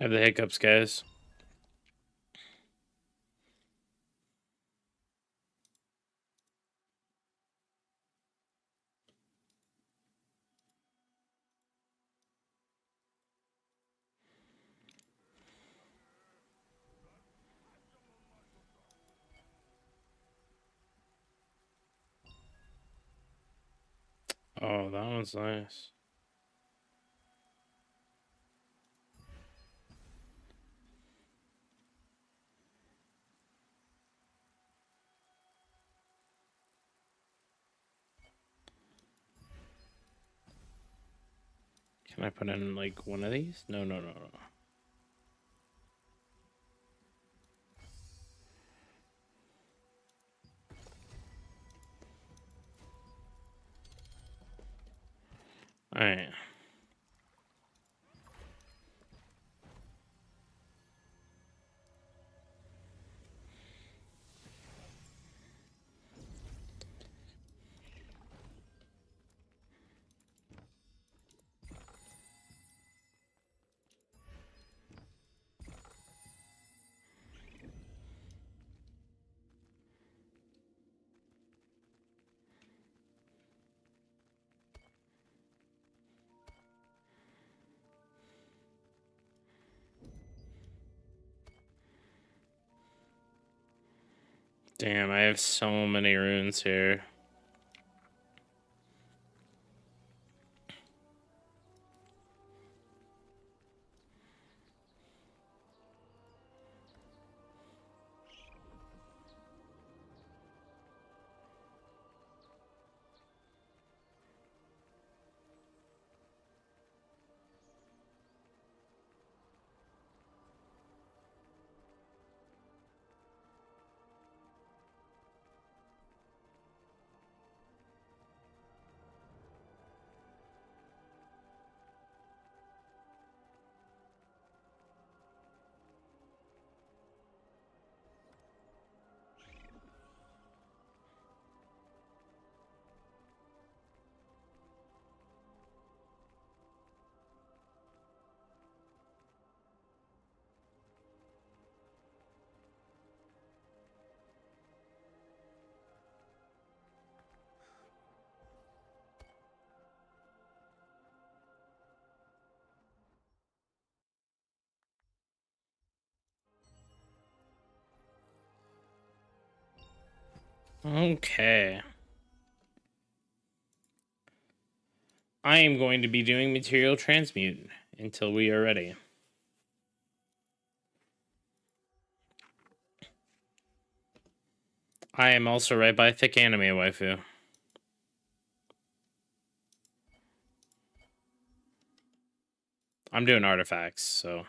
I have the hiccups, guys. Oh, that one's nice. Can I put in like one of these? No. All right. Damn, I have so many runes here. Okay. I am going to be doing material transmute until we are ready. I am also right by thick anime waifu. I'm doing artifacts, so.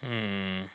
Hmm.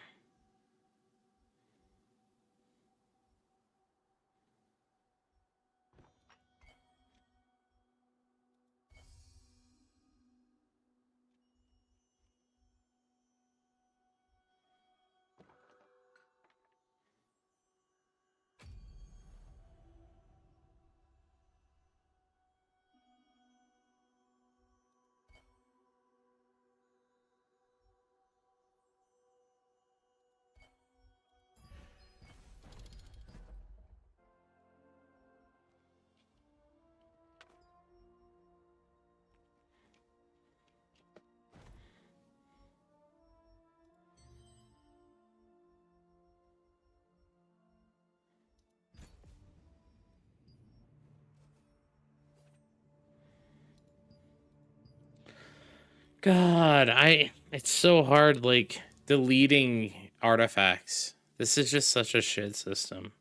God, it's so hard, like, deleting artifacts. This is just such a shit system.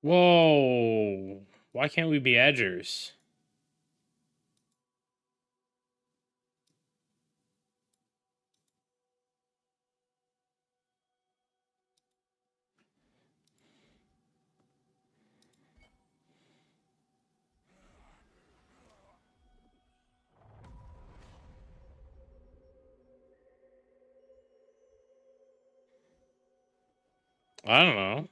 Whoa. Why can't we be edgers? I don't know.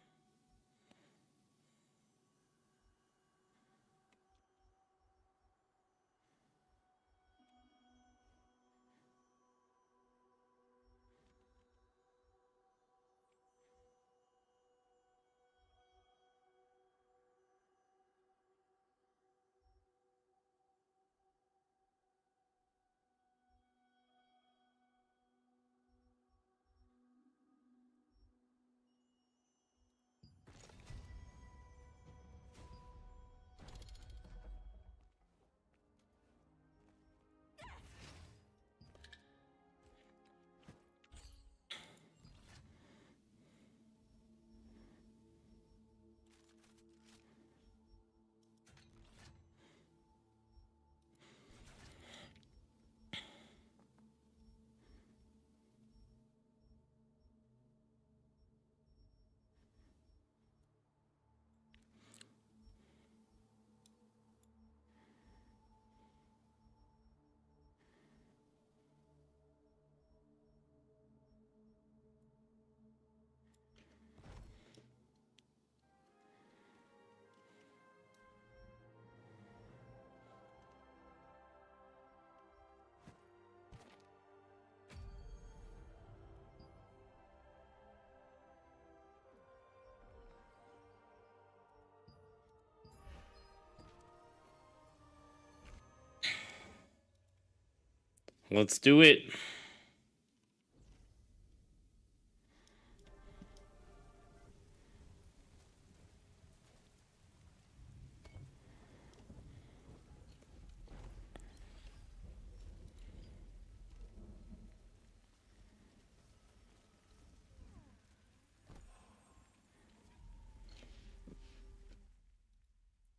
Let's do it.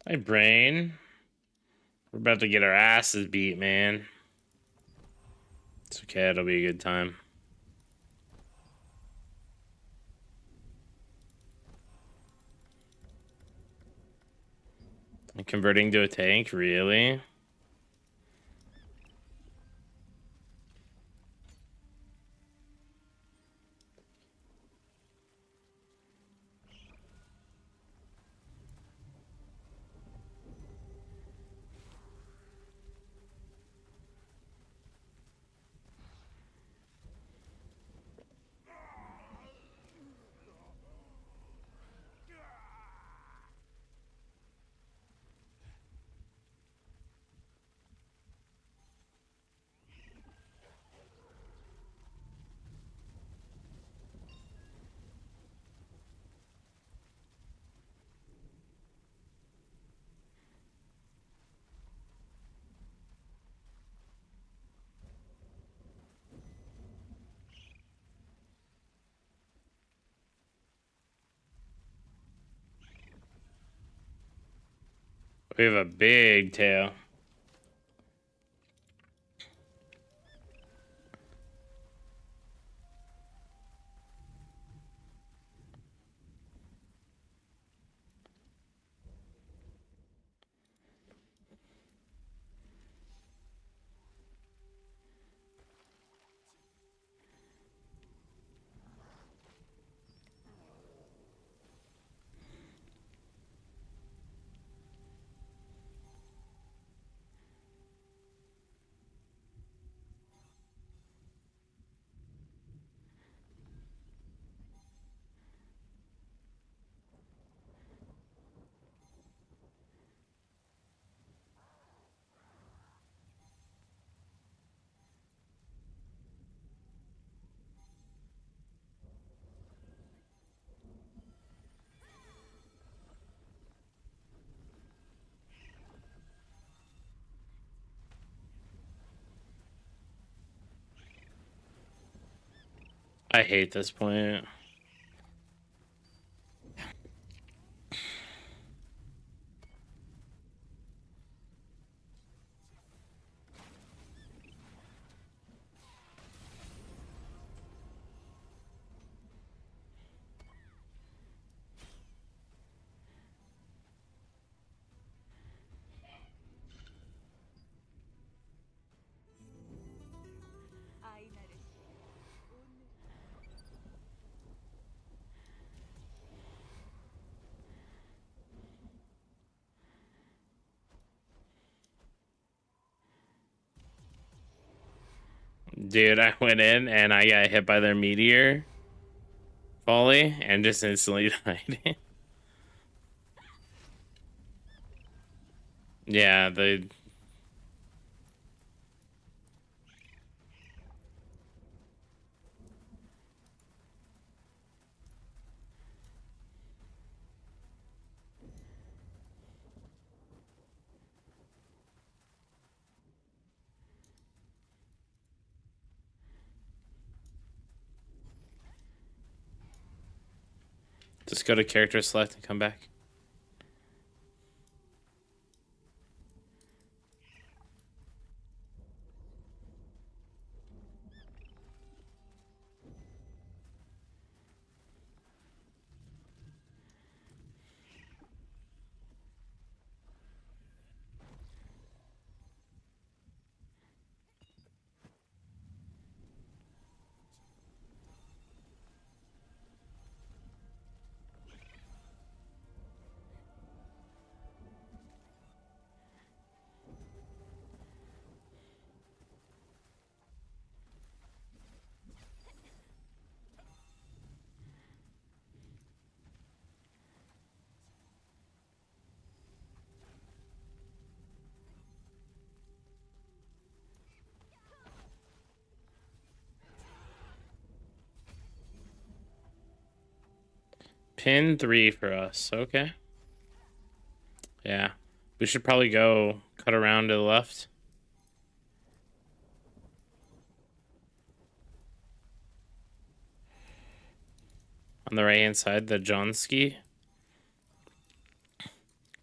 Hi, brain. We're about to get our asses beat, man. It's okay, it'll be a good time. Converting to a tank, really? We have a big tail. I hate this point. Dude, I went in and I got hit by their meteor volley and just instantly died. Yeah, they... Just go to character select and come back. Pin 3 for us. Okay. Yeah. We should probably go cut around to the left. On the right hand side, the Johnski.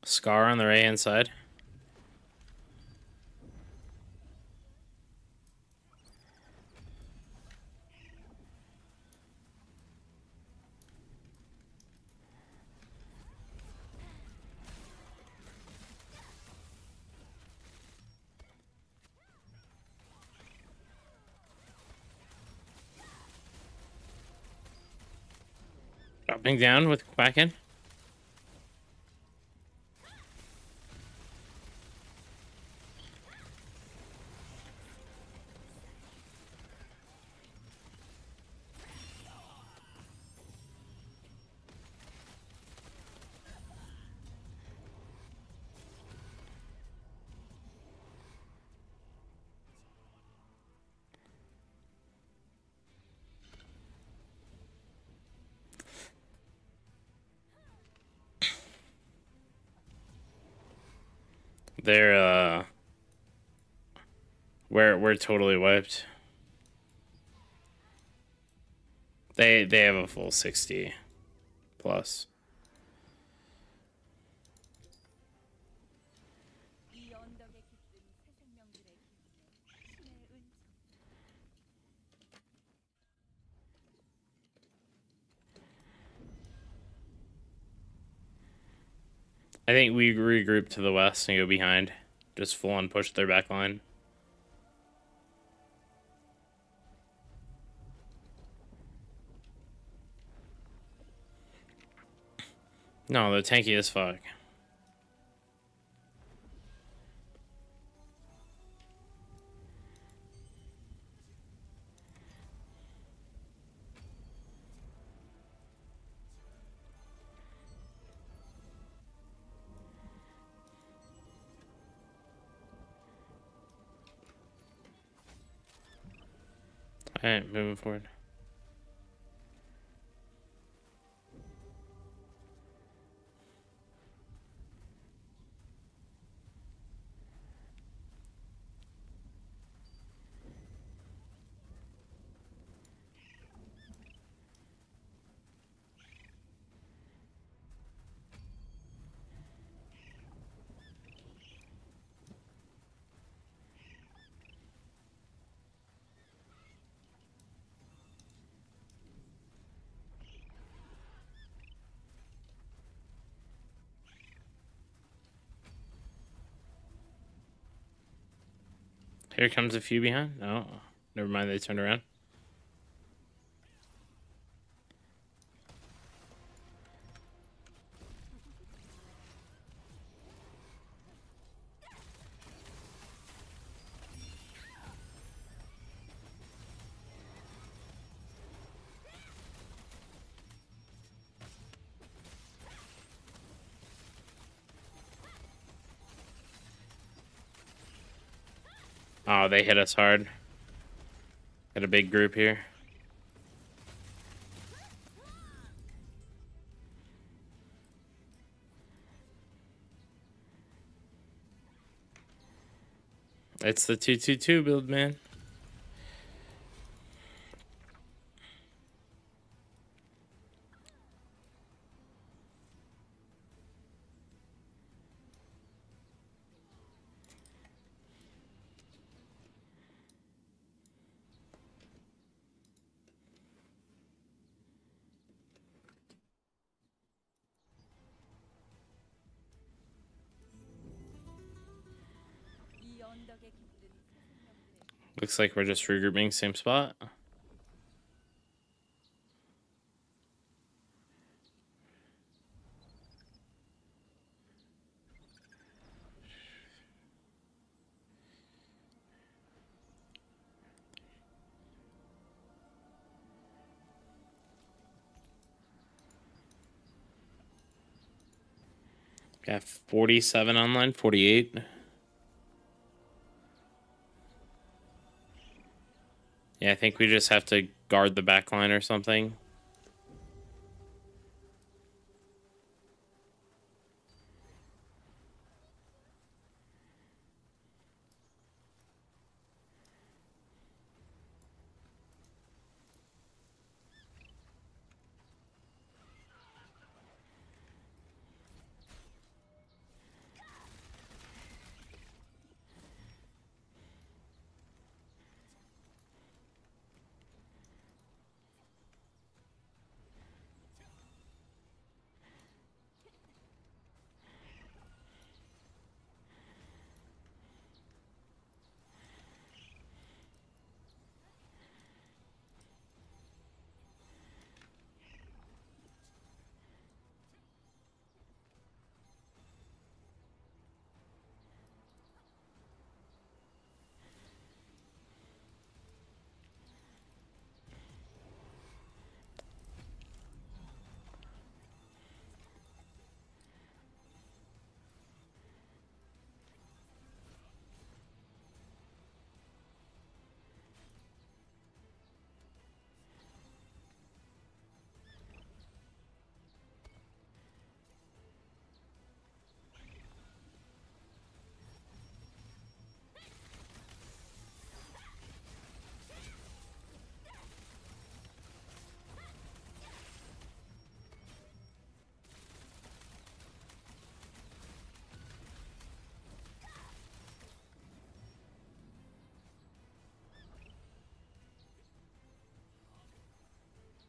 Scar on the right hand side. Dropping down with Quacken. They're we're totally wiped. They have a full 60 plus. I think we regroup to the west and go behind. Just full on push their back line. No, they're tanky as fuck. Alright, moving forward. Here comes a few behind. Oh, never mind. They turned around. Oh, they hit us hard. Got a big group here. It's the 2-2-2 build, man. Looks like we're just regrouping same spot. Got 47 online, 48. Yeah, I think we just have to guard the back line or something.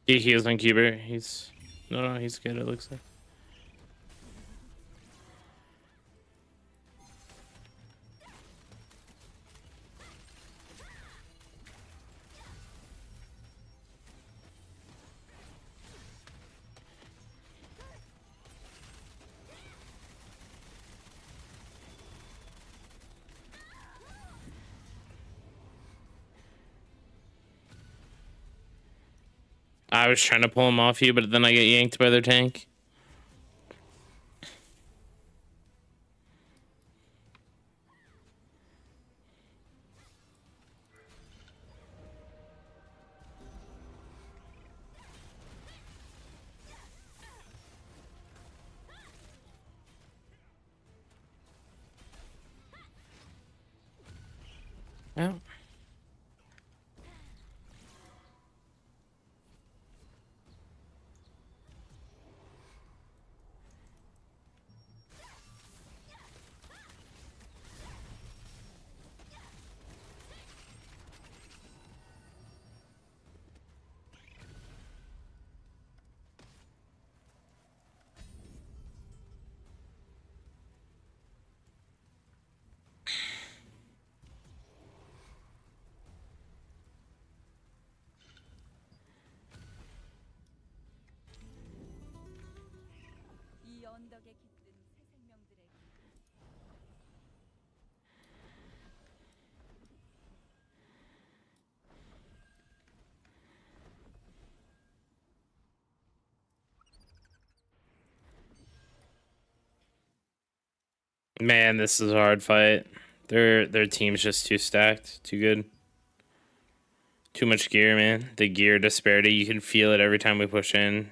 He heals on Cuber. He's no, he's good. It looks like. I was trying to pull him off you, but then I get yanked by their tank. Yeah. Man, this is a hard fight. Their team's just too stacked, too good. Too much gear, man. The gear disparity, you can feel it every time we push in.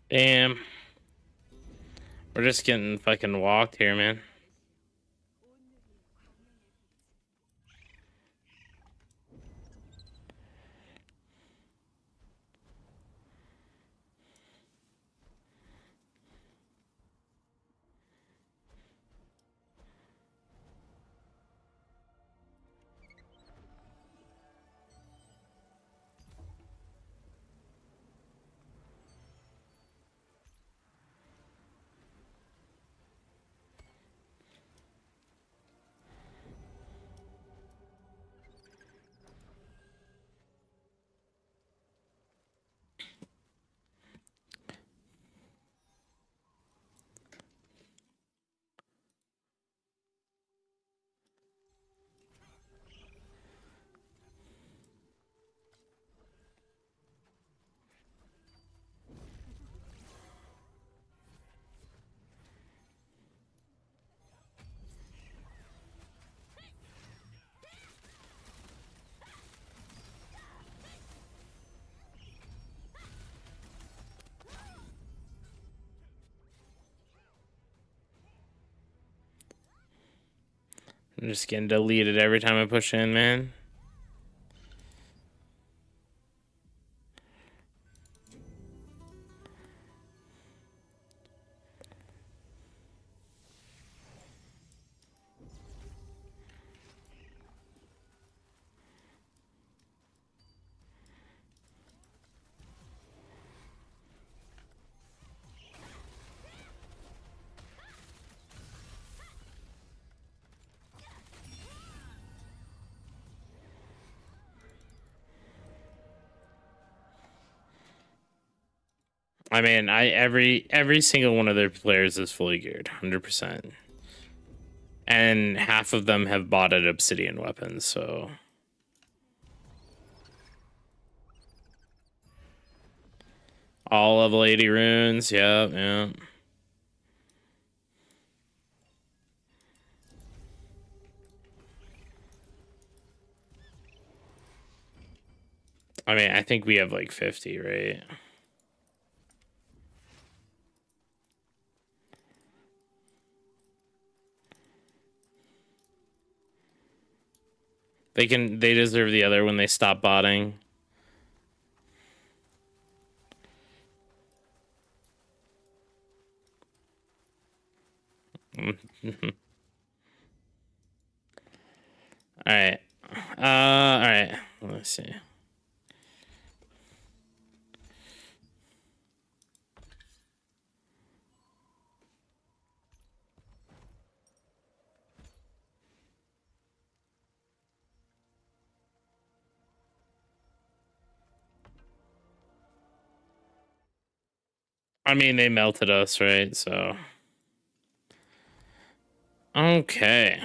Damn. We're just getting fucking walked here, man. I'm just getting deleted every time I push in, man. I mean, every single one of their players is fully geared, 100%. And half of them have bought at obsidian weapons, so all level 80 runes, yeah. I mean, I think we have like 50, right? They deserve the other when they stop botting. Alright. Alright. Let's see. I mean, they melted us, right? So. Okay.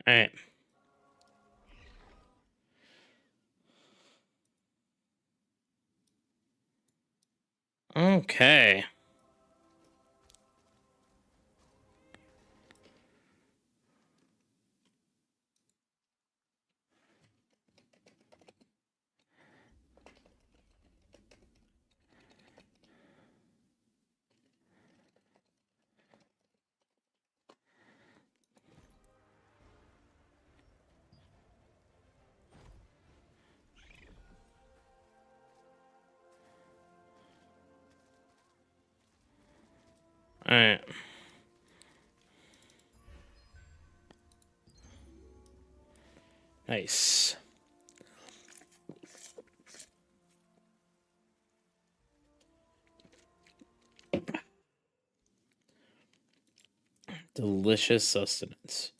All right. Okay. All right. Nice. Delicious sustenance.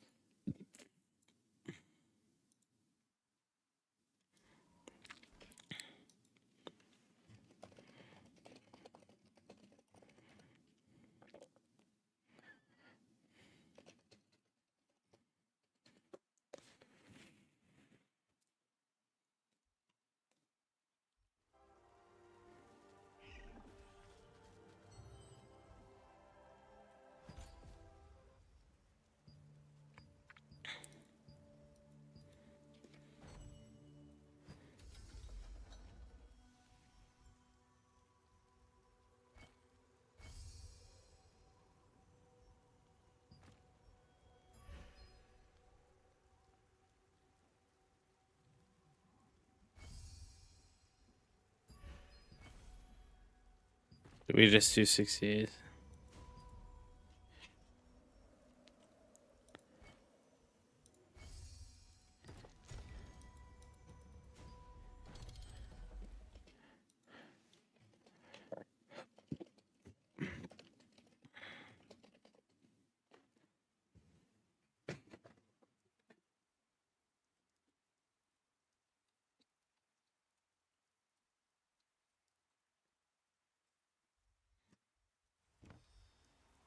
Did we just do 68?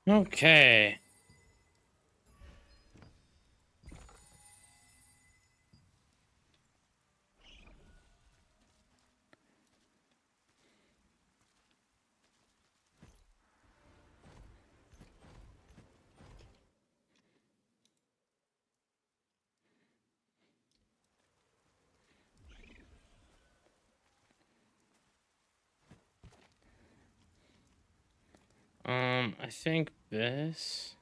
Okay. I think this.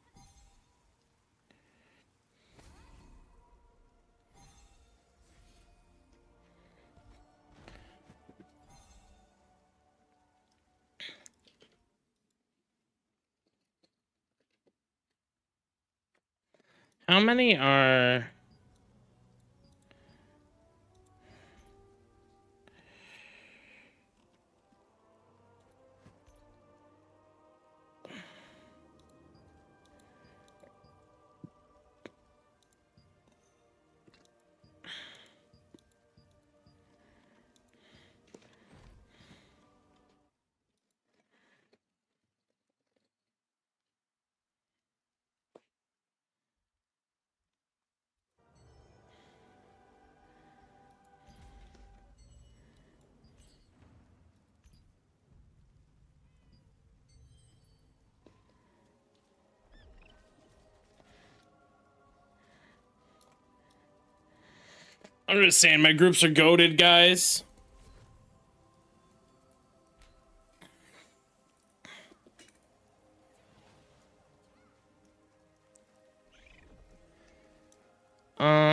How many are... I'm just saying, my groups are goated, guys.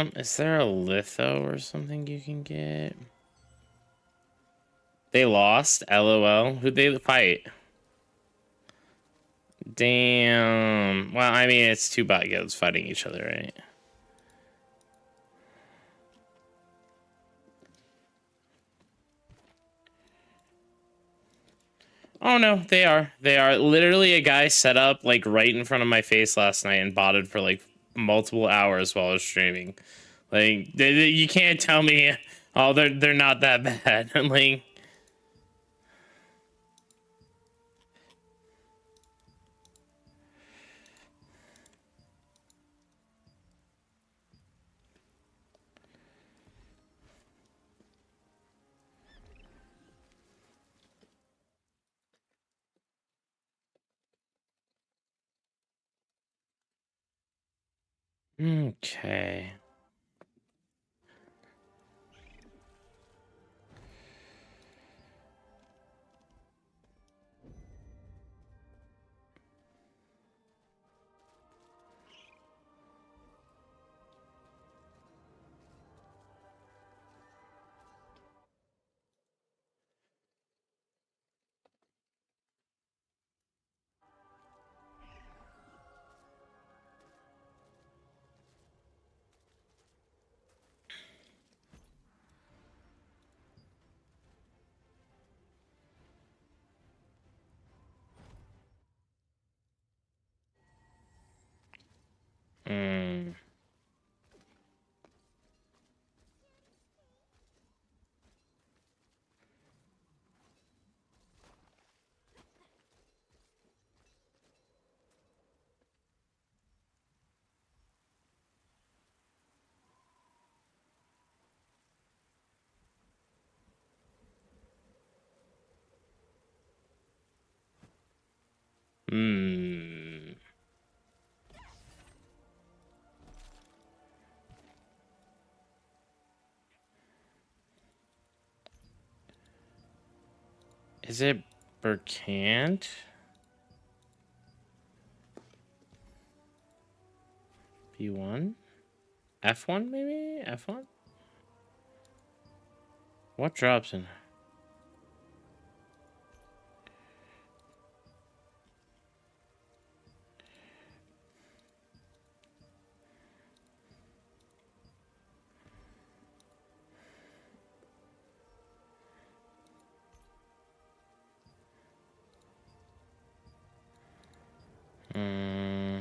Is there a litho or something you can get? They lost? LOL. Who'd they fight? Damn. Well, I mean, it's two bot guilds fighting each other, right? Oh no, they are. They are. Literally, a guy set up like right in front of my face last night and botted for like multiple hours while I was streaming. Like, you can't tell me, oh, they're not that bad. Like, okay. Hmm. Hmm. Is it Berkant? B1? F1 maybe? F1? What drops in? Hmm.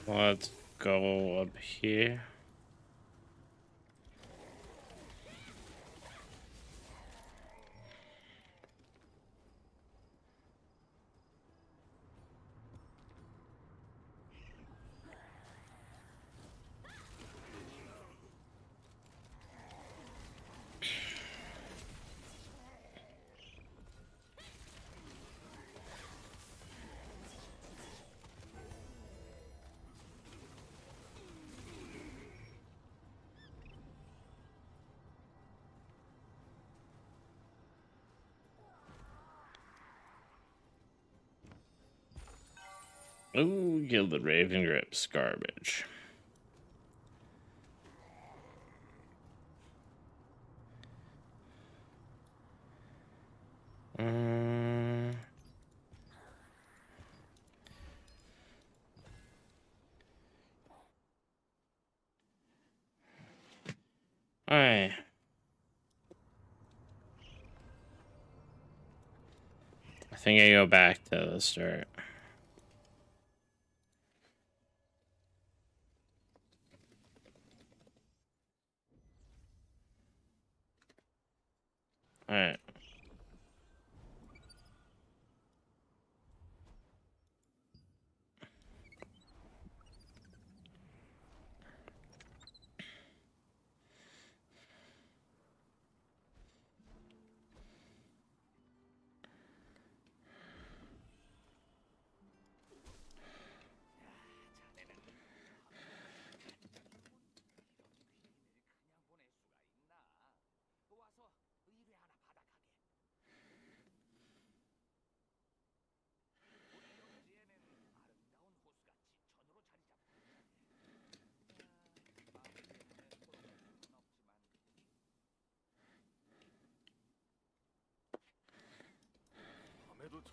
Let's go up here. Ooh, Gilded Raven Grips. Garbage. Alright. I think I go back to the start. Alright.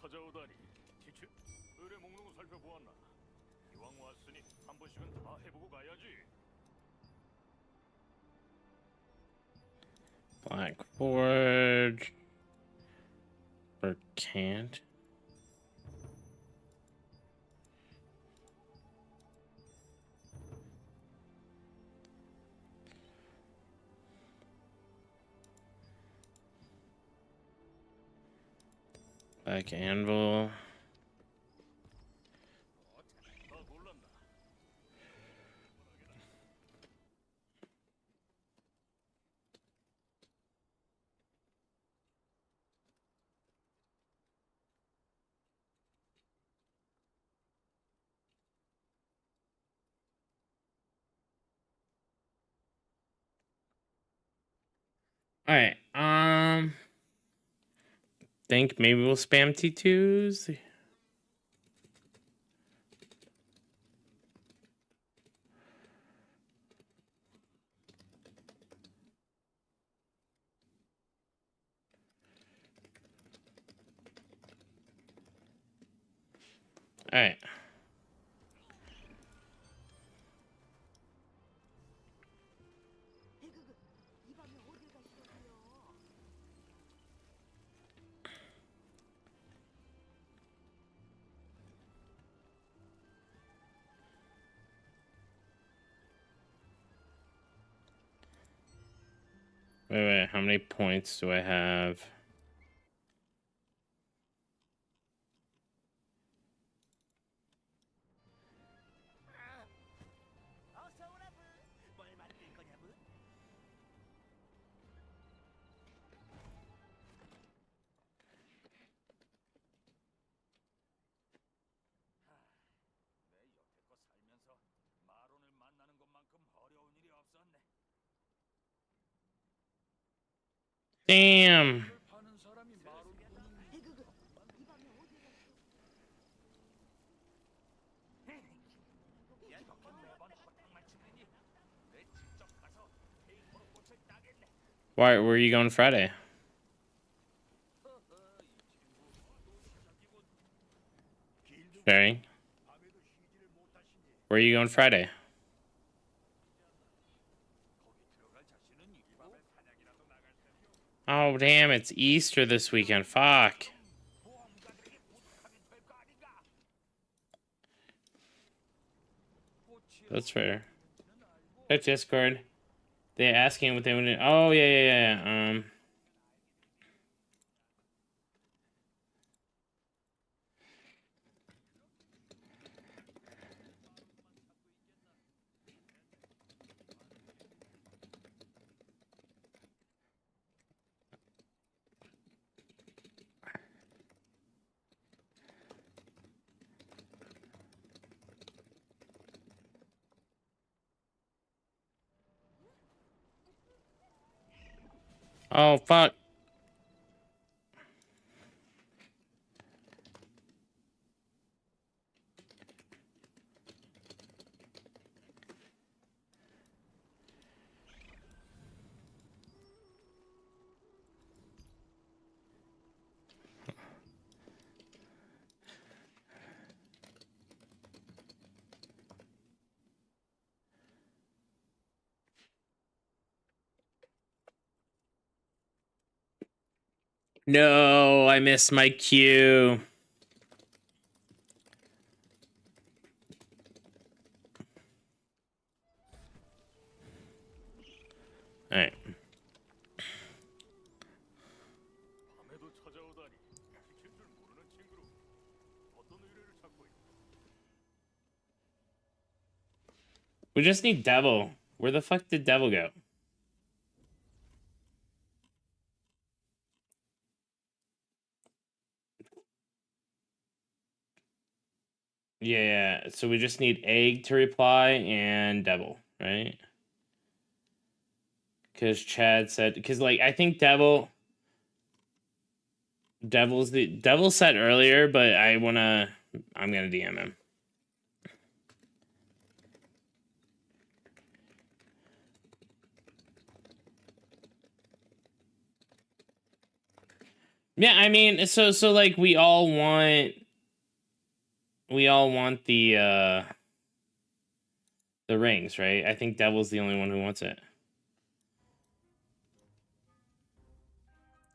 찾아오다니. 지치, 의뢰 목록을 살펴보았나? 이왕 왔으니 한 번씩은 다 해보고 가야지. Black Forge. Or can't. Black Anvil. Alright, think maybe we'll spam T2s. Alright. Wait, how many points do I have? Damn. Why? Where are you going Friday? Sherry? Where are you going Friday? Oh, damn, it's Easter this weekend. Fuck. That's fair. Check Discord. They're asking what they want to... Oh, yeah. Oh, fuck. No, I missed my cue. All right. 밤에도 찾아오다니 지킬 줄 모르는 친구로 어떤 의뢰를 찾고 있나? We just need Devil. Where the fuck did Devil go? Yeah, so we just need Egg to reply and Devil, right? Because Chad said, because like I think Devil said earlier, but I'm gonna DM him. Yeah, I mean, so like we all want the rings, right? I think Devil's the only one who wants it.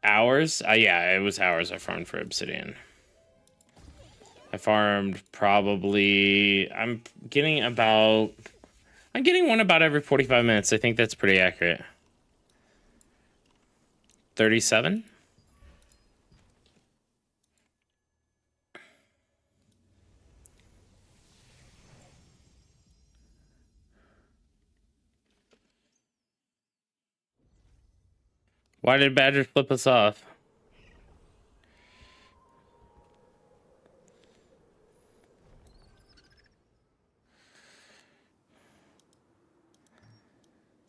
Hours? Yeah, it was hours I farmed for Obsidian. I farmed probably I'm getting one about every 45 minutes. I think that's pretty accurate. 37? Why did Badger flip us off?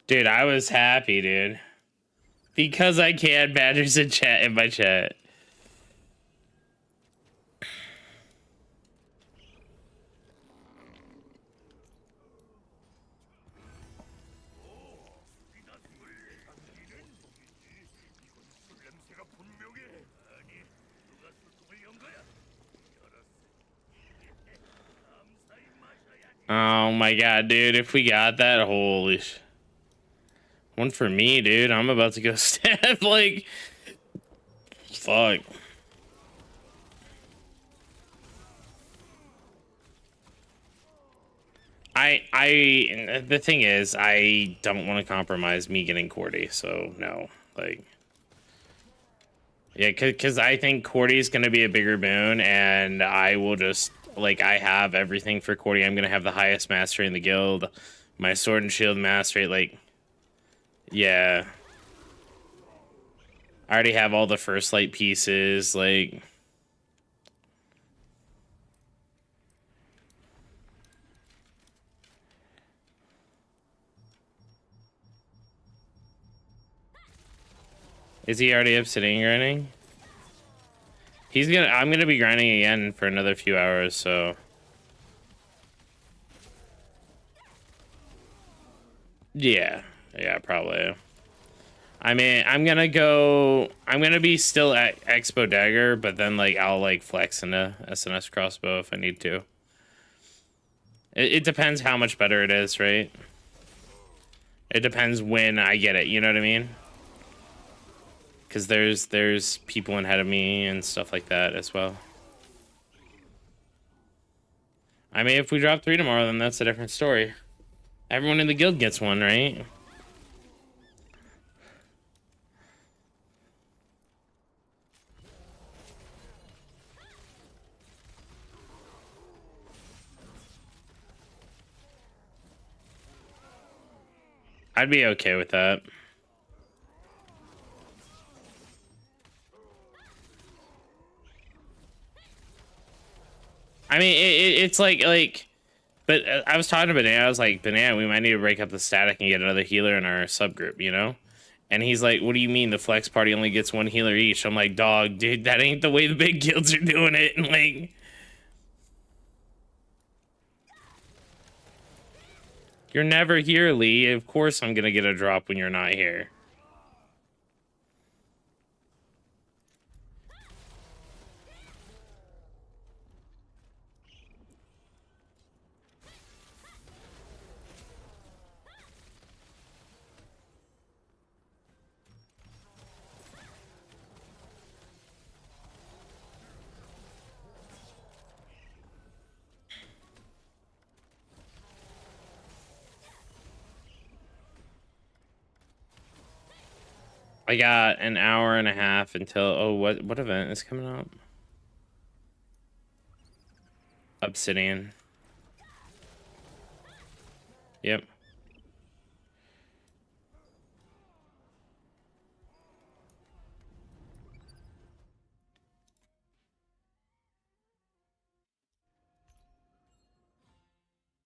Dude, I was happy, dude. Because I can, Badger's in my chat. Oh my god, dude, if we got that, holy sh... One for me, dude. I'm about to go stab, like... Fuck. The thing is, I don't want to compromise me getting Cordy, so no. Like... Yeah, because I think Cordy's going to be a bigger boon, and I will just... Like, I have everything for Cordy. I'm going to have the highest mastery in the guild. My sword and shield mastery, like... Yeah. I already have all the first light pieces, like... Is he already up sitting grinding? I'm gonna be grinding again for another few hours, so... Yeah, probably. I mean, I'm gonna be still at Expo Dagger, but then, like, I'll, like, flex into SNS Crossbow if I need to. It depends how much better it is, right? It depends when I get it, you know what I mean? Because there's people ahead of me and stuff like that as well. I mean, if we drop 3 tomorrow, then that's a different story. Everyone in the guild gets one, right? I'd be okay with that. I mean, it's like, but I was talking to Banana. I was like, Banana, we might need to break up the static and get another healer in our subgroup, you know? And he's like, what do you mean the flex party only gets 1 healer each? I'm like, dog, dude, that ain't the way the big guilds are doing it. And like, you're never here, Lee. Of course I'm gonna get a drop when you're not here. I got an hour and a half until. Oh, what event is coming up? Obsidian. Yep.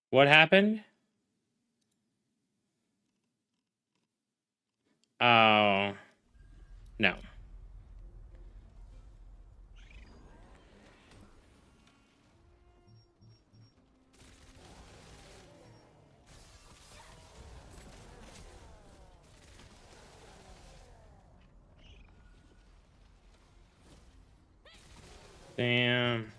What happened? Oh. No. Damn.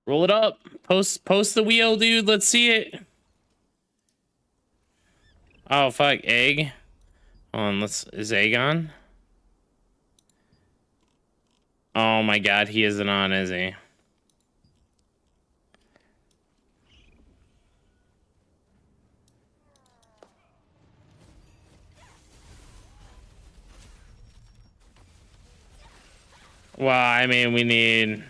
Roll it up. Post the wheel, dude. Let's see it. Oh fuck, egg. Hold on, is egg on? Oh my god, he isn't on, is he? Well, I mean, we need.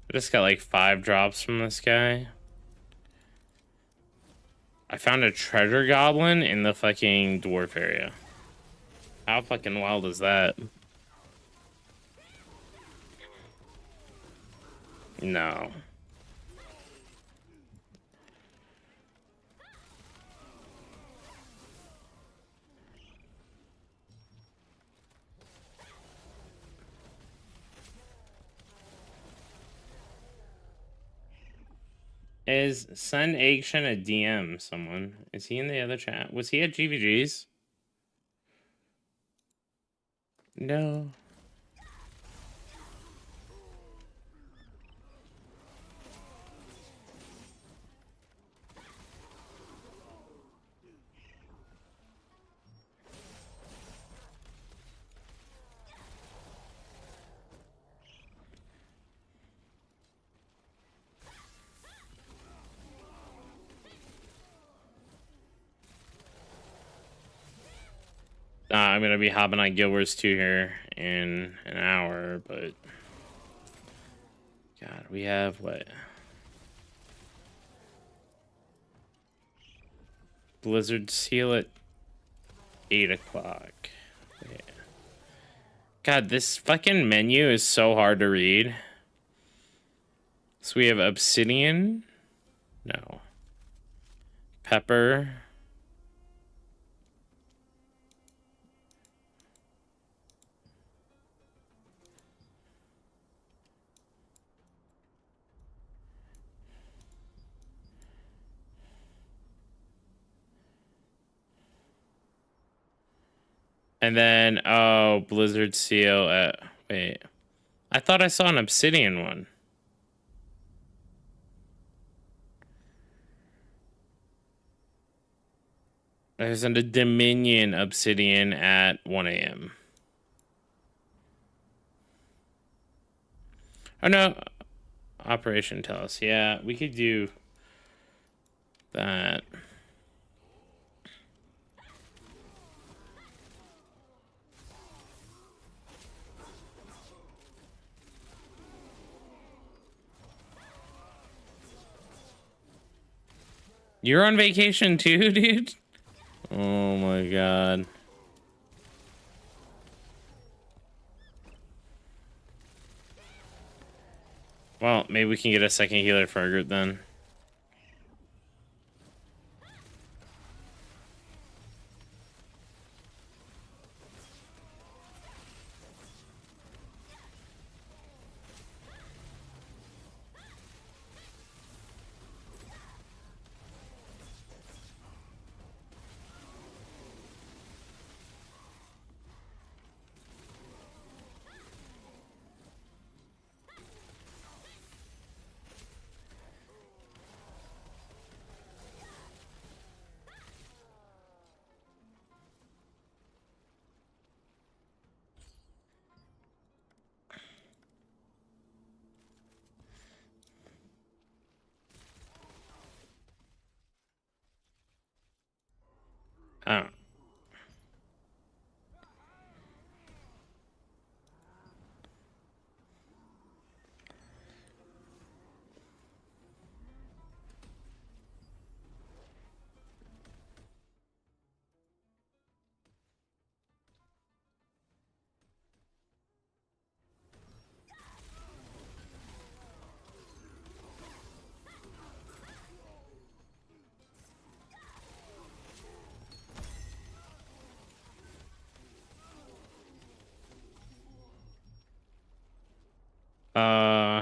I just got like 5 drops from this guy. I found a treasure goblin in the fucking dwarf area. How fucking wild is that? No. Is Sun Action a DM someone? Is he in the other chat? Was he at GVG's? No. I'm gonna be hopping on Guild Wars 2 here in an hour, but God, we have what? Blizzard seal at 8 o'clock. Yeah. God, this fucking menu is so hard to read. So we have obsidian. No. Pepper. And then, oh, Blizzard seal at, wait. I thought I saw an obsidian one. There's a Dominion obsidian at 1 a.m. Oh, no. Operation tell us. Yeah, we could do that. You're on vacation too, dude? Oh my god. Well, maybe we can get a second healer for our group then.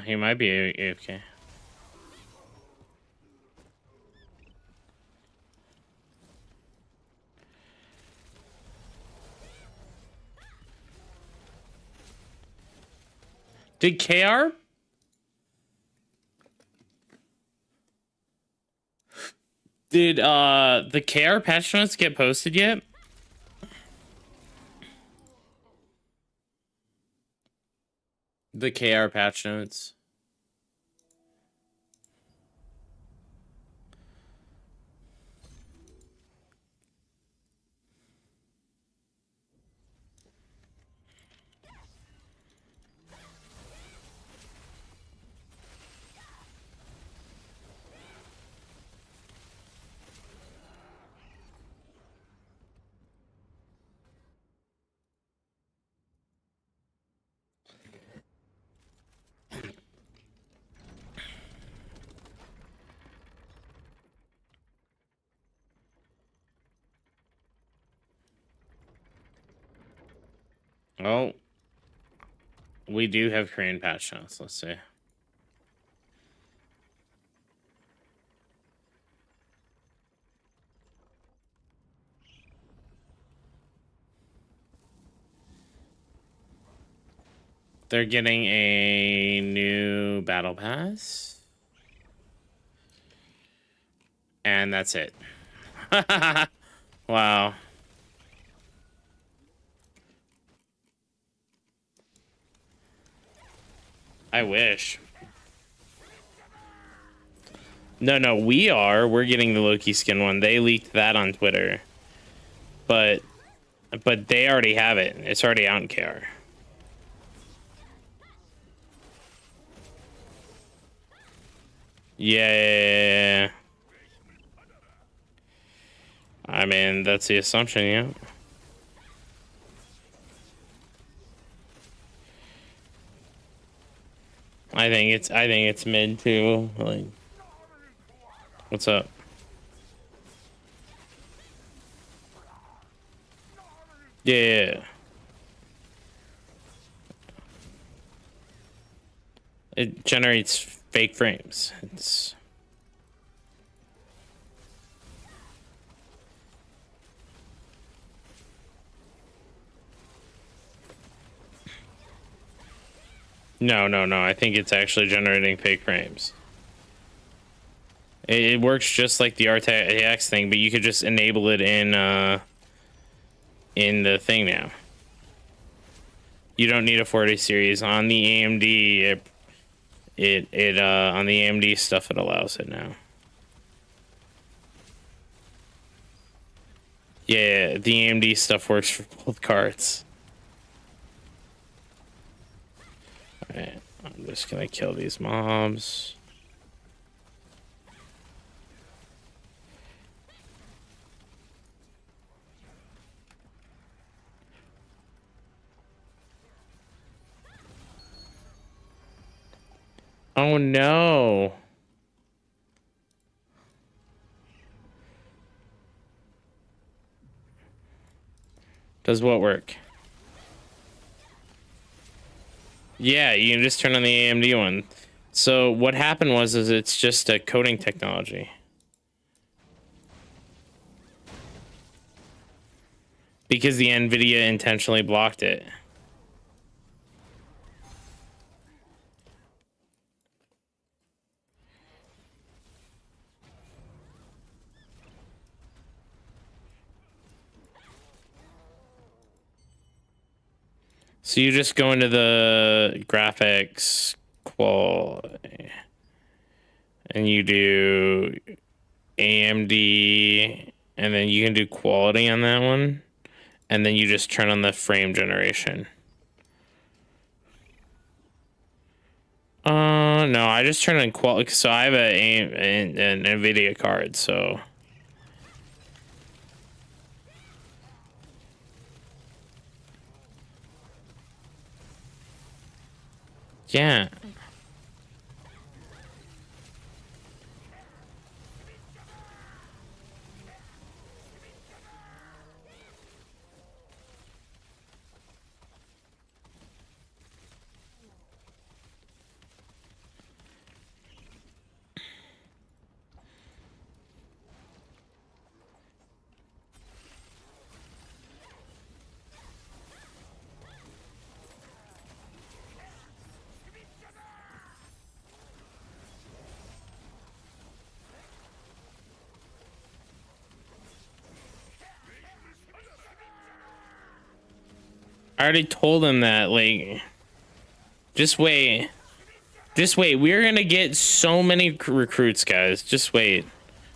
He might be AFK. Did KR? Did the KR patch notes get posted yet? The KR patch notes. Oh, we do have Korean patch notes. Let's see. They're getting a new battle pass. And that's it. Wow. I wish. No, we're getting the Loki skin one. They leaked that on Twitter. But they already have it. It's already out in KR. Yeah. I mean, that's the assumption, yeah. I think it's mid too. Like, what's up? Yeah. It generates fake frames. It's no. I think it's actually generating fake frames. It works just like the RTX thing, but you could just enable it in the thing now. You don't need a 40 series on the AMD. It on the AMD stuff, it allows it now. Yeah, the AMD stuff works for both cards. Alright, I'm just gonna kill these mobs. Oh no. Does what work? Yeah, you can just turn on the AMD one. So what happened was it's just a coding technology. Because the NVIDIA intentionally blocked it. So you just go into the graphics quality and you do AMD and then you can do quality on that one and then you just turn on the frame generation. No, I just turn on quality. So I have an NVIDIA card, so. Yeah. already told him that, like, just wait. Just wait. We're gonna get so many recruits, guys. Just wait.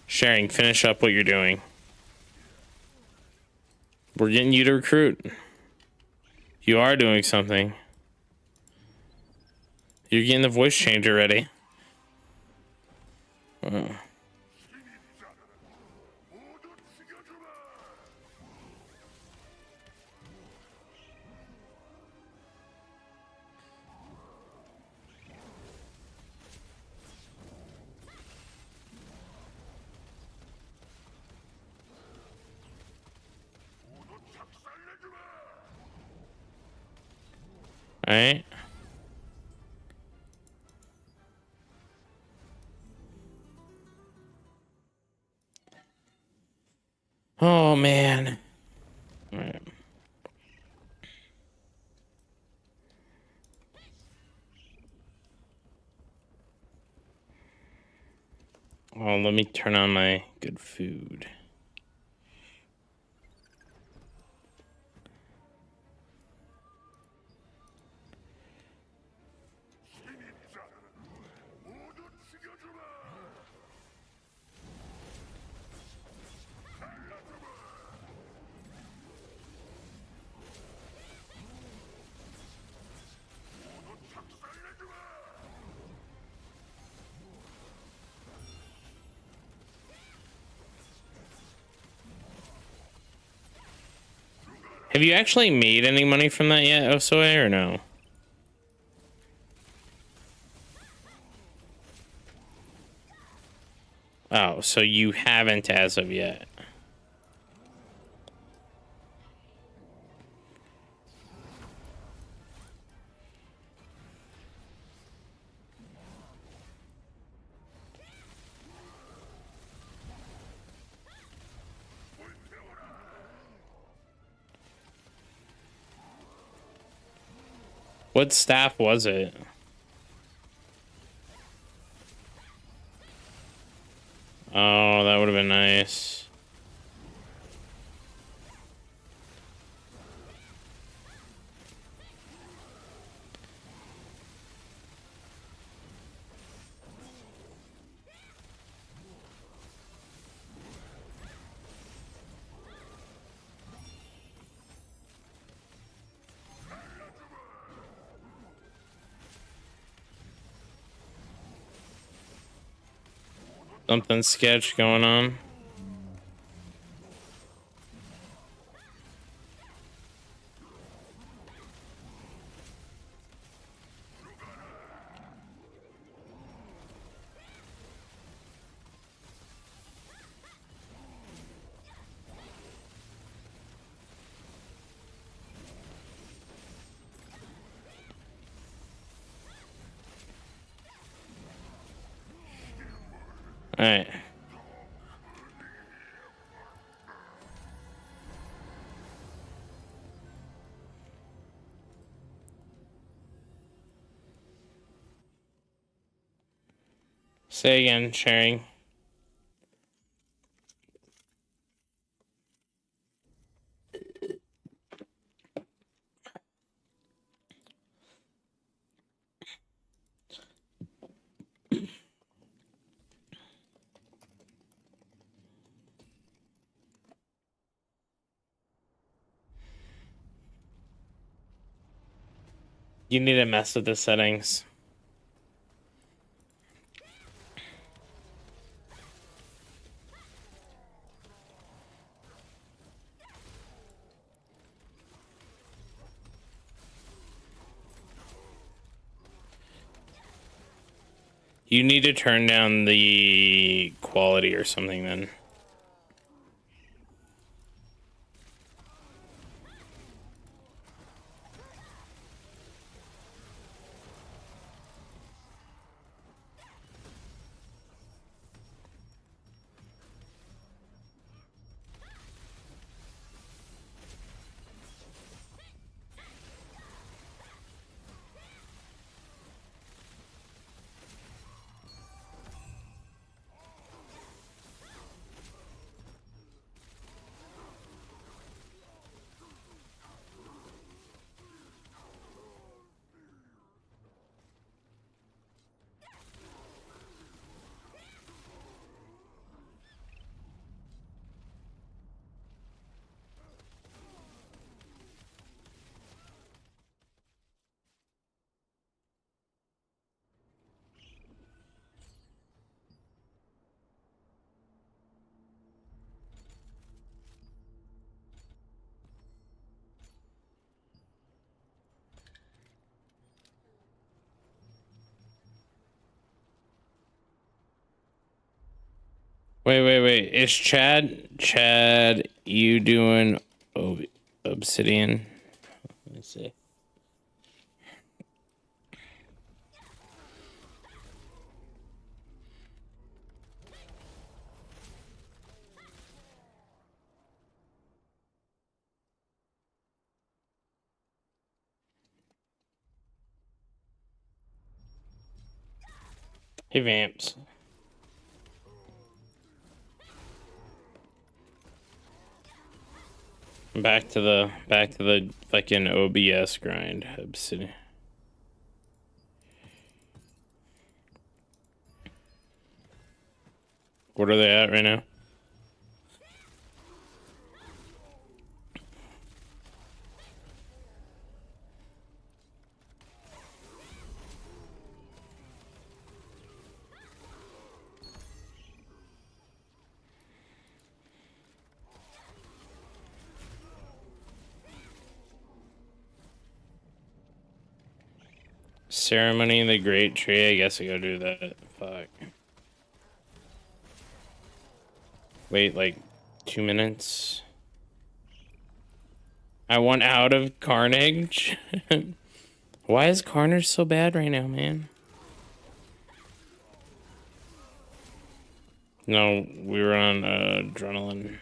Sharing, finish up what you're doing. We're getting you to recruit. You are doing something. You're getting the voice changer ready. Alright. Oh, man. Alright. Oh, let me turn on my good food. Have you actually made any money from that yet, Osoe, or no? Oh, so you haven't as of yet. What staff was it? Oh, that would have been nice. Something sketch going on. All right. Say again, sharing. You need to mess with the settings. You need to turn down the quality or something then. Wait. Is Chad, you doing Obsidian? Let me see. Hey, Vamps. Back to the fucking OBS grind. Obsidian. What are they at right now? Ceremony in the Great Tree. I guess I gotta do that. Fuck. Wait, like 2 minutes. I want out of Carnage. Why is Carnage so bad right now, man? No, we were on adrenaline.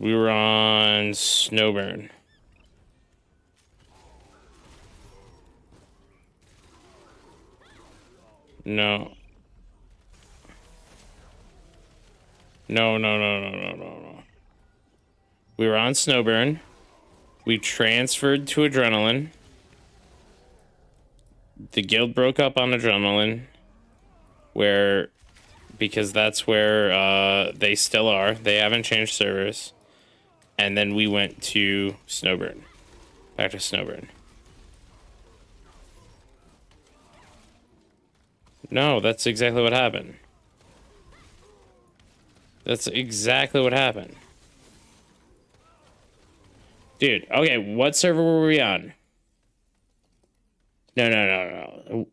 We were on Snowburn. No. No. We were on Snowburn. We transferred to Adrenaline. The guild broke up on Adrenaline. Because that's where they still are. They haven't changed servers. And then we went to Snowburn. Back to Snowburn. No, that's exactly what happened. That's exactly what happened. Dude, okay, what server were we on? No.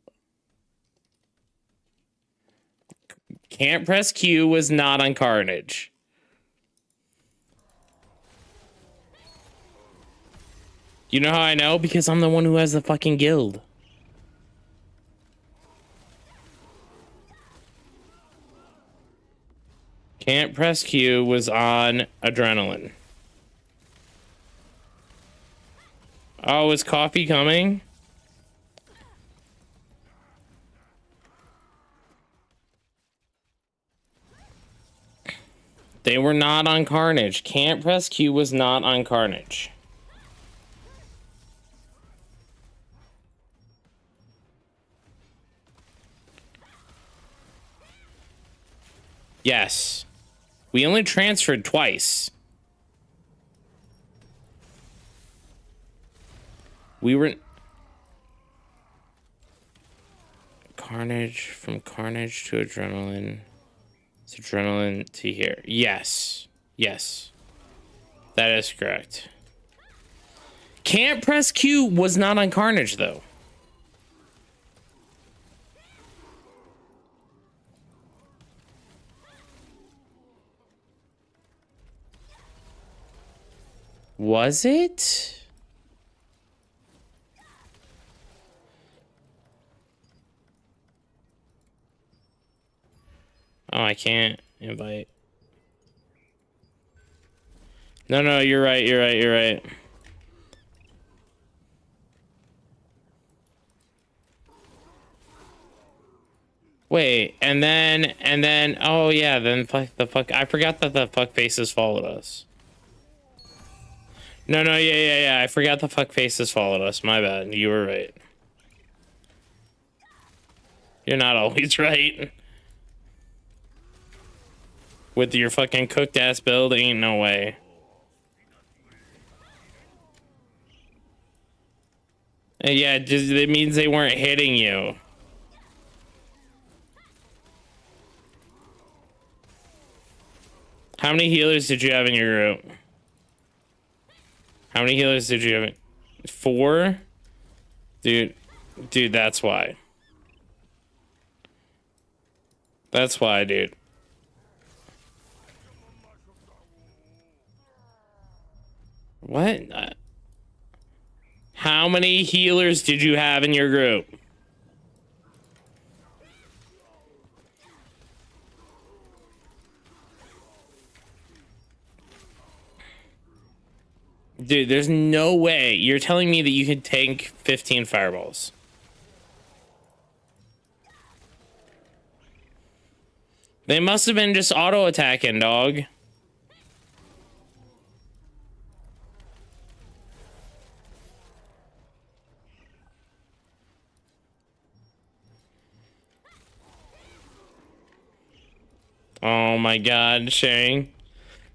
Can't press Q was not on Carnage. You know how I know? Because I'm the one who has the fucking guild. Can't press Q was on Adrenaline. Oh, is coffee coming? They were not on Carnage. Can't press Q was not on Carnage. Yes. We only transferred twice. We were... Carnage, from Carnage to Adrenaline. It's Adrenaline to here. Yes. That is correct. Can't press Q was not on Carnage, though. Was it? Oh, I can't invite. No, you're right. Wait, and then, oh yeah, then fuck, I forgot that the fuck faces followed us. No, yeah, I forgot the fuck faces followed us, my bad, you were right. You're not always right. With your fucking cooked ass build, ain't no way. Yeah, just it means they weren't hitting you. How many healers did you have in your group? How many healers did you have? 4? Dude, that's why. That's why, dude. What? How many healers did you have in your group? Dude, there's no way. You're telling me that you could tank 15 fireballs. They must have been just auto-attacking, dog. Oh my god, sharing.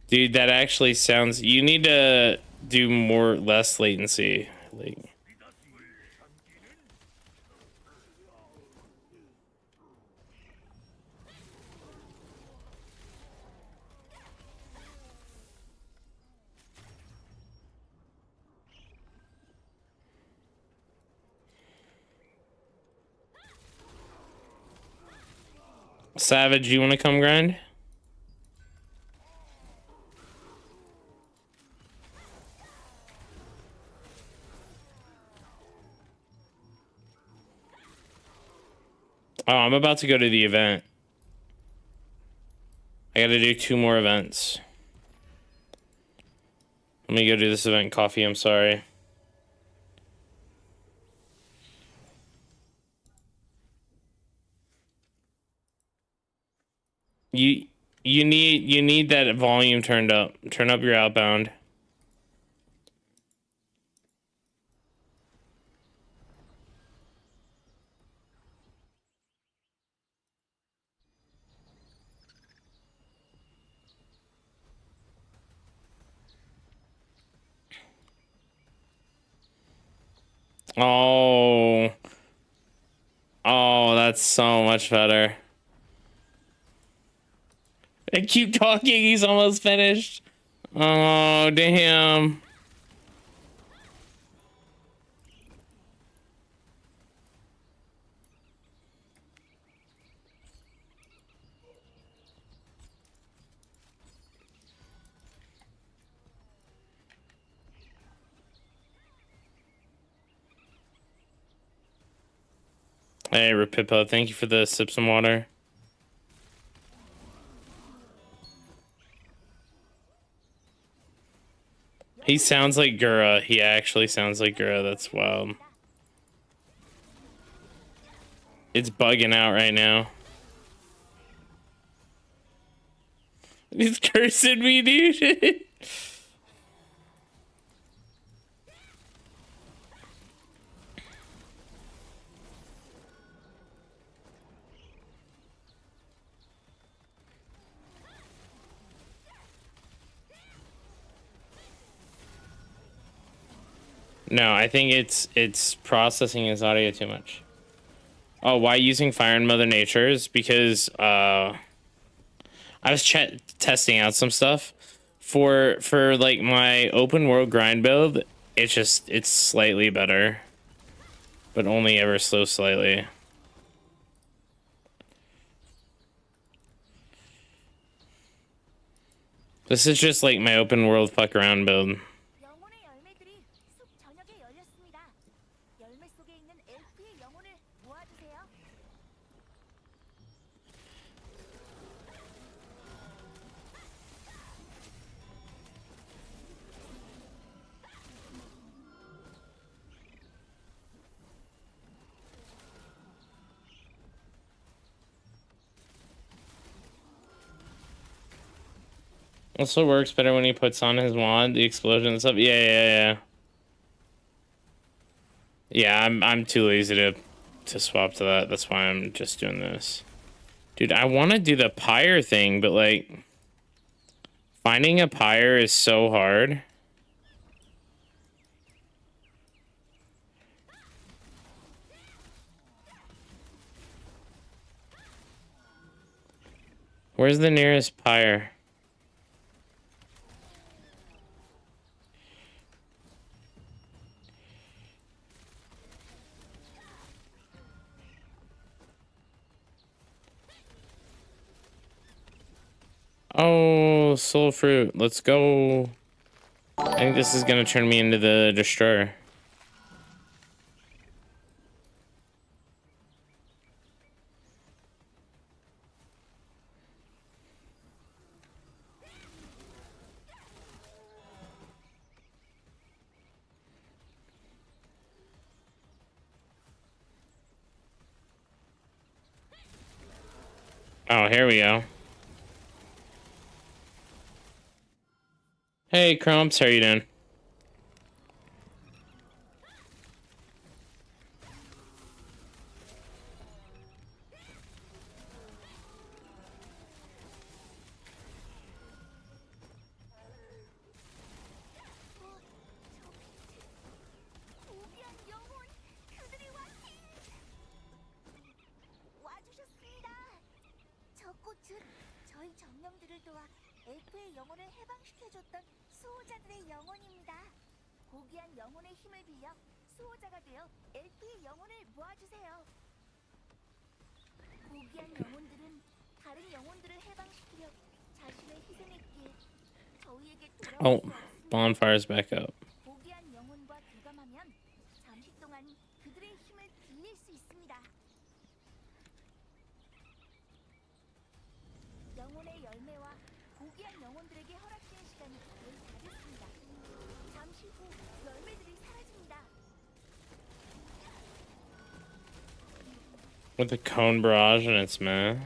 Dude, that actually sounds... You need to do less latency. Like... Savage, you want to come grind? Oh, I'm about to go to the event. I gotta do 2 more events. Let me go do this event, Coffee, I'm sorry. You need that volume turned up. Turn up your outbound. Oh. Oh, that's so much better. I keep talking, he's almost finished. Oh, damn. Hey, Rapipo, thank you for the sip some water. He sounds like Gura. He actually sounds like Gura. That's wild. It's bugging out right now. He's cursing me, dude. No, I think it's processing his audio too much. Oh, why using Fire and Mother Nature's? Because I was testing out some stuff for like my open world grind build. It's slightly better, but only ever so slightly. This is just like my open world fuck around build. Also works better when he puts on his wand, the explosion and stuff. Yeah. Yeah, I'm too lazy to swap to that. That's why I'm just doing this. Dude, I want to do the pyre thing, but like finding a pyre is so hard. Where's the nearest pyre? Oh, soul fruit. Let's go. I think this is gonna turn me into the destroyer. Oh, here we go. Hey, Crumps, how you doing? 와주셨습니다. 저 꽃은 저희 정령들을 도와 엘프의 영혼을 해방시켜줬던 수호자들의 영혼입니다. 고귀한 영혼의 힘을 빌려 수호자가 되어 엘프의 영혼을 모아주세요. 고귀한 영혼들은 다른 영혼들을 해방시키려 자신을 희생했기에 저희에게 돌아올 Oh, 수 없습니다. bonfire's back up. 고귀한 영혼과 교감하면 잠시 동안 그들의 힘을 빌릴 수 있습니다. 영혼의 열매와 고귀한 영혼들에게 허락된 시간이 거의 다 됐습니다. 잠시 후 열매들이 사라집니다. With a cone barrage and it's meh.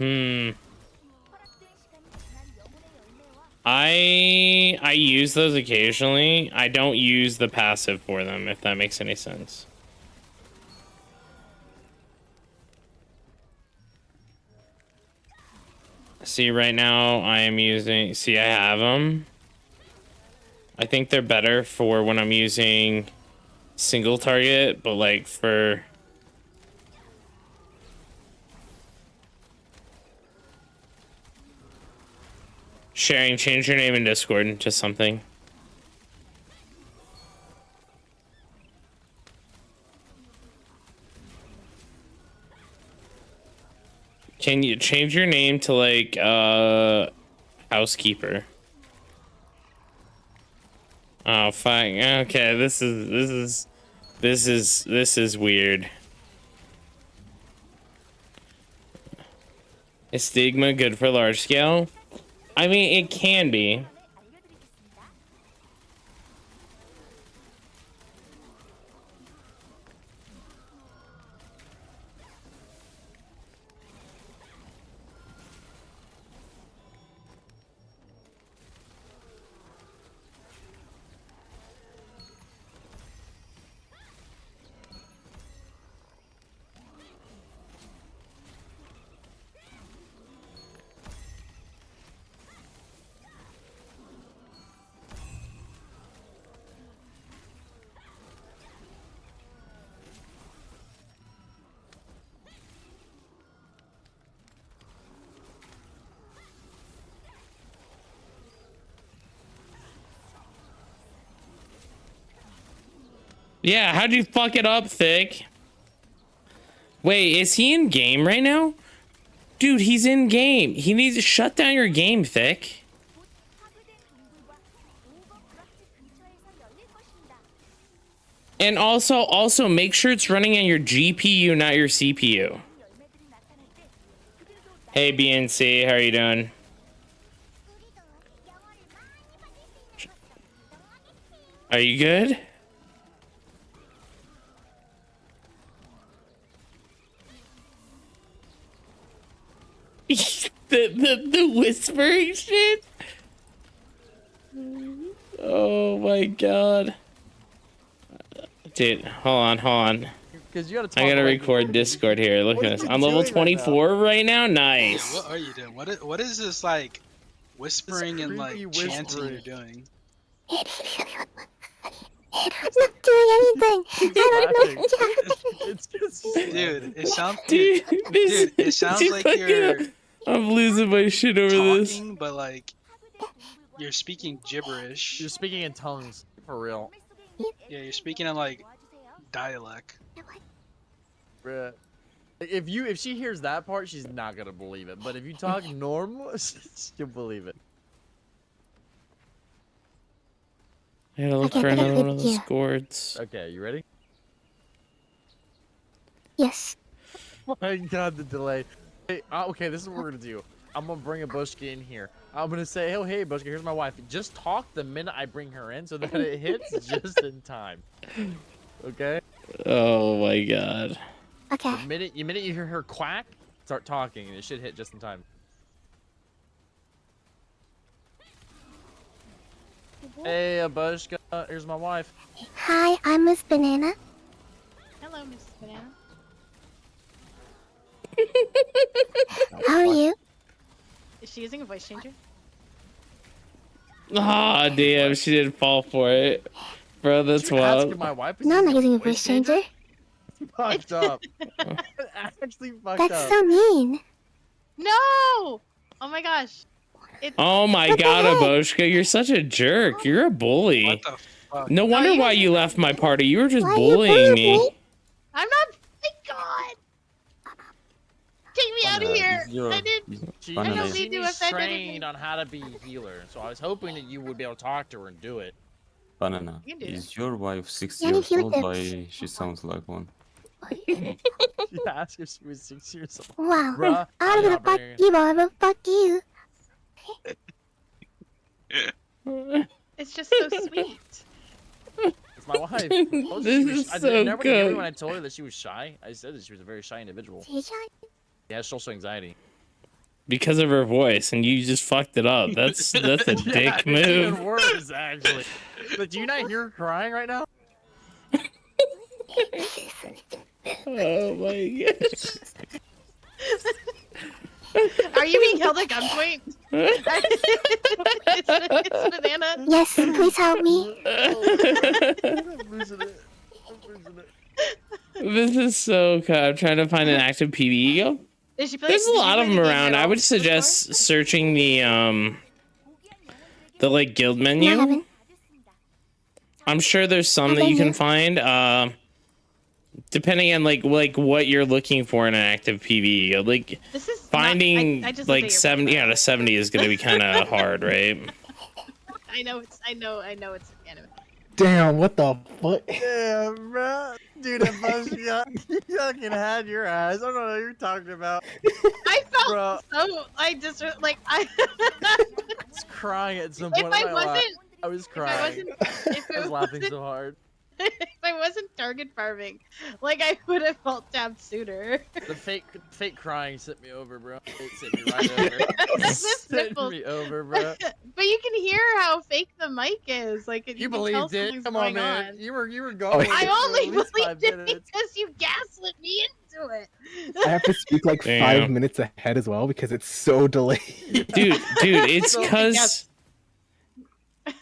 허락된 시간이 지난 영혼의 열매와 I use those occasionally. I don't use the passive for them, if that makes any sense. See, right now I am using. See, I have them. I think they're better for when I'm using single target, but like for sharing, change your name in Discord to something. Can you change your name to like housekeeper? Oh fine. Okay, this is weird. Is stigma good for large scale? I mean, it can be. 알려드리겠습니다. Yeah, how'd you fuck it up, Thick? Wait, is he in game right now? Dude, he's in game. He needs to shut down your game, Thick. 곧 파괴된 동굴과 오버크라프트 근처에서 열릴 것입니다. And also make sure it's running on your GPU, not your CPU. 열매들이 나타날 때 그들도 Hey, BNC, how are you doing? 우리도 영혼을 많이 받을 수 있는 것으로 이동하겠지. Are you good? the whispering shit? Oh my god. Dude, hold on. Because you gotta talk I gotta like- record Discord here. Look What at are this. you I'm level doing right now? 24 right now. Yeah, Nice. what are you doing? What is this like whispering and like creepy chanting you're whispering. doing? I'm not doing anything. It's just Dude, it sounds Dude, this, dude, it sounds dude, like fucking- you're I'm losing my shit over this. talking, but like 파괴된 동굴과 you're speaking gibberish. you're speaking in tongues for real. 열매 속에 있는 Yeah, you're speaking in like 모아주세요. dialect. Bruh. If she hears that part, she's not gonna believe it. But if you talk normal, she'll believe it. I gotta look Okay, for I gotta another one of flip those you. gourds. Okay, you ready? Yes. My God, the delay. Hey, okay, this is what we're gonna do. I'm gonna bring a Bushka in here. I'm gonna say, oh hey, Bushka, here's my wife. Just talk the minute I bring her in, so that it hits just in time. Okay. Oh my god. Okay. The minute you hear her quack, start talking, and it should hit just in time. Hey, Bushka, here's my wife. Hi, I'm Miss Banana. Hello, Mrs. Banana. How are you? Is she using a voice changer? Ah, damn, she didn't fall for it. Bro, that's Did you ask if wild. my wife is No, I'm not using a voice voice changer. Fucked up. Actually fucked That's up. so mean. No! Oh my gosh. Oh my What the god, heck? Aboshka, you're such a jerk. You're a bully. What the fuck? No wonder you- why you left my party. You were just Why are you bullying bullying me. me? I'm not. My God! Take me out of here! I didn't. She, I don't she mean to needs offend trained anyone. on how to be a healer, so I was hoping that you would be able to talk to her and do it. Banana, You can do is your wife 6 Yeah, I need years healing old? tips. Why she sounds like one? She asked if she was 6 years old. Wow. Bruh, I'm gonna fuck you, Mama. Fuck you. It's just so sweet. It's my wife. I told you This she was- is I so did never hear me good. when I told her that she was shy. I said that she was a very shy individual. Teacher? Yeah, social anxiety. Because of her voice, and you just fucked it up. That's a Yeah, dick it's move. even worse, actually. But do you not hear her crying right now? Oh my god. Are you being held at gunpoint? it's Banana. Yes, please help me. I'm losing it. I'm losing it. This is so good. I'm trying to find an active PvE go. Is she There's a lot of them around. I would suggest searching the like guild No, I menu. haven't. I'm sure there's some that you can find. Depending on like what you're looking for in an active PvE go. Like This is finding not, I just like 70 out of 70 is gonna be kind of hard, right? I know it's. I know it's anime. Damn, what the fuck? Yeah, bro. Dude, that Bushka, you fucking had your ass. I don't know what you're talking about. I felt Bro. so. I just like I. I was crying at some point. If I I'm not gonna lie. wasn't, I was if I crying. wasn't, if I was it laughing wasn't, so hard. if I wasn't target farming, like I would have felt tapped sooner. The fake crying sent me over, bro. It sent me right over. This Sent nipples. me over, bro. But you can hear how fake the mic is. Like You can tell believed it. something's Come on, going man. on. You were going. I for only at least 5 believed it minutes. because you gaslit me into it. I have to speak like Damn. 5 minutes ahead as well because it's so delayed. Dude, it's So- cause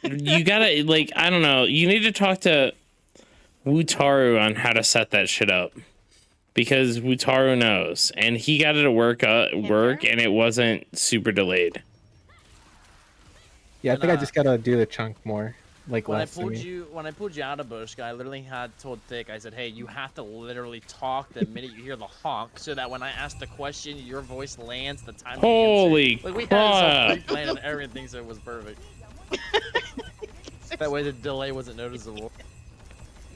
you gotta like I don't know. You need to talk to Wutaru on how to set that shit up. Because Wutaru knows, and he got it to work, and it wasn't super delayed. Yeah, I think I just gotta do the chunk more, like When I less. pulled you out of Bush, I literally had told Thick, I said, hey, you have to literally talk the minute you hear the honk, so that when I ask the question, your voice lands the time. you answer. Holy Like we had crap! this whole pre-plan and everything, so it was perfect. That way the delay wasn't noticeable.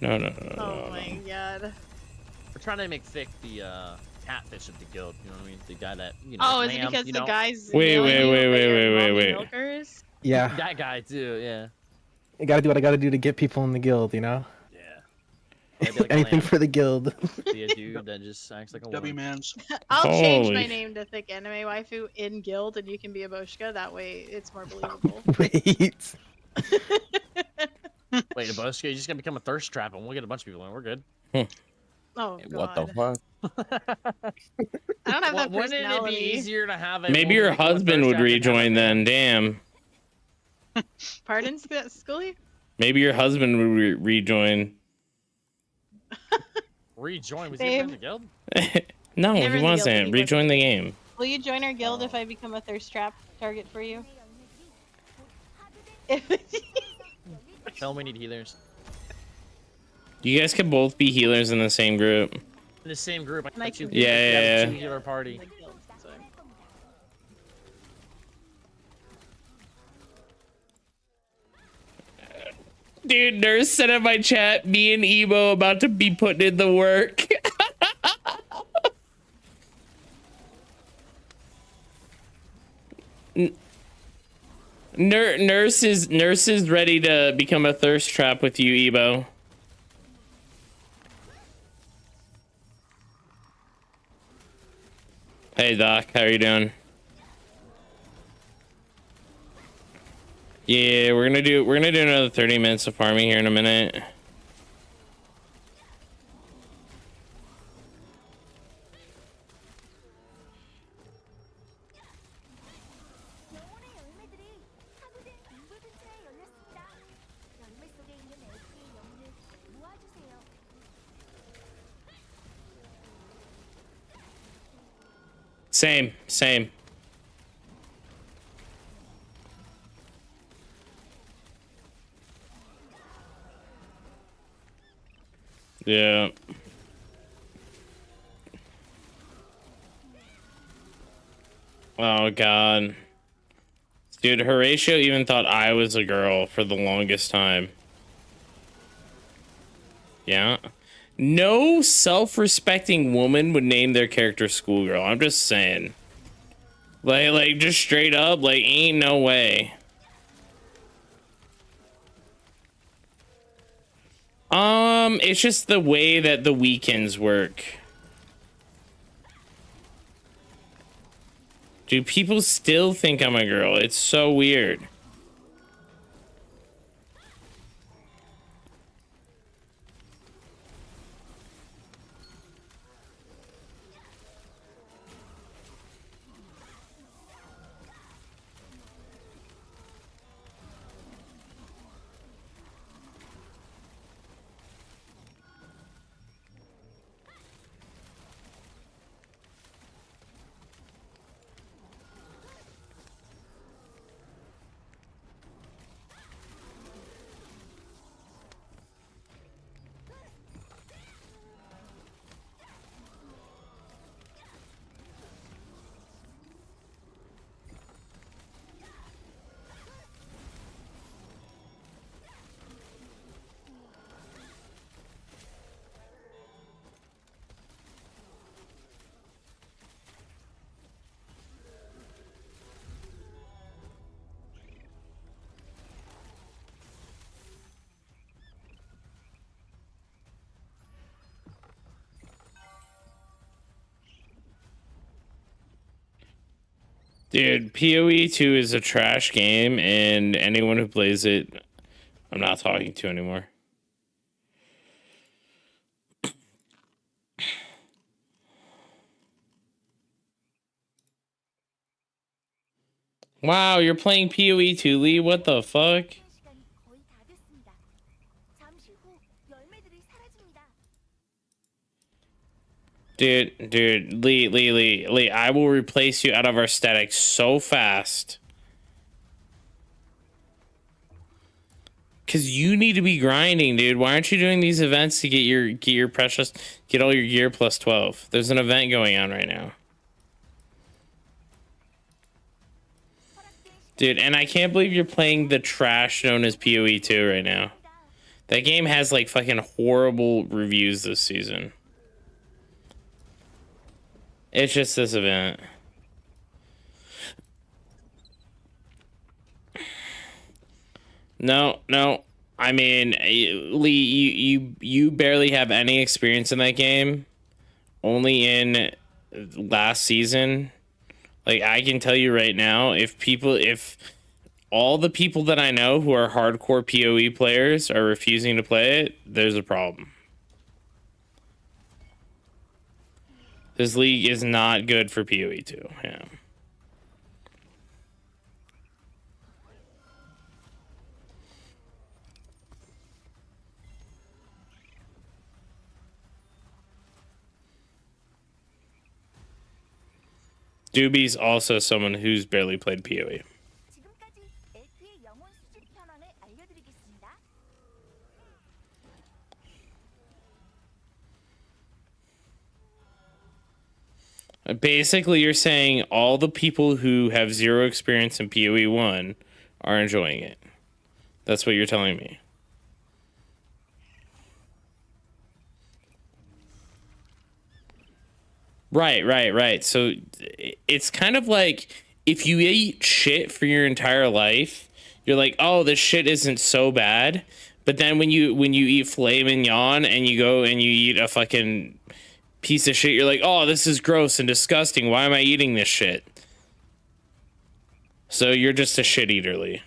No. Oh my god. We're trying to make Thick the catfish of the guild. You know what I mean? The guy that Oh, is it lamb, because you the know? guys? Wait, yelling wait, at you wait, that wait, you're wait, wait, mommy wait. milkers? Yeah, That guy too. Yeah. I gotta do what I gotta do to get people in the guild, you know? Yeah. Maybe like a Anything lamb. for the guild. Be a dude that just acts like a W woman. mans. I'll change Holy my name to Thick Anime Waifu in guild, and you can be a Boshka. That way, it's more believable. Wait. Wait, Bush, you're just gonna become a thirst trap, and we'll get a bunch of people in. We're good. Oh What god. the fuck? I don't have that Wouldn't it be personality. easier to have a Maybe woman your become a husband thirst would trap than have a rejoin man? then. Damn. Pardon, Scully? Maybe your husband would rejoin. Rejoin? Was he Babe. in the guild? No, Never in he the guild wasn't. anymore. Rejoin the game. Will you join our guild if I become a thirst trap target for you? If Tell him we need healers. You guys could both be healers in the same group. in the same group. I have two Yeah, yeah, two yeah. healer party. So. Dude, Nurse said in my chat, me and Emo about to be putting in the work. Nurse is ready to become a thirst trap with you, Ebo. Hey Doc, how are you doing? Yeah, we're gonna do another 30 minutes of farming here in a minute. 영혼의 열매들이 파괴된 동굴 근처에 열렸습니다. 열매 속에 있는 엘프의 영혼을 모아주세요. Same. Yeah. Oh god. Dude, Horatio even thought I was a girl for the longest time. Yeah. No self-respecting woman would name their character schoolgirl. I'm just saying. Like just straight up, like ain't no way. It's just the way that the weekends work. Do people still think I'm a girl? It's so weird. Dude, PoE 2 is a trash game, and anyone who plays it, I'm not talking to anymore. Wow, you're playing PoE 2, Lee? What the fuck? 시간이 거의 다 됐습니다. 잠시 후 열매들이 사라집니다. Dude, Lee, I will replace you out of our static so fast. Cause you need to be grinding, dude. Why aren't you doing these events to get all your gear plus 12? There's an event going on right now. Dude, and I can't believe you're playing the trash known as PoE 2 right now. That game has like fucking horrible reviews this season. It's just this event. No. I mean, Lee, you barely have any experience in that game. Only in last season. Like, I can tell you right now, if all the people that I know who are hardcore PoE players are refusing to play it, there's a problem. This league is not good for PoE 2. Yeah. Doobie's also someone who's barely played PoE. 지금까지 엘프의 영혼 수집 현황을 알려드리겠습니다. Basically, you're saying all the people who have zero experience in PoE 1 are enjoying it. That's what you're telling me. Right. So it's kind of like if you eat shit for your entire life, you're like, oh, this shit isn't so bad. But then when you eat filet mignon and you go and you eat a fucking piece of shit, you're like, oh, this is gross and disgusting. Why am I eating this shit? So you're just a shit eater, Lee.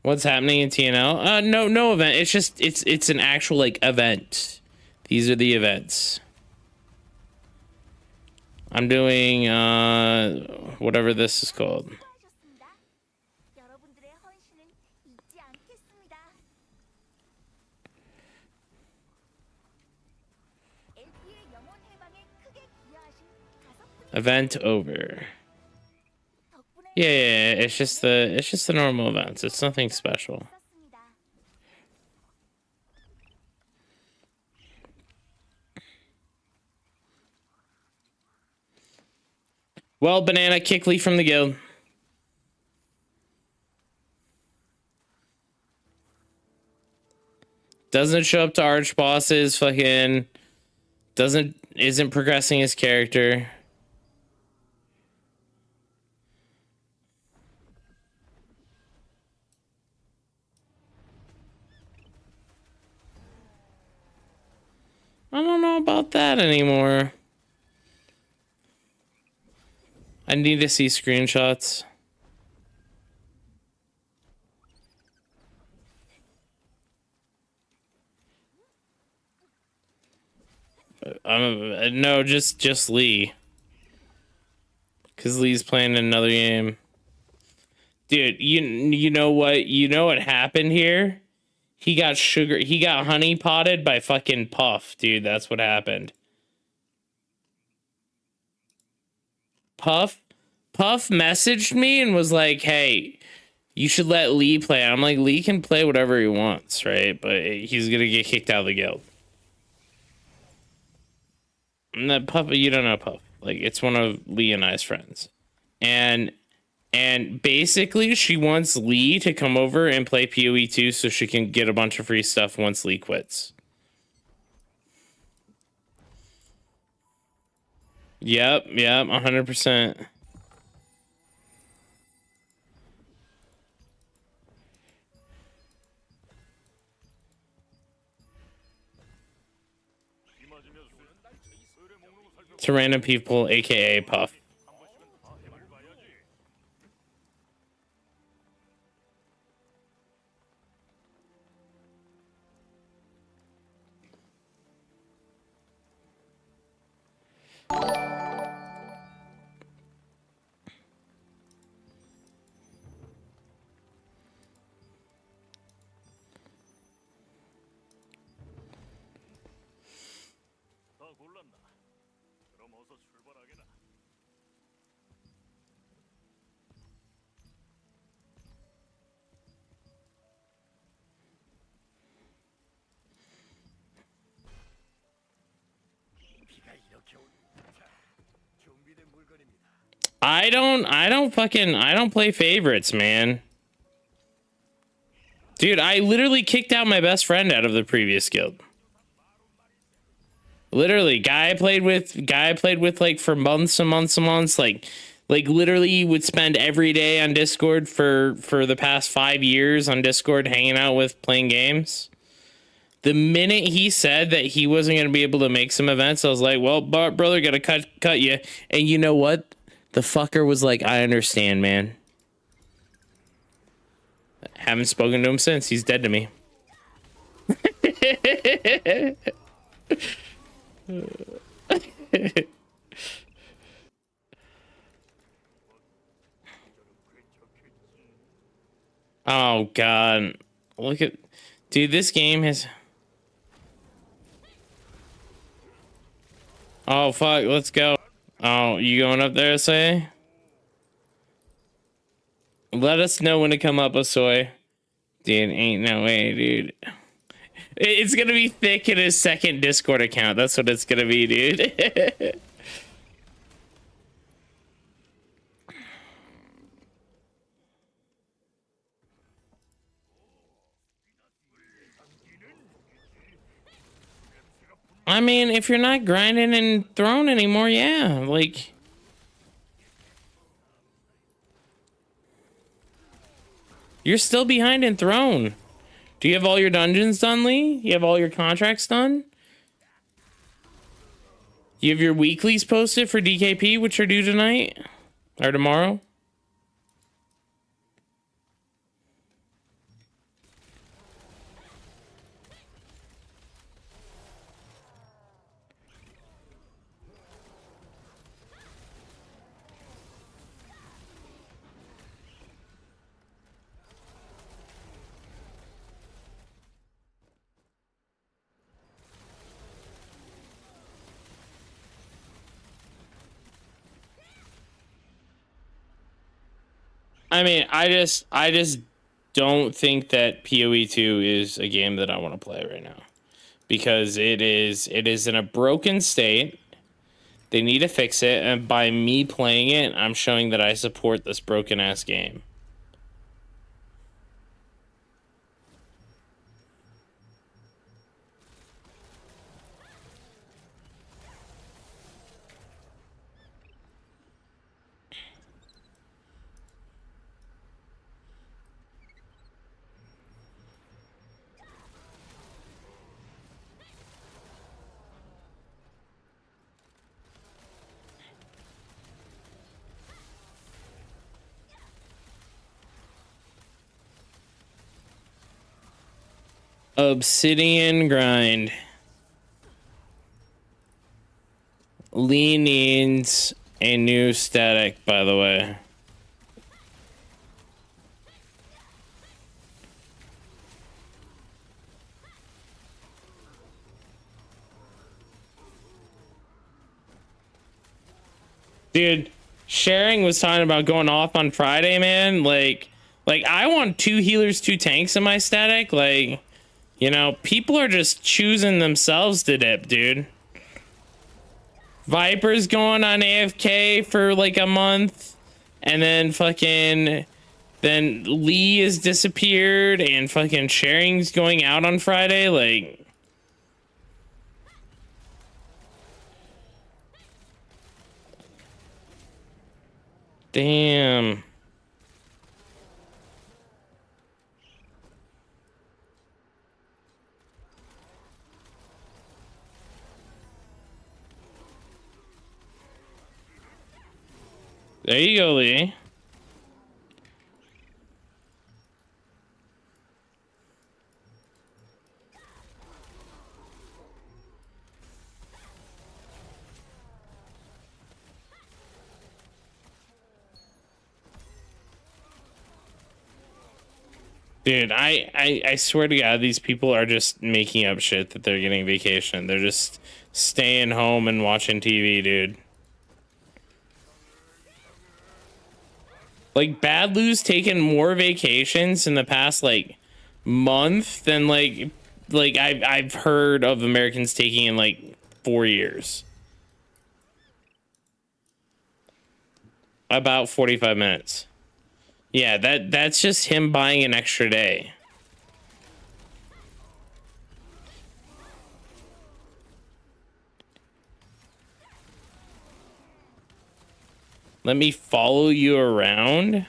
What's happening in TNL? No event. It's just it's an actual like event. These are the events. I'm doing whatever this is called. 수고하셨습니다. 여러분들의 헌신은 잊지 않겠습니다. LP의 영혼 해방에 크게 기여하신 5분의 Event over. 덕분에 Yeah, it's just the normal events. It's nothing special. 있었습니다. Well, Banana, kick Lee from the guild. Doesn't show up to arch bosses, fucking isn't progressing his character. I don't know about that anymore. I need to see screenshots. No, just Lee. Cause Lee's playing another game. Dude, you know what happened here? He got honey potted by fucking Puff, dude. That's what happened. Puff messaged me and was like, hey, you should let Lee play. I'm like, Lee can play whatever he wants, right? But he's gonna get kicked out of the guild. And that Puff, you don't know Puff. Like, it's one of Lee and I's friends. And basically she wants Lee to come over and play PoE 2 so she can get a bunch of free stuff once Lee quits. Yep, 100%. To random people, aka Puff. 다 골랐나? 그럼 어서 출발하게나. 비가 이렇게 올. 자, 준비된 물건입니다. I don't play favorites, man. Dude, I literally kicked out my best friend out of the previous guild. Literally, guy I played with like for months and months and months, like literally would spend every day on Discord for the past 5 years on Discord hanging out with playing games. The minute he said that he wasn't going to be able to make some events, I was like, well, brother, gotta cut you. And you know what? The fucker was like, I understand, man. Haven't spoken to him since. He's dead to me. Oh, God. Look at... Dude, this game has... Oh, fuck. Let's go. Oh, you going up there, Say? Let us know when to come up, Asoy. Dude, ain't no way, dude. It's gonna be thick in his second Discord account. That's what it's gonna be, dude. I mean, if you're not grinding and throwing anymore, yeah, like. You're still behind in Throne. Do you have all your dungeons done, Lee? You have all your contracts done? You have your weeklies posted for DKP, which are due tonight? Or tomorrow? I mean, I just don't think that PoE2 is a game that I want to play right now. Because it is in a broken state. They need to fix it, and by me playing it, I'm showing that I support this broken ass game. Obsidian grind. Lee needs a new static, by the way. Dude, Sharing was talking about going off on Friday, man. Like I want 2 healers, 2 tanks in my static. Like, you know, people are just choosing themselves to dip, dude. Viper's going on AFK for like a month, and then then Lee has disappeared, and fucking Sharing's going out on Friday. Like, damn. There you go, Lee. Dude, I swear to God, these people are just making up shit that they're getting vacation. They're just staying home and watching TV, dude. Like, Bad Lou's taken more vacations in the past, like, month than, like I've heard of Americans taking in, like, 4 years. About 45 minutes. Yeah, that's just him buying an extra day. Let me follow you around.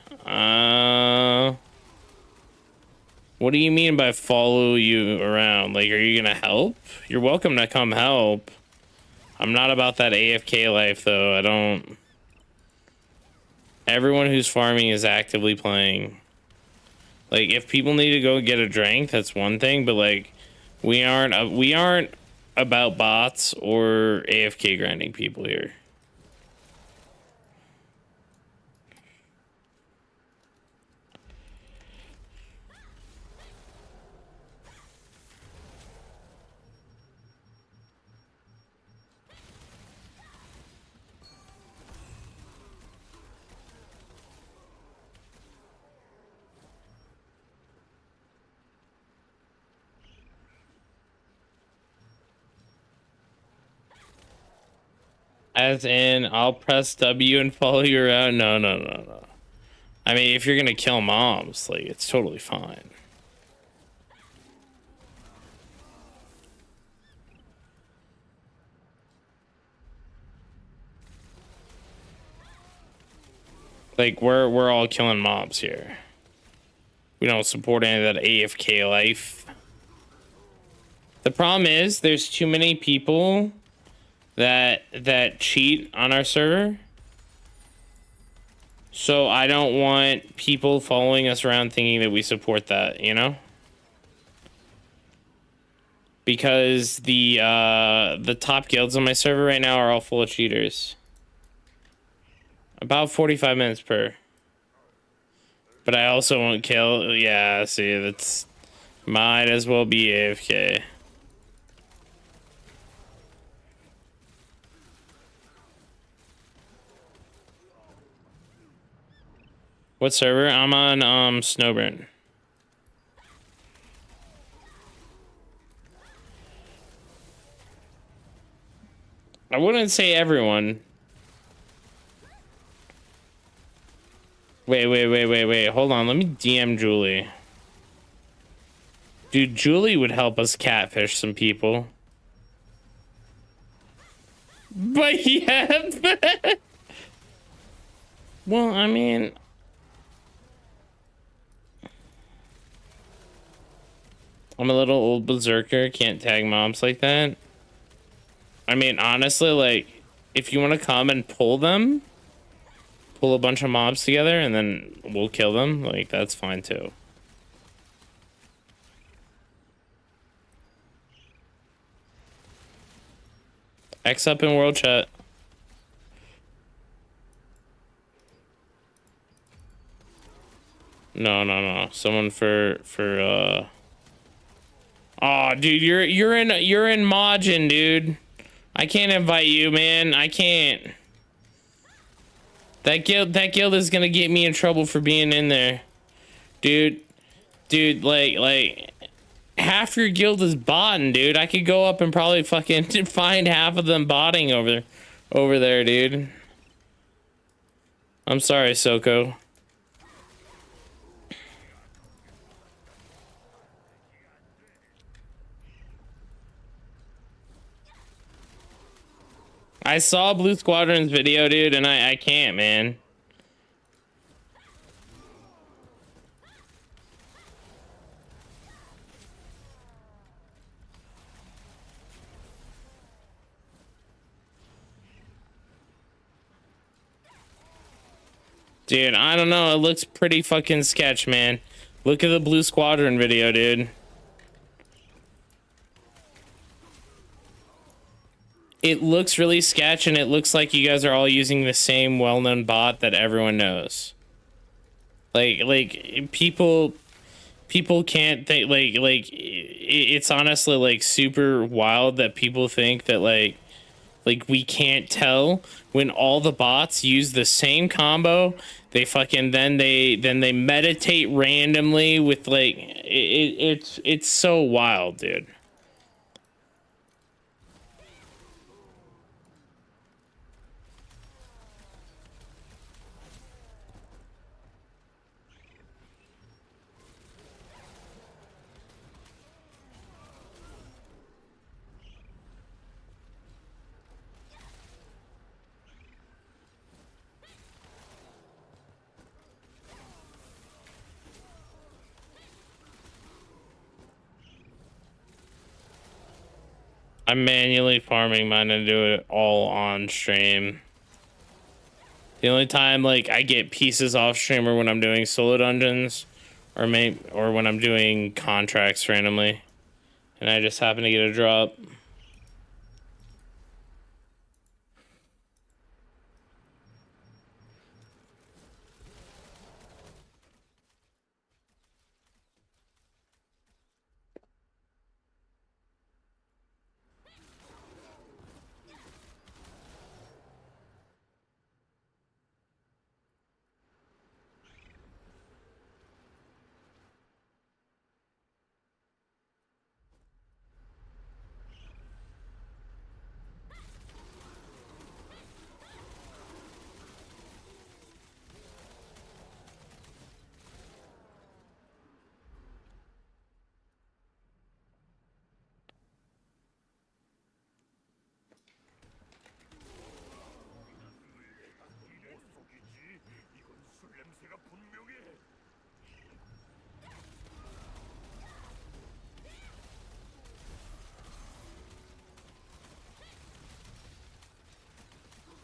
What do you mean by follow you around? Like, are you gonna help? You're welcome to come help. I'm not about that AFK life, though. I don't. Everyone who's farming is actively playing. Like, if people need to go get a drink, that's one thing. But like, we aren't about bots or AFK grinding people here. As in, I'll press W and follow you around. No, no, no, no. I mean, if you're gonna kill mobs, like, it's totally fine. Like, we're all killing mobs here. We don't support any of that AFK life. The problem is there's too many people that cheat on our server. So I don't want people following us around thinking that we support that, you know? Because the top guilds on my server right now are all full of cheaters. About 45 minutes per. But I also won't kill. Yeah, see, that's might as well be AFK. What server? I'm on Snowburn. I wouldn't say everyone. Wait. Hold on. Let me DM Julie. Dude, Julie would help us catfish some people. But yeah. Well, I mean, I'm a little old berserker. Can't tag mobs like that. I mean, honestly, like, if you want to come and pull a bunch of mobs together, and then we'll kill them, like, that's fine too. X up in world chat. No. Someone for oh, dude, you're in Majin, dude. I can't invite you, man. I can't. That guild is gonna get me in trouble for being in there. Dude, like half your guild is botting, dude. I could go up and probably fucking find half of them botting over there, dude. I'm sorry, Soko. I saw Blue Squadron's video, dude, and I can't, man. Dude, I don't know. It looks pretty fucking sketch, man. Look at the Blue Squadron video, dude. It looks really sketch, and it looks like you guys are all using the same well-known bot that everyone knows. Like people can't think it's honestly like super wild that people think that like we can't tell when all the bots use the same combo. They fucking then they meditate randomly with like it's so wild, dude. I'm manually farming mine and do it all on stream. The only time like I get pieces off stream are when I'm doing solo dungeons or when I'm doing contracts randomly and I just happen to get a drop.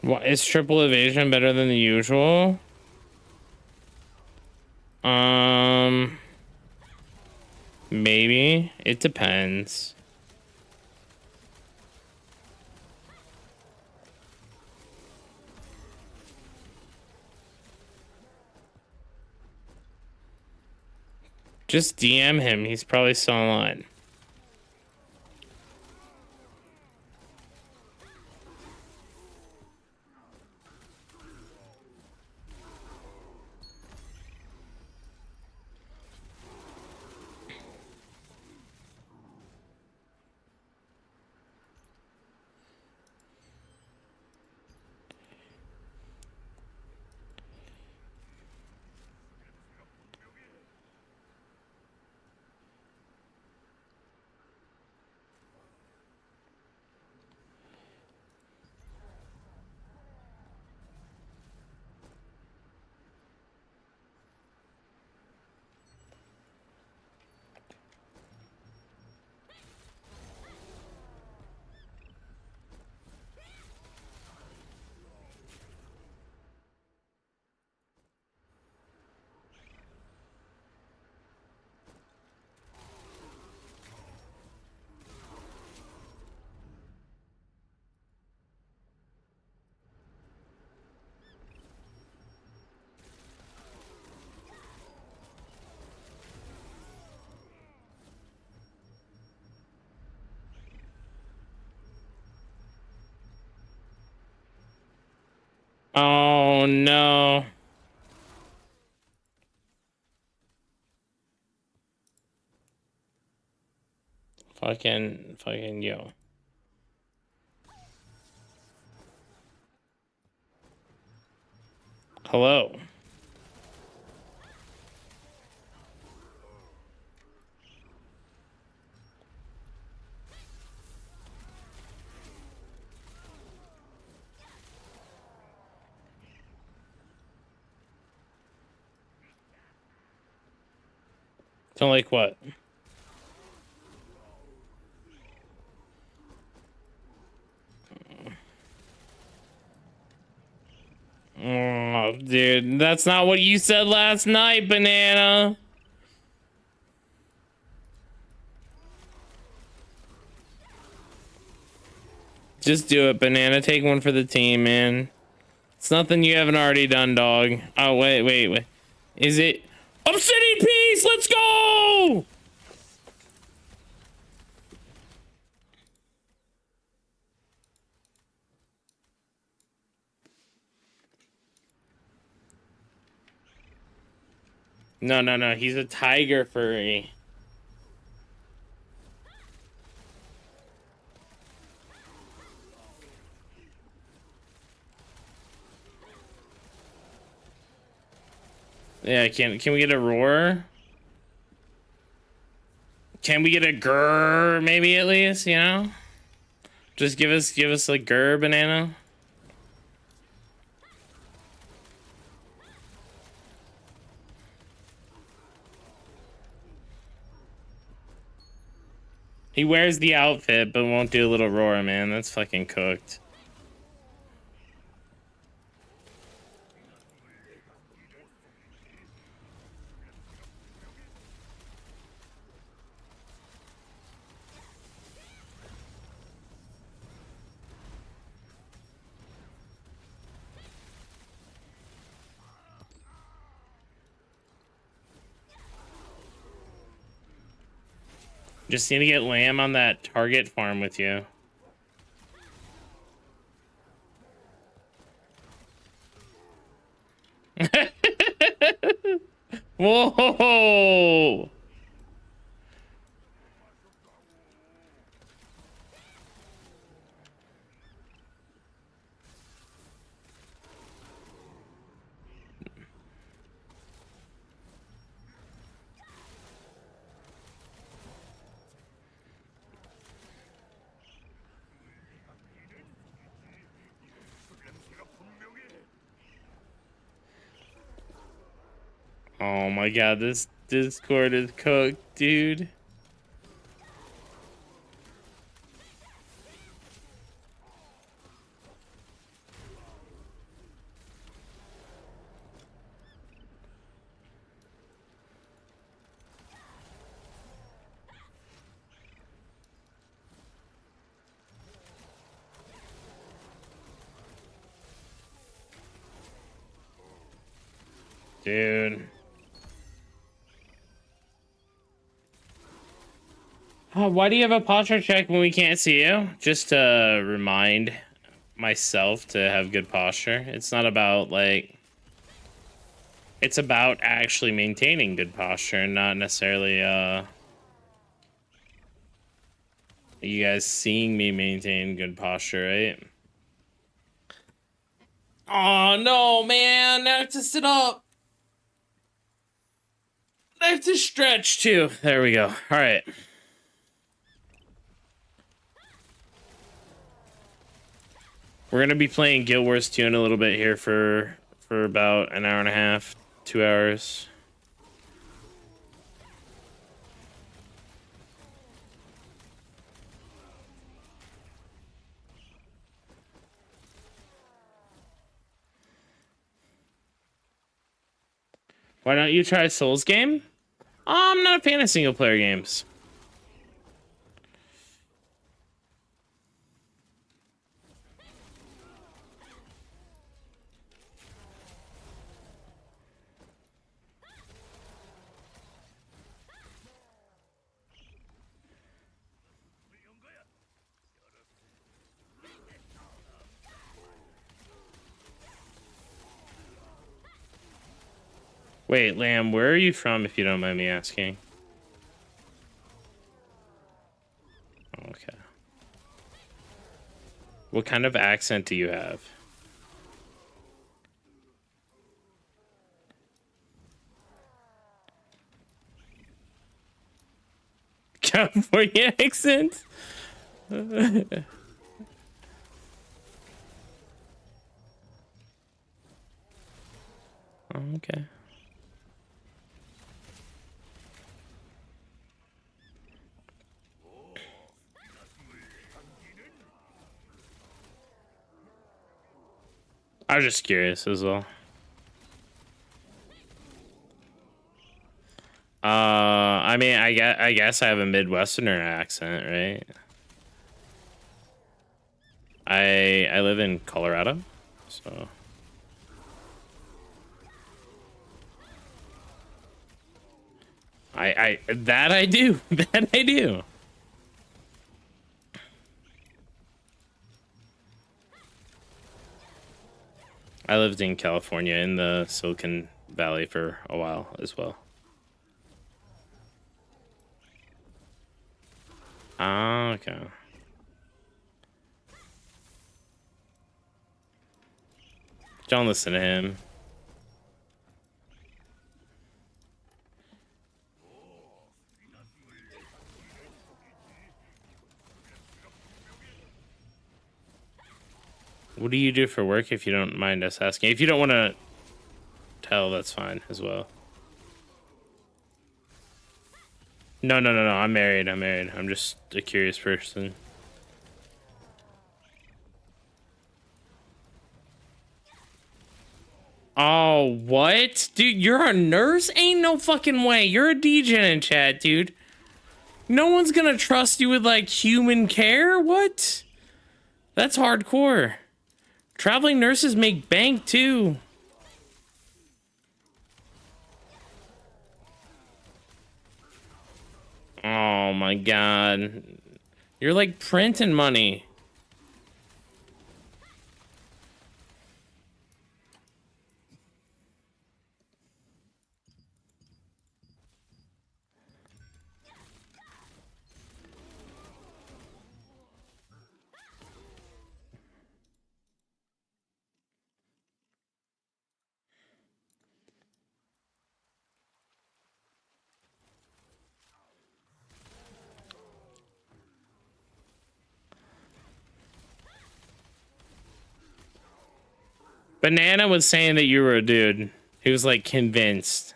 What, is triple evasion better than the usual? Maybe. It depends. Just DM him. He's probably still online. Oh no. Fucking yo. Hello. Don't like what? Oh, dude, that's not what you said last night, Banana. Just do it, Banana. Take one for the team, man. It's nothing you haven't already done, dog. Oh, wait. Is it Obsidian Piece? Let's go! No. He's a tiger furry. Yeah, can we get a roar? Can we get a grrr, maybe at least, you know? Just give us a grrr, Banana. He wears the outfit, but won't do a little roar, man. That's fucking cooked. Just need to get Lamb on that target farm with you. Whoa! Oh my god, this Discord is cooked, dude. Dude. Why do you have a posture check when we can't see you? Just to remind myself to have good posture. It's not about, like... It's about actually maintaining good posture and not necessarily, you guys seeing me maintain good posture, right? Oh, no, man. Now I have to sit up. I have to stretch, too. There we go. All right. We're going to be playing Guild Wars 2 in a little bit here for about an hour and a half, 2 hours. Why don't you try a Souls game? I'm not a fan of single player games. Wait, Lamb, where are you from, if you don't mind me asking? Okay. What kind of accent do you have? California accent? Okay. I was just curious as well. I mean, I guess I have a Midwesterner accent, right? I live in Colorado, so. That I do. That I do. I lived in California in the Silicon Valley for a while as well. Ah, okay. Don't listen to him. What do you do for work, if you don't mind us asking? If you don't want to tell, that's fine as well. No. I'm married. I'm just a curious person. Oh, what? Dude, you're a nurse? Ain't no fucking way. You're a DJ in chat, dude. No one's gonna trust you with, like, human care? What? That's hardcore. Traveling nurses make bank, too. Oh, my God. You're, like, printing money. Banana was saying that you were a dude. He was, like, convinced.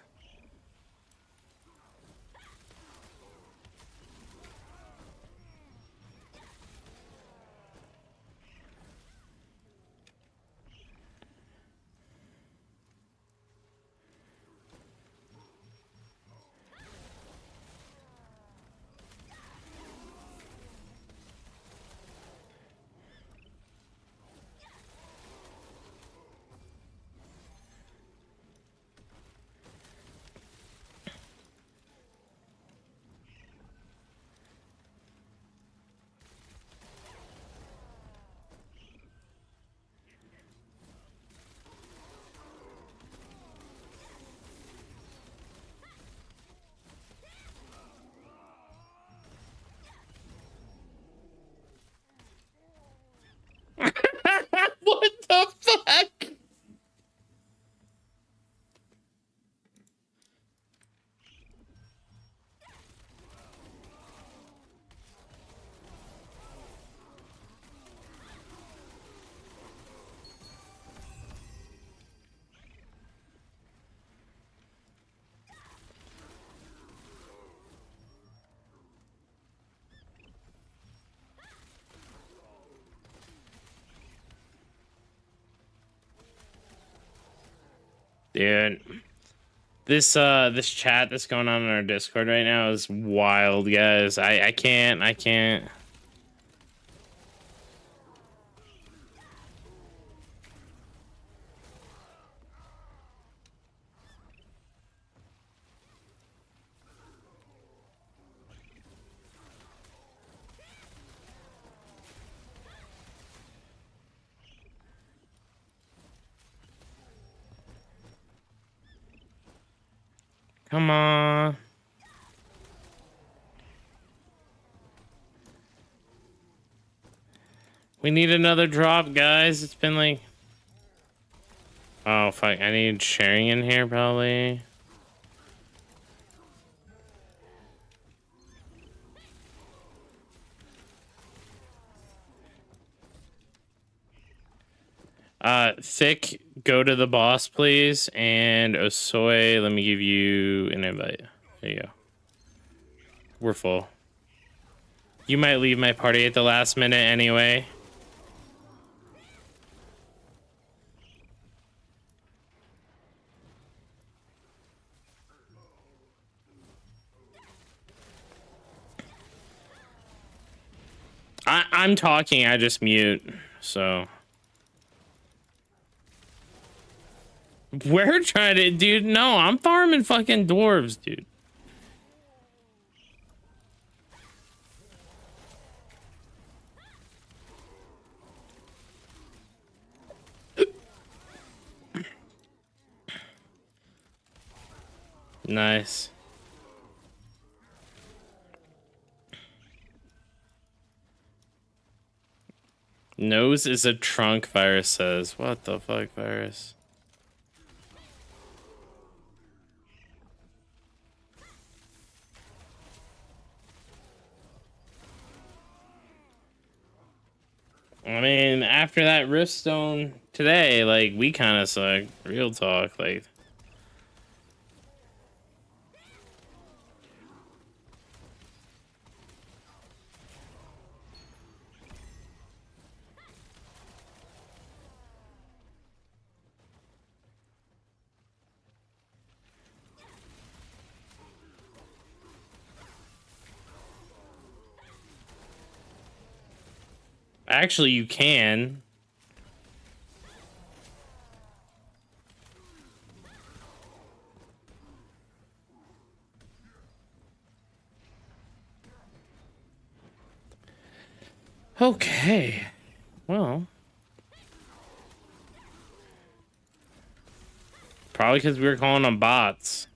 Dude. This chat that's going on in our Discord right now is wild, guys. I can't. Come on. We need another drop, guys. It's been like... Oh, fuck. I need sharing in here, probably. Thick, go to the boss, please. And Osoy, let me give you an invite. There you go. We're full. You might leave my party at the last minute anyway. I'm talking, I just mute, so. We're trying to, dude, no, I'm farming fucking dwarves, dude. Nice. Nose is a trunk, virus says. What the fuck, virus? I mean, after that Riftstone today, like, we kind of suck. Real talk, like. Actually, you can. Okay. Well. Probably because we were calling them bots.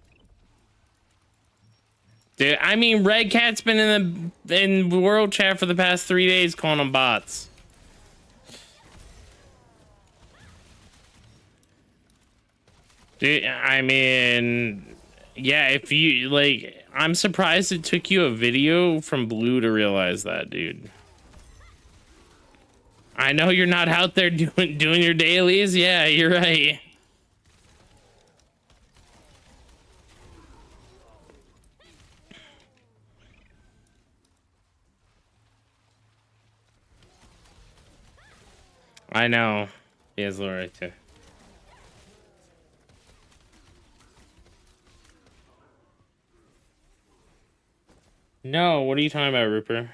Dude, I mean, Red Cat's been in world chat for the past 3 days calling them bots. Dude, I mean, yeah, if you, like, I'm surprised it took you a video from Blue to realize that, dude. I know you're not out there doing your dailies. Yeah, you're right. I know. He has low right there. No, what are you talking about, Rupert?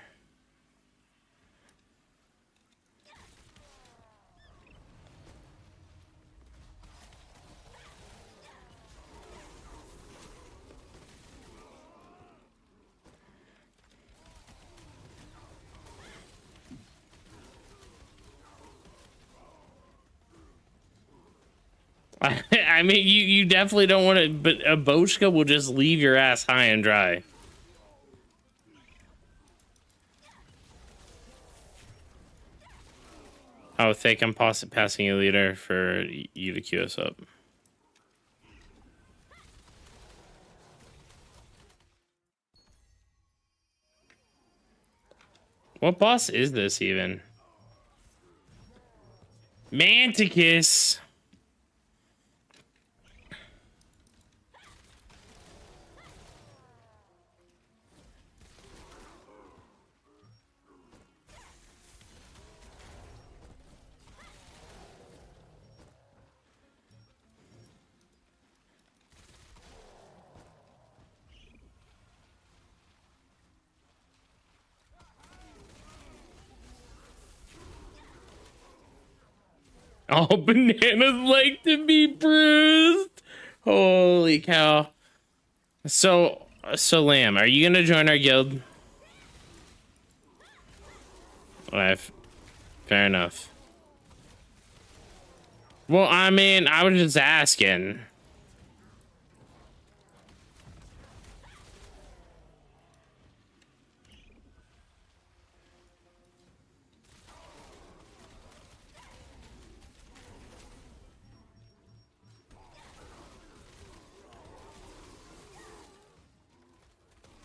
I mean, you definitely don't want to, but a Bochka will just leave your ass high and dry. Oh, Thick, I'm passing you leader for you to queue us up. What boss is this even? Manticus. All bananas like to be bruised. Holy cow. So Lamb, are you gonna join our guild? Alright, fair enough. Well, I mean, I was just asking.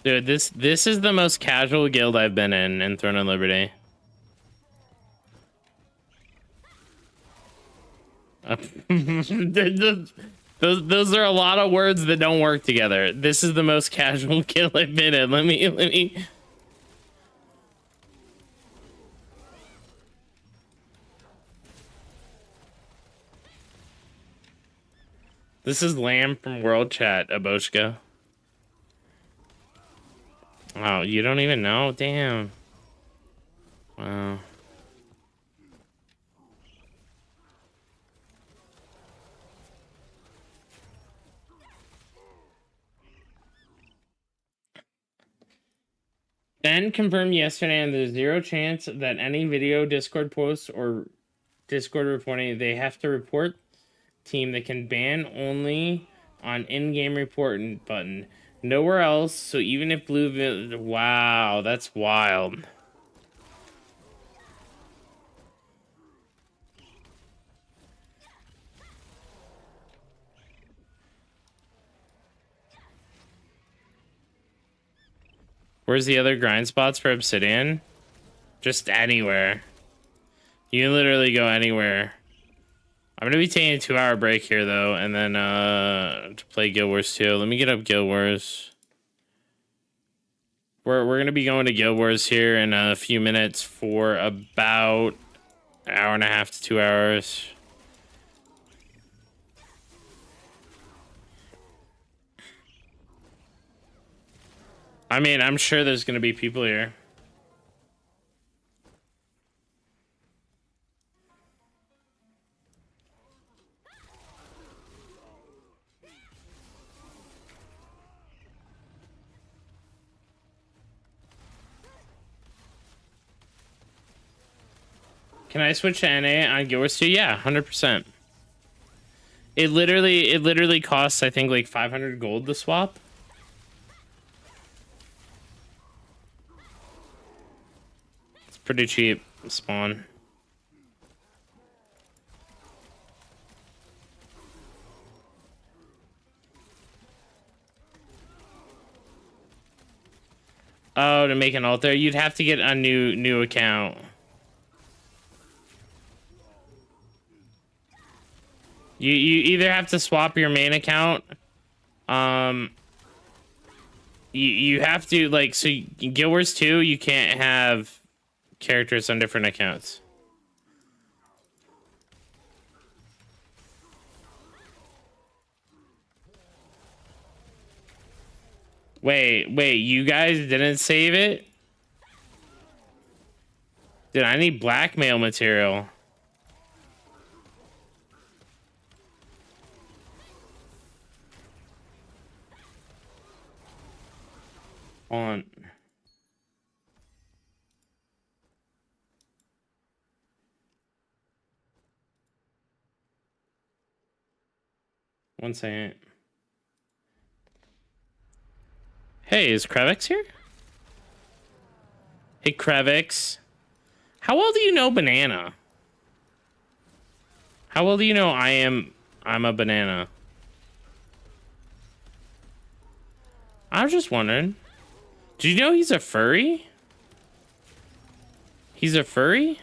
Dude, this is the most casual guild I've been in Throne of Liberty. Those are a lot of words that don't work together. This is the most casual guild I've been in. Let me. This is Lamb from World Chat, Aboshka. Oh, you don't even know? Damn. Wow. Ben confirmed yesterday, and there's zero chance that any video, Discord posts, or Discord reporting, they have to report team that can ban only on in-game report button. Nowhere else, so even if blue... Wow, that's wild. Where's the other grind spots for Obsidian? Just anywhere. You can literally go anywhere. I'm gonna be taking a 2-hour break here though, and then to play Guild Wars 2. Let me get up Guild Wars. We're gonna be going to Guild Wars here in a few minutes for about an hour and a half to 2 hours. I mean, I'm sure there's gonna be people here. Can I switch to NA on Guild Wars 2? Yeah, 100%. It literally costs, I think, like 500 gold to swap. It's pretty cheap spawn. Oh, to make an altar, you'd have to get a new account. You either have to swap your main account, you have to, like, so in Guild Wars 2, you can't have characters on different accounts. Wait, you guys didn't save it? Dude, I need blackmail material. On. One second. Hey, is Krevix here? Hey, Krevix. How well do you know Banana? How well do you know I'm a banana? I was just wondering. Do you know he's a furry? He's a furry?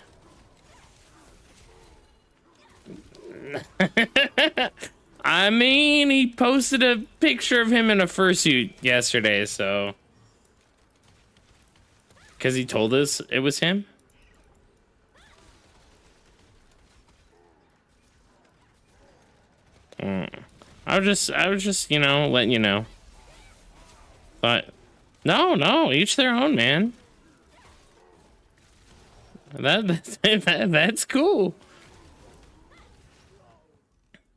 I mean, he posted a picture of him in a fursuit yesterday, so... Because he told us it was him? I was just, you know, letting you know. But... No, each their own, man. That's cool.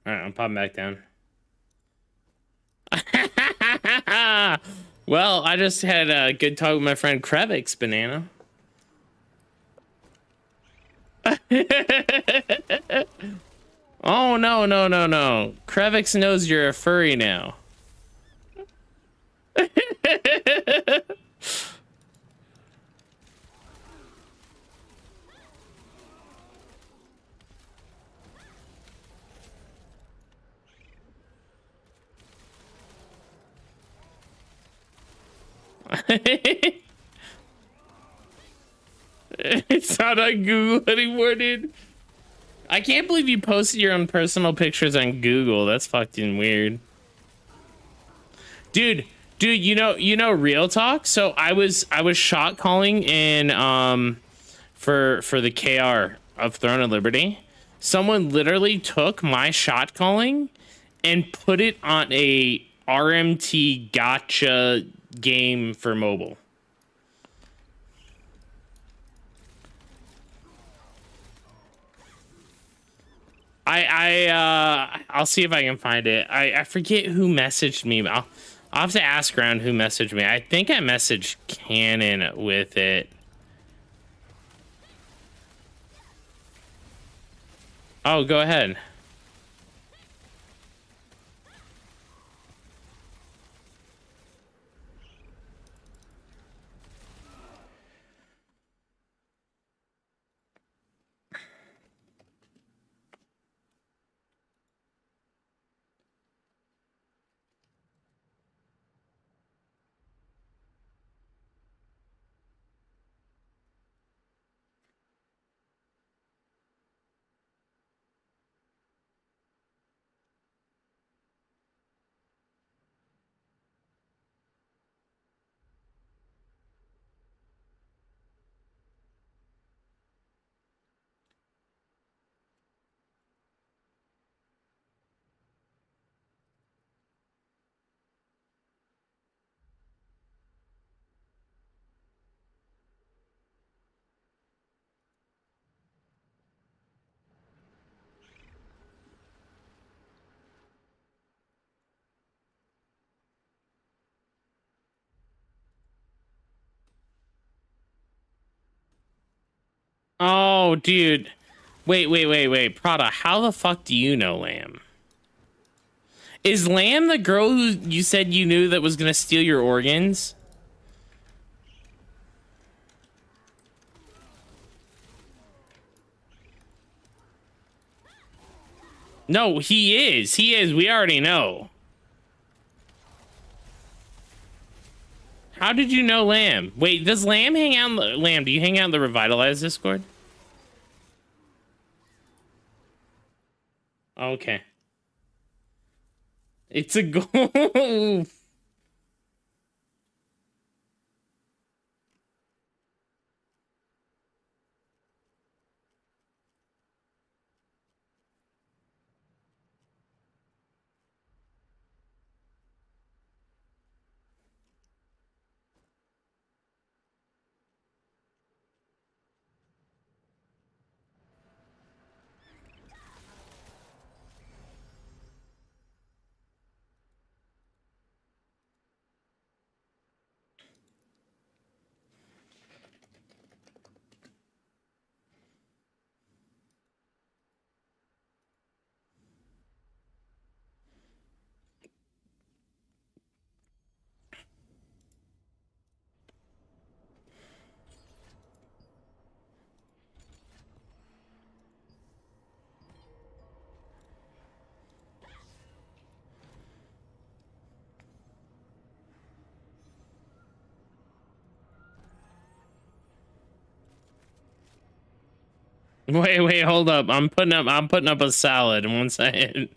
All right, I'm popping back down. Well, I just had a good talk with my friend Krevix, Banana. Oh, no, no, no, no. Krevix knows you're a furry now. It's not on Google anymore, dude. I can't believe you posted your own personal pictures on Google. That's fucking weird. Dude, you know real talk? So I was shot calling in for the KR of Throne of Liberty. Someone literally took my shot calling and put it on a RMT gotcha game for mobile. I'll see if I can find it. I forget who messaged me. I'll have to ask around who messaged me. I think I messaged Canon with it. Oh, go ahead. Oh, dude. Wait. Prada, how the fuck do you know Lamb? Is Lamb the girl who you said you knew that was gonna steal your organs? No, he is. He is. We already know. How did you know Lamb? Wait, does Lamb hang out in the... Lamb, do you hang out in the Revitalize Discord? Okay. It's a goal. Wait, hold up. I'm putting up a salad in 1 second.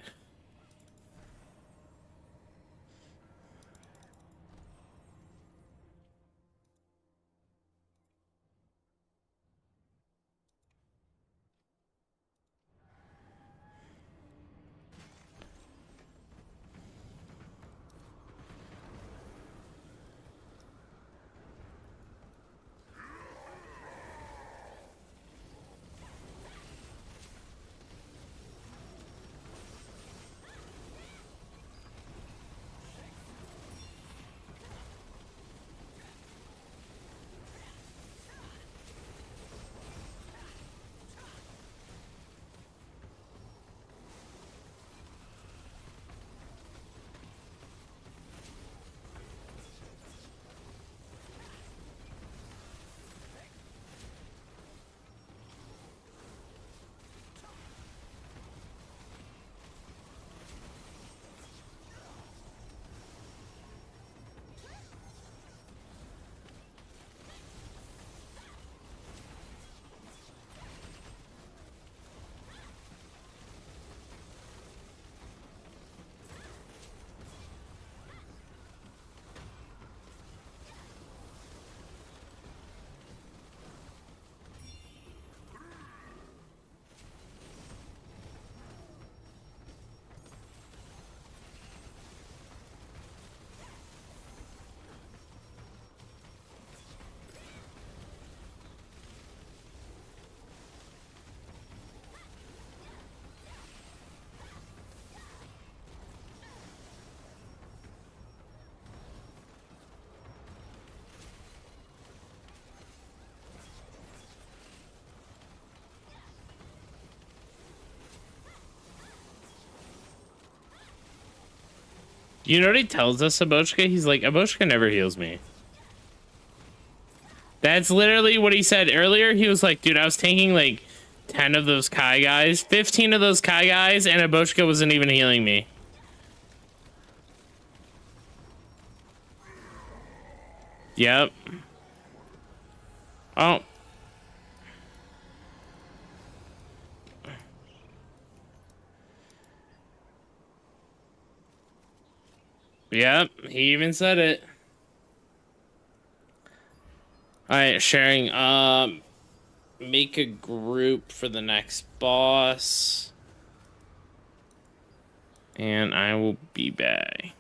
You know what he tells us, Ebochka? He's like, Ebochka never heals me. That's literally what he said earlier. He was like, dude, I was taking like 10 of those Kai guys, 15 of those Kai guys, and Ebochka wasn't even healing me. Yep. Oh. Yep, he even said it. Alright, sharing. Make a group for the next boss. And I will be back.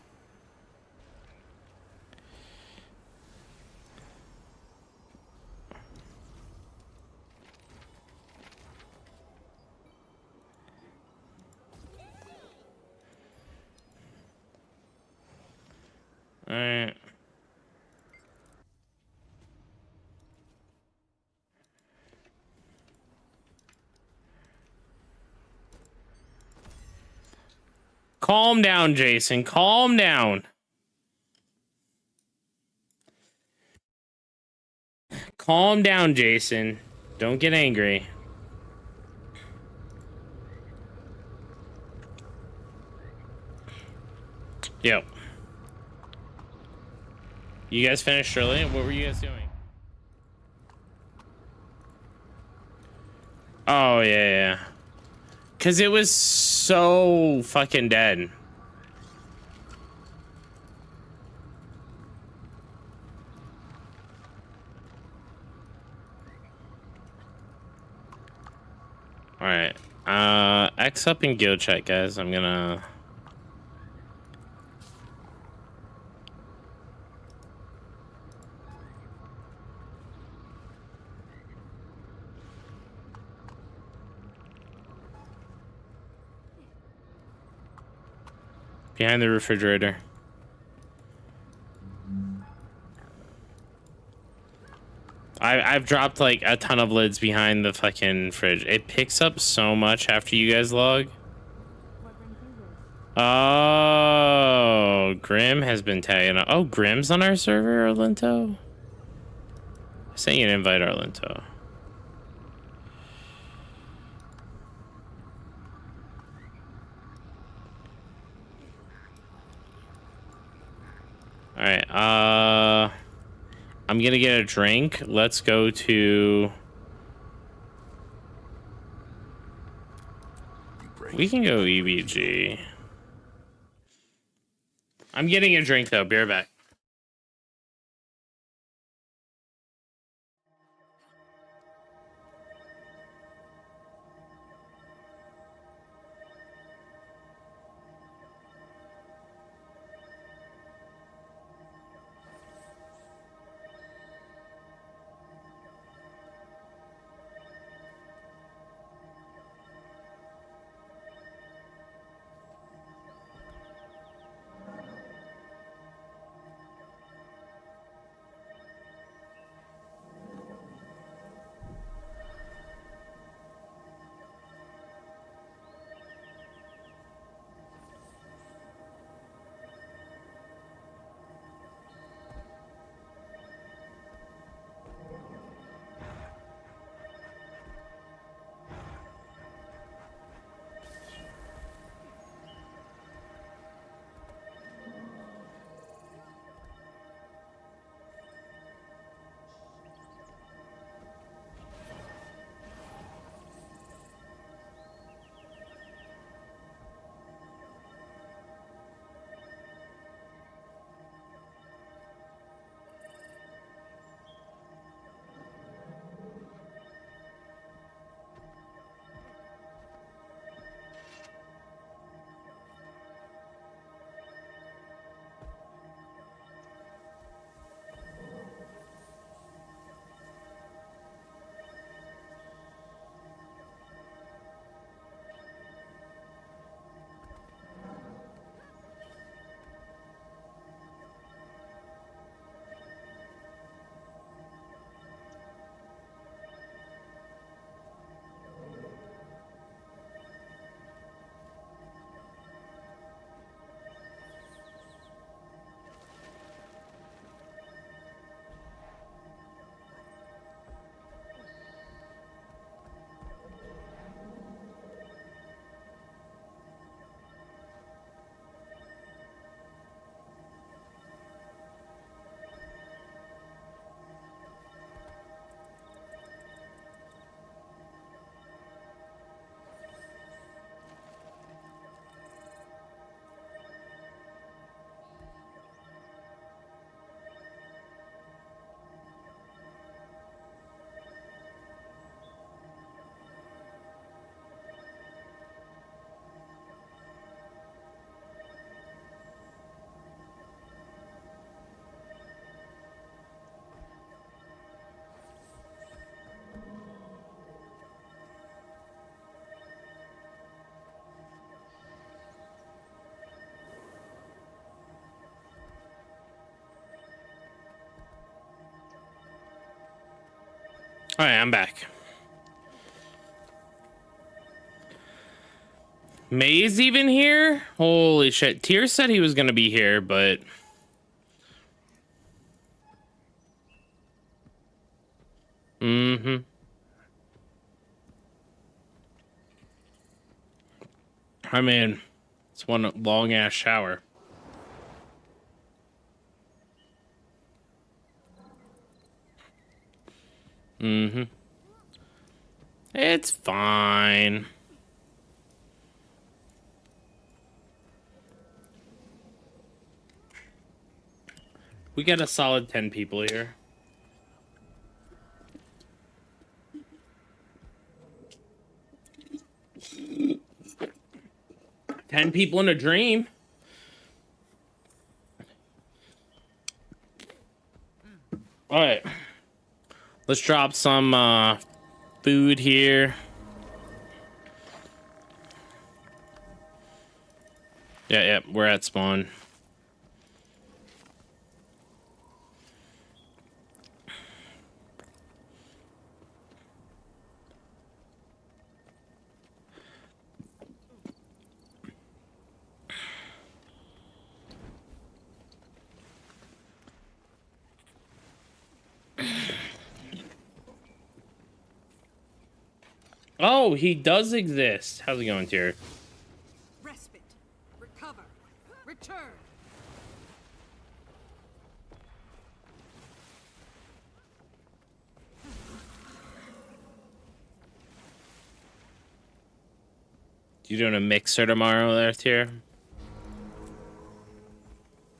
Alright. Calm down, Jason. Calm down. Calm down, Jason. Don't get angry. Yep. You guys finished early? What were you guys doing? Oh, yeah. Because it was so fucking dead. Alright. X up and guild check, guys. I'm gonna... Behind the refrigerator. I've dropped like a ton of lids behind the fucking fridge. It picks up so much after you guys log. Oh, Grim has been tagging. Oh, Grim's on our server, Arlento? I sent you an invite, Arlento. Alright, I'm gonna get a drink. Let's go to... We can go EBG. I'm getting a drink, though. Be right back. All right, I'm back. May's even here? Holy shit. Tier said he was going to be here, but... Mm-hmm. I mean, it's one long-ass shower. Mm-hmm. It's fine. We got a solid 10 people here. Ten people in a dream. All right. Let's drop some food here. Yeah, we're at spawn. Oh, he does exist. How's it going, Tier? Respite. Recover. Return. You doing a mixer tomorrow there, Tier?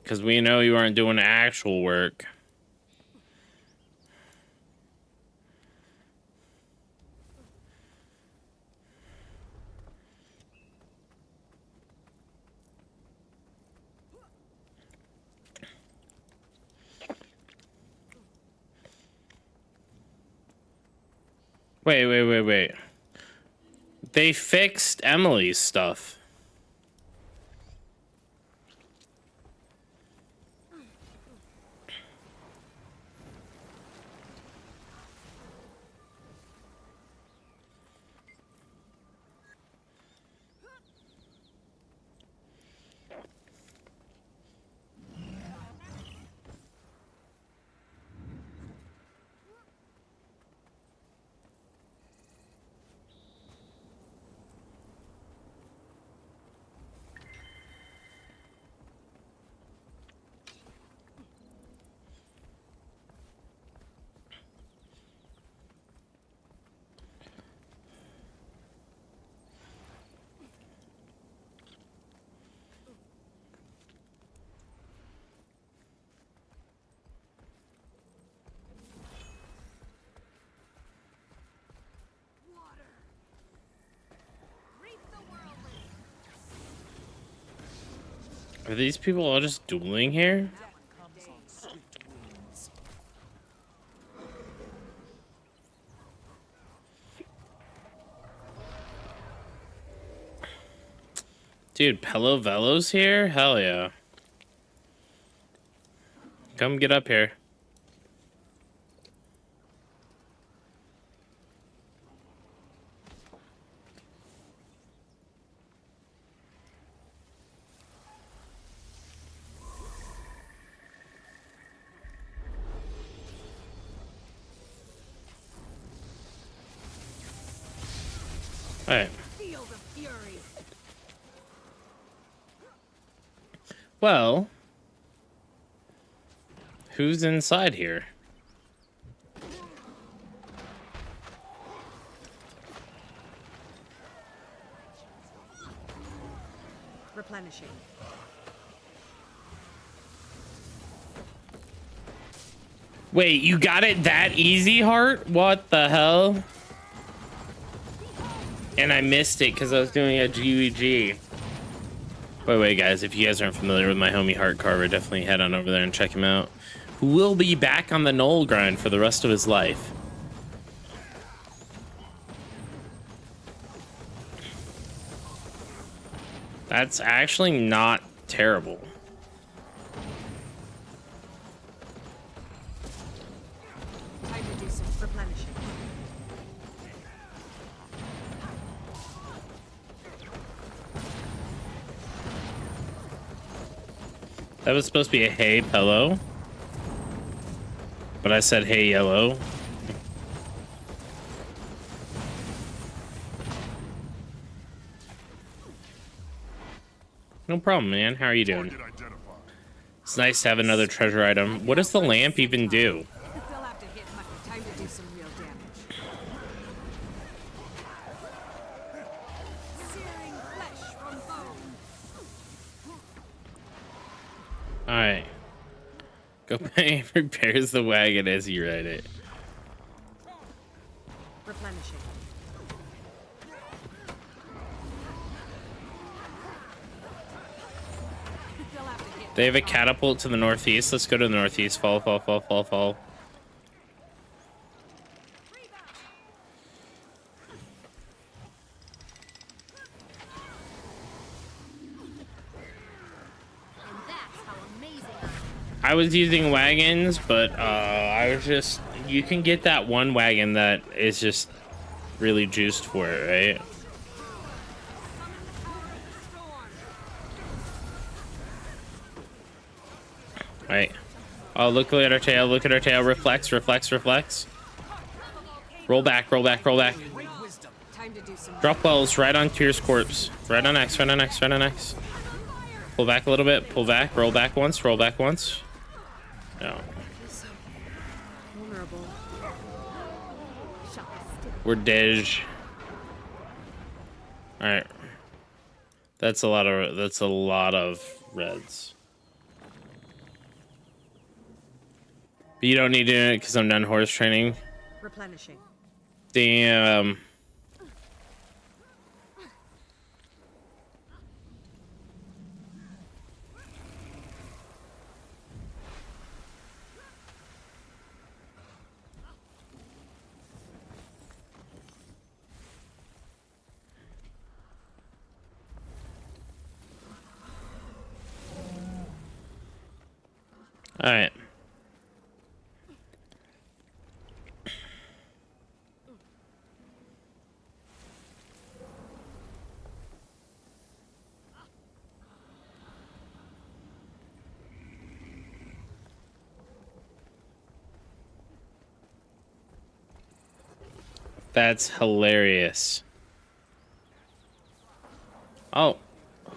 Because we know you aren't doing actual work. Wait. They fixed Emily's stuff. Are these people all just dueling here? Dude, Pello Velo's here? Hell yeah. Come get up here. Alright. Feel the fury. Well, who's inside here? Replenishing. Wait, you got it that easy, Heart? What the hell? And I missed it because I was doing a GUG. Wait, guys, if you guys aren't familiar with my homie Heart Carver, definitely head on over there and check him out. Who will be back on the Knoll grind for the rest of his life. That's actually not terrible. Time reducing. Replenishing. That was supposed to be a hey pillow, but I said hey yellow. No problem, man. How are you doing? It's nice to have another treasure item. What does the lamp even do? They'll have to hit much. Time to do some real damage. Searing flesh from bone. Alright. Go pay repairs the wagon as you ride it. Replenishing. They'll have to hit. They have a catapult to the northeast. Let's go to the northeast. Fall, fall, fall, fall, fall. And that's how amazing I was using wagons, but I was just... You can get that one wagon that is just really juiced for it, right? Right. Oh, look at our tail. Look at our tail. Reflex, reflex, reflex. Roll back, roll back, roll back. Time to do some. Drop wells right on Tyr's corpse. Right on X, right on X, right on X. Pull back a little bit. Pull back. Roll back once. Roll back once. No. Vulnerable. We're dead. Alright. That's a lot of reds. But you don't need to do it because I'm done horse training. Replenishing. Damn. All right. That's hilarious. Oh,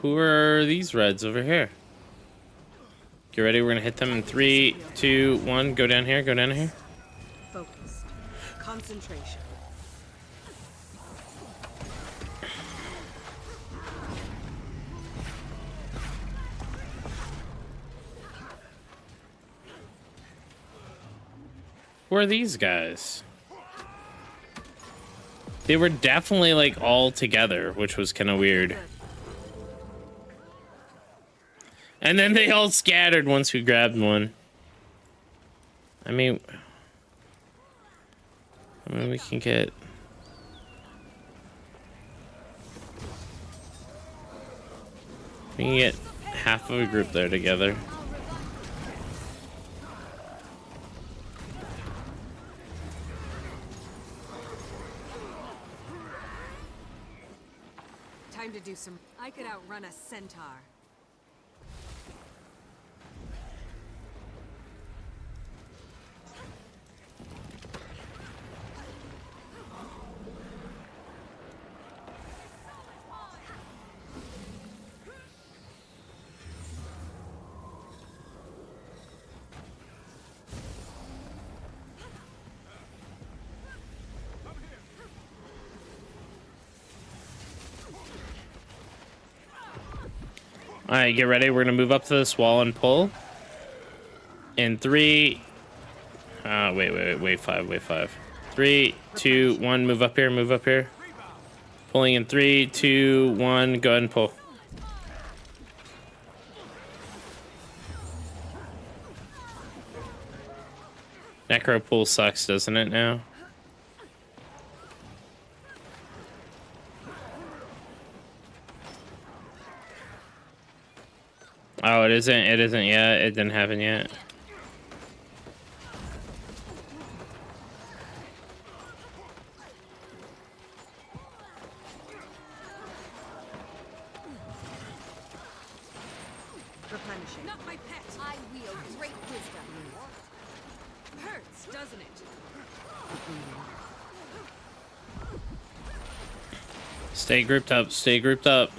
who are these reds over here? Get ready, we're gonna hit them in 3, 2, 1. Go down here, go down here. Focused. Concentration. Who are these guys? They were definitely like all together, which was kind of weird. And then they all scattered once we grabbed one. I mean we can get... We can get half of a group there together. Time to do some. I could outrun a centaur. All right, get ready. We're gonna move up to this wall and pull. In 3. Wait, 5. 3, 2, 1. Move up here. Move up here. Pulling in 3, 2, 1. Go ahead and pull. Necro pool sucks, doesn't it now? Oh, it isn't. It isn't yet. It didn't happen yet. Replenishing. replenishing. Not my pet. I wield great wisdom. Hurts, doesn't it? Stay grouped up. Stay grouped up.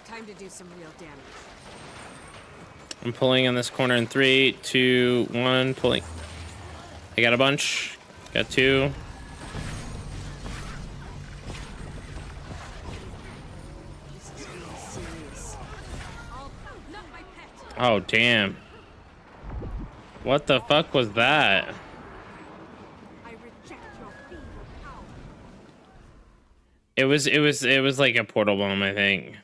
Time to do some real damage. I'm pulling on this corner in 3, 2, 1. Pulling. I got a bunch. Got 2. This is really serious. Not my pet. Oh, damn. What the fuck was that? I reject your feeble power. It was like a portal bomb, I think.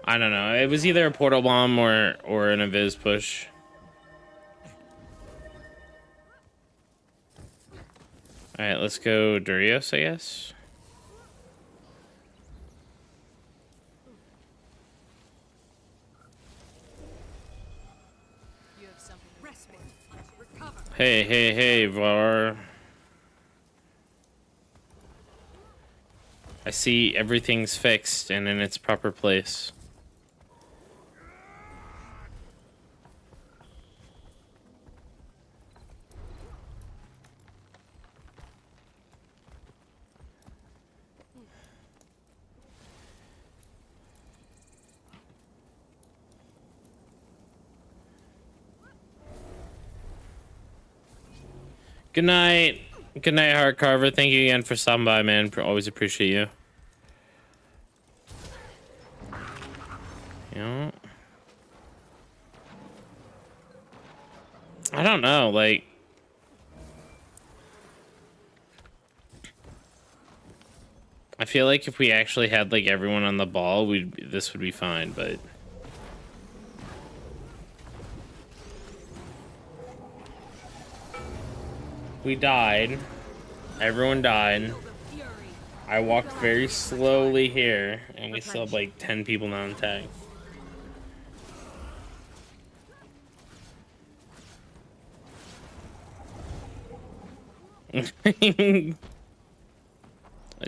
I don't know. It was either a portal bomb or an invis push. All right, let's go Durios, I guess. You have something respite. Recover. Hey, Var. I see everything's fixed and in its proper place. Good night. Good night, Heart Carver. Thank you again for stopping by, man. Always appreciate you. Yeah. I don't know, like... I feel like if we actually had, like, everyone on the ball, this would be fine, but... We died. Everyone died. I walked very slowly here, and we still have like 10 people non tagged.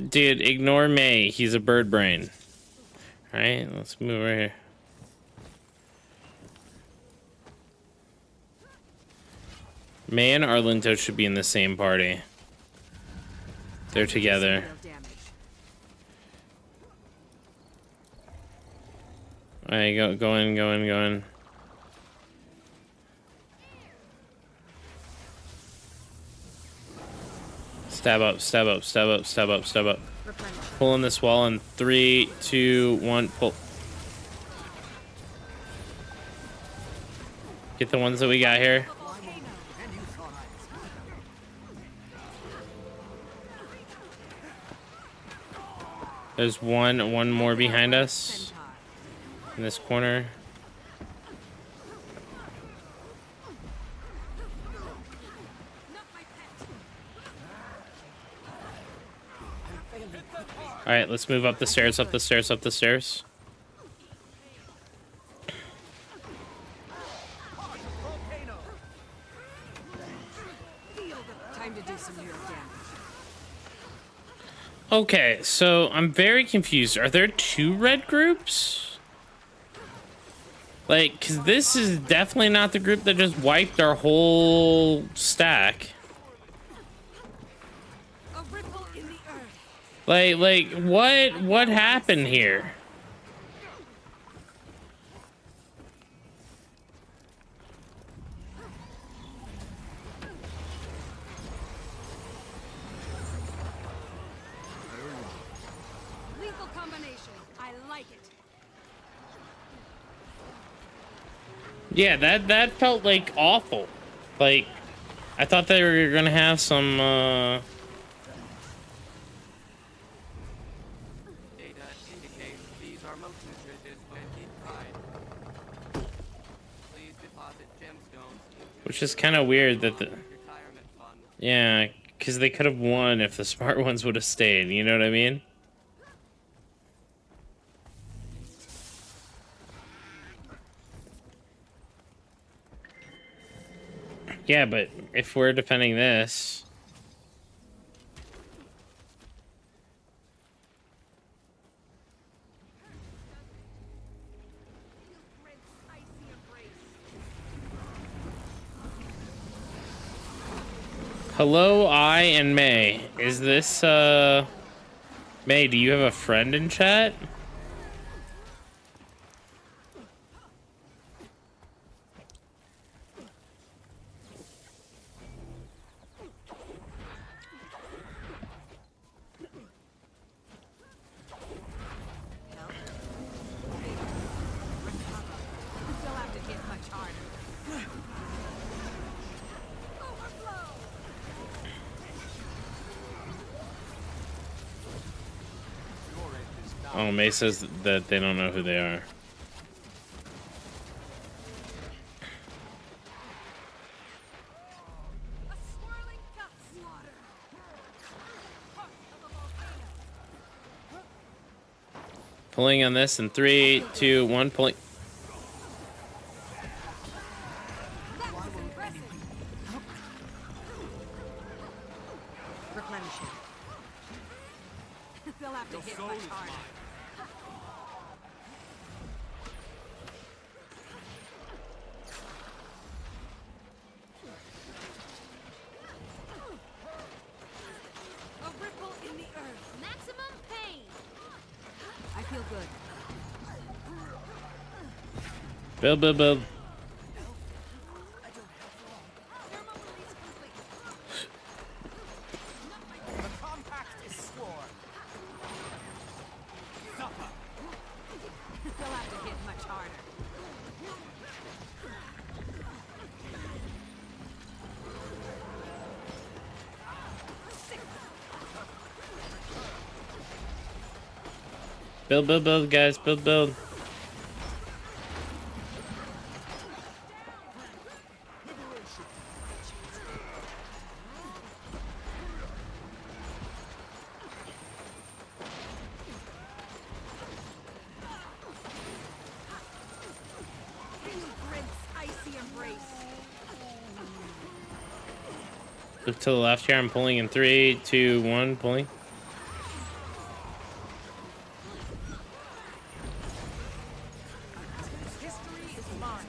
Dude, ignore May. He's a bird brain. Alright, let's move over here. May and Arlinto should be in the same party. They're together. Alright, go in. Stab up. Pull on this wall in 3, 2, 1, pull. Get the ones that we got here. There's one more behind us in this corner. All right, let's move up the stairs, up the stairs. Time to do some real damage. Okay, so I'm very confused. Are there 2 red groups? Like, because this is definitely not the group that just wiped our whole stack. A ripple in the earth. Like, what happened here? Lethal combination. I like it. Yeah, that felt like awful. Like, I thought they were gonna have some Data indicates these are motion switches when deep fried. Please deposit gemstones. which is kind of weird that the Retirement fund. yeah, because they could have won if the smart ones would have stayed. You know what I mean? Yeah, but if we're defending this... Hello, I and May. Is this May, do you have a friend in chat? Help. Recover. You'll have to hit much harder. Overflow. Oh, May says that they don't know who they are. A swirling guts. Water. Heart of a volcano. Pulling on this in 3, 2, 1, pulling. That was impressive. Replenishing. They'll have to hit much harder. A ripple in the earth. Maximum pain. I feel good. Build, build, build. Thermal release complete. The compact is sworn. Supper. They'll have to hit much harder. Build, build, build, guys. Build, build. Grin's icy embrace. Look to the left here. I'm pulling in 3, 2, 1, pulling. History is mine.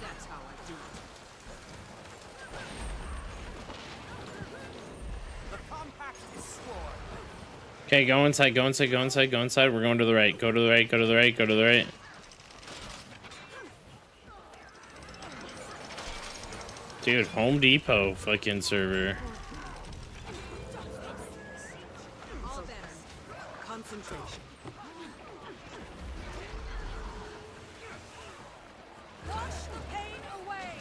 That's how I do it. The compact is sworn. Okay, go inside, go inside, go inside, go inside. We're going to the right. Go to the right, go to the right, go to the right. Dude, Home Depot fucking server. All better. Concentration. Wash the pain away.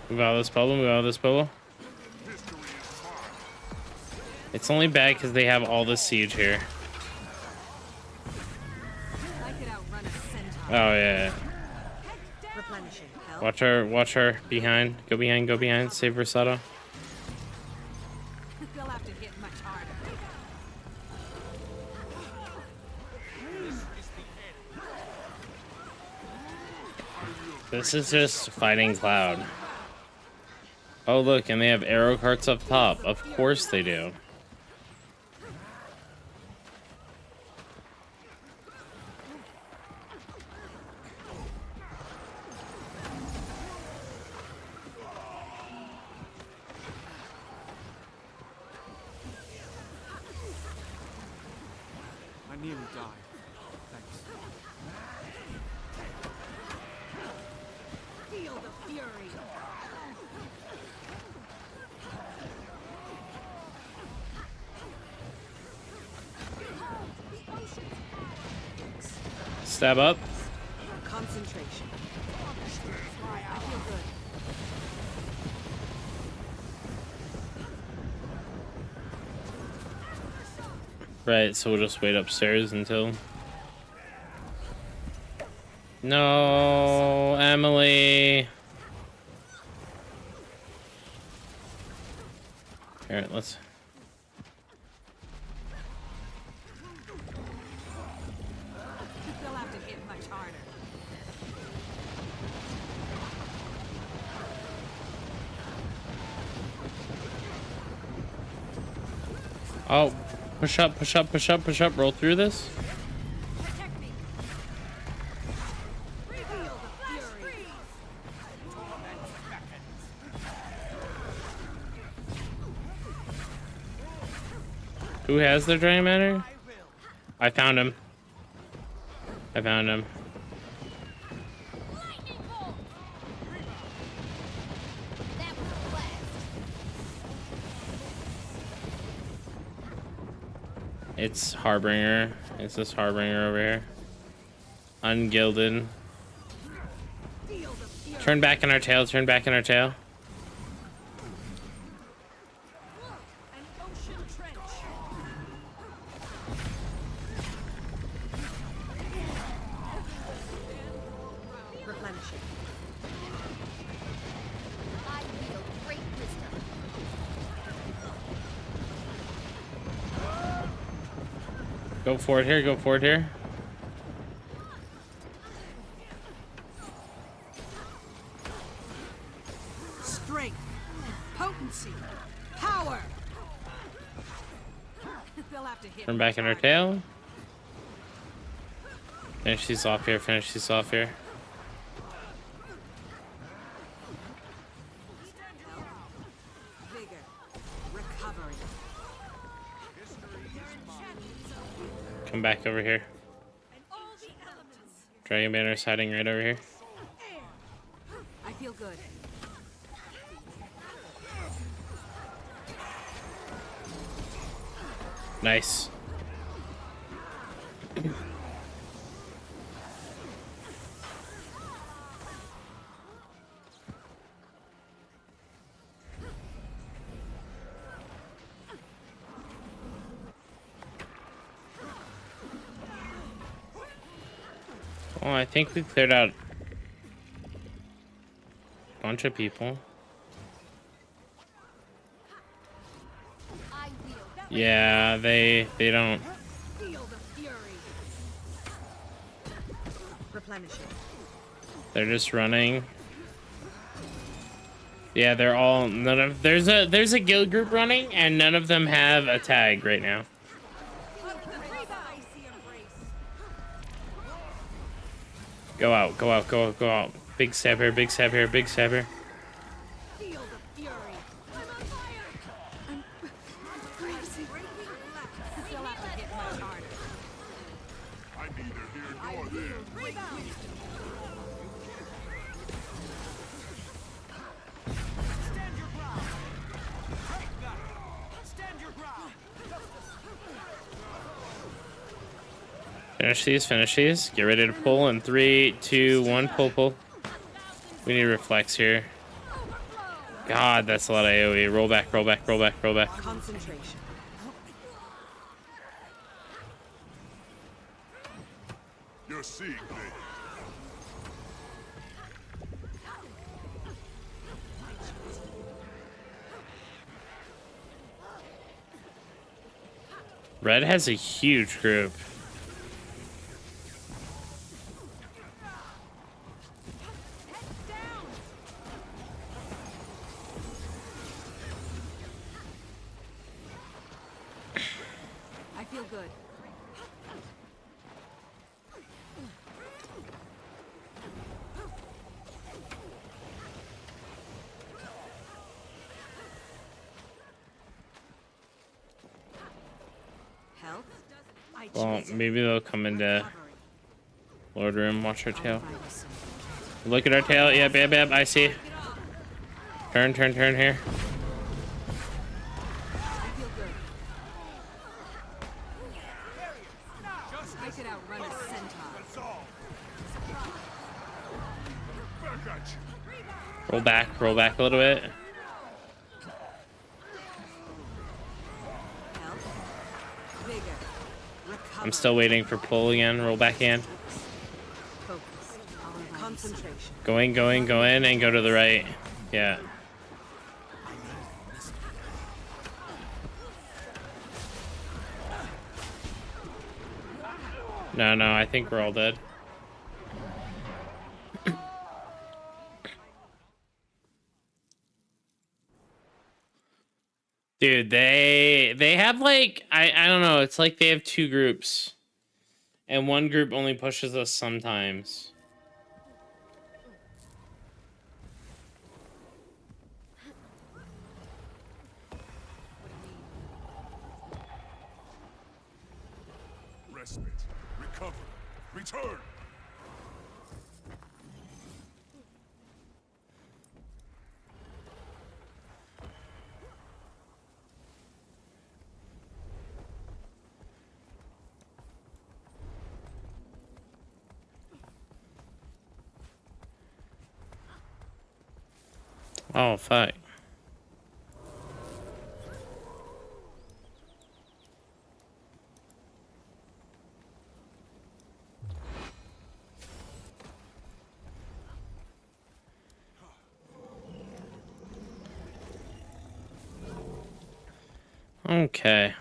Move out of this bubble, move out of this bubble. It's only bad because they have all the siege here. I could outrun a centaur. Oh, yeah. Replenishing. Help. Watch her. Behind. Go behind, go behind. Save Rosado. They'll have to hit much harder. This is just fighting Cloud. Oh, look, and they have arrow carts up top. Of course they do. I nearly died. Thanks. Feel the fury. Stab up. Concentration. I feel good. Right, so we'll just wait upstairs until... No, Emily. Alright, let's... They'll have to hit much harder. Oh, push up, push up, push up, push up. Roll through this. Protect me. Reveal the fury. Who has the Dragon Matter? I found him. I found him. Lightning bolt. That was a blast. It's Harbinger. It's this Harbinger over here. Ungilded. Feel the fury. Turn back in our tail. Turn back in our tail. An ocean trench. Replenishing. I wield great wisdom. Go forward here. Go forward here. Strength. Potency. Power. They'll have to hit. Turn back in our tail. Finish these off here. Finish these off here. Vigor. Recovery. Come back over here. All the elements. Dragon Banner's hiding right over here. I feel good. Nice. Well, I think we cleared out a bunch of people. I wield Yeah, they don't. Feel the fury. Replenishing. They're just running. Yeah, they're all none of there's a guild group running and none of them have a tag right now. Go out, go out, go out, go out. Big stab here, big stab here, big stab here. Feel the fury. I'm on fire. I'm crazy. They'll have to hit much harder. I'm neither here nor there. Rebound. Stand your ground. Take that. Stand your ground. Finish these, finish these. Get ready to pull in 3, 2, 1, pull, pull. We need reflex here. God, that's a lot of AoE. Roll back, roll back, roll back, roll back. Concentration. You're seeing things. Red has a huge group. I feel good. Health. I Well, choose it. maybe they'll come into Recovery. Lord Room. Watch our tail. Find a solution. Look at our tail. Yep, yep, yep. I see. Turn, turn, turn here. I feel good. I could outrun a centaur. That's all. Back at you. Roll back a little bit. Health. Vigor. Recovery. I'm still waiting for pull again. Roll back in. Focus. Concentration. Going, going, go in and go to the right. Yeah. No, no, I think we're all dead. Dude, they have like I don't know, it's like they have two groups. And one group only pushes us sometimes. Respite. Recover. Return. Oh fuck. Okay.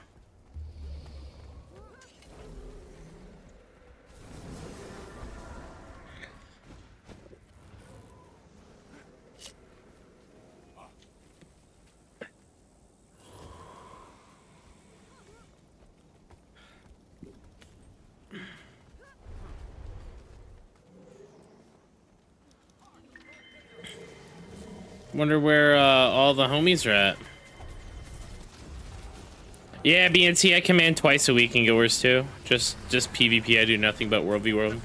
Wonder where all the homies are at. Yeah, BNC, I command twice a week in Guild Wars 2. Just PvP, I do nothing but World v World.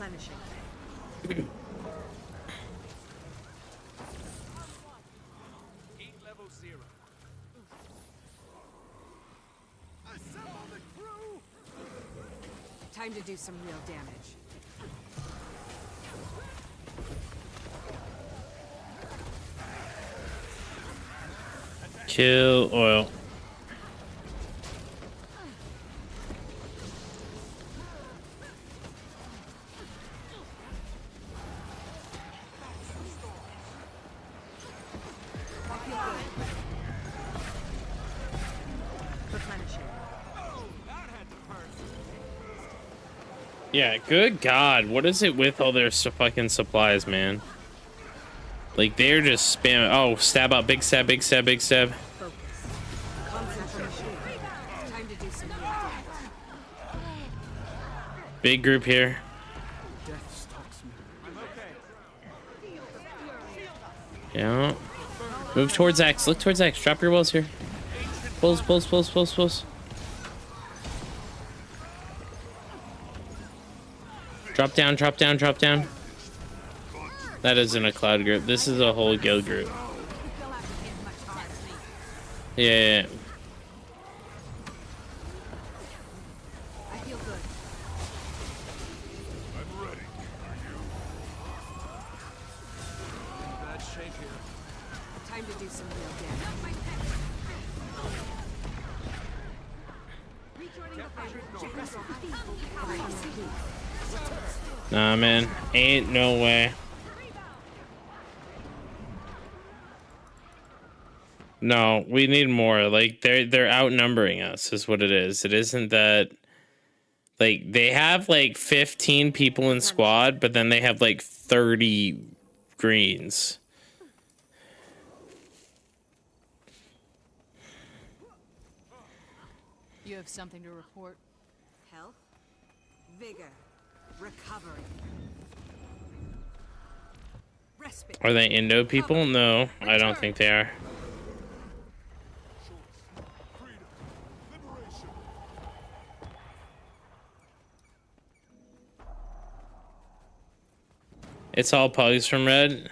Time to do some real damage. Kill oil. Yeah, good God. What is it with all their fucking supplies, man? Like, they're just spamming. Oh, stab out. Big stab, big stab, big stab. Big group here. Yeah. Move towards X. Look towards X. Drop your walls here. Pulls, pulls, pulls, pulls, pulls. Drop down, drop down, drop down. That isn't a cloud group. This is a whole guild group. Yeah. I feel good. I'm ready. Are you? Bad shape here. Time to do some real damage. Nah, man. Ain't no way. No, we need more. Like, they're outnumbering us is what it is. It isn't that, like, they have like 15 people in squad, but then they have like 30 greens. You have something to report? Health, vigor, recovery. Respite. Are they Indo people? No, I don't think they are. It's all pugs from Red.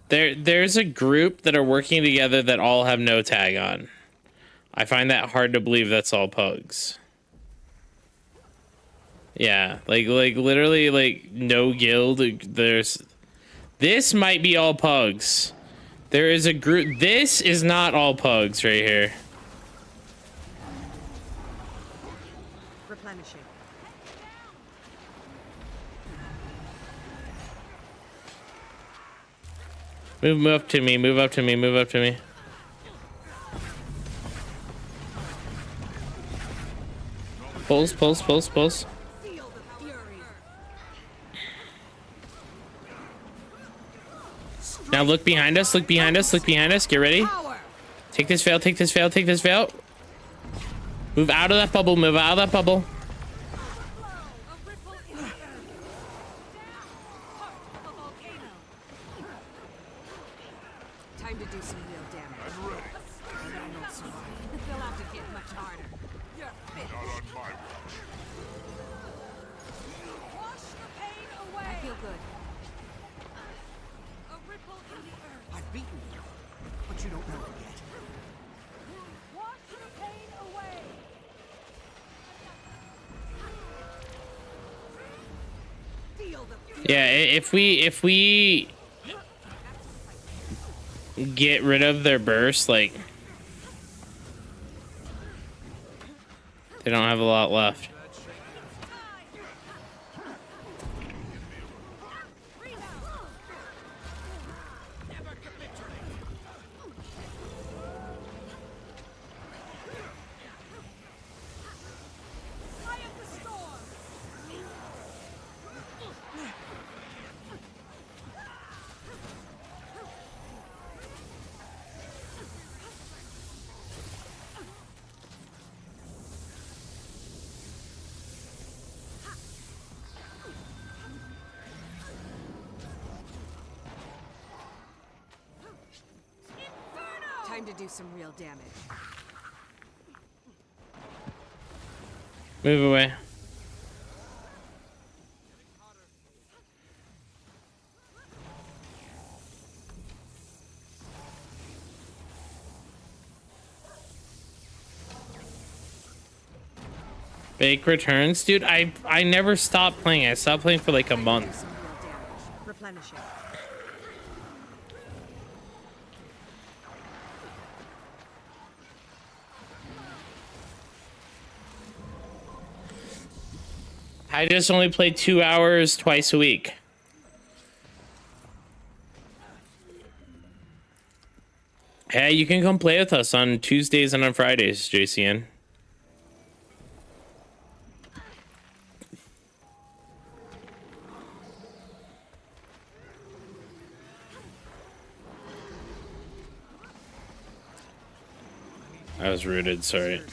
There's a group that are working together that all have no tag on. I find that hard to believe that's all pugs. Yeah, like literally like no guild. This might be all pugs. There is a group. This is not all pugs right here. Replenishing. Move up to me, move up to me, move up to me. Pulse, pulse, pulse, pulse. Feel the fury. Now look behind us, look behind us, look behind us. Get ready. Power. Take this veil, take this veil, take this veil. Move out of that bubble, move out of that bubble. Time to do some real damage. I'm ready. I don't survive. They'll have to hit much harder. You're finished. Not on my watch. Wash the pain away. I feel good. A ripple in the earth. I've beaten you, but you don't know it yet. Wash the pain away. Feel the Yeah, if we get rid of their burst, like they don't have a lot left. Time to do some real damage. Move away. Fake returns, dude. I never stopped playing. I stopped playing for like a month. Some real damage. Replenishing. I just only play 2 hours twice a week. Hey, you can come play with us on Tuesdays and on Fridays, JCN. I was rooted, sorry.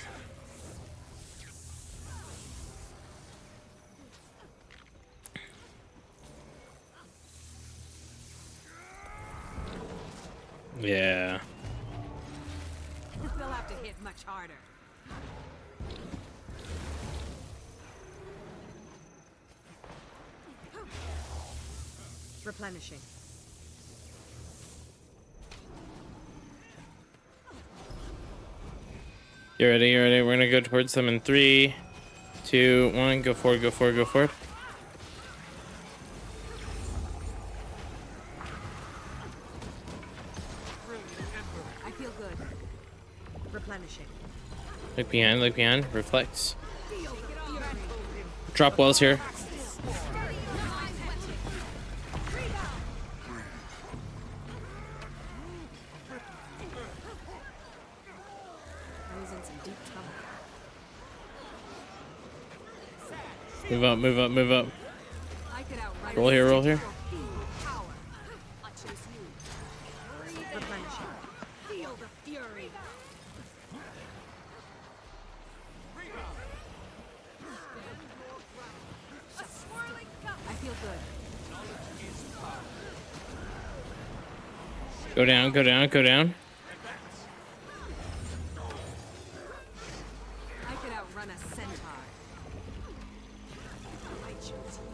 Yeah. They'll have to hit much harder. Replenishing. You ready? You ready? We're gonna go towards them in 3, 2, 1. Go forward, go forward, go forward. I feel good. Replenishing. Look behind, reflex. Drop wells here. I was in some deep trouble. Move up, move up, move up. I could outrun Roll here, roll here. power. I choose you. Replenishing. Feel the fury. I feel good. Go down, go down, go down. I could outrun a centaur. I choose you.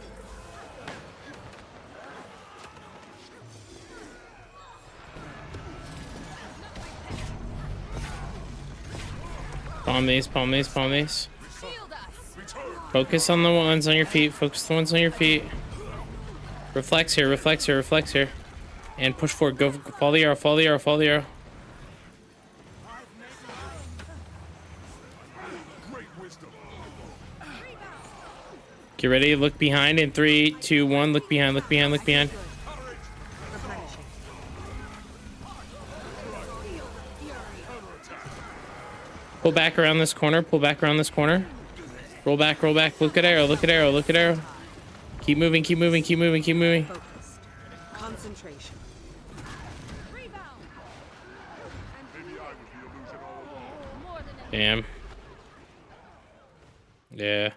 Palm these, palm these, palm these. Shield us. Focus on the ones on your feet. Focus on the ones on your feet. Reflex here, reflex here, reflex here. And push forward. Go, follow the arrow, follow the arrow, follow the arrow. Great wisdom. Get ready, look behind in 3, 2, 1. Look behind, look behind, look behind. Replenishing. Pull back around this corner, pull back around this corner. Roll back, roll back. Look at arrow, look at arrow, look at arrow. Keep moving, keep moving, keep moving, keep moving. Focused. Concentration. Maybe I Damn. Yeah.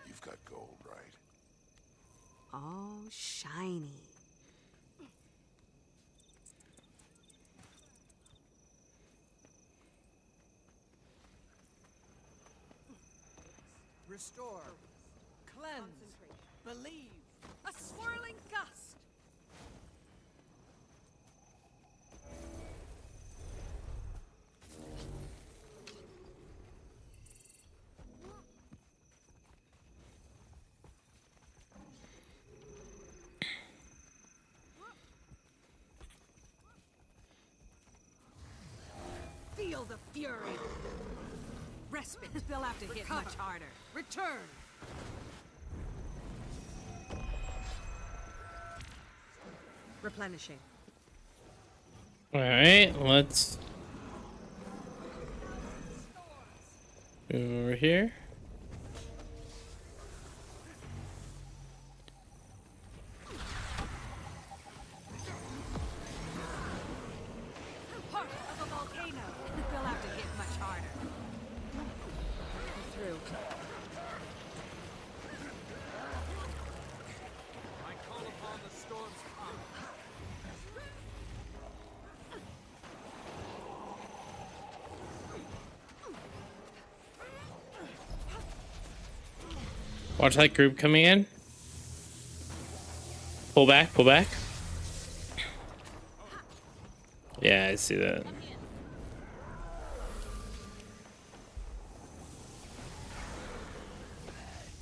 You've got gold, right? Oh, shiny. Restore. Cleanse. Believe. A swirling gust. Feel the fury. Respite. They'll have to hit much harder. Return. Replenishing. All right, let's move over here. Part of a volcano. They'll have to hit much harder. Through. I call upon the storm's power. Watch that group coming in. Pull back, pull back. Yeah, I see that.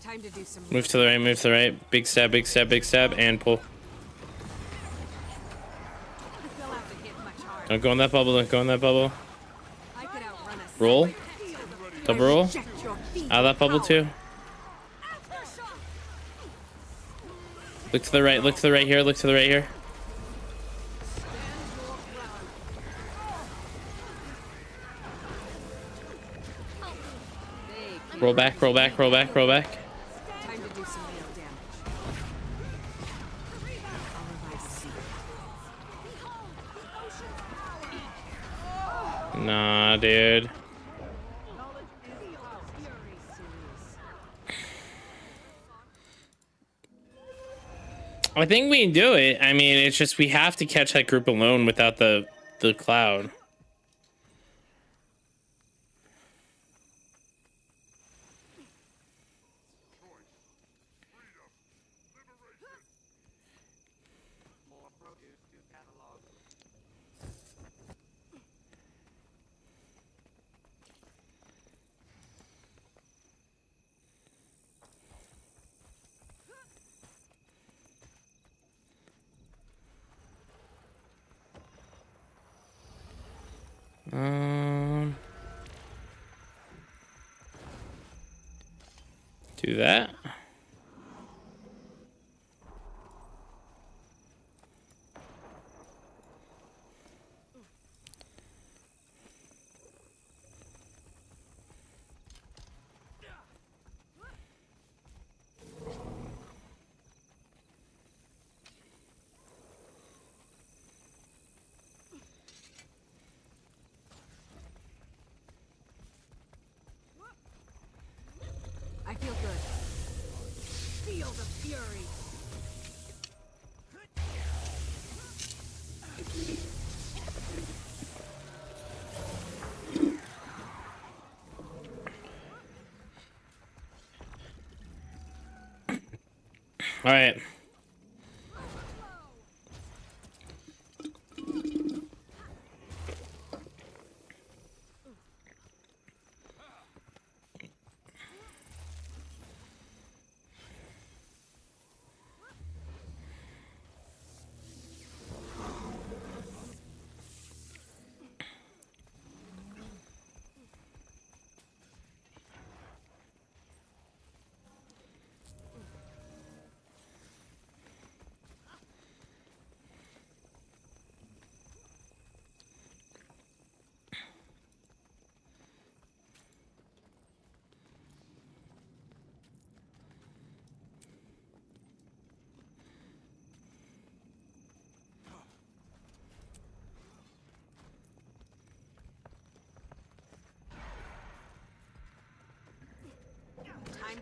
Time to do some. Move to the right, move to the right. Big stab, big stab, big stab, and pull. They'll have to hit much harder. Don't go in that bubble, don't go in that bubble. I could outrun a Roll. Double roll. Inject your feet Out of that bubble with too. Aftershock. Look to the right, look to the right here, look to the right here. Roll back, roll back, roll back, roll back. Time to do some real damage. I'll revive the sea. Nah, dude. I think we can do it. I mean, it's just we have to catch that group alone without the cloud. More produce to catalog. Do that. I feel good. Feel the fury. All right.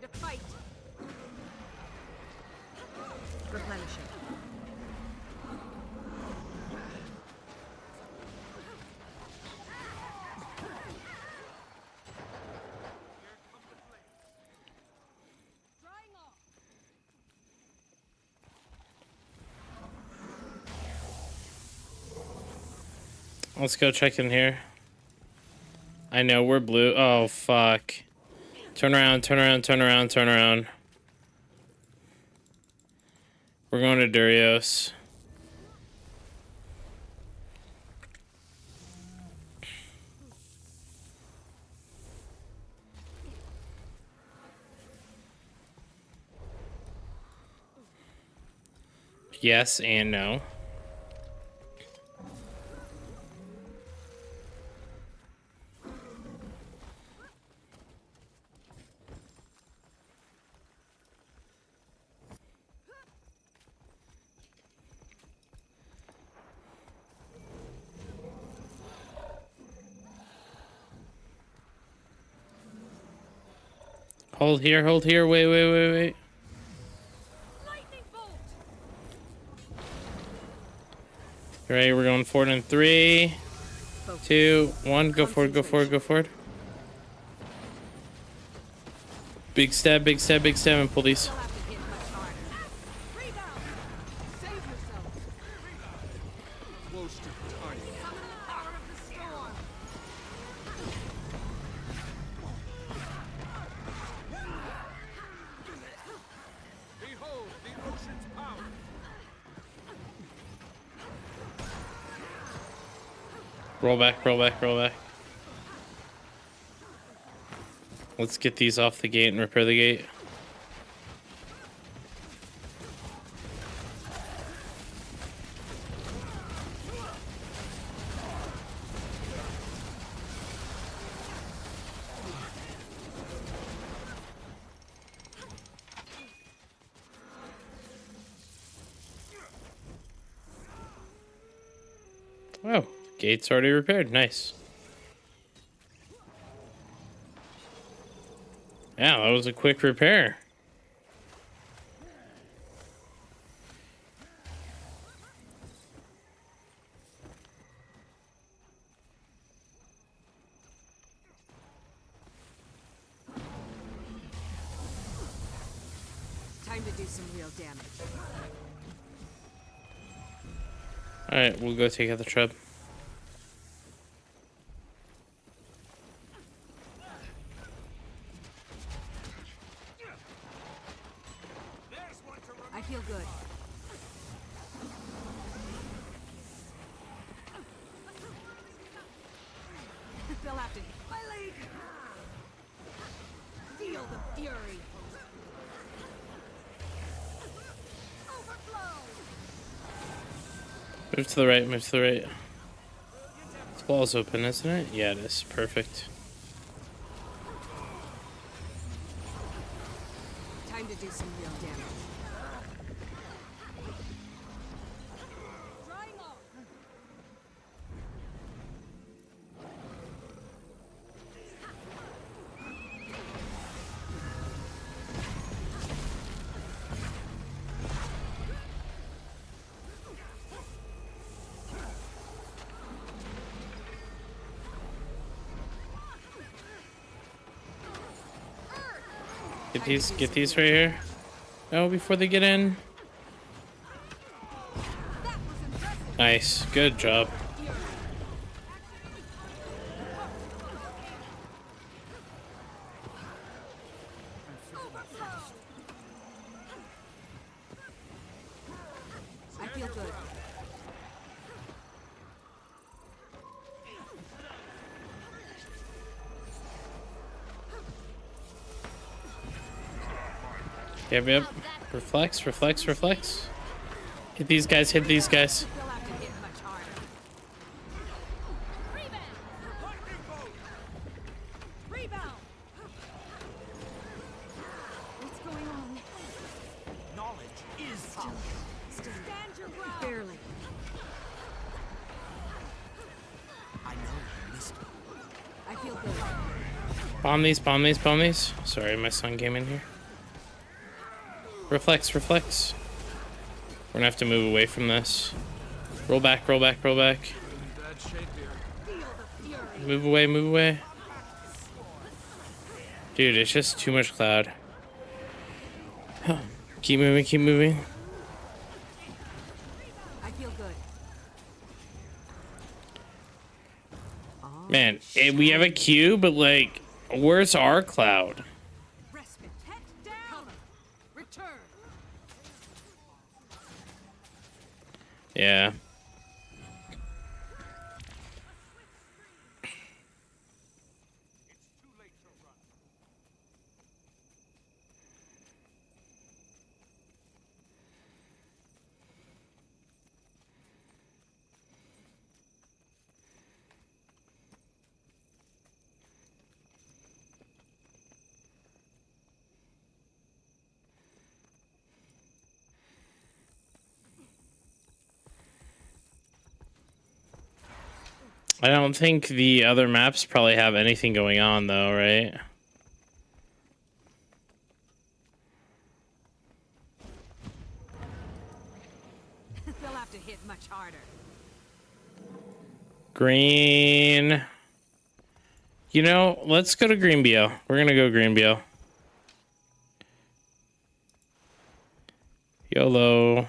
to fight. Replenishing. Drying off. Let's go check in here. I know we're blue. Oh, fuck. Turn around, turn around, turn around, turn around. We're going to Durios. Yes and no. Hold here, hold here. Wait, wait, wait, wait. Lightning bolt. Ready? We're going forward in 3, 2, 1. Go forward, go forward, go forward. Big stab, big stab, big stab, and pull these. You'll have to hit much harder. Rebound. Save yourself. Close to the target. Summon the power of the storm. Behold the ocean's power. Roll back, roll back, roll back. Let's get these off the gate and repair the gate. Oh, gate's already repaired. Nice. Yeah, that was a quick repair. Time to do some real damage. Alright, we'll go take out the trap. I feel good. They'll have to hit my leg. Feel the fury. Overflow. Move to the right, move to the right. This wall's open, isn't it? Yeah, it is. Perfect. Time to do some real damage. Drying off. Get these right here. Oh, before they get in. That was impressive. Nice. Good job. Overflow. I feel good. Yep, yep. Reflex, reflex, reflex. Hit these guys, hit these guys. They'll have to hit much harder. Rebound. What's going on? Knowledge is power. Stand your ground. Barely. I know you missed me. I feel good. Bomb these, bomb these, bomb these. Sorry, my son came in here. Reflex, reflex. We're gonna have to move away from this. Roll back, roll back, roll back. Bad shape here. Move away, move away. Dude, it's just too much cloud. Keep moving, keep moving. I feel good. Man, we have a queue, but like, where's our cloud? Respite. Head down. Return. Yeah. I don't think the other maps probably have anything going on though, right? They'll have to hit much harder. Green. You know, let's go to Green BL. We're gonna go Green BL. YOLO.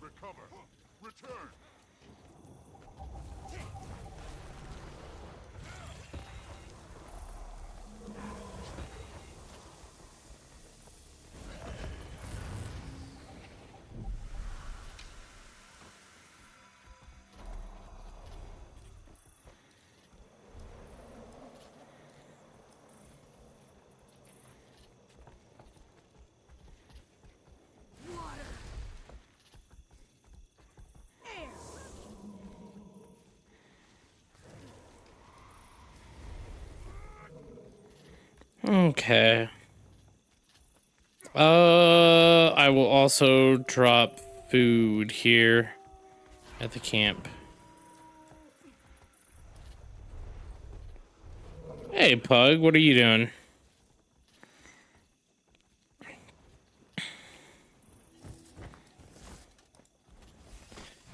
Recover. Return. Okay. I will also drop food here at the camp. Hey, Pug, what are you doing?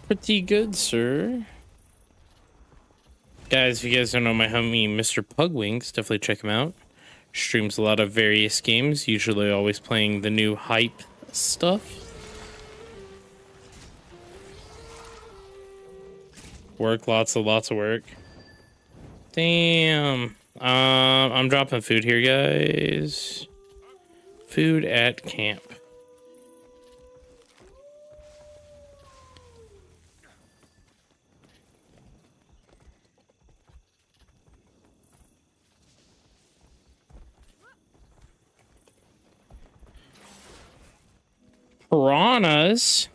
Pretty good, sir. Guys, if you guys don't know my homie, Mr. Pugwings, definitely check him out. Streams a lot of various games, usually always playing the new hype stuff. Work, lots of work. Damn. I'm dropping food here, guys. Food at camp. Piranhas?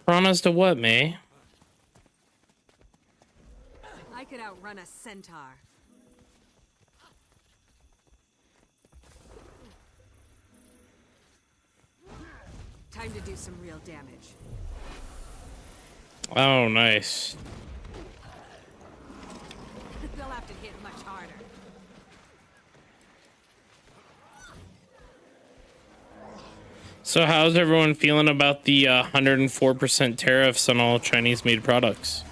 Piranhas to what, May? I could outrun a centaur. Time to do some real damage. Oh, nice. They'll have to hit much harder. So how's everyone feeling about the 104% tariffs on all Chinese-made products?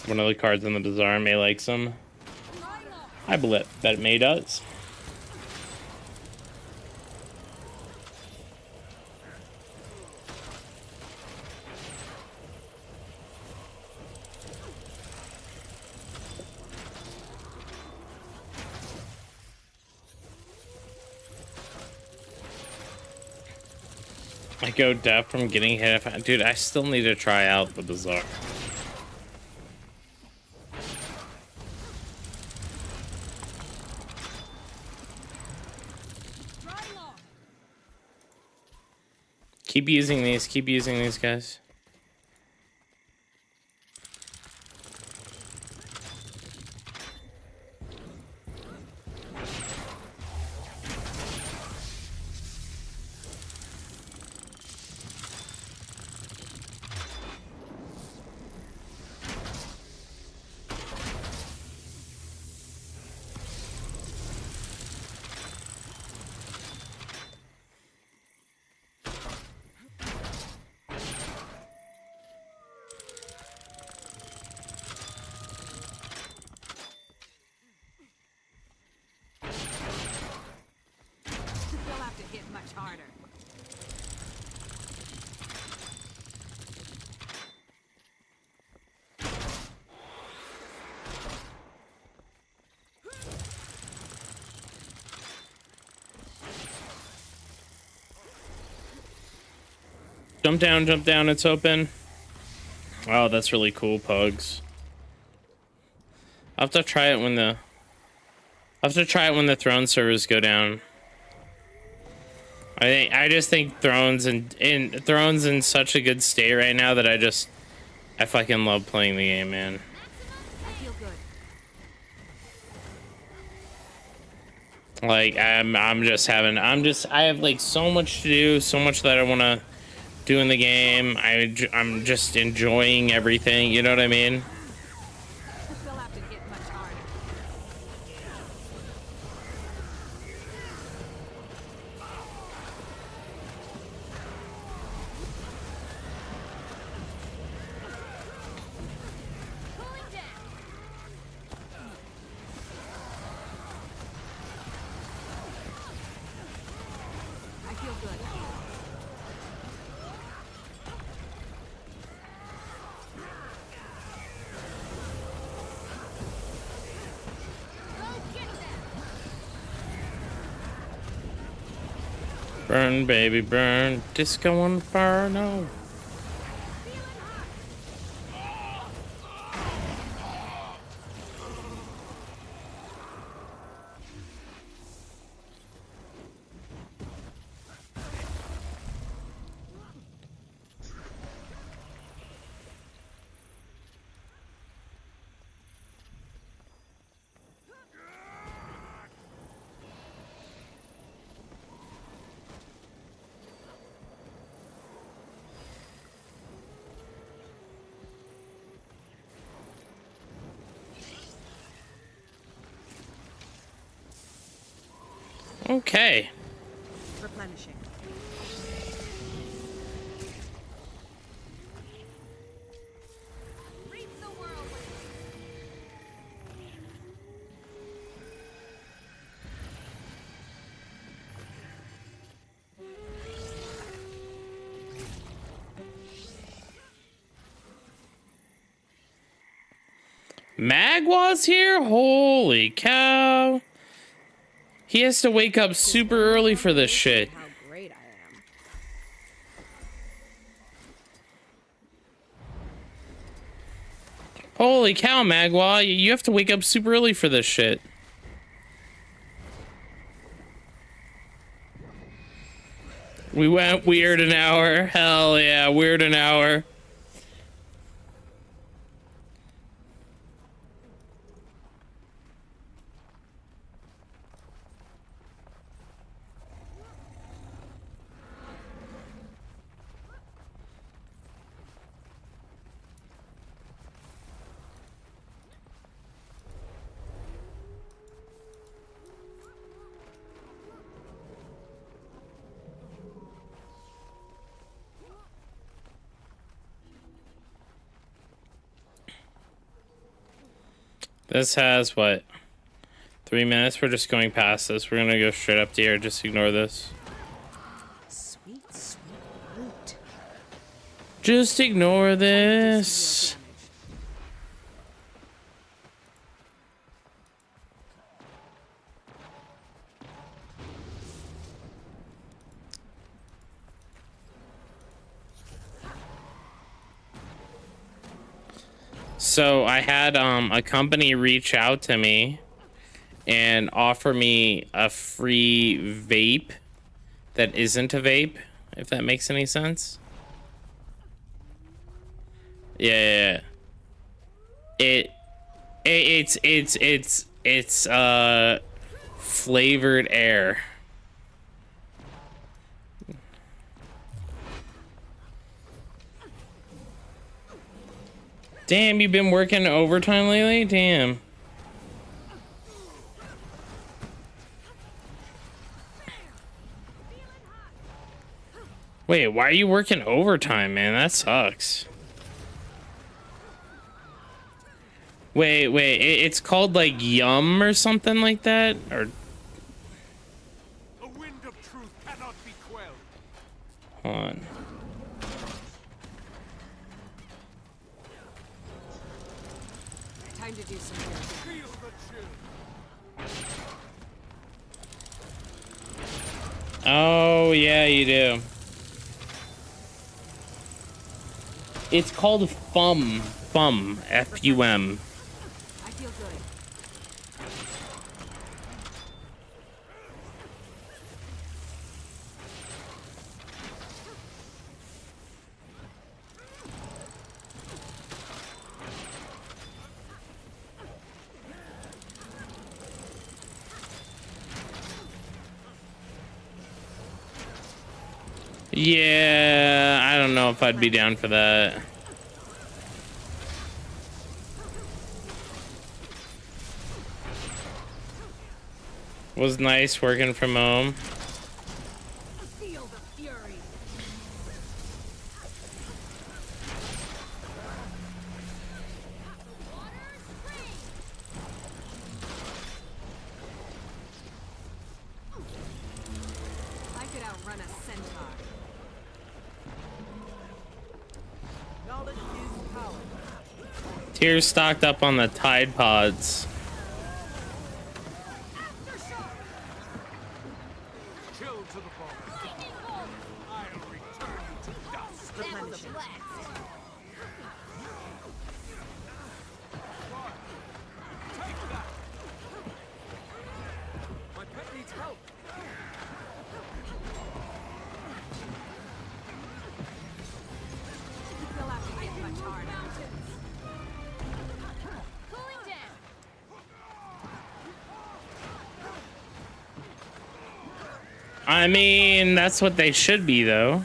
One of the cards in the bazaar, May likes them. I believe that May does. I go deaf from getting hit. Dude, I still need to try out the Bazaar. Keep using these guys. They'll have to hit much harder. Jump down, it's open. Oh, that's really cool, Pugs. I'll have to try it when the throne servers go down. I just think Throne's in such a good state right now that I fucking love playing the game, man. I feel good. Like I have like so much to do, so much that I want to do in the game. I'm just enjoying everything, you know what I mean? They'll have to hit much harder. I feel good. Burn, baby, burn. Disco Inferno. Okay. Replenishing. Reap the whirlwind. Magwa's here? Holy cow. He has to wake up super early for this shit. How great I am. Holy cow, Magwa. You have to wake up super early for this shit. We went weird an hour. Hell yeah, weird an hour. This has what? 3 minutes? We're just going past this. We're gonna go straight up to here. Just ignore this. Sweet, sweet root. Just ignore this. So I had a company reach out to me and offer me a free vape that isn't a vape, if that makes any sense. Yeah. It's flavored air. Damn, you've been working overtime lately? Damn. Wait, why are you working overtime, man? That sucks. Wait, it's called like Yum or something like that? Or The wind of truth cannot be quelled. hold on. Time to do some work. Feel the chill. Oh, yeah, you do. It's called FUM. FUM. F-U-M. I feel good. Yeah, I don't know if I'd be down for that. Was nice working from home. Feel the fury. I could outrun a centaur. Knowledge is power. Tears stocked up on the Tide Pods. Chill to the bone. I'll return you to dust. Replenish it. Take that. My pet needs help. You'll have to get much harder. Cooling down. I mean, that's what they should be, though.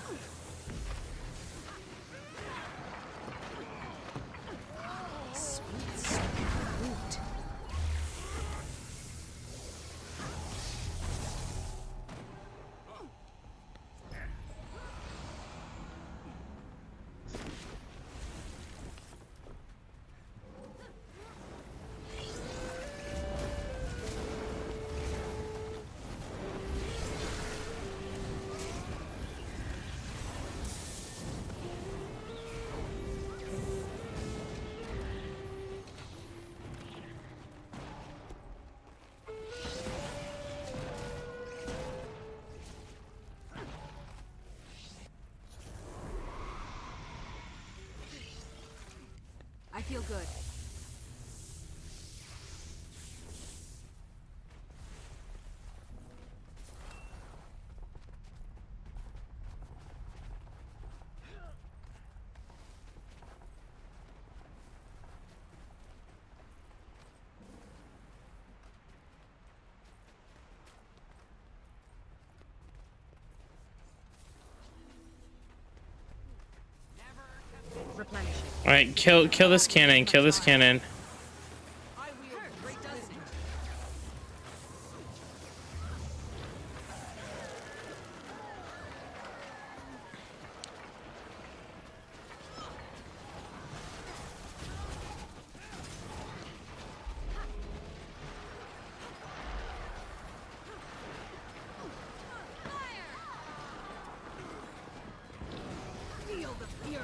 I feel good. Replenish it. All right, kill this cannon. Kill this cannon. I wield great doesn't it? Feel the fury.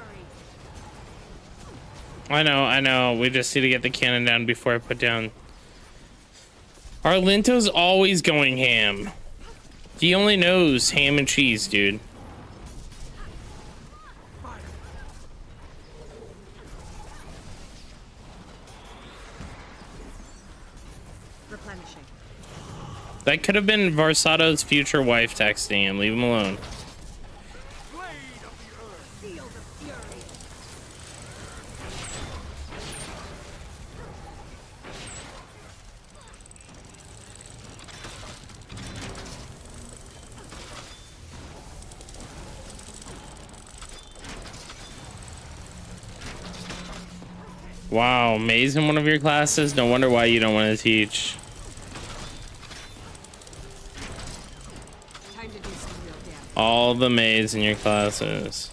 I know. We just need to get the cannon down before I put down. Arlinto's always going ham. He only knows ham and cheese, dude. That could have been Varsato's future wife texting him. Leave him alone. Feel the fury. Wow, Maze in one of your classes? No wonder why you don't want to teach. Time to do some real damage. All the Maze in your classes.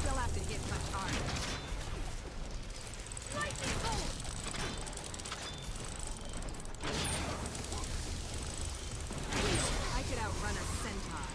They'll have to hit much harder. Lightning bolt. I could outrun a centaur.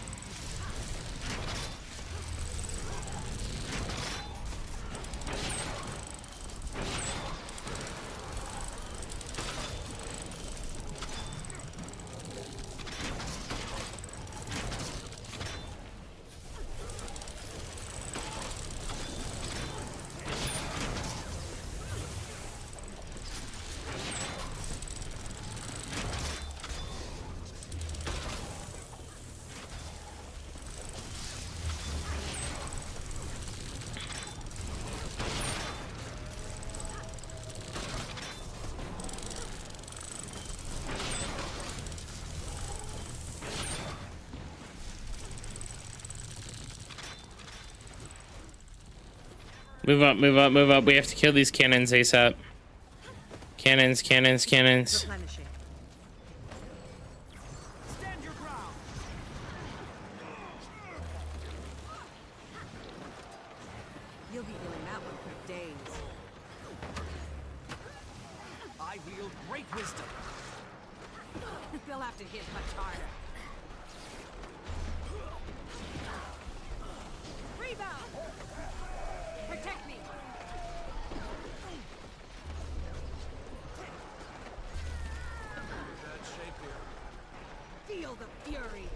Move up, move up, move up. We have to kill these cannons ASAP. Cannons, cannons, cannons. Replenishing. Stand your ground. You'll be feeling that one for days. I wield great wisdom. They'll have to hit much harder. Rebound! Protect me! Bad shape here. Feel the fury!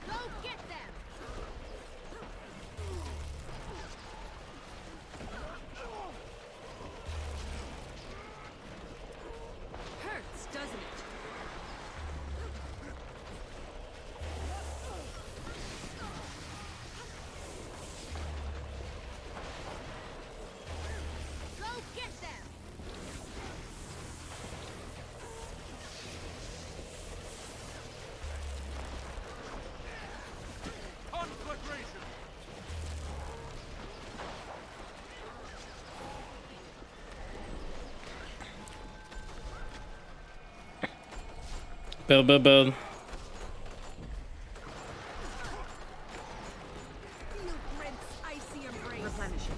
Go get them! Hurts, doesn't it? Go get them! Conflagration. Build, build, build. Feel Brent's icy embrace. Replenishing.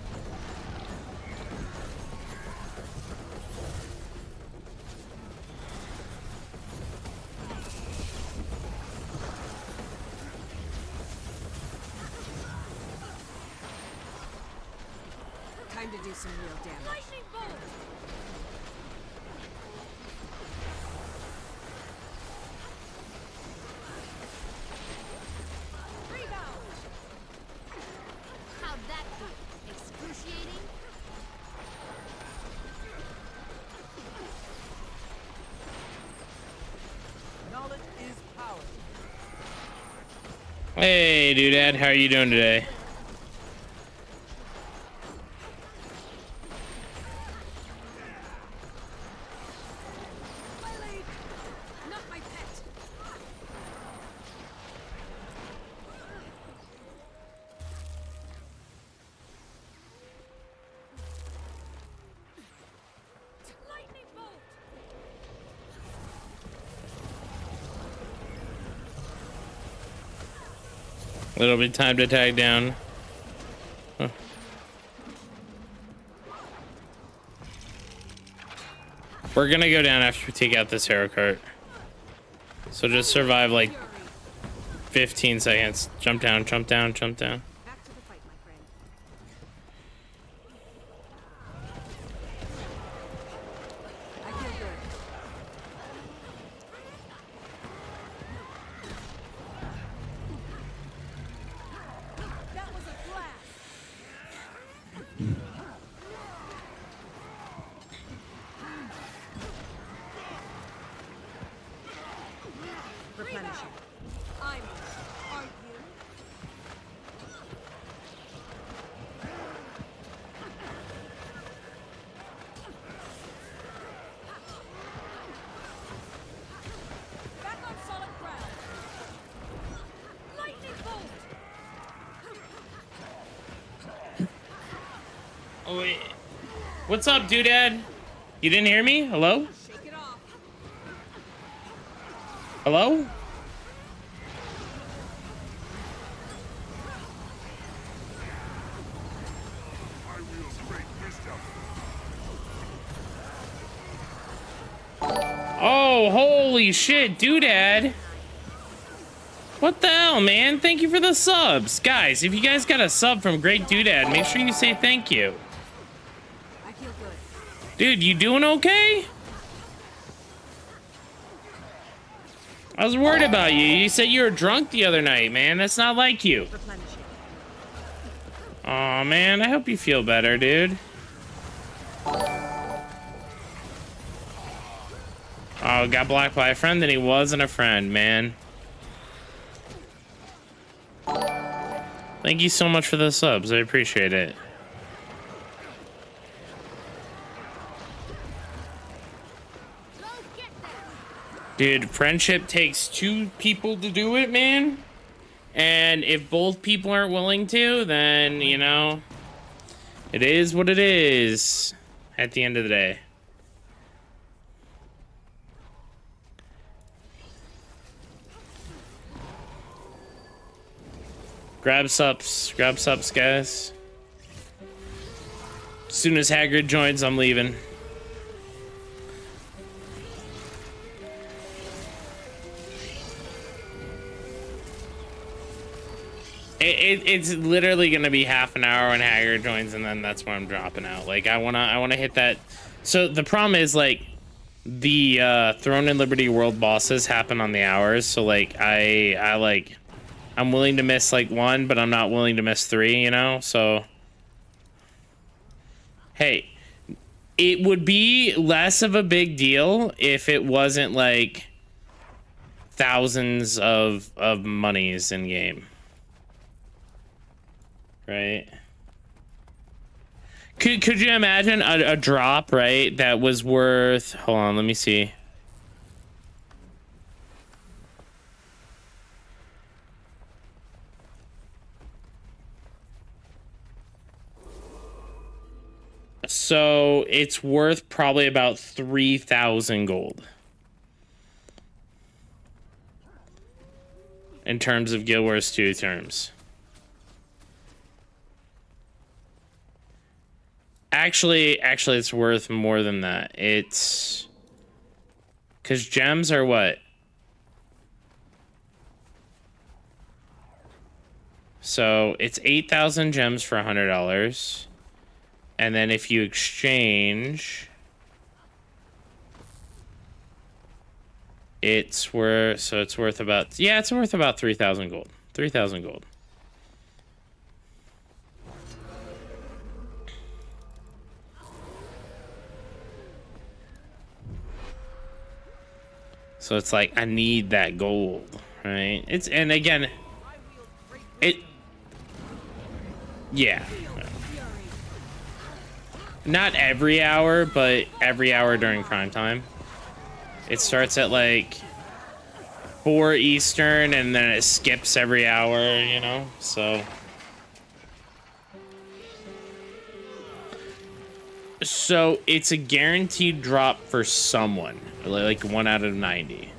Time to do some real damage. Lightning bolt! Rebound! How'd that feel? Excruciating? Knowledge is power. Hey, doodad, how are you doing today? My leg! Not my pet! Lightning bolt! It'll be time to tag down. Huh. We're gonna go down after we take out this hero cart. So just survive like 15 seconds. Jump down, jump down, jump down. Back to the fight, my friend. I feel good. That was a blast. Replenishing. I'm. Aren't you? Back on solid ground. Lightning bolt. Oh wait. What's up, doodad? You didn't hear me? Hello? Shake it off. Hello? I wield great wisdom. Oh, holy shit, doodad. What the hell, man? Thank you for the subs. Guys, if you guys got a sub from Great Doodad, make sure you say thank you. I feel good. Dude, you doing okay? I was worried about you. You said you were drunk the other night, man. That's not like you. Replenishing. Aw, man. I hope you feel better, dude. Oh, got blocked by a friend, then he wasn't a friend, man. Thank you so much for the subs. I appreciate it. Dude, friendship takes two people to do it, man. And if both people aren't willing to, then, you know, it is what it is at the end of the day. Grab subs, guys. As soon as Hagrid joins, I'm leaving. It's literally gonna be half an hour when Hagrid joins, and then that's when I'm dropping out. Like I wanna hit that. So the problem is like the Throne and Liberty World bosses happen on the hours. So like I'm willing to miss like one, but I'm not willing to miss three. You know, so hey, it would be less of a big deal if it wasn't like thousands of monies in game. Right? Could you imagine a drop, right, that was worth... Hold on, let me see. So it's worth probably about 3,000 gold. In terms of Guild Wars 2 terms. Actually, it's worth more than that. It's... Because gems are what? So, it's 8,000 gems for $100. And then if you exchange... It's worth... So, it's worth about... Yeah, it's worth about 3,000 gold. 3,000 gold. So it's like, I need that gold, right? It's, and again, it, yeah. Not every hour, but every hour during prime time. It starts at like 4 Eastern and then it skips every hour, you know? So. So it's a guaranteed drop for someone, like 1 out of 90.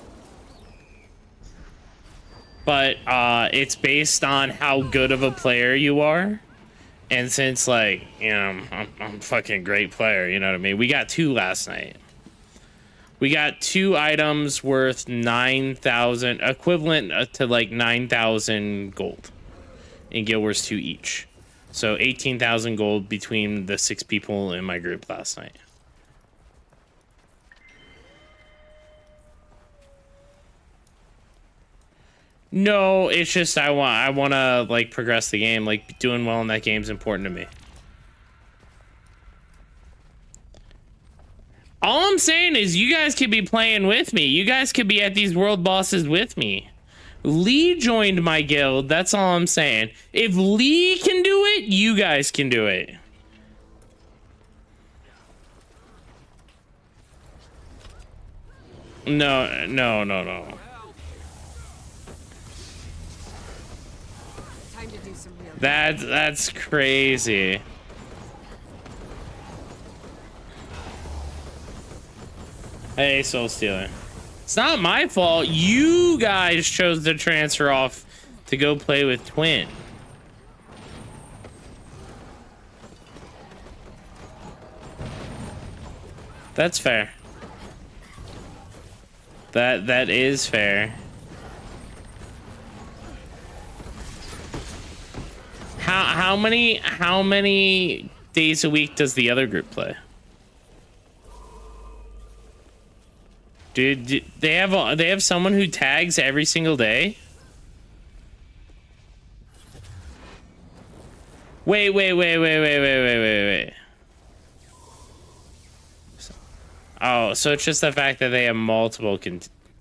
But it's based on how good of a player you are And since, like, you know, I'm a fucking great player, you know what I mean? We got 2 last night. We got 2 items worth 9,000, equivalent to like 9,000 gold in Guild Wars 2 each. So 18,000 gold between the 6 people in my group last night. No, it's just I want to like progress the game. Like doing well in that game is important to me. All I'm saying is you guys could be playing with me. You guys could be at these world bosses with me. Lee joined my guild. That's all I'm saying. If Lee can do it, you guys can do it. No, no, no, no. Time to do some real. That's crazy. Hey, Soul Stealer. It's not my fault. You guys chose to transfer off to go play with Twin. That's fair. That is fair. How many days a week does the other group play? Dude, they have someone who tags every single day? Wait. Oh, so it's just the fact that they have multiple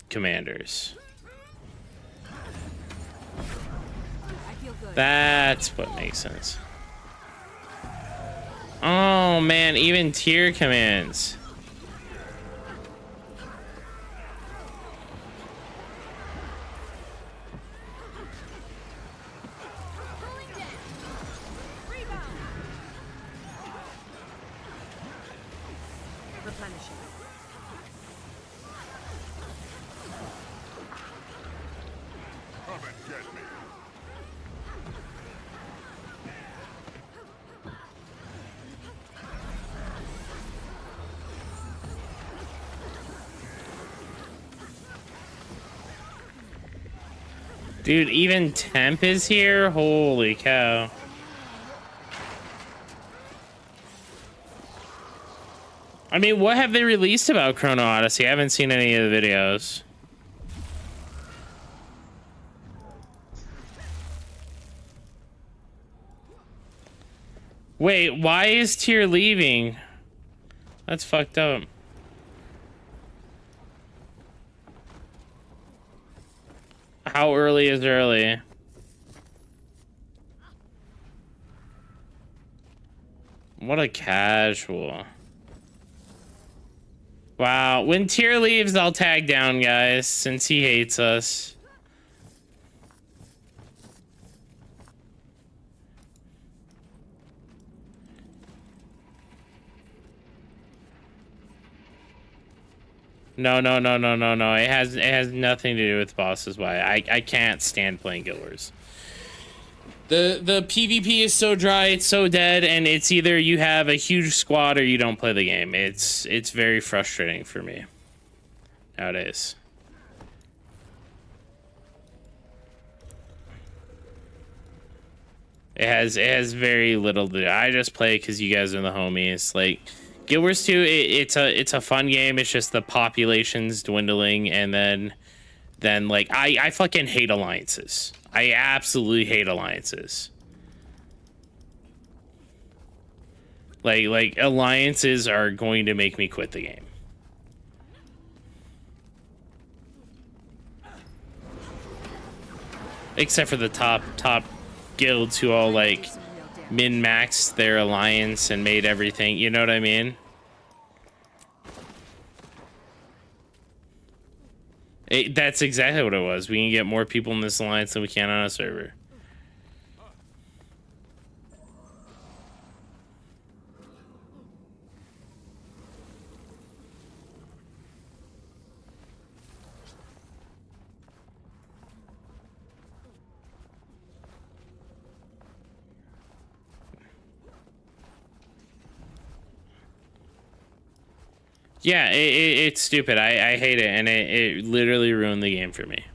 commanders. That's what makes sense. Oh man, even tier commands. Dude, even Temp is here? Holy cow. I mean, what have they released about Chrono Odyssey? I haven't seen any of the videos. Wait, why is Tyr leaving? That's fucked up. How early is early? What a casual. Wow, when Tyr leaves, I'll tag down, guys, since he hates us. No. It has nothing to do with bosses. Why? I can't stand playing Guild Wars. The PvP is so dry, it's so dead, and it's either you have a huge squad or you don't play the game. It's very frustrating for me nowadays. It has very little to do. I just play because you guys are the homies. Like Guild Wars 2, it's a fun game. It's just the population's dwindling, and then like I fucking hate alliances. I absolutely hate alliances. Like alliances are going to make me quit the game. Except for the top guilds who all like min-maxed their alliance and made everything, you know what I mean? That's exactly what it was. We can get more people in this alliance than we can on a server. Yeah, it's stupid. I hate it, and it literally ruined the game for me.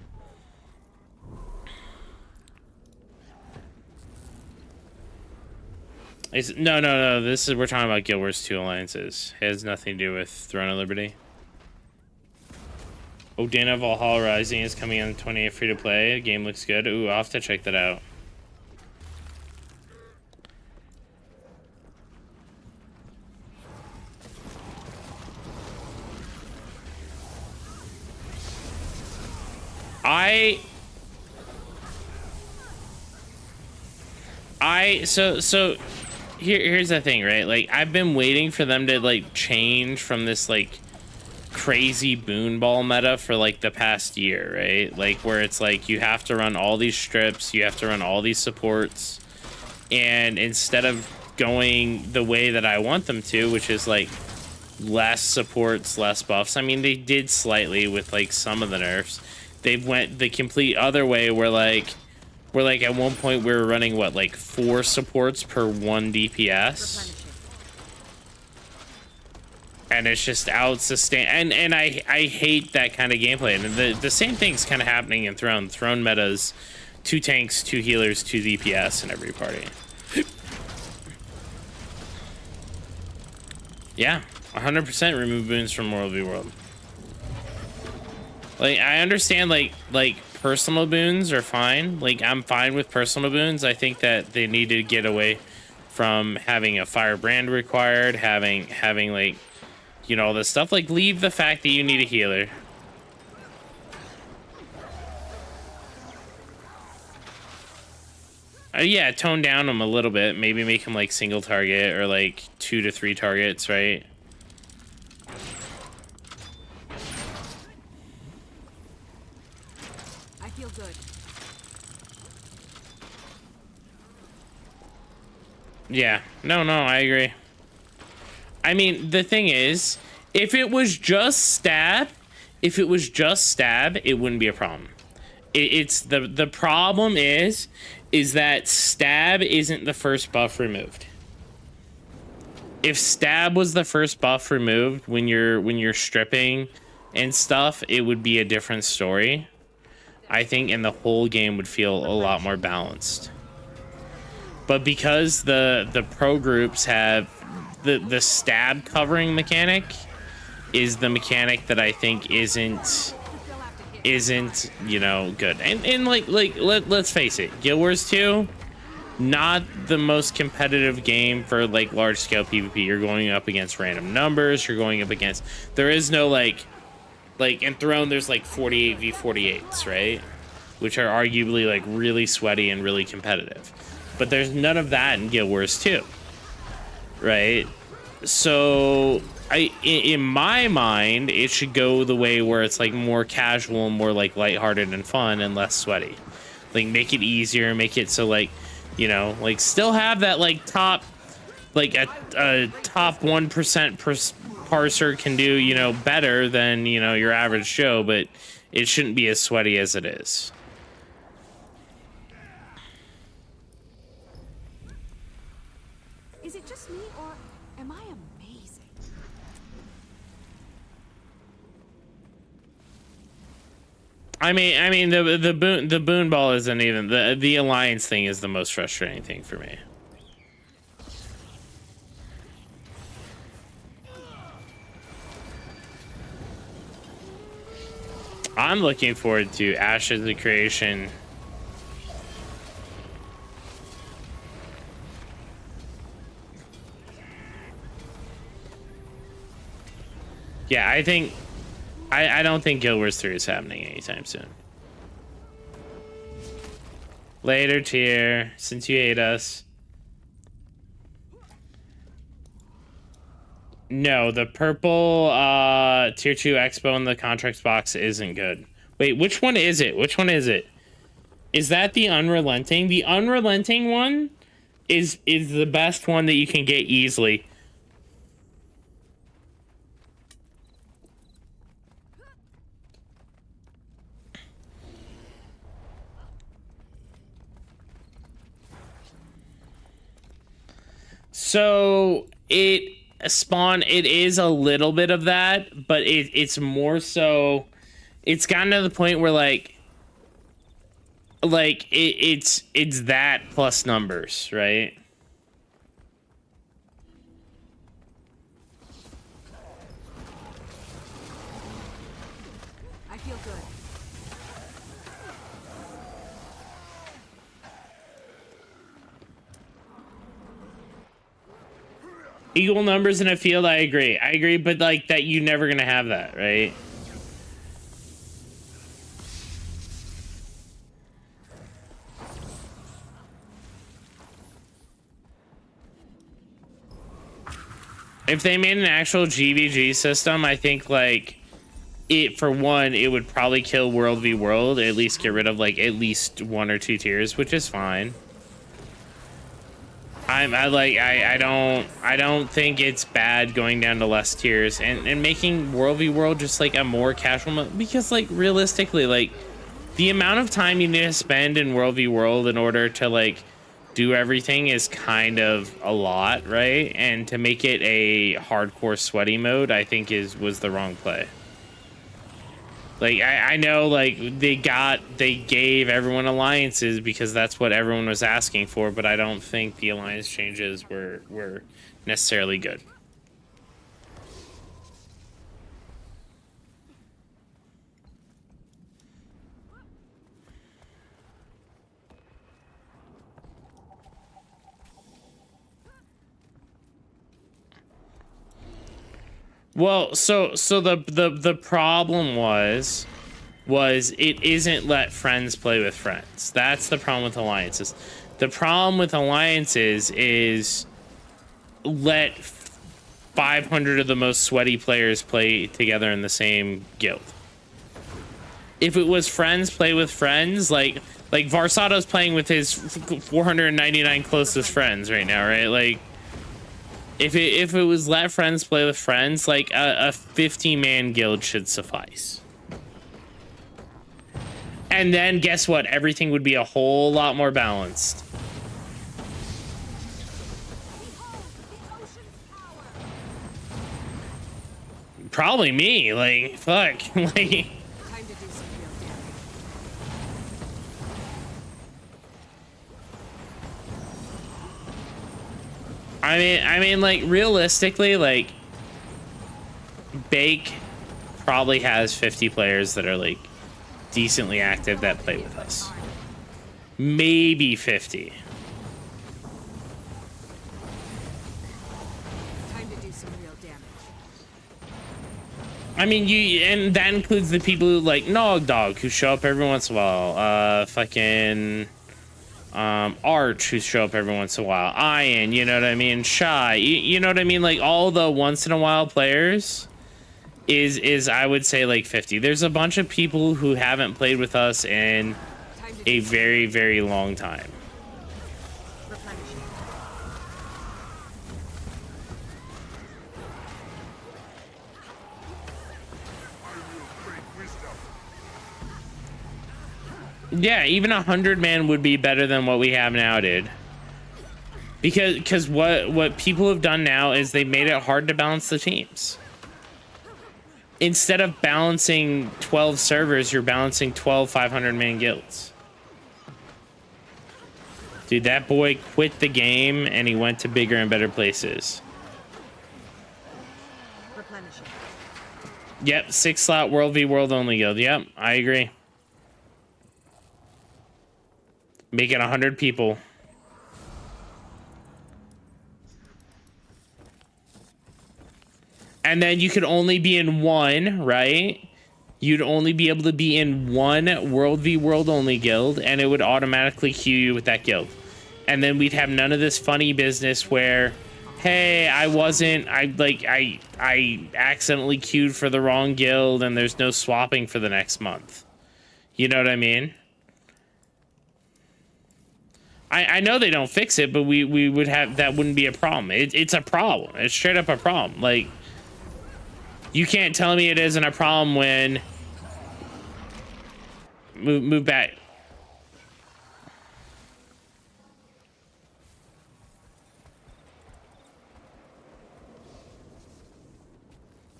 No. This is, we're talking about Guild Wars 2 alliances. It has nothing to do with Throne of Liberty. Oh, Dana Valhalla Rising is coming on 28 free to play. The game looks good. Ooh, I'll have to check that out. So here's the thing, right? Like, I've been waiting for them to like change from this like crazy boon ball meta for like the past year, right? Like, where it's like you have to run all these strips, you have to run all these supports, and instead of going the way that I want them to, which is like less supports, less buffs. I mean, they did slightly with like some of the nerfs. They went the complete other way where like at one point we were running what, like 4 supports per 1 DPS. And it's just out sustain, and I hate that kind of gameplay. And the same thing's kind of happening in Throne. Throne metas, 2 tanks, 2 healers, 2 DPS in every party. Yeah, 100% remove boons from World v World. Like, I understand like personal boons are fine. Like, I'm fine with personal boons. I think that they need to get away from having a firebrand required, having like, you know, all this stuff. Like, leave the fact that you need a healer. Yeah, tone down them a little bit. Maybe make them like single target or like 2 to 3 targets, right? I feel good. Yeah, no, I agree. I mean, the thing is, if it was just stab, it wouldn't be a problem. It's the problem is that stab isn't the first buff removed. If stab was the first buff removed when you're stripping and stuff, it would be a different story, I think, and the whole game would feel a lot more balanced. But because the pro groups have the stab covering mechanic is the mechanic that I think isn't, you know, good. And let's face it, Guild Wars 2, not the most competitive game for like large scale PvP. You're going up against random numbers, you're going up against, there is no like in Throne there's like 48 v48s, right? Which are arguably like really sweaty and really competitive. But there's none of that in Guild Wars 2. Right? So in my mind, it should go the way where it's like more casual and more like lighthearted and fun and less sweaty. Like, make it easier, make it so like, you know, like still have that like top, like a top 1% parser can do, you know, better than, you know, your average Joe, but it shouldn't be as sweaty as it is. Is it just me, or am I amazing? I mean the boon ball isn't even, the alliance thing is the most frustrating thing for me. I'm looking forward to Ashes of Creation. Yeah, I think I don't think Guild Wars 3 is happening anytime soon. Later, tier, since you hate us. No, the purple tier 2 expo in the contracts box isn't good. Wait, which one is it? Which one is it? Is that the unrelenting? The unrelenting one is the best one that you can get easily. So it Spawn, it is a little bit of that, but it's more so. It's gotten to the point where it's that plus numbers, right? I feel good. Equal numbers in a field, I agree, but like that, you never gonna have that, right? If they made an actual GVG system, I think like it, for one, it would probably kill World v World, at least get rid of like at least 1 or 2 tiers, which is fine. I don't think it's bad going down to less tiers and making World v World just like a more casual mode, because like realistically, like the amount of time you need to spend in World v World in order to like do everything is kind of a lot, right? And to make it a hardcore sweaty mode, I think was the wrong play. Like I know like they gave everyone alliances because that's what everyone was asking for, but I don't think the alliance changes were necessarily good. Well, so the problem was it isn't let friends play with friends. That's the problem with alliances. The problem with alliances is let 500 of the most sweaty players play together in the same guild. If it was friends play with friends, like Varsato's playing with his 499 closest friends right now, right? Like if it was let friends play with friends, like a 50-man guild should suffice. And then guess what? Everything would be a whole lot more balanced. Probably me, like, fuck, like. Time to do some real damage. I mean, like, realistically, like, Bake probably has 50 players that are, like, decently active that play with us. Maybe 50. Time to do some real damage. I mean, and that includes the people who, like, Nog Dog, who show up every once in a while. Fucking... Arch, who show up every once in a while, Ian, you know what I mean, Shy, you know what I mean, like all the once in a while players is I would say like 50. There's a bunch of people who haven't played with us in a very, very long time. Yeah, even 100-man would be better than what we have now, dude. Because what people have done now is they made it hard to balance the teams. Instead of balancing 12 servers, you're balancing 12 500-man guilds. Dude, that boy quit the game and he went to bigger and better places. Yep, 6-slot World v World only guild. Yep, I agree. Make it 100 people. And then you could only be in one, right? You'd only be able to be in one World v World only guild, and it would automatically queue you with that guild. And then we'd have none of this funny business where, hey, I accidentally queued for the wrong guild and there's no swapping for the next month. You know what I mean? I know they don't fix it, but we would have, that wouldn't be a problem. It's a problem. It's straight up a problem. Like, you can't tell me it isn't a problem when move back.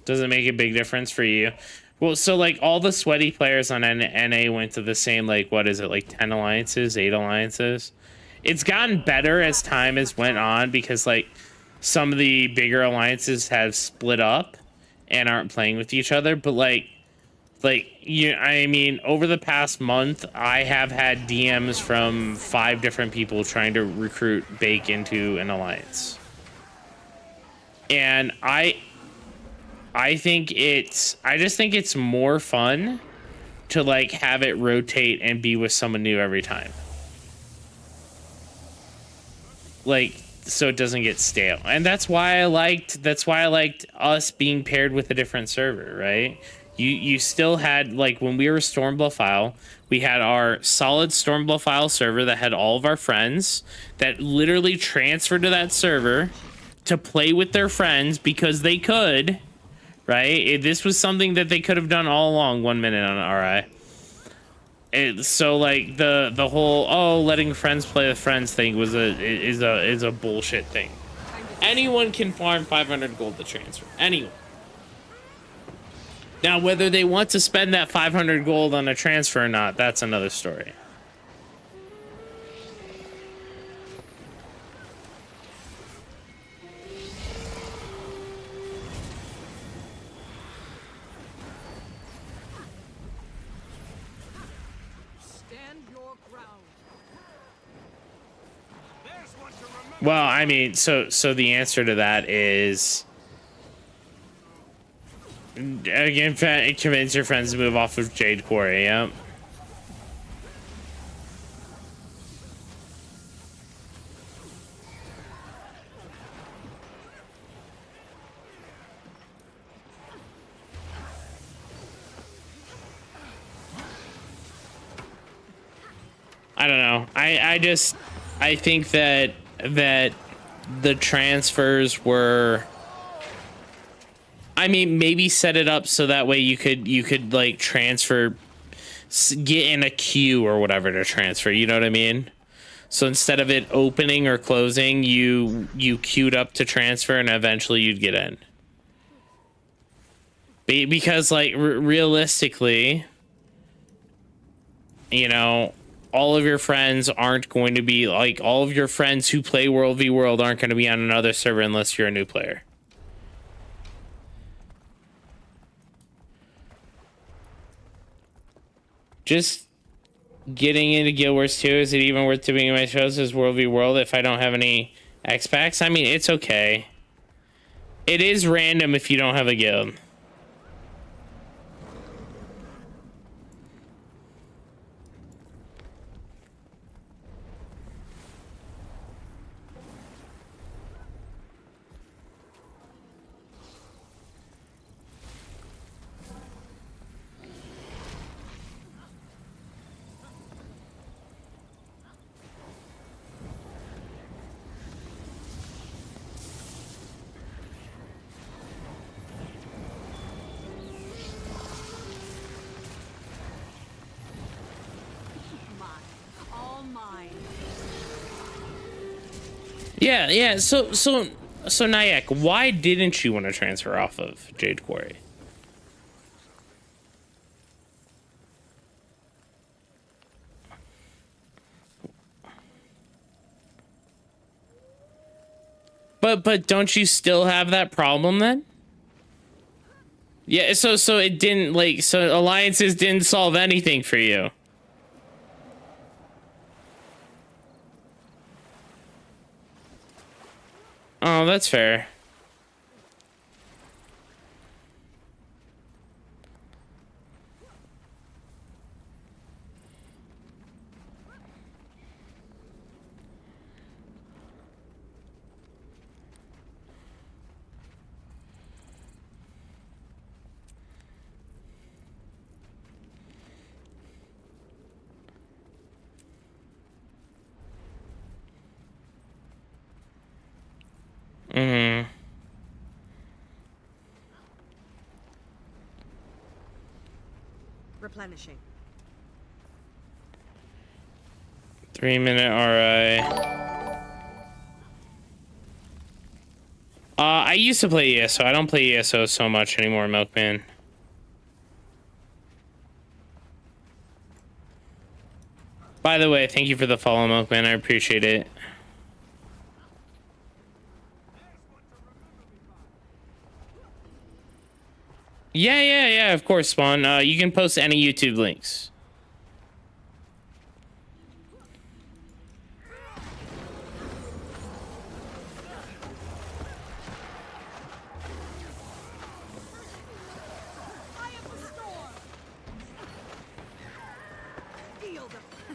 Does it make a big difference for you? Well, so like all the sweaty players on NA went to the same, like, what is it, like 10 alliances, 8 alliances? It's gotten better as time has went on because like some of the bigger alliances have split up and aren't playing with each other. But like you, I mean, over the past month, I have had DMs from 5 different people trying to recruit Bake into an alliance. And I just think it's more fun to like have it rotate and be with someone new every time. Like, so it doesn't get stale. And that's why I liked us being paired with a different server, right? You still had, like, when we were Stormbluff Isle, we had our solid Stormbluff Isle server that had all of our friends that literally transferred to that server to play with their friends because they could, right? This was something that they could have done all along 1 minute on RI. So like the whole letting friends play with friends thing was a bullshit thing. Anyone can farm 500 gold to transfer. Anyone. Now whether they want to spend that 500 gold on a transfer or not, that's another story. Well, I mean, so the answer to that is, again, convince your friends to move off of Jade Quarry. Yeah. I don't know. I think that the transfers were, I mean, maybe set it up so that way you could like transfer, get in a queue or whatever to transfer, you know what I mean? So instead of it opening or closing, you queued up to transfer and eventually you'd get in. Because like realistically, you know, all of your friends aren't going to be, like, all of your friends who play World v World aren't going to be on another server unless you're a new player. Just getting into Guild Wars 2, is it even worth doing my shows as World v World if I don't have any X packs? I mean, it's okay. It is random if you don't have a guild. Yeah. So Nyack, why didn't you want to transfer off of Jade Quarry? But don't you still have that problem then? Yeah, so it didn't, like, so alliances didn't solve anything for you. Oh, that's fair. Mm-hmm. Replenishing. 3-minute RI. I used to play ESO. I don't play ESO so much anymore, Milkman. By the way, thank you for the follow, Milkman. I appreciate it. Yeah, of course, Spawn. You can post any YouTube links.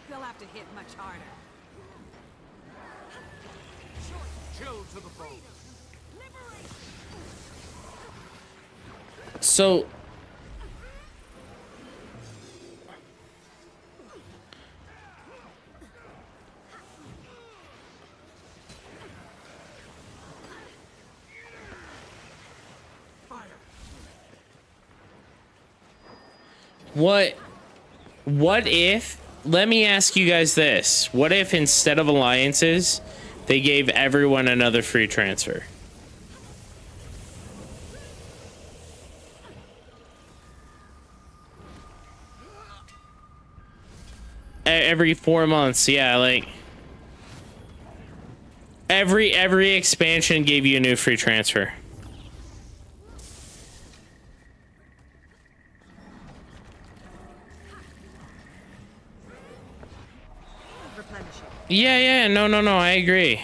They'll have to hit much harder. Chill to the bone. So what if, let me ask you guys this. What if instead of alliances, they gave everyone another free transfer? Every 4 months, yeah, like every expansion gave you a new free transfer. Yeah, no, I agree.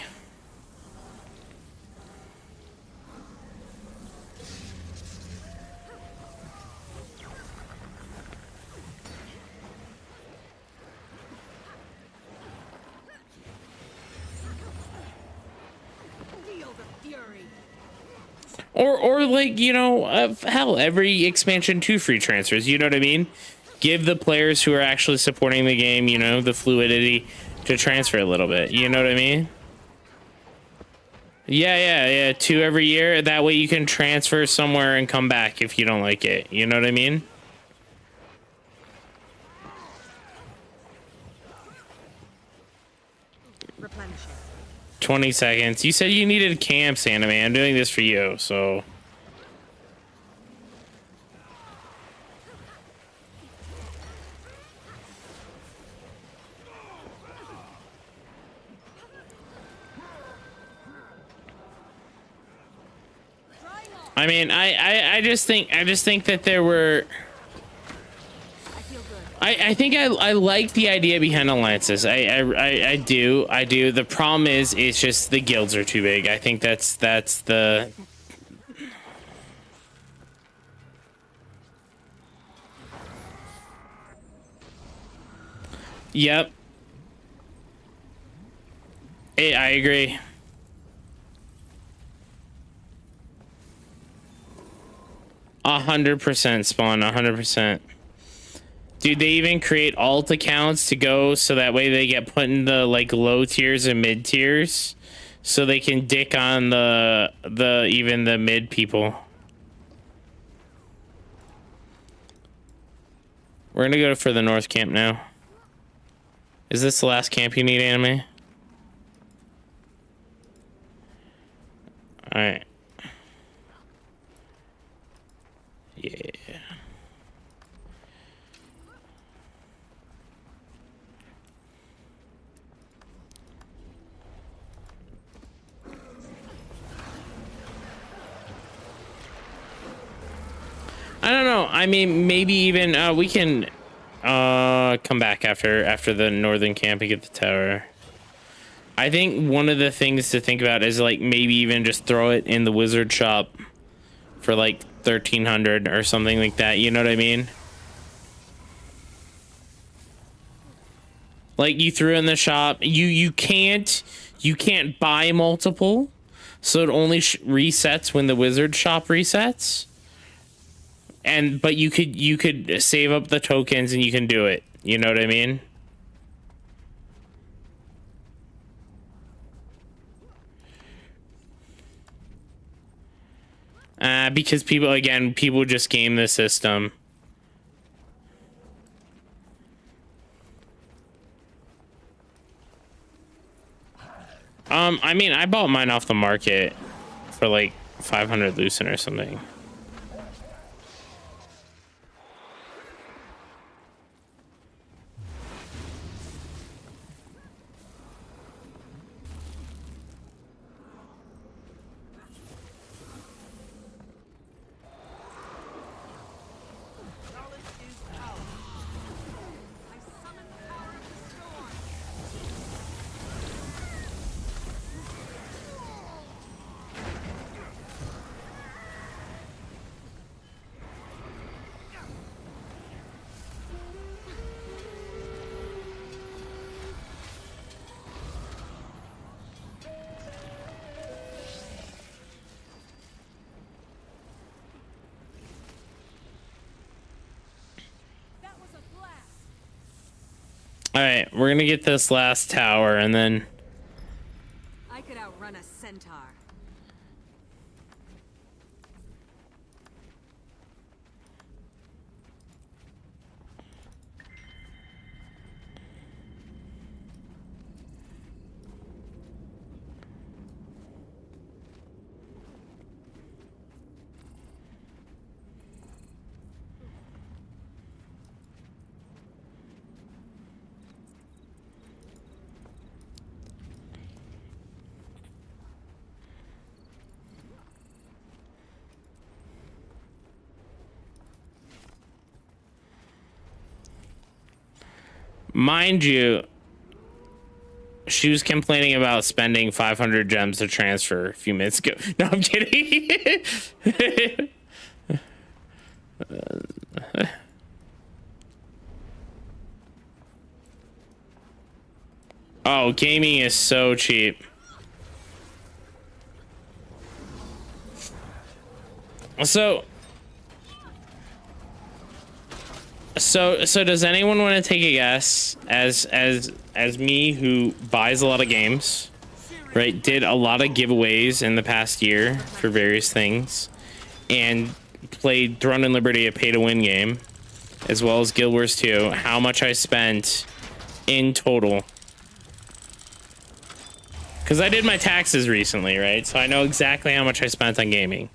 Or like, you know, hell, every expansion 2 free transfers, you know what I mean? Give the players who are actually supporting the game, you know, the fluidity to transfer a little bit, you know what I mean? Yeah, 2 every year. That way you can transfer somewhere and come back if you don't like it, you know what I mean? Replenishing. 20 seconds. You said you needed camps, Anime. I'm doing this for you, so. I mean, I just think that there were. I think I like the idea behind alliances. I do. The problem is, it's just the guilds are too big. I think that's the. Yep. I agree. A 100% Spawn. 100%. Dude, they even create alt accounts to go so that way they get put in the like low tiers and mid tiers, so they can dick on the even the mid people. We're gonna go for the north camp now. Is this the last camp you need, Anime? All right. Yeah. I don't know. I mean, maybe even we can come back after the northern camp and get the tower. I think one of the things to think about is like maybe even just throw it in the wizard shop for like 1300 or something like that. You know what I mean? Like you threw in the shop. You can't buy multiple, so it only resets when the wizard shop resets. But you could save up the tokens and you can do it. You know what I mean? Because people just game the system. I mean, I bought mine off the market for like 500 Lucent or something. All right, we're gonna get this last tower, and then I could outrun a centaur. mind you, she was complaining about spending 500 gems to transfer a few minutes ago. No, I'm kidding. Oh, gaming is so cheap. So does anyone want to take a guess as me who buys a lot of games, right? Did a lot of giveaways in the past year for various things and played Throne and Liberty, a pay-to-win game, as well as Guild Wars 2, how much I spent in total. Because I did my taxes recently, right? So I know exactly how much I spent on gaming.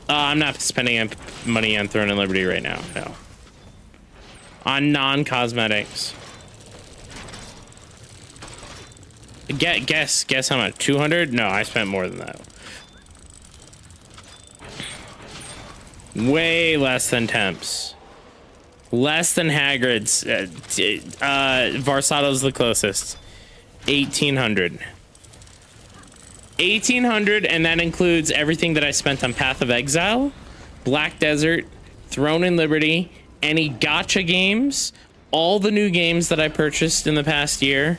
I'm not spending money on Throne and Liberty right now, no. On non-cosmetics. Guess how much? 200? No, I spent more than that. Way less than Temps. Less than Hagrid's. Varsato's the closest. 1,800. 1,800, and that includes everything that I spent on Path of Exile, Black Desert, Throne and Liberty, any gacha games, all the new games that I purchased in the past year.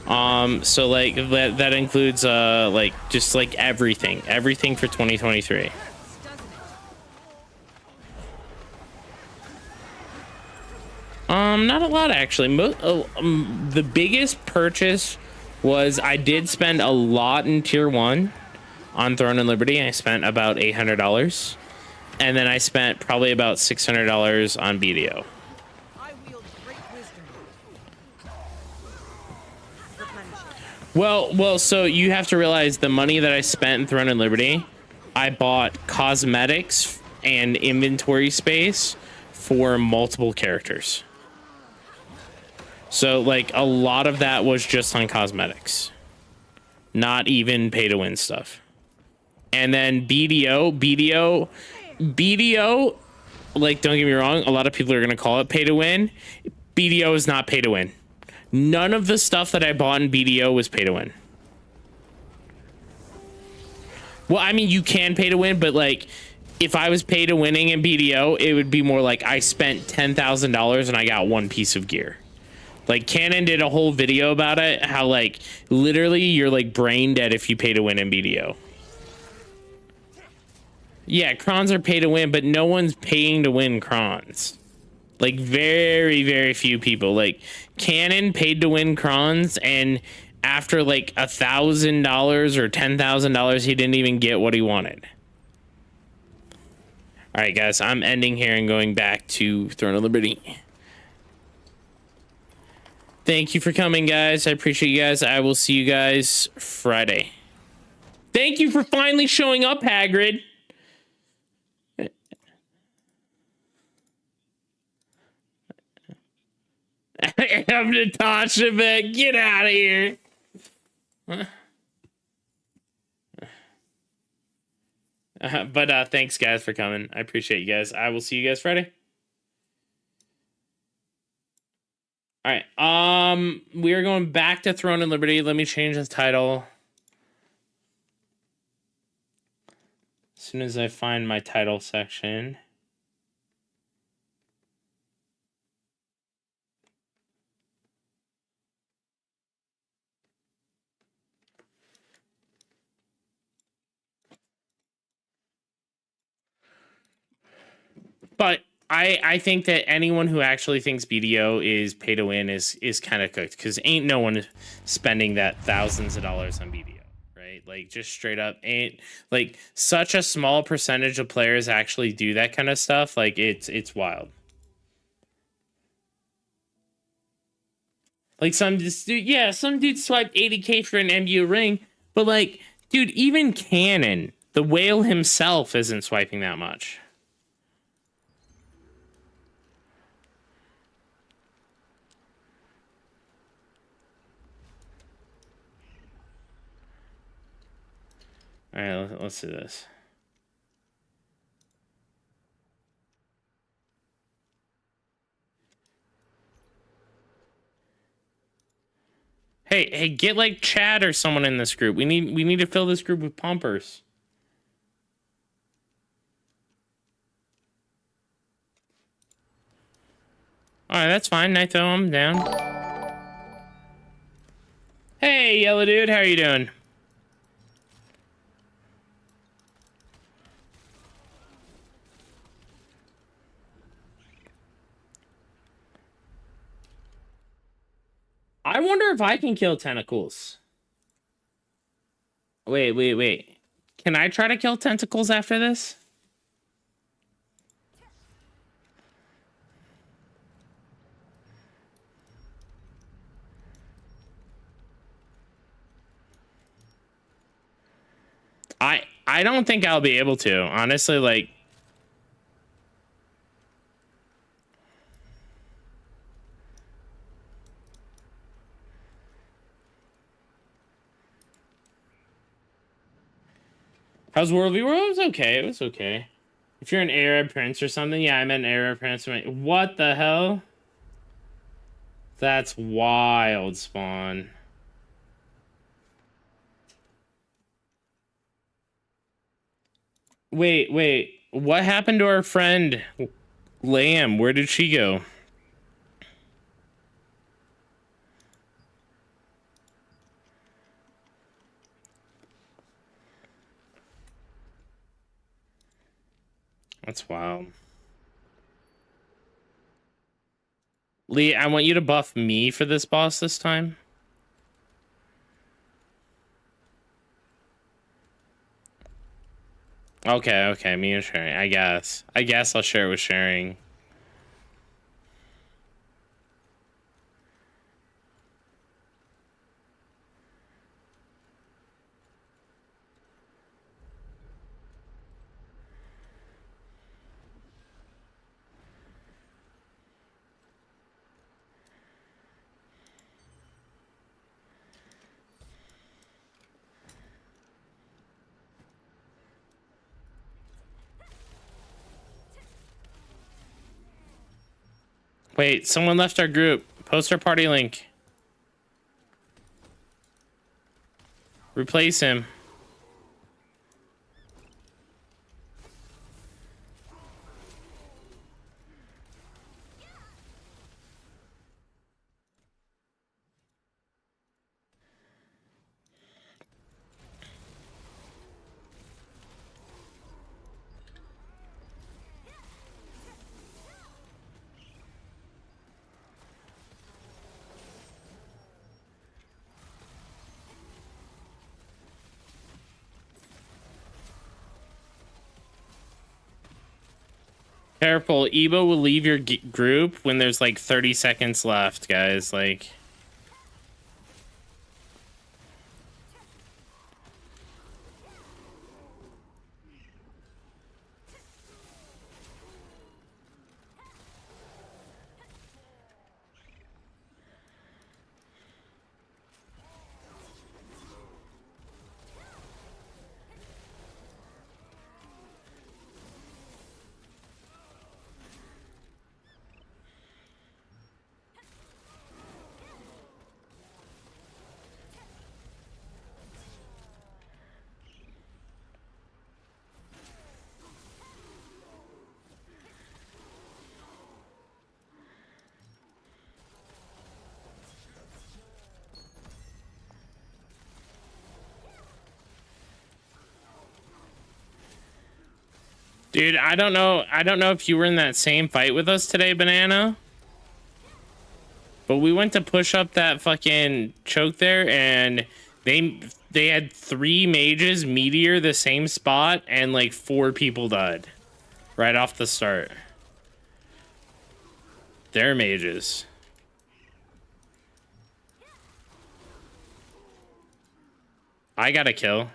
So like that includes like just like everything for 2023. Not a lot actually. The biggest purchase was I did spend a lot in tier 1 on Throne and Liberty. I spent about $800, and then I spent probably about $600 on BDO. Well, so you have to realize the money that I spent in Throne and Liberty, I bought cosmetics and inventory space for multiple characters. So like a lot of that was just on cosmetics, not even pay to win stuff. And then BDO, like, don't get me wrong, a lot of people are going to call it pay to win. BDO is not pay to win. None of the stuff that I bought in BDO was pay to win. Well, I mean, you can pay to win, but like if I was pay to winning in BDO, it would be more like I spent $10,000 and I got one piece of gear. Like Canon did a whole video about it, how like literally you're like brain dead if you pay to win in BDO. Yeah, crons are pay to win, but no one's paying to win crons. Like very, very few people. Like Canon paid to win crons, and after like $1,000 or $10,000, he didn't even get what he wanted. All right, guys, I'm ending here and going back to Throne of Liberty. Thank you for coming, guys. I appreciate you guys. I will see you guys Friday. Thank you for finally showing up, Hagrid. I'm Natasha, man. Get out of here. But thanks, guys, for coming. I appreciate you guys. I will see you guys Friday. All right. We are going back to Throne and Liberty. Let me change the title. As soon as I find my title section. But I think that anyone who actually thinks BDO is pay to win is kind of cooked, because ain't no one spending that thousands of dollars on BDO, right? Like, just straight up ain't, like, such a small percentage of players actually do that kind of stuff. Like, it's wild. Like, some dude swiped 80K for an MU ring, but like, dude, even Cannon, the whale himself, isn't swiping that much. All right, let's do this. Hey, get like Chad or someone in this group. We need to fill this group with pumpers. All right, that's fine. Nitho, I'm down. Hey, yellow dude, how are you doing? I wonder if I can kill tentacles. Wait. Can I try to kill tentacles after this? I don't think I'll be able to, honestly. Like, how's World v World? It was okay. It was okay. If you're an Arab prince or something, yeah, I meant an Arab prince. What the hell? That's wild, Spawn. Wait. What happened to our friend Lamb? Where did she go? That's wild. Lee, I want you to buff me for this boss this time. Okay, me and Sharing. I guess I'll share it with Sharing. Wait, someone left our group. Post our party link. Replace him. Careful, Ebo will leave your group when there's like 30 seconds left, guys. Like, Dude, I don't know if you were in that same fight with us today, Banana. But we went to push up that fucking choke there, and they had 3 mages meteor the same spot, and like 4 people died right off the start. They're mages. I got a kill.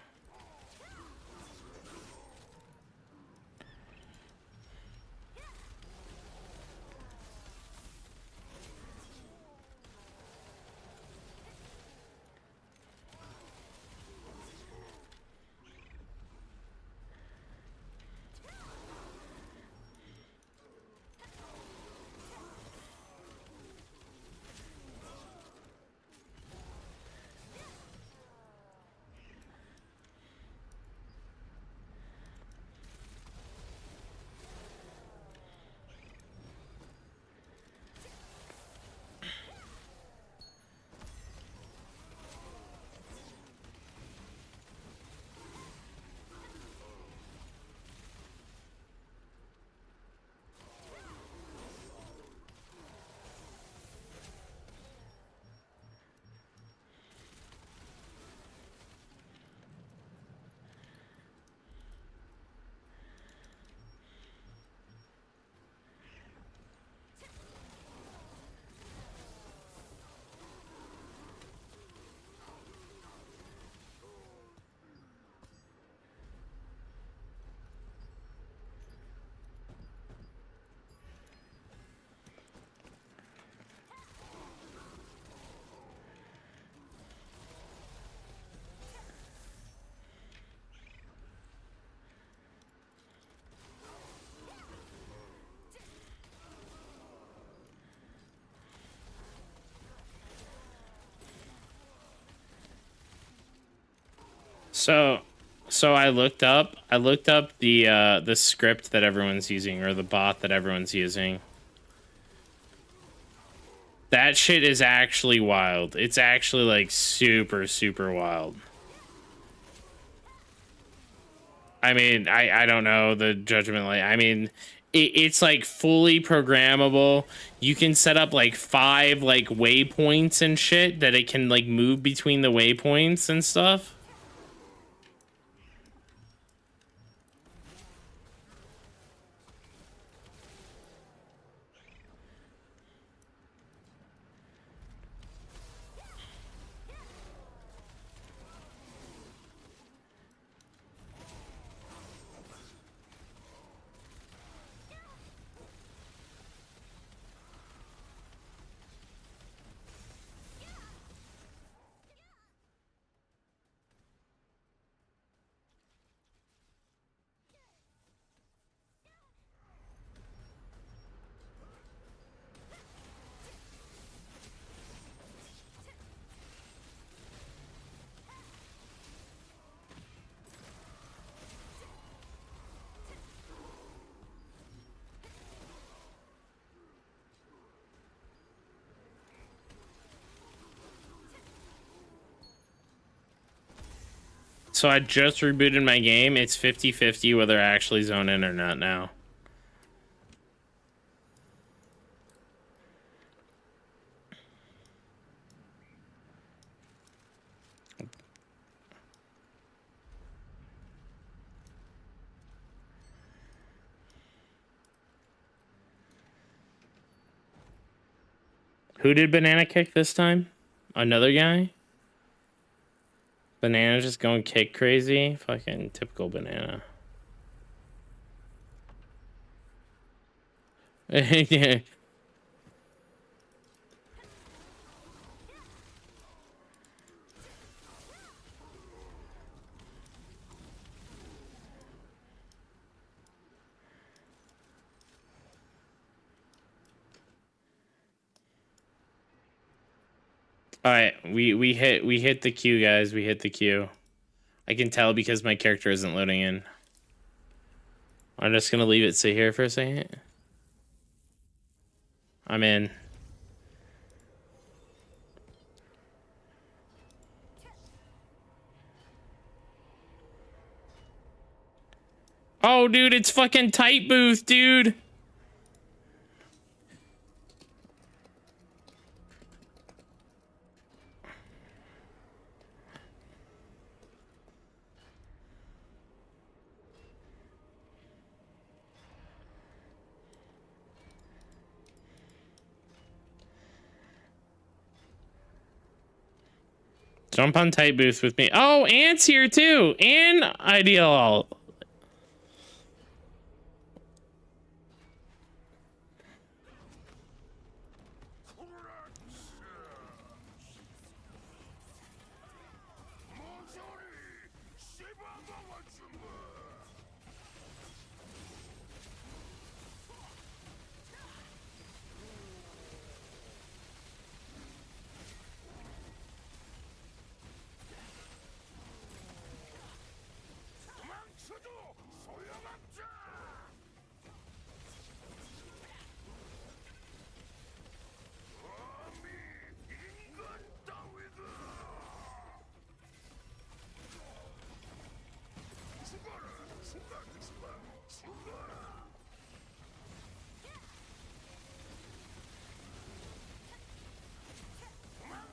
So I looked up the script that everyone's using, or the bot that everyone's using. That shit is actually wild. It's actually like super, super wild. I mean, I don't know the judgment. Like, I mean, it's like fully programmable. You can set up like 5 like waypoints and shit that it can like move between the waypoints and stuff. So I just rebooted my game. It's 50-50 whether I actually zone in or not now. Who did Banana kick this time? Another guy? Banana just going kick crazy? Fucking typical Banana. Yeah. All right, we hit the queue, guys. We hit the queue. I can tell because my character isn't loading in. I'm just gonna leave it sit here for a second. I'm in. Oh, Oh, dude, it's fucking tight booth, dude. Jump on tight booth with me. Oh, Ant's here too. And Ideal.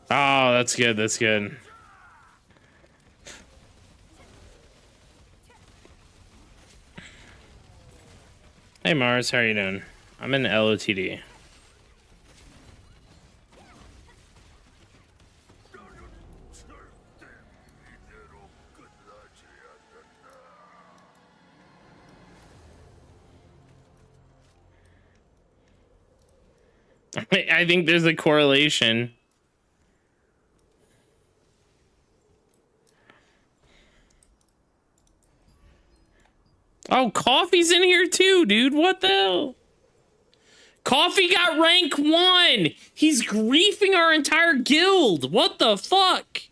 Oh, that's good. That's good. Hey Mars, how are you doing? I'm in LOTD. I think there's a correlation. Oh, Coffee's in here too, dude. What the hell? Coffee got rank 1. He's griefing our entire guild. What the fuck?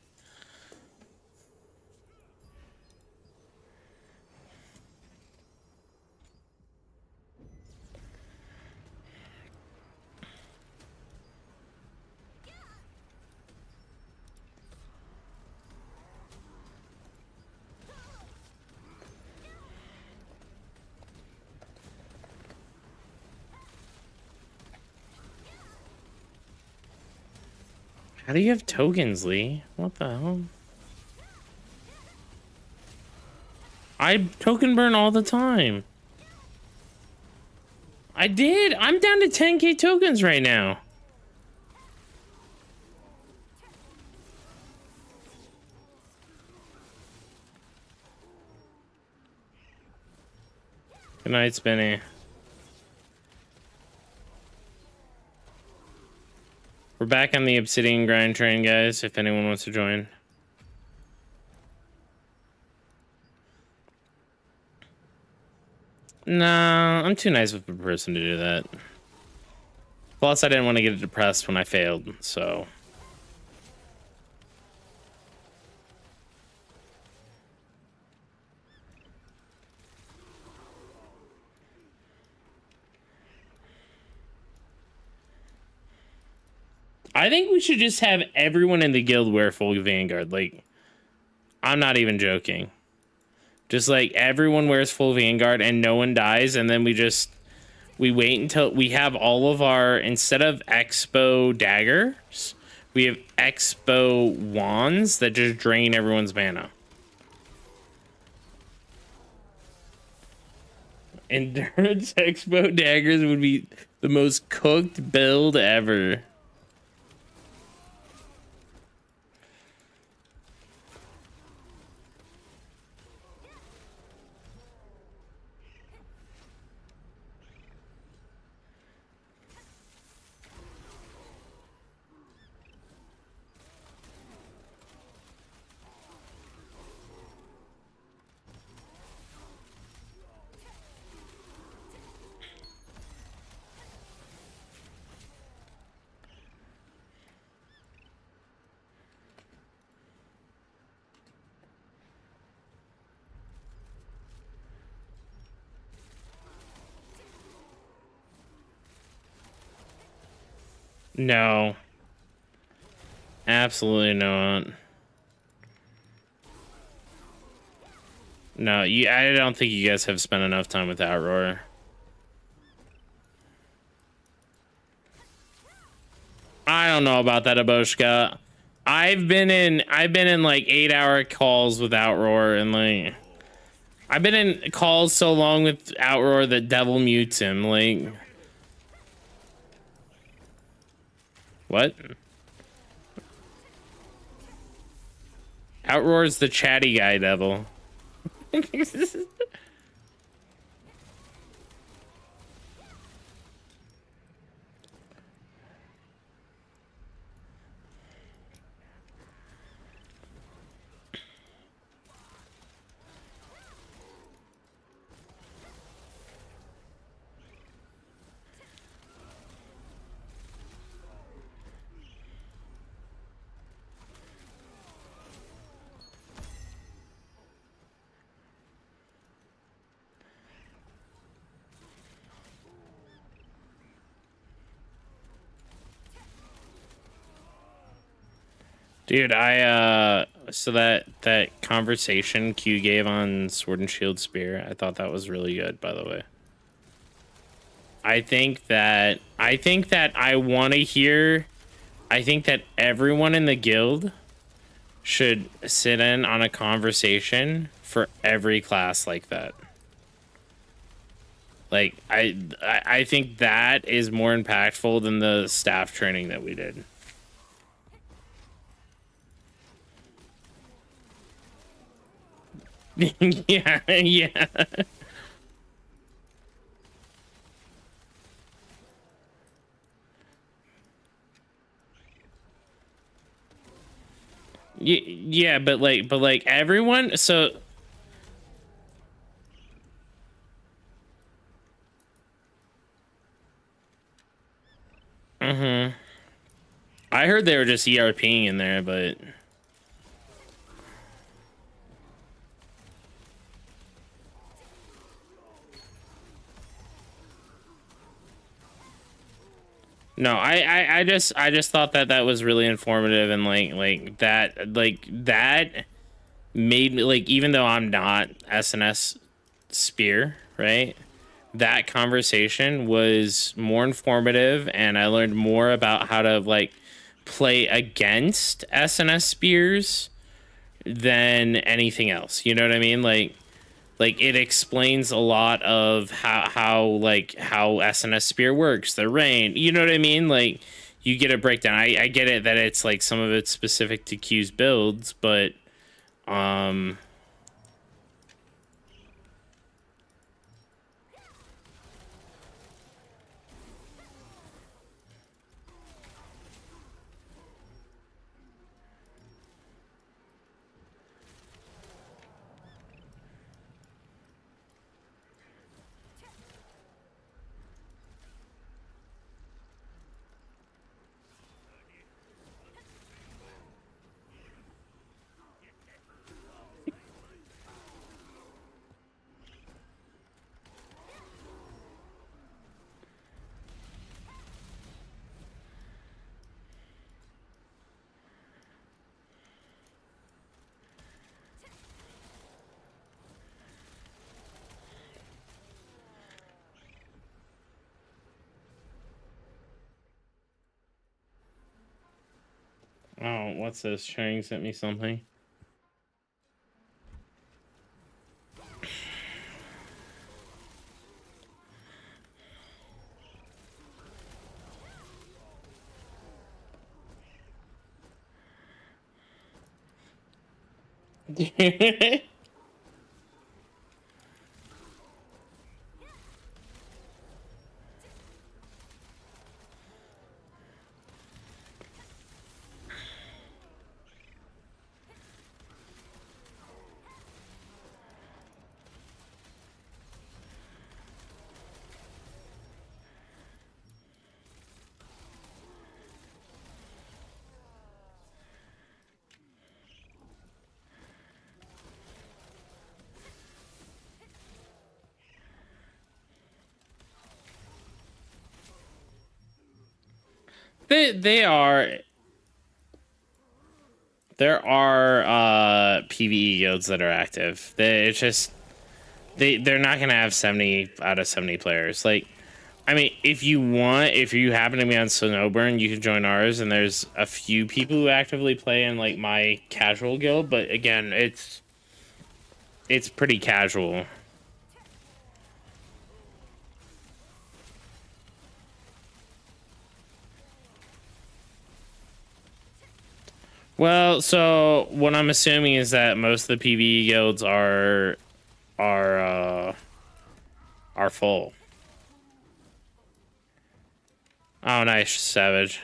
How do you have tokens, Lee? What the hell? I token burn all the time. I did. I'm down to 10k tokens right now. Good night, Spinny. We're back on the Obsidian grind train, guys, if anyone wants to join. Nah, I'm too nice of a person to do that. Plus, I didn't want to get depressed when I failed, so... I think we should just have everyone in the guild wear full Vanguard. Like, I'm not even joking. Just like everyone wears full Vanguard and no one dies, and then we wait until we have all of our, instead of Expo daggers, we have Expo wands that just drain everyone's mana. Endurance Expo daggers would be the most cooked build ever. No. Absolutely not. No, I don't think you guys have spent enough time with Outroar. I don't know about that, Aboshka. I've been in like 8-hour calls with Outroar, and like I've been in calls so long with Outroar that Devil mutes him. Like, what? Outroar's the chatty guy, Devil. Dude, so that conversation Q gave on Sword and Shield Spear, I thought that was really good, by the way. I think that I want to hear, I think that everyone in the guild should sit in on a conversation for every class like that. Like, I think that is more impactful than the staff training that we did. Yeah, yeah. Yeah, but like everyone, so I heard they were just ERPing in there, but no, I just thought that was really informative, and like that made me, like, even though I'm not SNS Spear, right? That conversation was more informative, and I learned more about how to like play against SNS Spears than anything else. You know what I mean? Like it explains a lot of how SNS Spear works, the rain. You know what I mean? Like, you get a breakdown. I get it that it's like some of it's specific to Q's builds, but oh, what's this? Chang sent me something. They are. There are PvE guilds that are active. It's just they're not gonna have 70 out of 70 players. Like, I mean, if you happen to be on Snowburn, you can join ours, and there's a few people who actively play in like my casual guild, but again, it's pretty casual. Well, so what I'm assuming is that most of the PvE guilds are full. Oh, nice, Savage.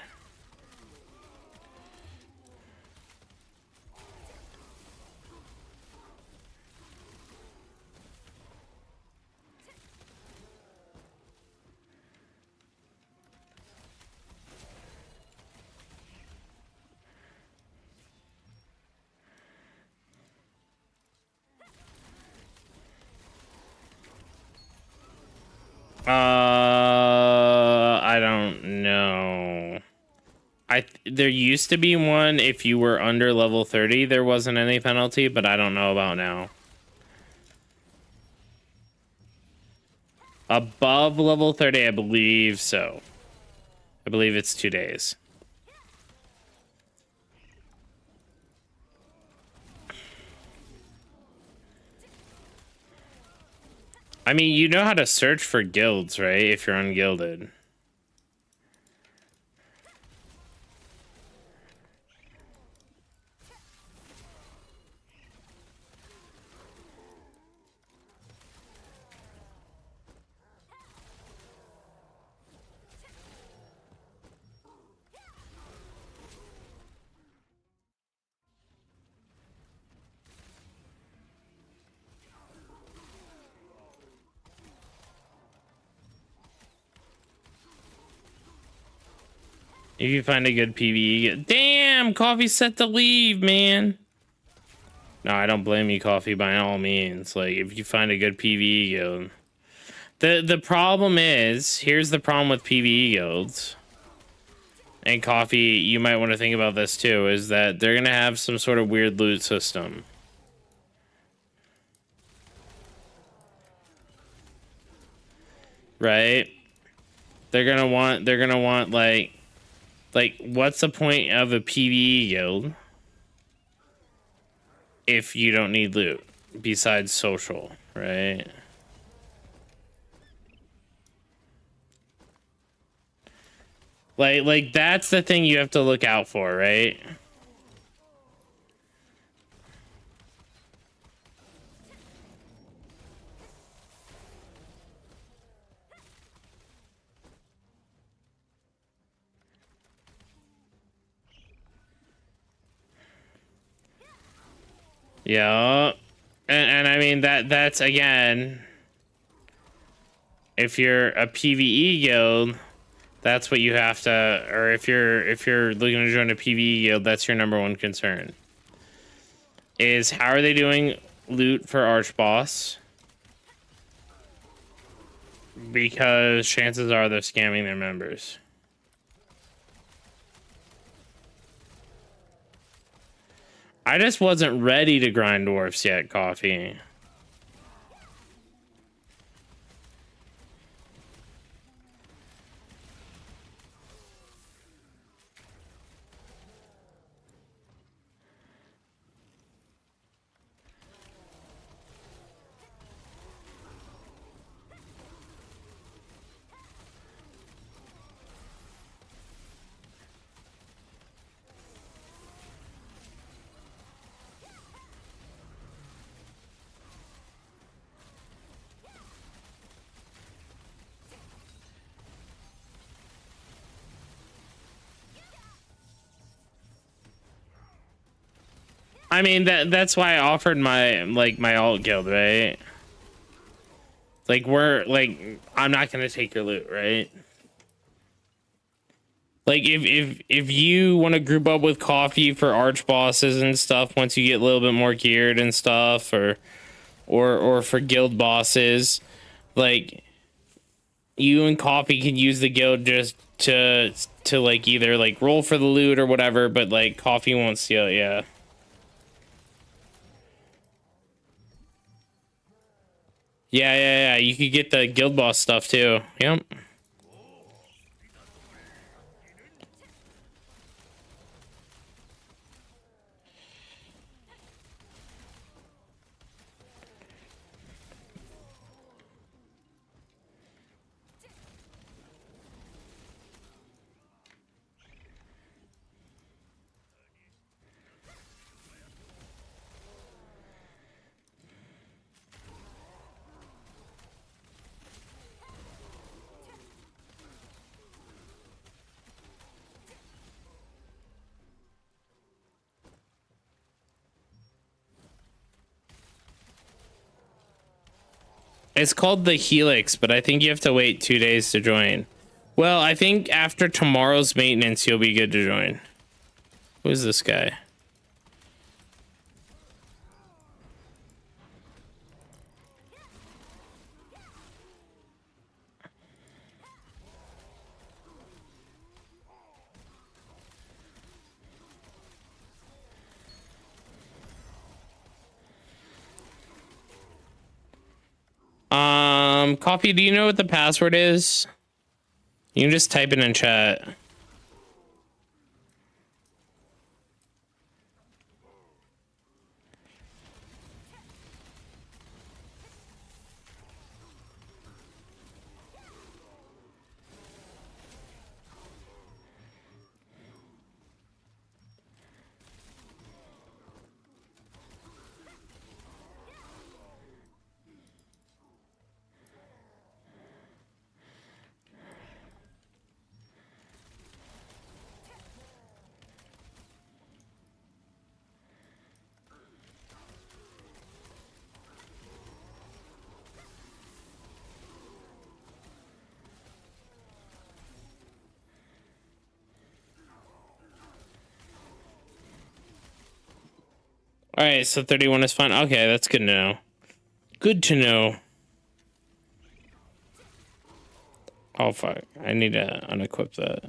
I don't know. There used to be one if you were under level 30, there wasn't any penalty, but I don't know about now. Above level 30, I believe so. I believe it's 2 days. I mean, you know how to search for guilds, right? If you're ungilded. If you find a good PvE, damn, Coffee's set to leave, man. No, I don't blame you, Coffee, by all means. Like, if you find a good PvE guild. The problem is, here's the problem with PvE guilds. And Coffee, you might want to think about this too, is that they're going to have some sort of weird loot system. Right? They're going to want like, what's the point of a PvE guild if you don't need loot besides social, right? Like that's the thing you have to look out for, right? Yeah, and I mean that's again, if you're a PvE guild, that's what you have to, or if you're looking to join a PvE guild, that's your number one concern. Is how are they doing loot for Archboss? Because chances are they're scamming their members. I just wasn't ready to grind dwarfs yet, Coffee. I mean, that's why I offered my alt guild, right? Like, I'm not gonna take your loot, right? Like, if you want to group up with Coffee for arch bosses and stuff, once you get a little bit more geared and stuff, or for guild bosses, like, you and Coffee can use the guild just to like either like roll for the loot or whatever, but like Coffee won't steal it, yeah. Yeah. You could get the guild boss stuff too. Yep. It's called the Helix, but I think you have to wait 2 days to join. Well, I think after tomorrow's maintenance, you'll be good to join. Who's this guy? Coffee, do you know what the password is? You can just type it in chat. All right, so 31 is fine. Okay, that's good to know. Good to know. Oh, fuck. I need to unequip that.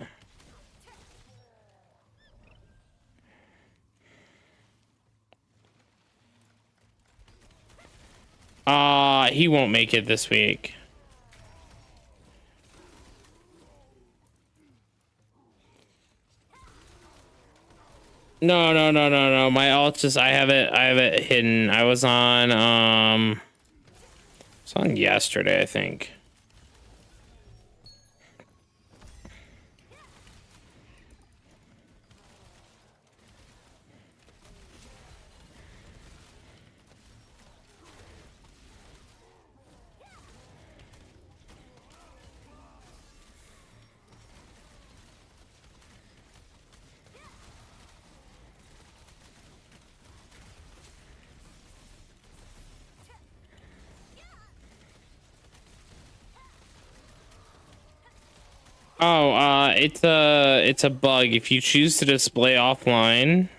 He won't make it this week. No. My alt just I have it hidden. I was on yesterday, I think. Oh, it's a bug. If you choose to display offline,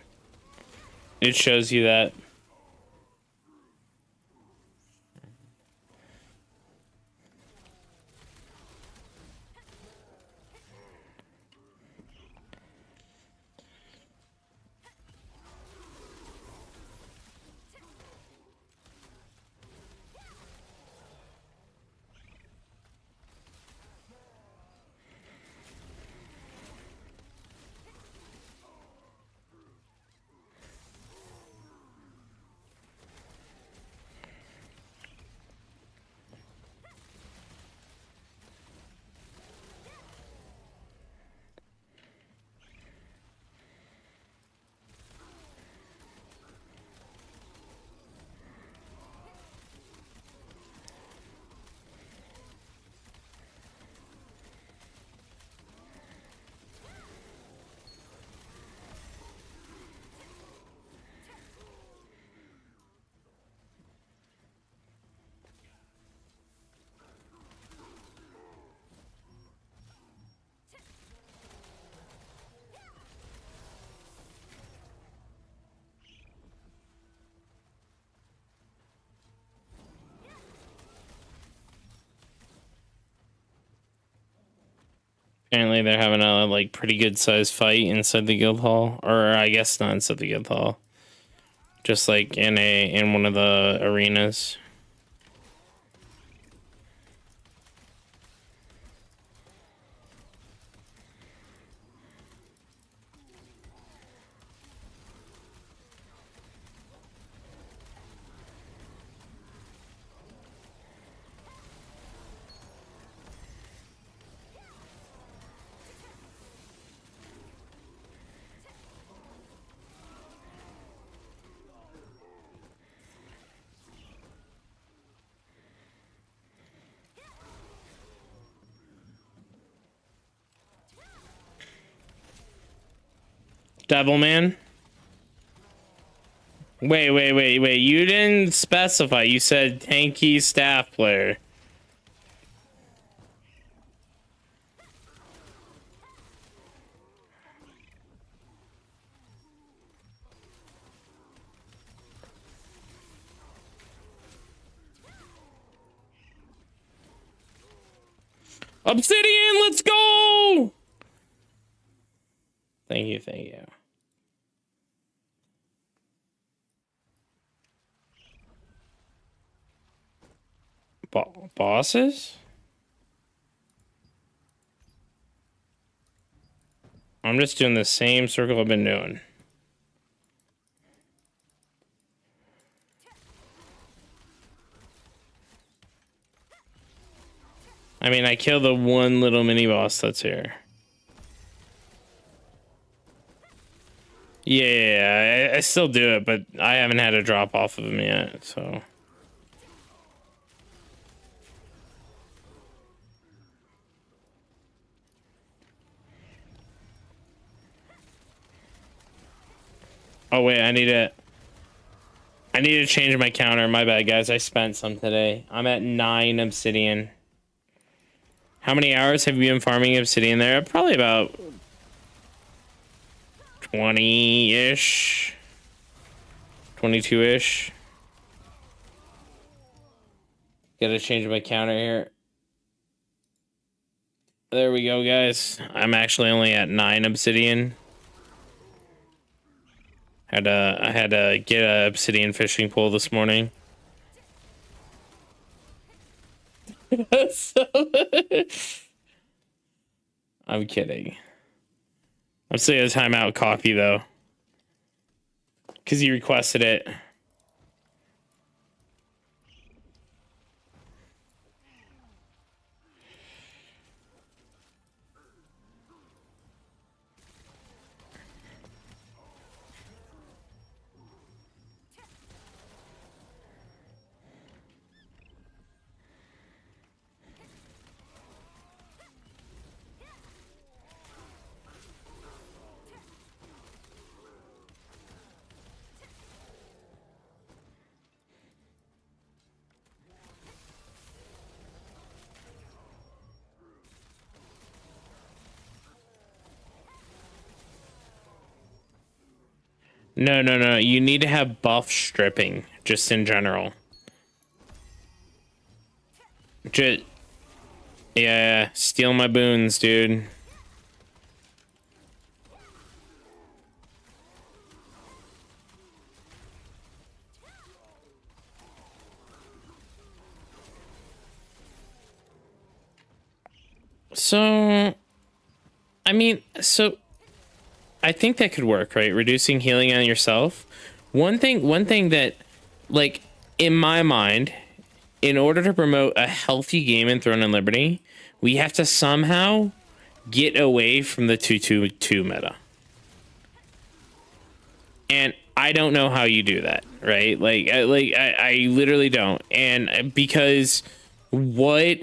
it shows you that. Apparently they're having a like pretty good sized fight inside the guild hall, or I guess not inside the guild hall, just like in one of the arenas. Devilman. Wait. You didn't specify. You said tanky staff player. Obsidian, let's go! Thank you. Bosses? I'm just doing the same circle I've been doing. I mean, I killed the one little mini boss that's here. Yeah, I still do it, but I haven't had a drop off of him yet, so. Oh wait, I need to change my counter. My bad, guys. I spent some today. I'm at 9 obsidian. How many hours have you been farming obsidian there? Probably about 20-ish. 22-ish. Gotta change my counter here. There we go, guys. I'm actually only at 9 obsidian. I had to get a obsidian fishing pole this morning. I'm kidding. I'm still gonna time out coffee though, because he requested it. No. You need to have buff stripping, just in general. Yeah, steal my boons, dude. So, I mean, I think that could work, right? Reducing healing on yourself. One thing that, like, in my mind, in order to promote a healthy game in Throne and Liberty, we have to somehow get away from the 2-2-2 meta. And I don't know how you do that, right? I literally don't. And because what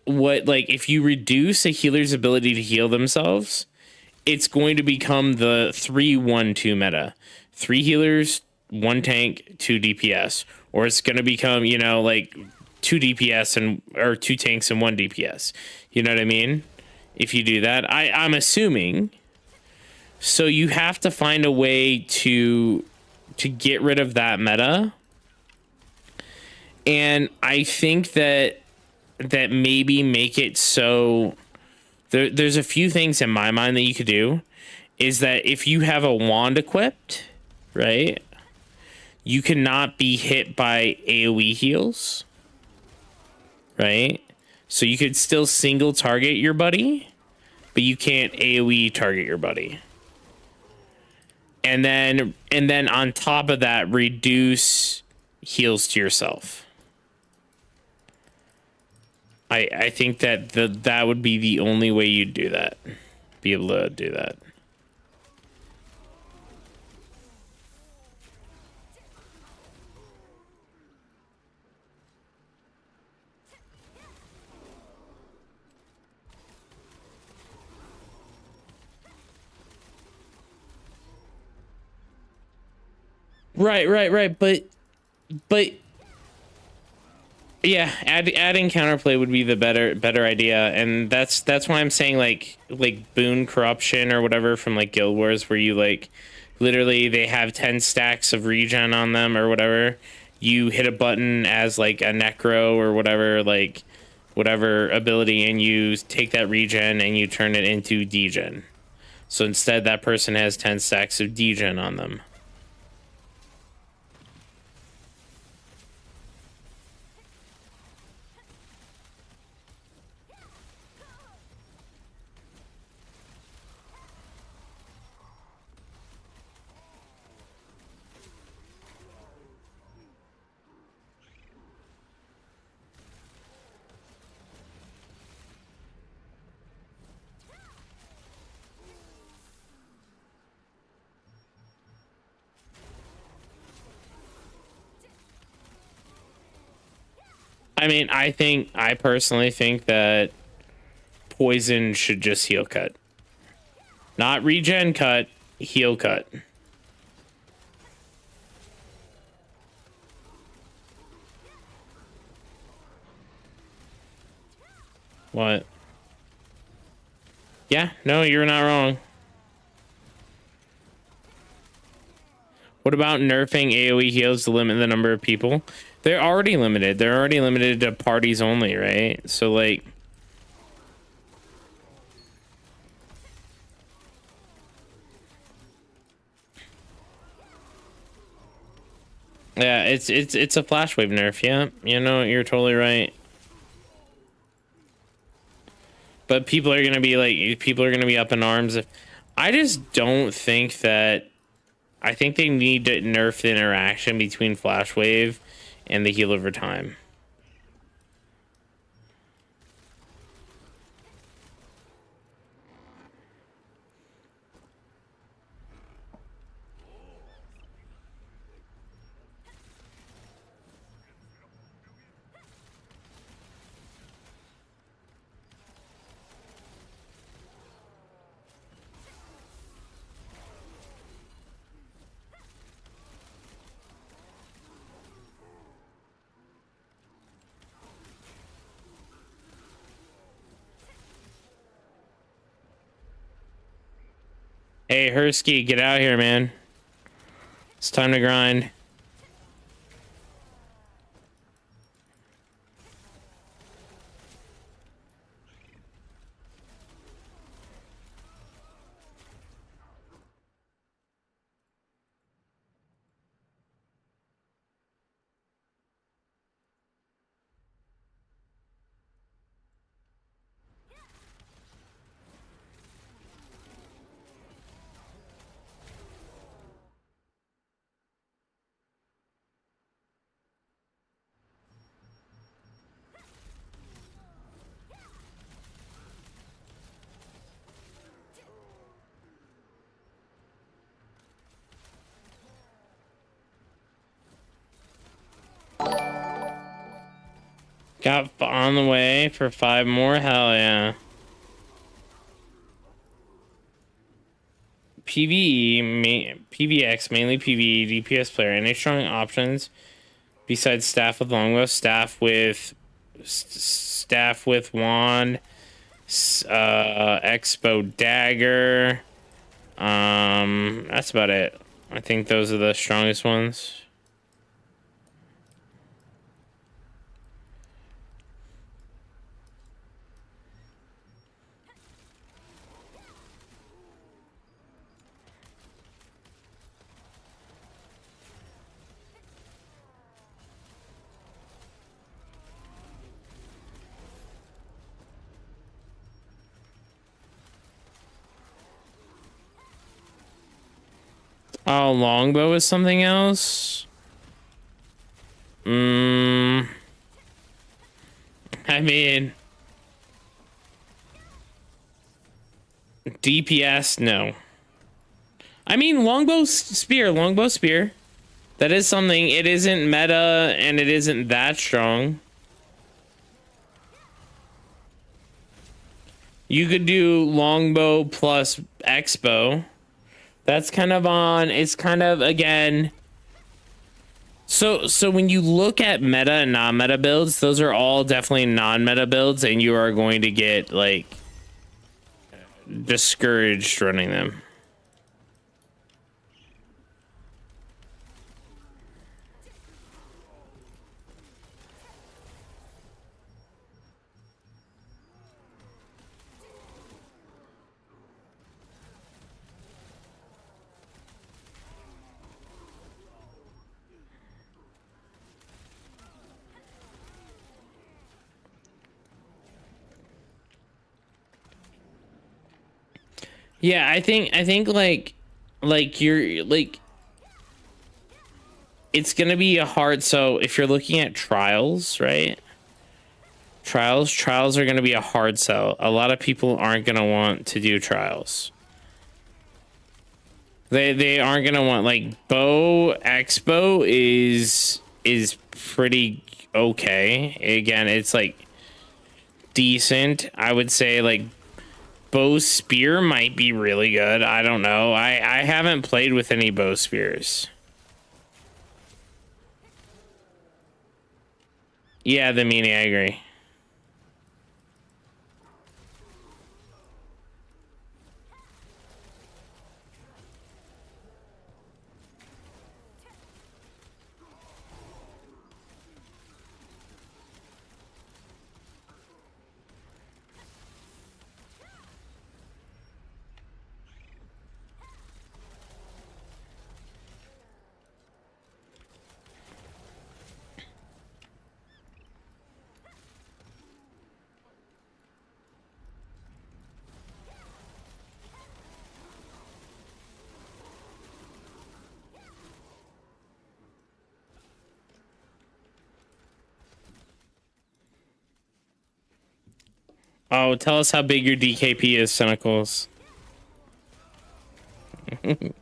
like, if you reduce a healer's ability to heal themselves, it's going to become the 3-1-2 meta. 3 healers, 1 tank, 2 DPS. Or it's going to become, you know, like 2 DPS or 2 tanks and 1 DPS. You know what I mean? If you do that, I'm assuming. So you have to find a way to get rid of that meta. And I think that maybe make it so there's a few things in my mind that you could do. Is that if you have a wand equipped, right, you cannot be hit by AoE heals, right? So you could still single target your buddy, but you can't AoE target your buddy. And then on top of that, reduce heals to yourself. I think that would be the only way you'd do that. Be able to do that. Right. But yeah, adding counterplay would be the better idea, and that's why I'm saying like boon corruption or whatever from like Guild Wars, where you like literally they have 10 stacks of regen on them or whatever. You hit a button as like a necro or whatever, like whatever ability, and you take that regen and you turn it into degen. So instead that person has 10 stacks of degen on them. I mean, I personally think that poison should just heal cut. Not regen cut, heal cut. What? Yeah, no, you're not wrong. What about nerfing AoE heals to limit the number of people? They're already limited. They're already limited to parties only, right? So like, yeah, it's a flash wave nerf. Yeah, you know, you're totally right. But people are gonna be up in arms. I just don't think that. I think they need to nerf the interaction between flash wave and the heal over time. Hey, Hursky, get out here, man. It's time to grind. Got on the way for 5 more. Hell yeah. PVX, mainly PvE, DPS player. Any strong options besides staff with longbow? Staff with wand, expo dagger. That's about it. I think those are the strongest ones. Oh, longbow is something else? I mean... DPS, no. I mean, longbow spear. That is something. It isn't meta, and it isn't that strong. You could do longbow plus expo. That's kind of on, it's kind of, again, So when you look at meta and non-meta builds, those are all definitely non-meta builds, and you are going to get like discouraged running them. Yeah, I think like you're like it's gonna be a hard. So if you're looking at trials, right? Trials are gonna be a hard sell. A lot of people aren't gonna want to do trials. They aren't gonna want like bow expo is pretty okay. Again, it's like decent. I would say like bow spear might be really good. I don't know. I haven't played with any bow spears. Yeah, the meanie, I agree. Oh, tell us how big your DKP is, Cynicals. I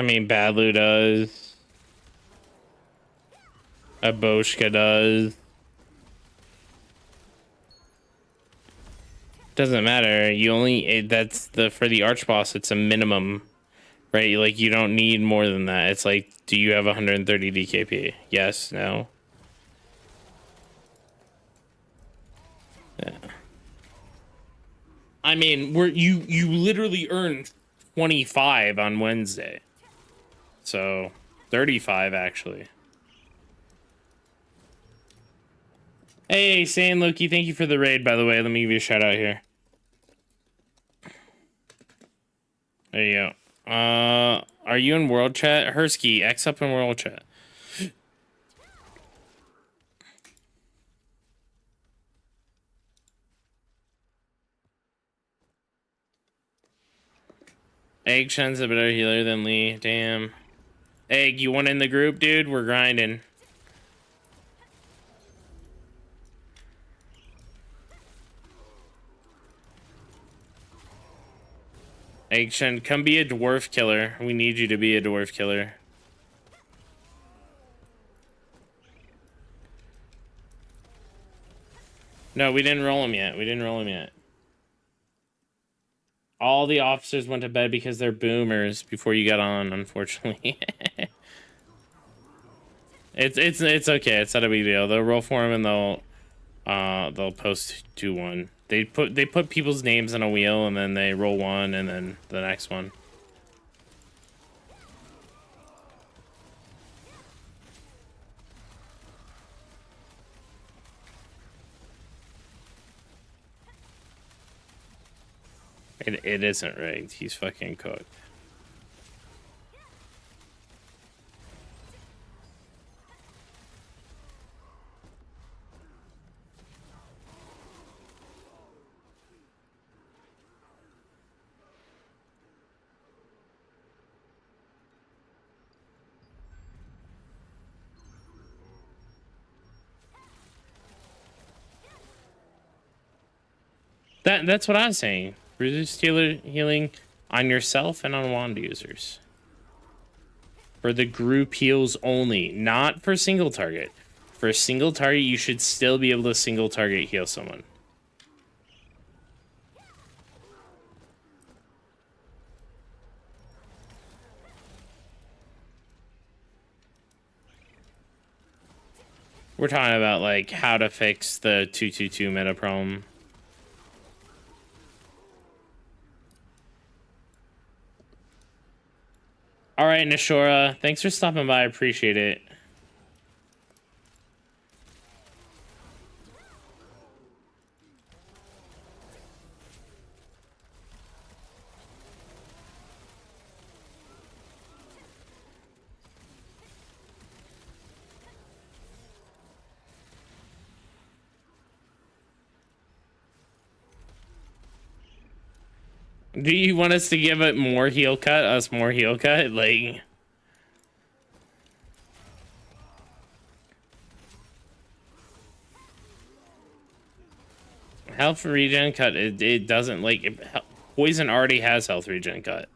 mean, Badlu does. Aboshka does. Doesn't matter. You only that's the for the arch boss. It's a minimum, right? Like you don't need more than that. It's like, do you have 130 DKP? Yes. No. Yeah. I mean, you literally earned 25 on Wednesday, so 35 actually. Hey, Sane Loki, thank you for the raid, by the way. Let me give you a shout out here. There you go. Are you in world chat? Hersky, X up in world chat. Egg Shen's a better healer than Lee. Damn. Egg, you want in the group, dude? We're grinding. Egg Shen, come be a dwarf killer. We need you to be a dwarf killer. No, we didn't roll him yet. We didn't roll him yet. All the officers went to bed because they're boomers before you got on, unfortunately. It's okay. It's not a big deal. They'll roll for him and they'll post 2-1. They put people's names on a wheel and then they roll one and then the next one. It isn't rigged. He's fucking cooked. That's what I was saying. Reduce healing on yourself and on wand users. For the group heals only, not for single target. For a single target, you should still be able to single target heal someone. We're talking about like how to fix the 222 meta problem. All right, Nishora, thanks for stopping by. I appreciate it. Do you want us to give it more heal cut? Us more heal cut? Like... Health regen cut, it doesn't, like... Poison already has health regen cut.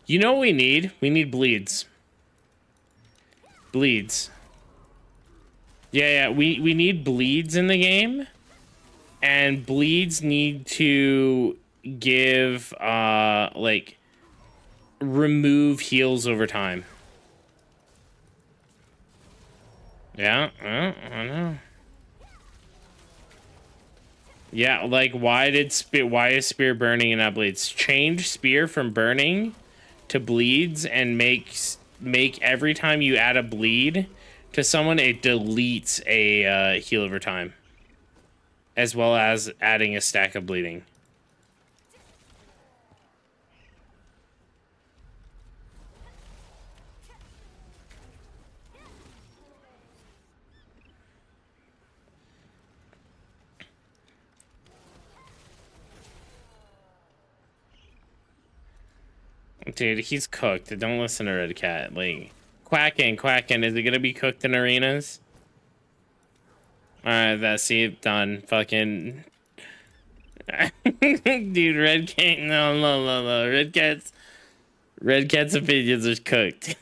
You know what we need? We need bleeds. Bleeds. Yeah, we need bleeds in the game. And bleeds need to give, like, remove heals over time. Yeah, I know. Yeah, like, why is spear burning and not bleeds? Change spear from burning to bleeds and make every time you add a bleed to someone, it deletes a heal over time, as well as adding a stack of bleeding. Dude, he's cooked. Don't listen to Red Cat. Like, quacking. Is it gonna be cooked in arenas? Alright, that's it. Done. Fucking... Dude, Red Cat... No. Red Cat's opinions are cooked.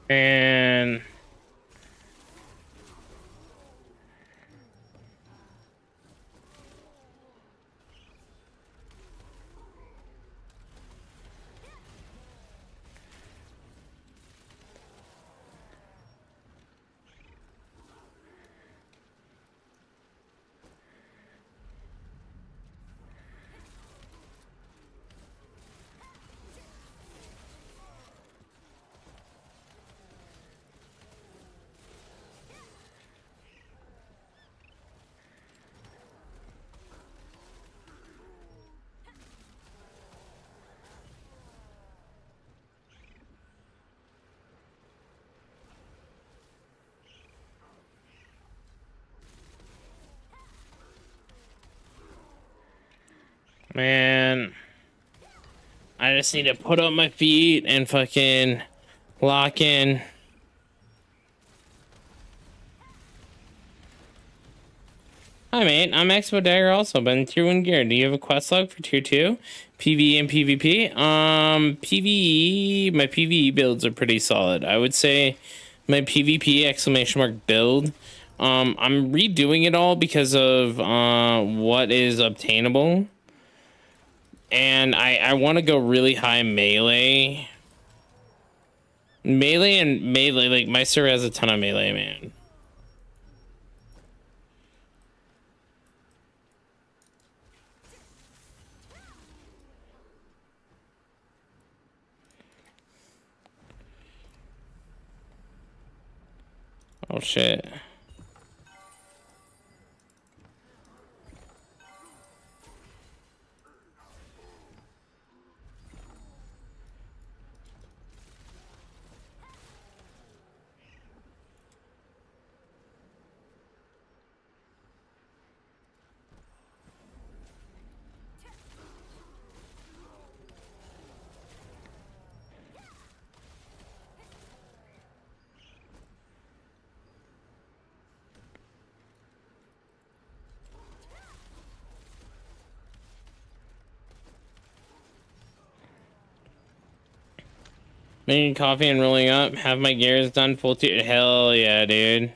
And... Man, I just need to put up my feet and fucking lock in. Hi mate, I'm Expo Dagger also, but in tier 1 gear. Do you have a quest log for tier 2? PvE and PvP? PvE, my PvE builds are pretty solid. I would say my PvP exclamation mark build. I'm redoing it all because of what is obtainable. And I want to go really high melee. Melee, like my server has a ton of melee, man. Oh shit. Making coffee and rolling up. Have my gears done full tier. Hell yeah, dude.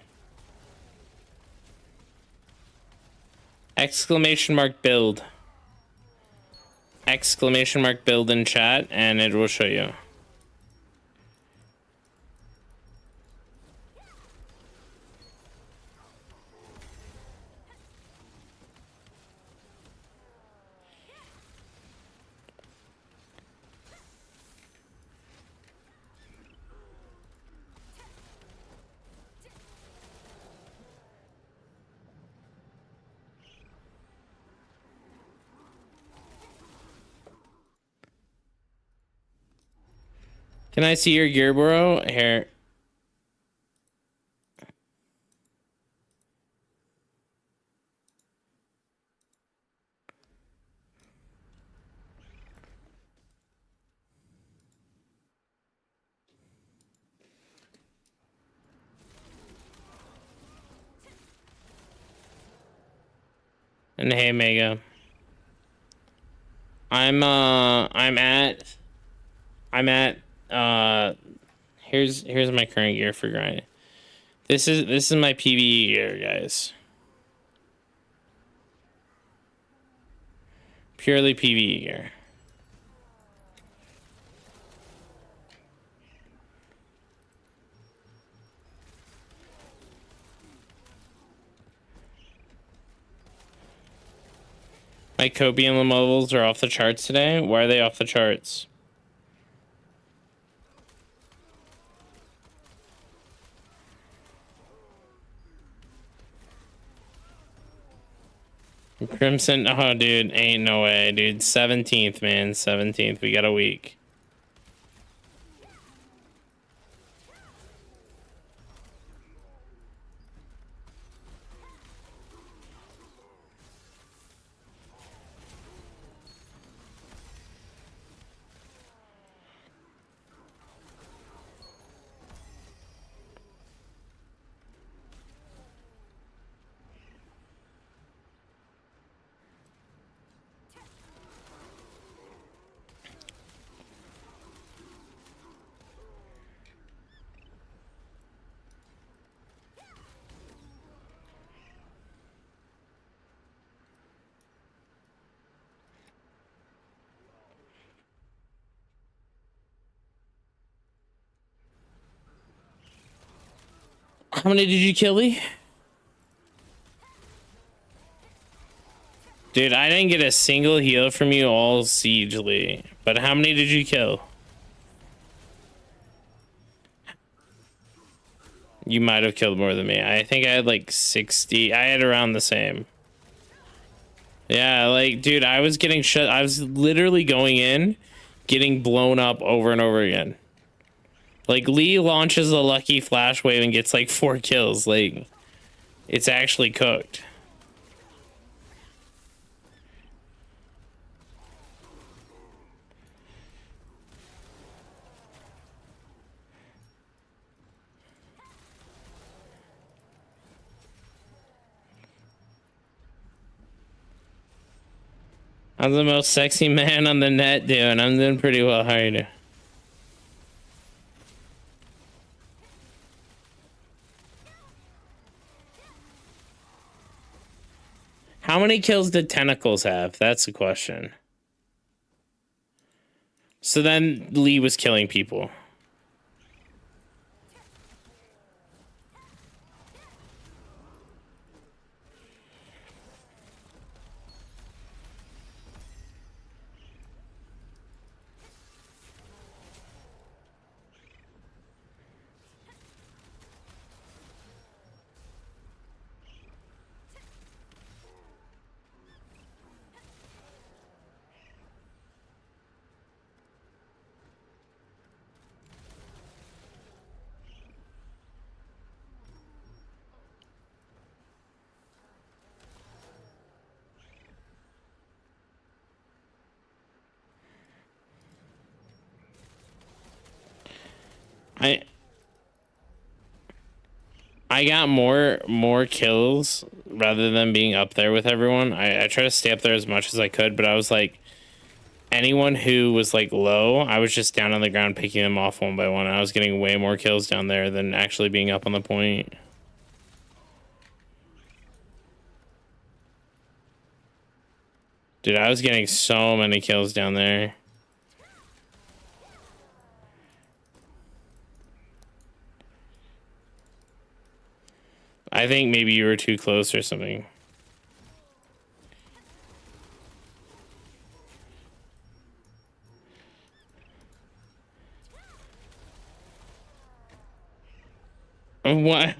Exclamation mark build. Exclamation mark build in chat and it will show you. Can I see your gear, bro? Here. And hey, Mega. I'm at here's my current gear for grinding. This is my PvE gear, guys. Purely PvE gear. My copium levels are off the charts today. Why are they off the charts? Crimson, oh dude, ain't no way, dude. 17th, man, 17th. We got a week. How many did you kill, Lee? Dude, I didn't get a single heal from you all siege, Lee. But how many did you kill? You might have killed more than me. I think I had like 60. I had around the same. Yeah, like, dude, I was getting shut. I was literally going in, getting blown up over and over again. Like, Lee launches a lucky flash wave and gets like 4 kills. Like, it's actually cooked. I'm the most sexy man on the net, dude, and I'm doing pretty well. How are you doing? How many kills did Tentacles have? That's the question. So then Lee was killing people. I got more kills rather than being up there with everyone. I tried to stay up there as much as I could, but I was like, anyone who was like low, I was just down on the ground picking them off one by one. I was getting way more kills down there than actually being up on the point. Dude, I was getting so many kills down there. I think maybe you were too close or something. What?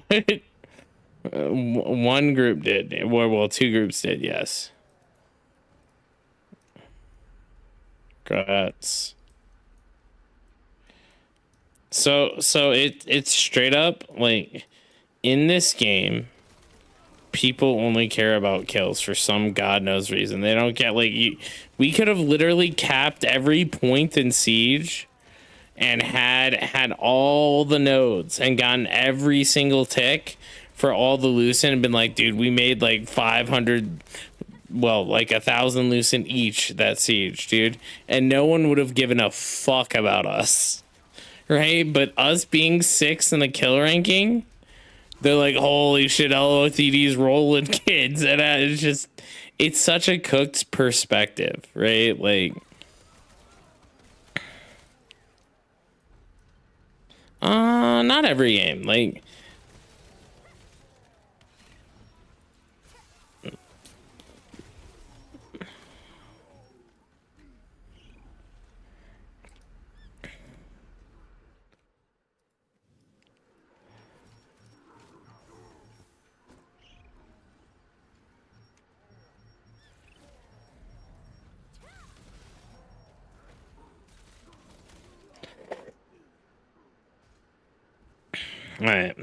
One group did. Well, two groups did, yes. Congrats. So it's straight up like in this game, people only care about kills for some god knows reason. They don't get like we could have literally capped every point in Siege and had all the nodes and gotten every single tick for all the Lucent and been like, dude, we made like 500, well, like 1,000 Lucent each that Siege, dude. And no one would have given a fuck about us, right? But us being 6th in the kill ranking, they're like, holy shit, LOTD's rolling kids. And it's just, it's such a cooked perspective, right? Like, not every game. Like, all right.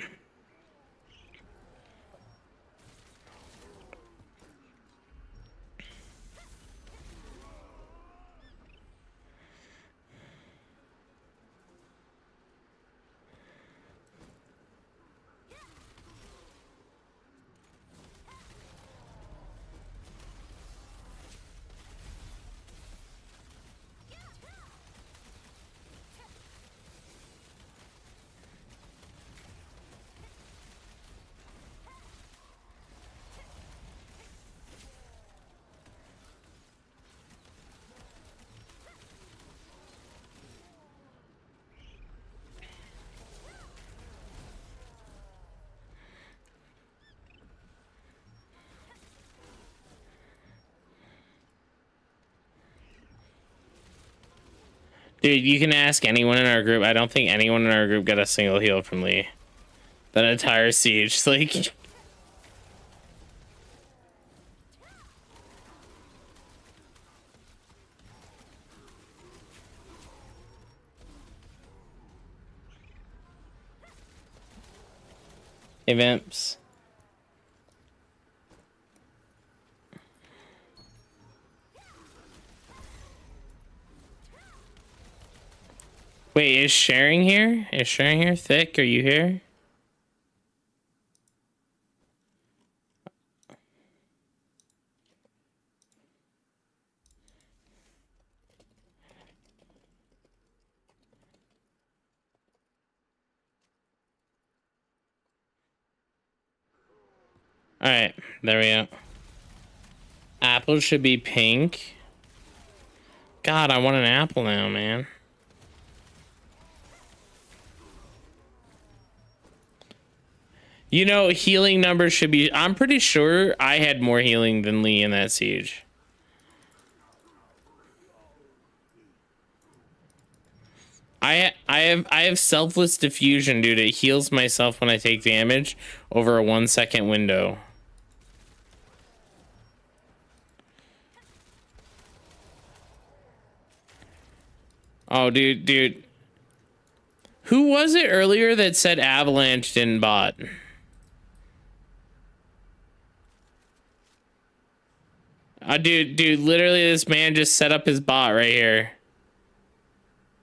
Dude, you can ask anyone in our group. I don't think anyone in our group got a single heal from Lee. That entire Siege. Like, hey, Vamps. Wait, is sharing here? Is sharing here? Thick, are you here? Alright, there we go. Apple should be pink. God, I want an apple now, man. You know, healing numbers should be... I'm pretty sure I had more healing than Lee in that siege. I have selfless diffusion, dude. It heals myself when I take damage over a 1 second window. Oh, dude. Who was it earlier that said Avalanche didn't bot? Dude, literally this man just set up his bot right here.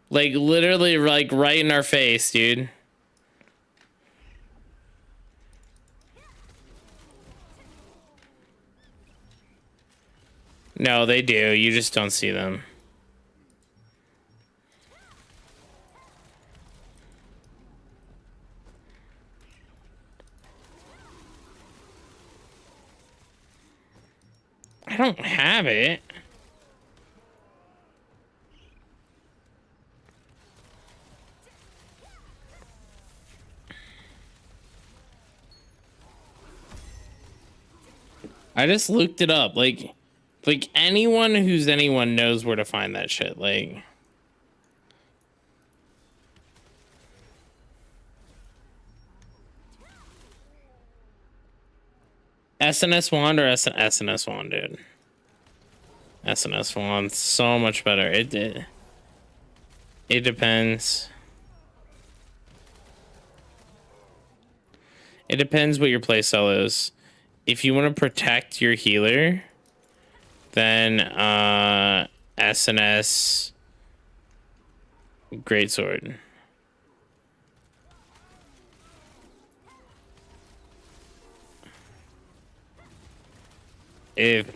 Like, literally, like, right in our face, dude. No, they do. You just don't see them. I don't have it. I just looked it up. Like anyone who's anyone knows where to find that shit. Like, SNS wand or SNS wand, dude. SNS wand, so much better. It depends. It depends what your playstyle is. If you want to protect your healer, then SNS Greatsword. If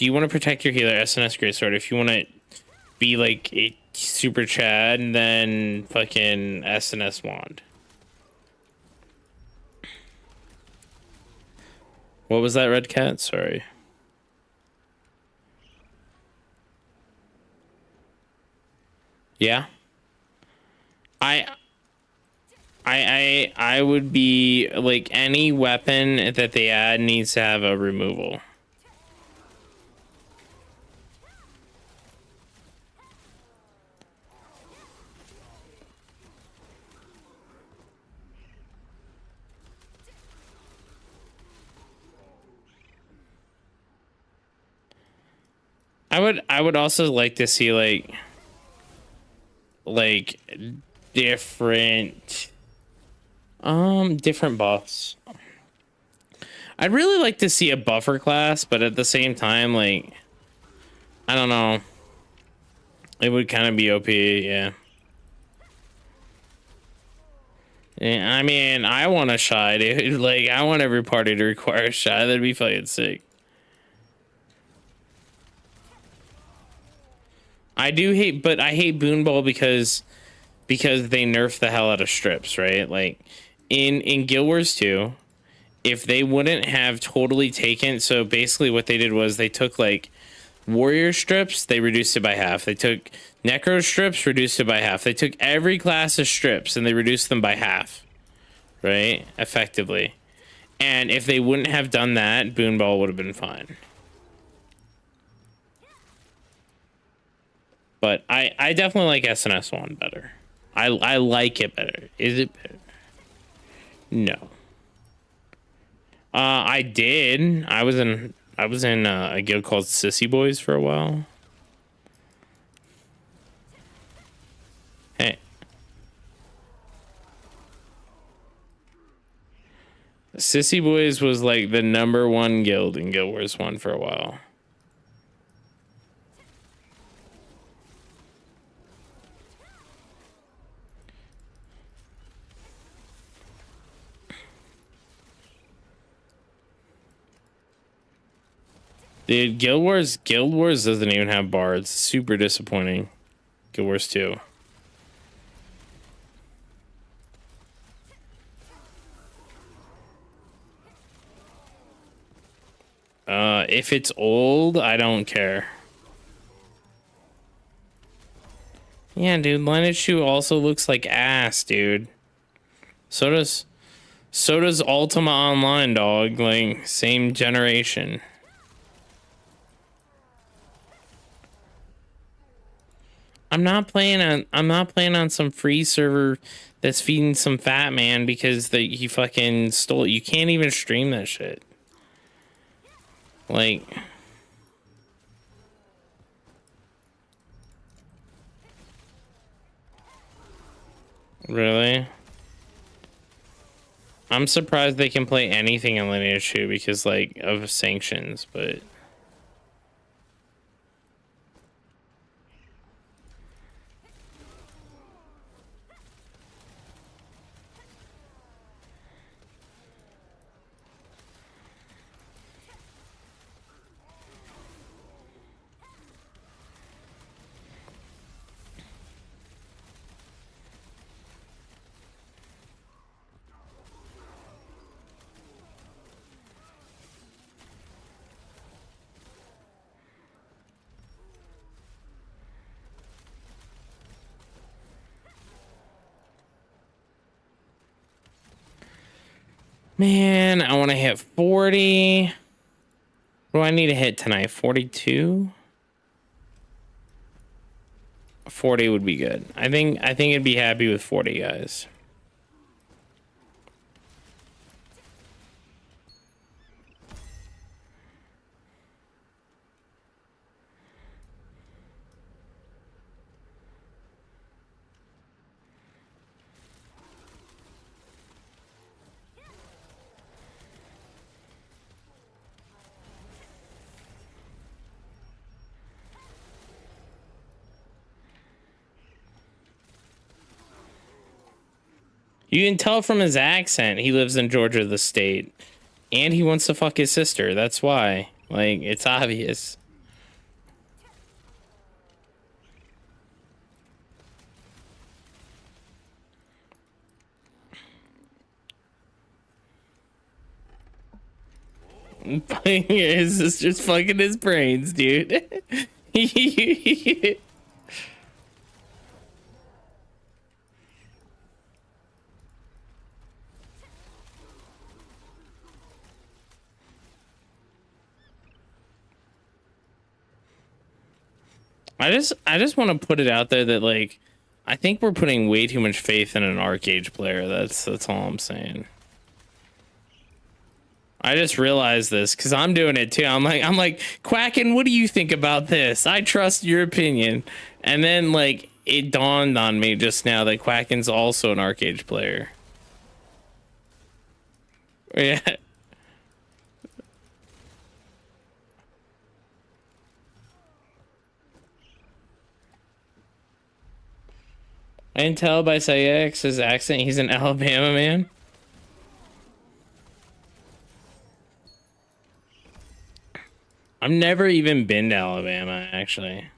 you want to protect your healer, SNS Greatsword. If you want to be like a super Chad, then fucking SNS wand. What was that, Red Cat? Sorry. Yeah. I would be like, any weapon that they add needs to have a removal. I would also like to see like different buffs. I'd really like to see a buffer class, but at the same time, like, I don't know. It would kind of be OP, yeah. Yeah, I mean, I want a shy, dude. Like, I want every party to require a shy. That'd be fucking sick. I hate Boon Ball because they nerf the hell out of strips, right? Like in Guild Wars 2, if they wouldn't have totally taken, so basically what they did was they took like warrior strips, they reduced it by half. They took necro strips, reduced it by half. They took every class of strips and they reduced them by half, right? Effectively. And if they wouldn't have done that, Boon Ball would have been fine. But I definitely like SNS one better. I like it better. Is it better? No. I did. I was in a guild called Sissy Boys for a while. Hey. Sissy Boys was like the #1 guild in Guild Wars 1 for a while. Dude, Guild Wars doesn't even have bards. Super disappointing. Guild Wars 2. If it's old, I don't care. Yeah, dude, Lineage 2 also looks like ass, dude. So does Ultima Online, dog. Like, same generation. I'm not playing on some free server that's feeding some fat man because he fucking stole it. You can't even stream that shit. Like, really? I'm surprised they can play anything in Lineage 2 because, like, of sanctions, but... Man, I want to hit 40. What do I need to hit tonight? 42? 40 would be good. I think I'd be happy with 40, guys. You can tell from his accent he lives in Georgia, the state. And he wants to fuck his sister. That's why. Like, it's obvious. His sister's fucking his brains, dude. I just want to put it out there that, like, I think we're putting way too much faith in an Arcade player. That's all I'm saying. I just realized this because I'm doing it too. I'm like, Quacken, what do you think about this? I trust your opinion. And then, like, it dawned on me just now that Quacken's also an Arcade player. Yeah. I can tell by Sayex's accent he's an Alabama man. I've never even been to Alabama, actually.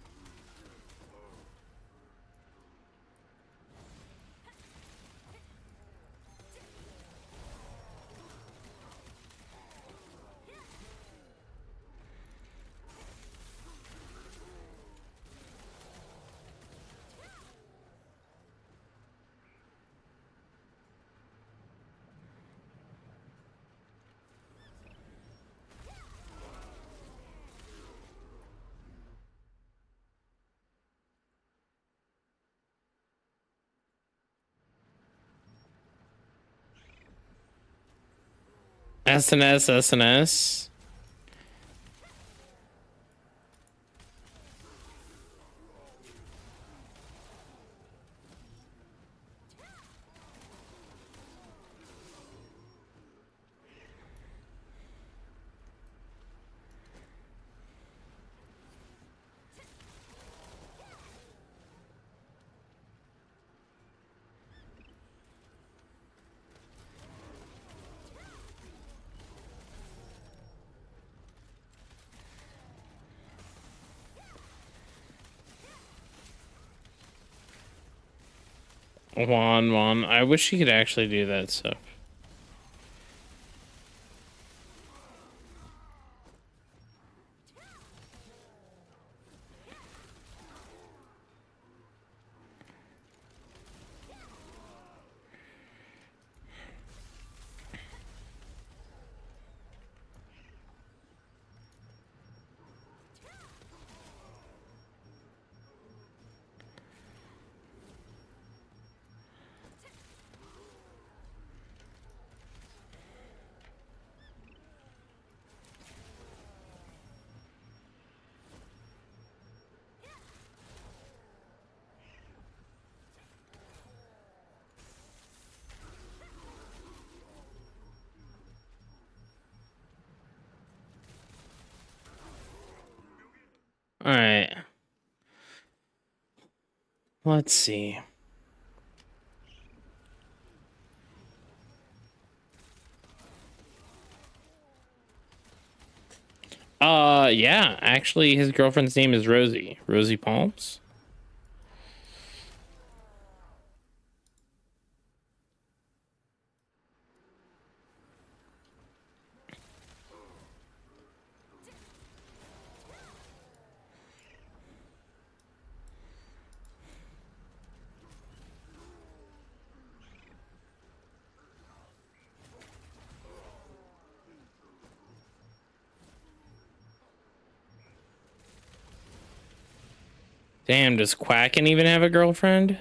SNS. Juan. I wish he could actually do that stuff. Let's see. Yeah, actually his girlfriend's name is Rosie. Rosie Palms. Damn, does Quacken even have a girlfriend?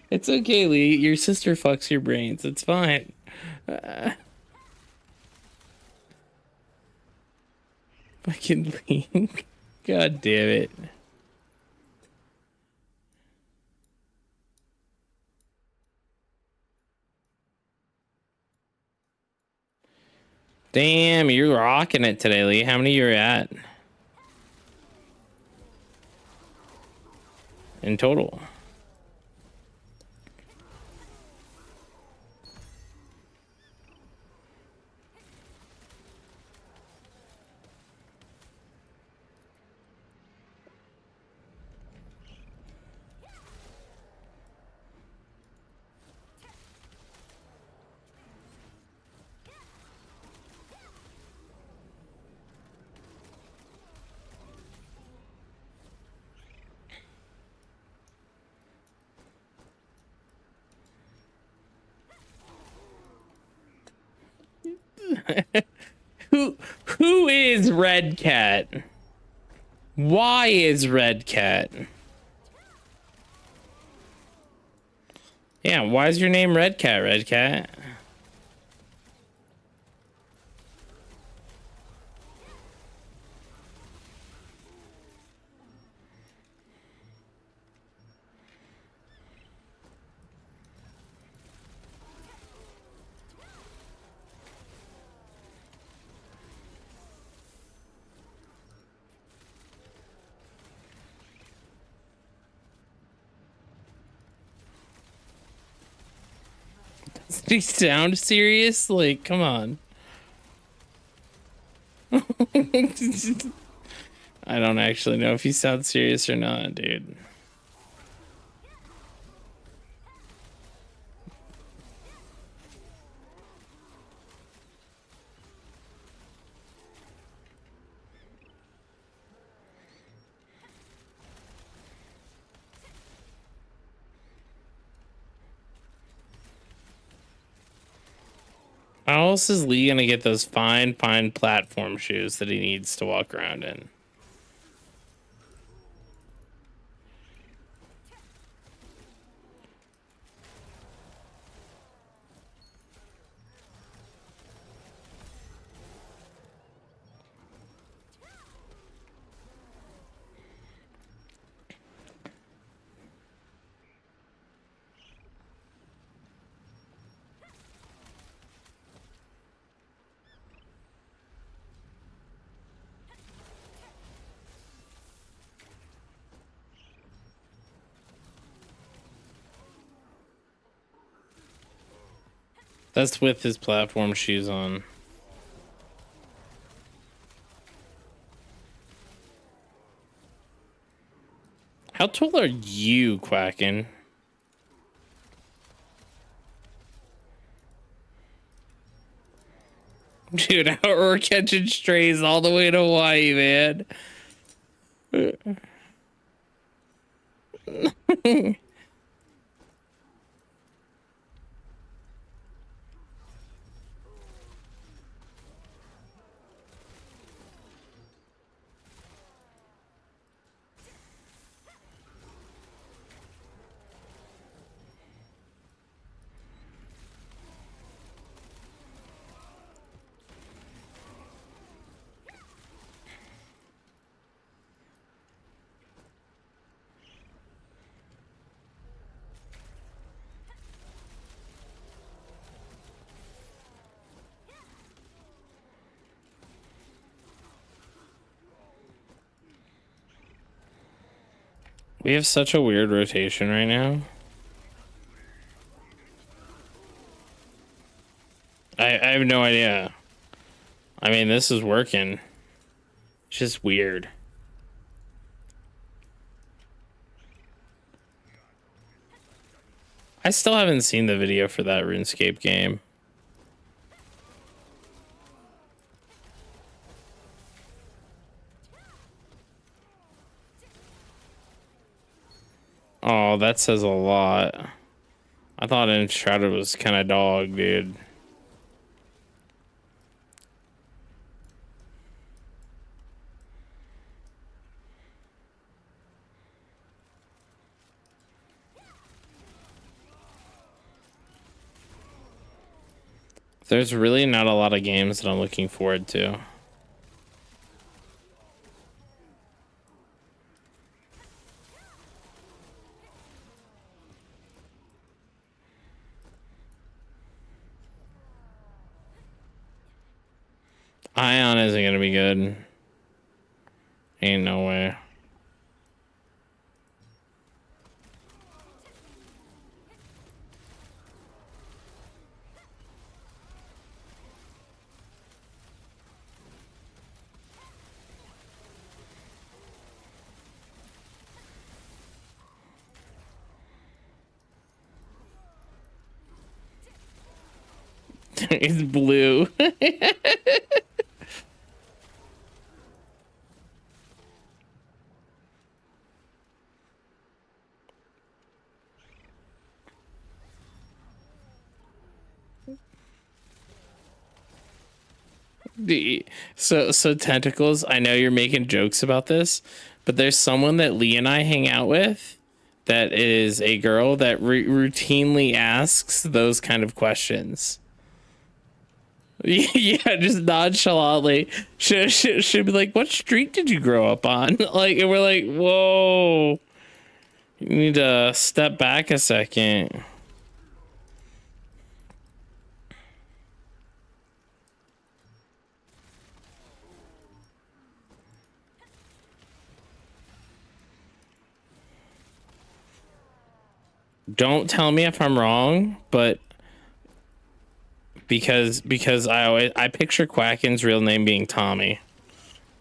It's okay, Lee. Your sister fucks your brains. It's fine. Fucking Lee. God damn it. Damn, you're rocking it today, Lee. How many you're at? In total. Who is Red Cat? Why is Red Cat? Yeah, why is your name Red Cat, Red Cat? Does he sound serious? Like, come on. I don't actually know if he sounds serious or not, dude. How else is Lee gonna get those fine platform shoes that he needs to walk around in? That's with his platform shoes on. How tall are you, Quacken? Dude, we're catching strays all the way to Hawaii, man. We have such a weird rotation right now. I have no idea. I mean, this is working. It's just weird. I still haven't seen the video for that RuneScape game. Oh, that says a lot. I thought Enshrouded was kind of dog, dude. There's really not a lot of games that I'm looking forward to. Ion isn't gonna be good. Ain't no way. It's blue. So Tentacles, I know you're making jokes about this, but there's someone that Lee and I hang out with that is a girl that routinely asks those kind of questions. Yeah, just nonchalantly. She'd be like, "What street did you grow up on?" Like, and we're like, "Whoa, you need to step back a second." Don't tell me if I'm wrong, but because I picture Quacken's real name being Tommy,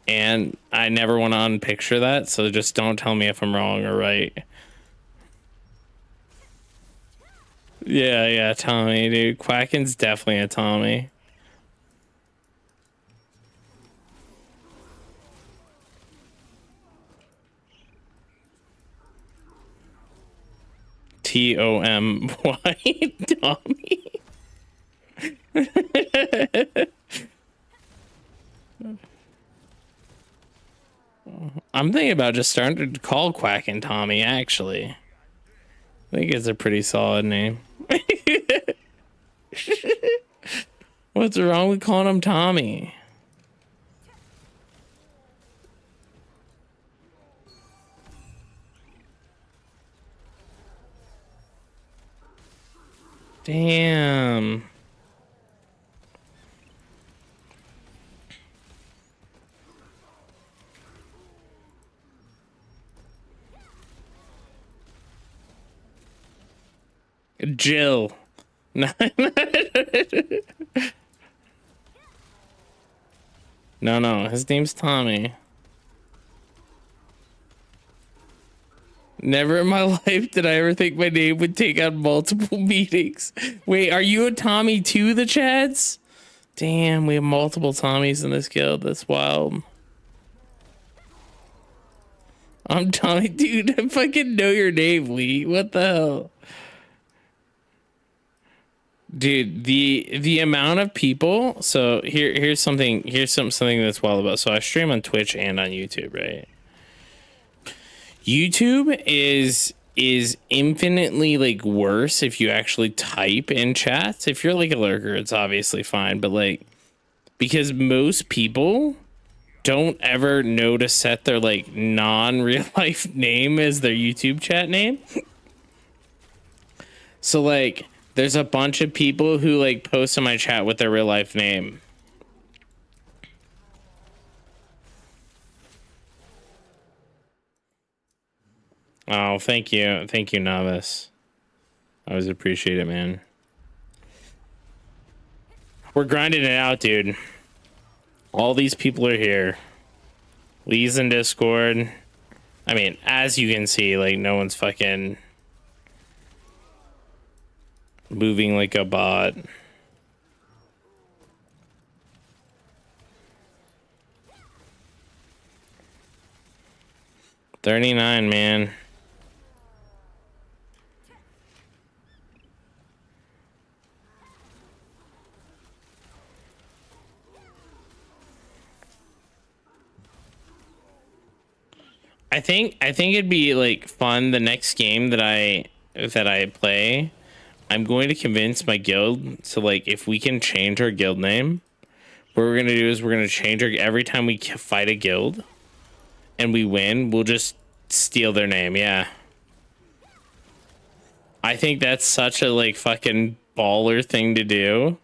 and I never want to unpicture that. So just don't tell me if I'm wrong or right. Yeah, Tommy, dude. Quacken's definitely a Tommy. Tommy. Tommy. I'm thinking about just starting to call Quacken Tommy, actually. I think it's a pretty solid name. What's wrong with calling him Tommy? Damn. Jill. No, his name's Tommy. Never in my life did I ever think my name would take on multiple meanings. Wait, are you a Tommy too, the Chads? Damn, we have multiple Tommies in this guild. That's wild. I'm Tommy, dude. I fucking know your name, Lee. What the hell? Dude, the amount of people. So here's something that's wild about. So I stream on Twitch and on YouTube, right? YouTube is infinitely like worse if you actually type in chats. If you're like a lurker, it's obviously fine, but like because most people don't ever know to set their like non-real life name as their YouTube chat name. So like there's a bunch of people who like post in my chat with their real life name. Oh, thank you, Novice. I always appreciate it, man. We're grinding it out, dude. All these people are here. Lee's in Discord. I mean, as you can see, like, no one's fucking moving like a bot. $39, man. I think it'd be like fun the next game that I play. I'm going to convince my guild to, like, if we can change our guild name, what we're gonna do is we're gonna change our, every time we fight a guild and we win, we'll just steal their name. Yeah, I think that's such a, like, fucking baller thing to do.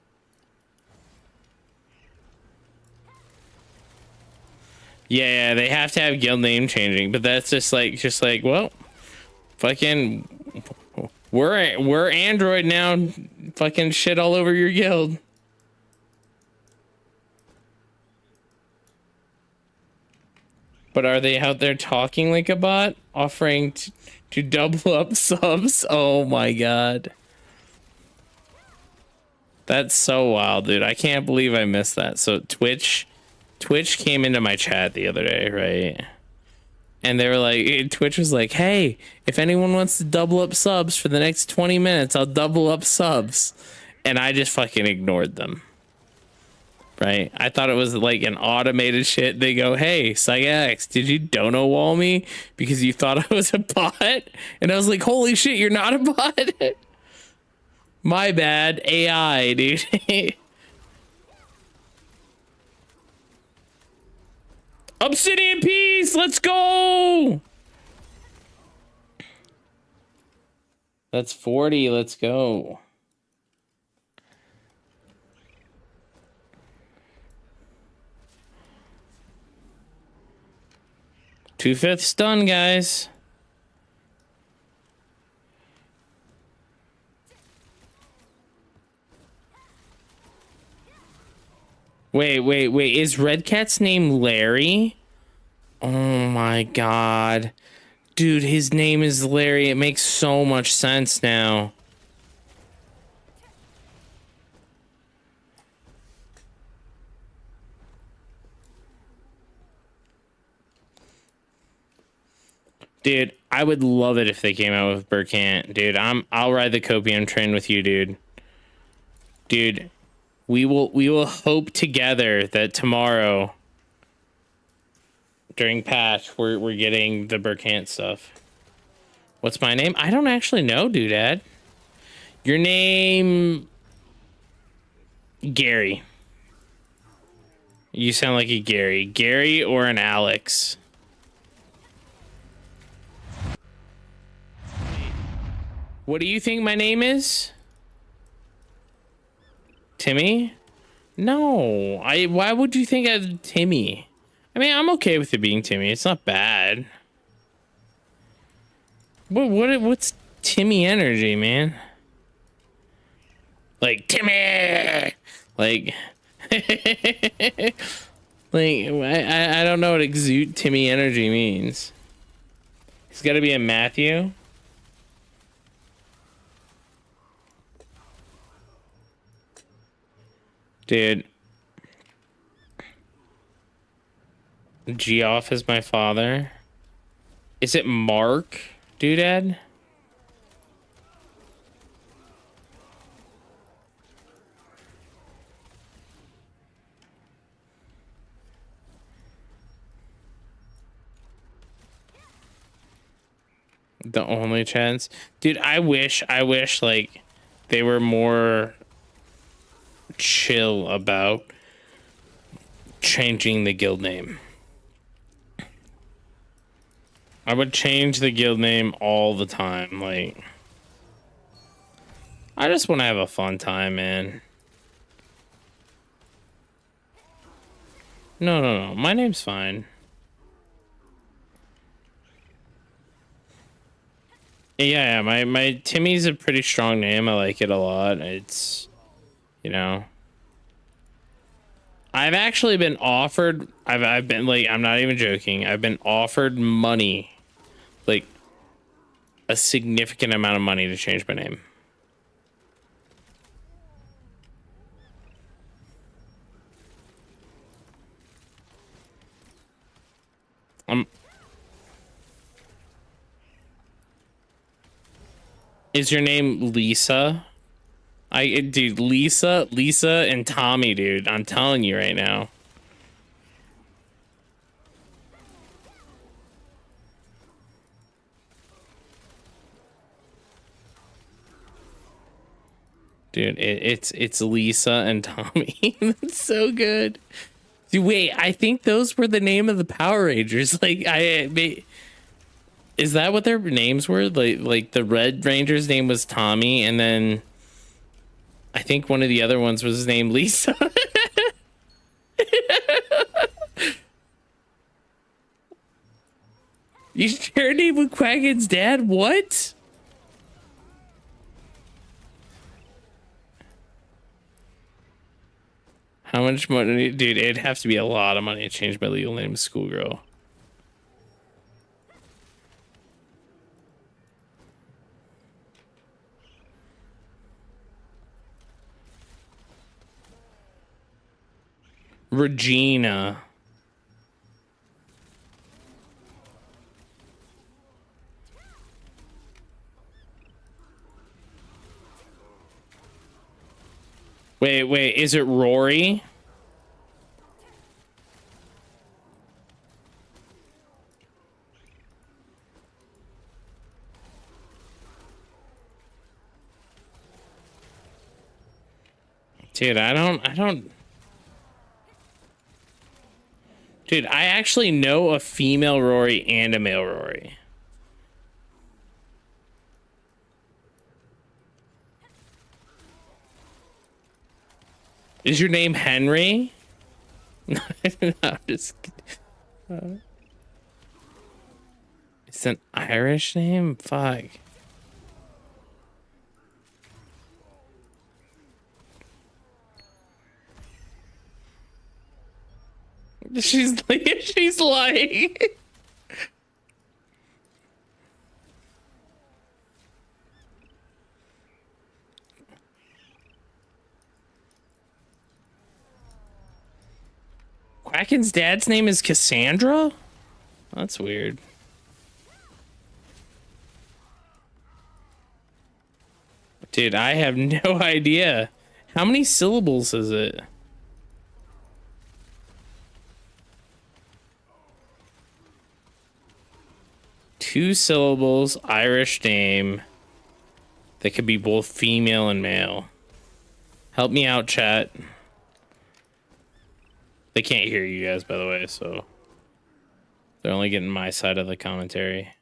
Yeah, they have to have guild name changing, but that's just like, well, fucking, we're Android now. Fucking shit all over your guild. But are they out there talking like a bot, offering to double up subs? Oh my god. That's so wild, dude. I can't believe I missed that. So Twitch came into my chat the other day, right? And they were like, Twitch was like, hey, if anyone wants to double up subs for the next 20 minutes, I'll double up subs. And I just fucking ignored them. Right? I thought it was like an automated shit. They go, hey, Psyx, did you dono wall me because you thought I was a bot? And I was like, holy shit, you're not a bot? My bad. AI, dude. Obsidian Peace, let's go. That's 40, let's go. Two-fifths done, guys. Wait. Is Red Cat's name Larry? Oh my god. Dude, his name is Larry. It makes so much sense now. Dude, I would love it if they came out with Burkant. Dude, I'll ride the copium train with you, dude. Dude, we will hope together that tomorrow during patch we're getting the Burkant stuff. What's my name? I don't actually know, doodad. Your name, Gary. You sound like a Gary. Gary or an Alex. What do you think my name is? Timmy? No. Why would you think I'm Timmy? I mean, I'm okay with it being Timmy. It's not bad. What's Timmy energy, man? Like Timmy! Like like I don't know what exude Timmy energy means. He's gotta be a Matthew. Dude. Geoff is my father. Is it Mark, doodad? The only chance? Dude, I wish like they were more chill about changing the guild name. I would change the guild name all the time. Like, I just want to have a fun time, man. No. My name's fine. Yeah, my Timmy's a pretty strong name. I like it a lot. It's, you know, I've actually been offered. I've been like, I'm not even joking. I've been offered money, like a significant amount of money to change my name. Is your name Lisa? Dude, Lisa, and Tommy, dude. I'm telling you right now. Dude, it's Lisa and Tommy. That's so good. Dude, wait, I think those were the name of the Power Rangers. Like, is that what their names were? Like the Red Ranger's name was Tommy, and then I think one of the other ones was named Lisa. You share a name with Quacken's dad? What? How much money? Dude, it'd have to be a lot of money to change my legal name to Schoolgirl. Regina. Wait, is it Rory? Dude, I don't. Dude, I actually know a female Rory and a male Rory. Is your name Henry? No, I'm just kidding. It's an Irish name? Fuck. She's lying. Quacken's dad's name is Cassandra? That's weird. Dude, I have no idea. How many syllables is it? Two syllables, Irish name. That could be both female and male. Help me out, chat. They can't hear you guys, by the way, so they're only getting my side of the commentary.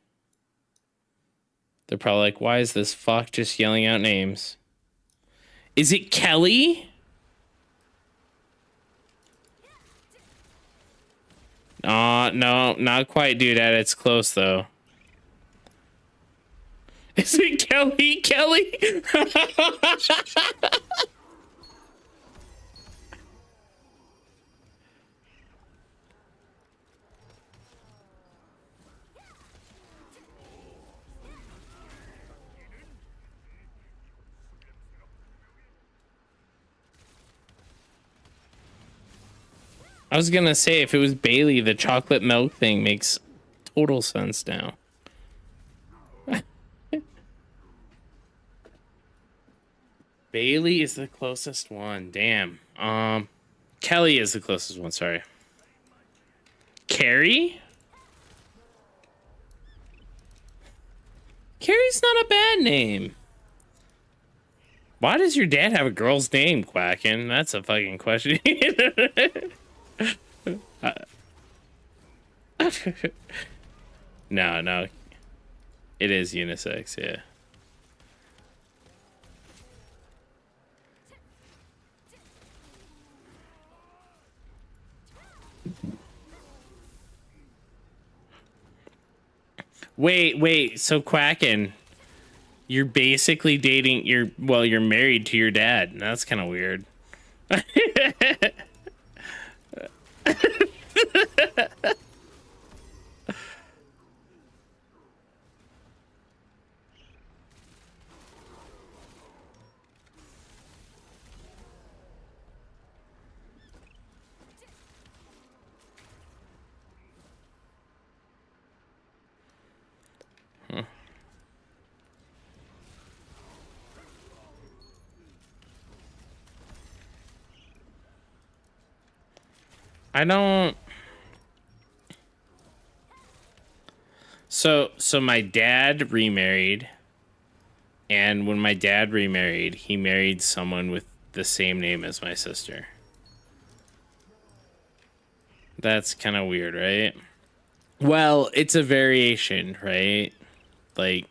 They're probably like, why is this fuck just yelling out names? Is it Kelly? No, not quite, dude. It's close, though. Is it Kelly? Kelly? I was gonna say, if it was Bailey, the chocolate milk thing makes total sense now. Bailey is the closest one. Damn. Kelly is the closest one. Sorry. Carrie? Carrie's not a bad name. Why does your dad have a girl's name, Quacken? That's a fucking question. No. It is unisex, yeah. Wait, so Quacken, You're basically dating you're married to your dad. And that's kind of weird. I don't. So my dad remarried, and when my dad remarried, he married someone with the same name as my sister. That's kind of weird, right? Well, it's a variation, right? Like,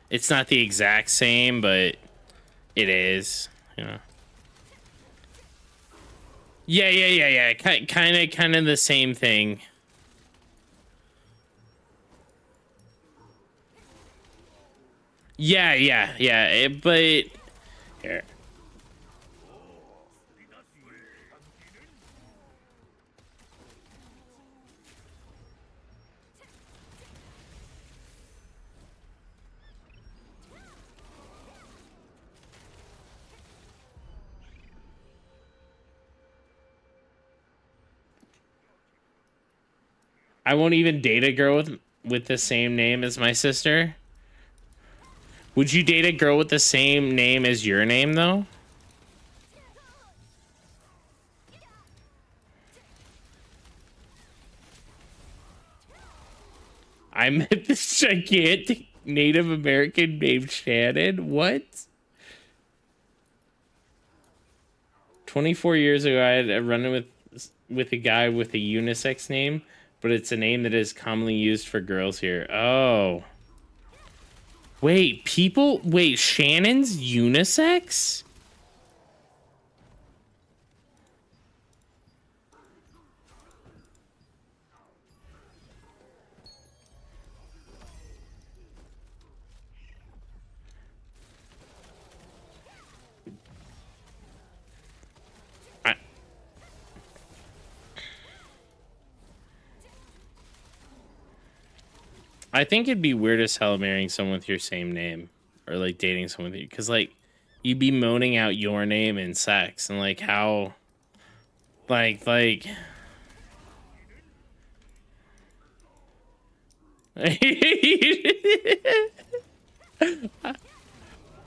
it's not the exact same, but it is, you know. Yeah. Kind of the same thing. Yeah. But here. I won't even date a girl with the same name as my sister. Would you date a girl with the same name as your name, though? I met this gigantic Native American named Shannon. What? 24 years ago, I had a run with a guy with a unisex name, but it's a name that is commonly used for girls here. Oh. Wait, Shannon's unisex? I think it'd be weird as hell marrying someone with your same name, or like dating someone with you, because like you'd be moaning out your name in sex, and like how, like.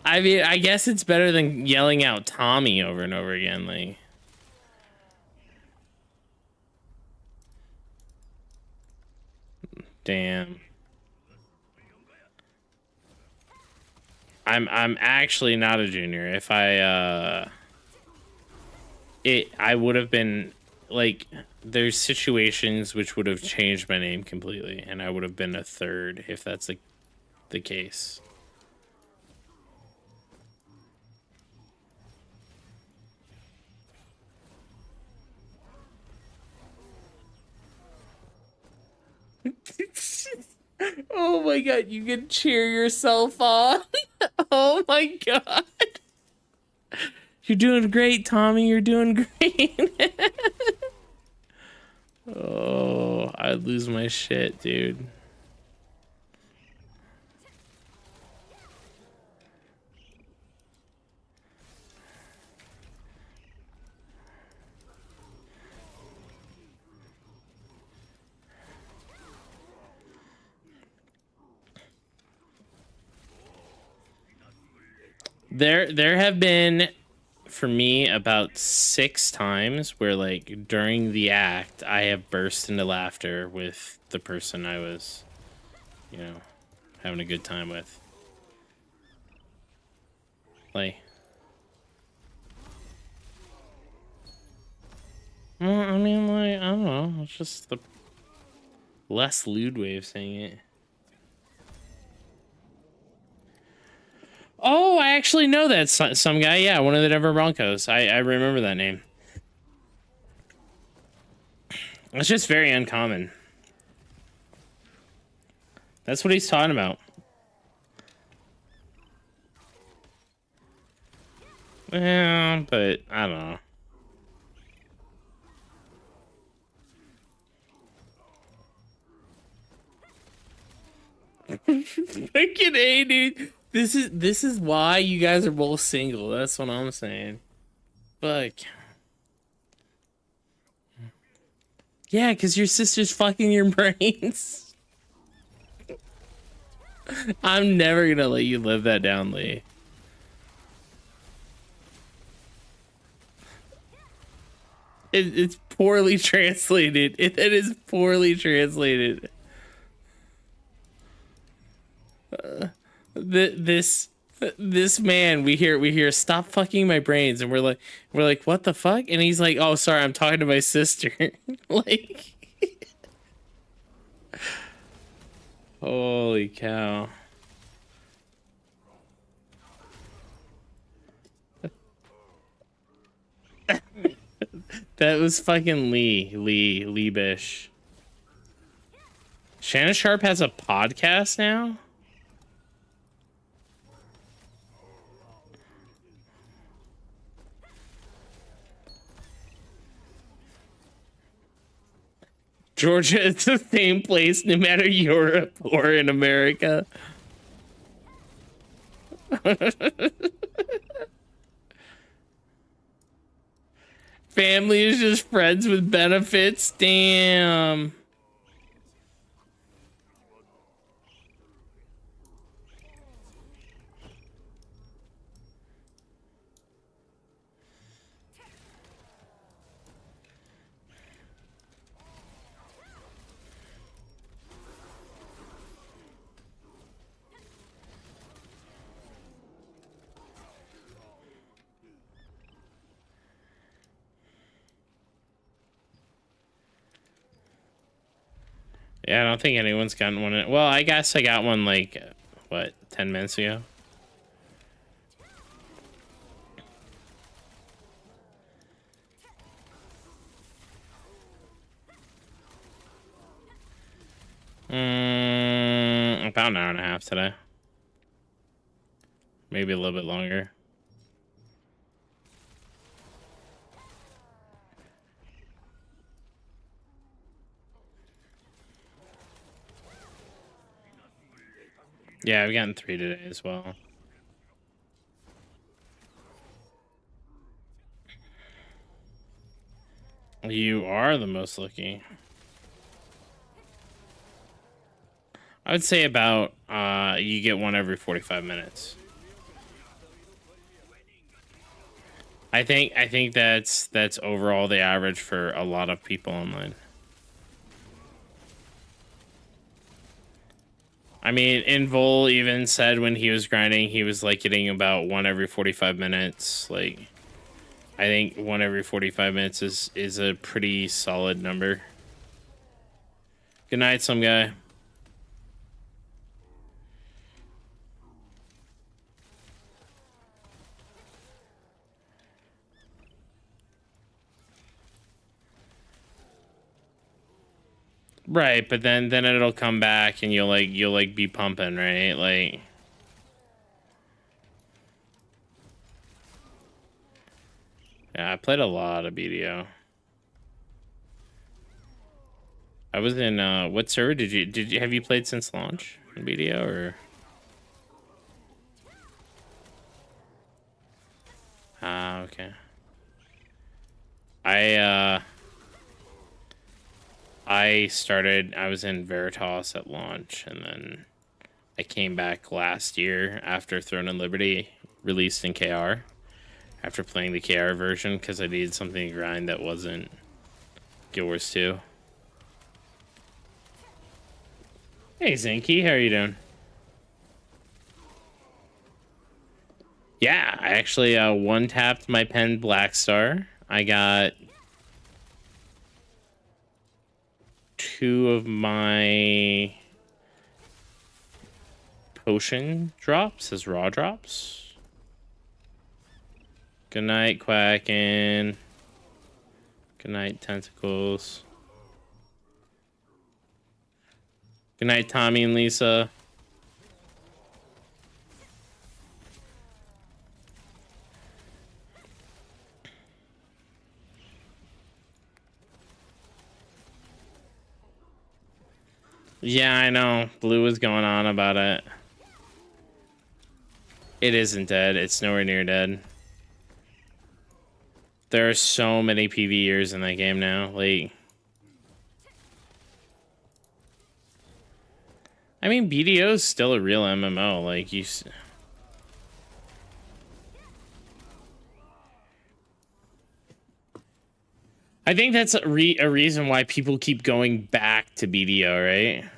I mean, I guess it's better than yelling out Tommy over and over again, like. Damn. I'm actually not a junior. If I would have been like, there's situations which would have changed my name completely, and I would have been a third if that's the case. Oh my god, you can cheer yourself on. Oh my god. You're doing great, Tommy. You're doing great. Oh, I'd lose my shit, dude. There have been, for me, about 6 times where, like, during the act, I have burst into laughter with the person I was, you know, having a good time with. Like, well, I mean, like, I don't know. It's just the less lewd way of saying it. Oh, I actually know that some guy. Yeah, one of the Denver Broncos. I remember that name. It's just very uncommon. That's what he's talking about. Yeah, but I don't know. Fucking A, dude. This is why you guys are both single. That's what I'm saying. Fuck. Yeah, because your sister's fucking your brains. I'm never gonna let you live that down, Lee. It's poorly translated. It is poorly translated. This man, we hear stop fucking my brains, and we're like what the fuck, and he's like, oh sorry, I'm talking to my sister. Like, holy cow. That was fucking Lee Bish. Shannon Sharp has a podcast now. Georgia is the same place no matter Europe or in America. Family is just friends with benefits. Damn. Yeah, I don't think anyone's gotten one. Well, I guess I got one like, what, 10 minutes ago? About an hour and a half today. Maybe a little bit longer. Yeah, I've gotten 3 today as well. You are the most lucky. I would say about you get one every 45 minutes. I think that's overall the average for a lot of people online. I mean, Invol even said when he was grinding, he was like getting about one every 45 minutes. Like, I think one every 45 minutes is a pretty solid number. Good night, some guy. Right, but then it'll come back and you'll be pumping, right? Like, yeah, I played a lot of BDO. I was in what server did you have you played since launch in BDO or? Ah, okay. I was in Veritas at launch, and then I came back last year after Throne and Liberty released in KR, after playing the KR version, because I needed something to grind that wasn't Guild Wars 2. Hey Zinky, how are you doing? Yeah, I actually one-tapped my pen Black Star. I got 2 of my potion drops as raw drops. Good night, Quacken. Good night, Tentacles. Good night, Tommy and Lisa. Yeah, I know. Blue was going on about it. It isn't dead. It's nowhere near dead. There are so many PvEers in that game now. Like, I mean, BDO is still a real MMO. Like, I think that's a reason why people keep going back to BDO, right?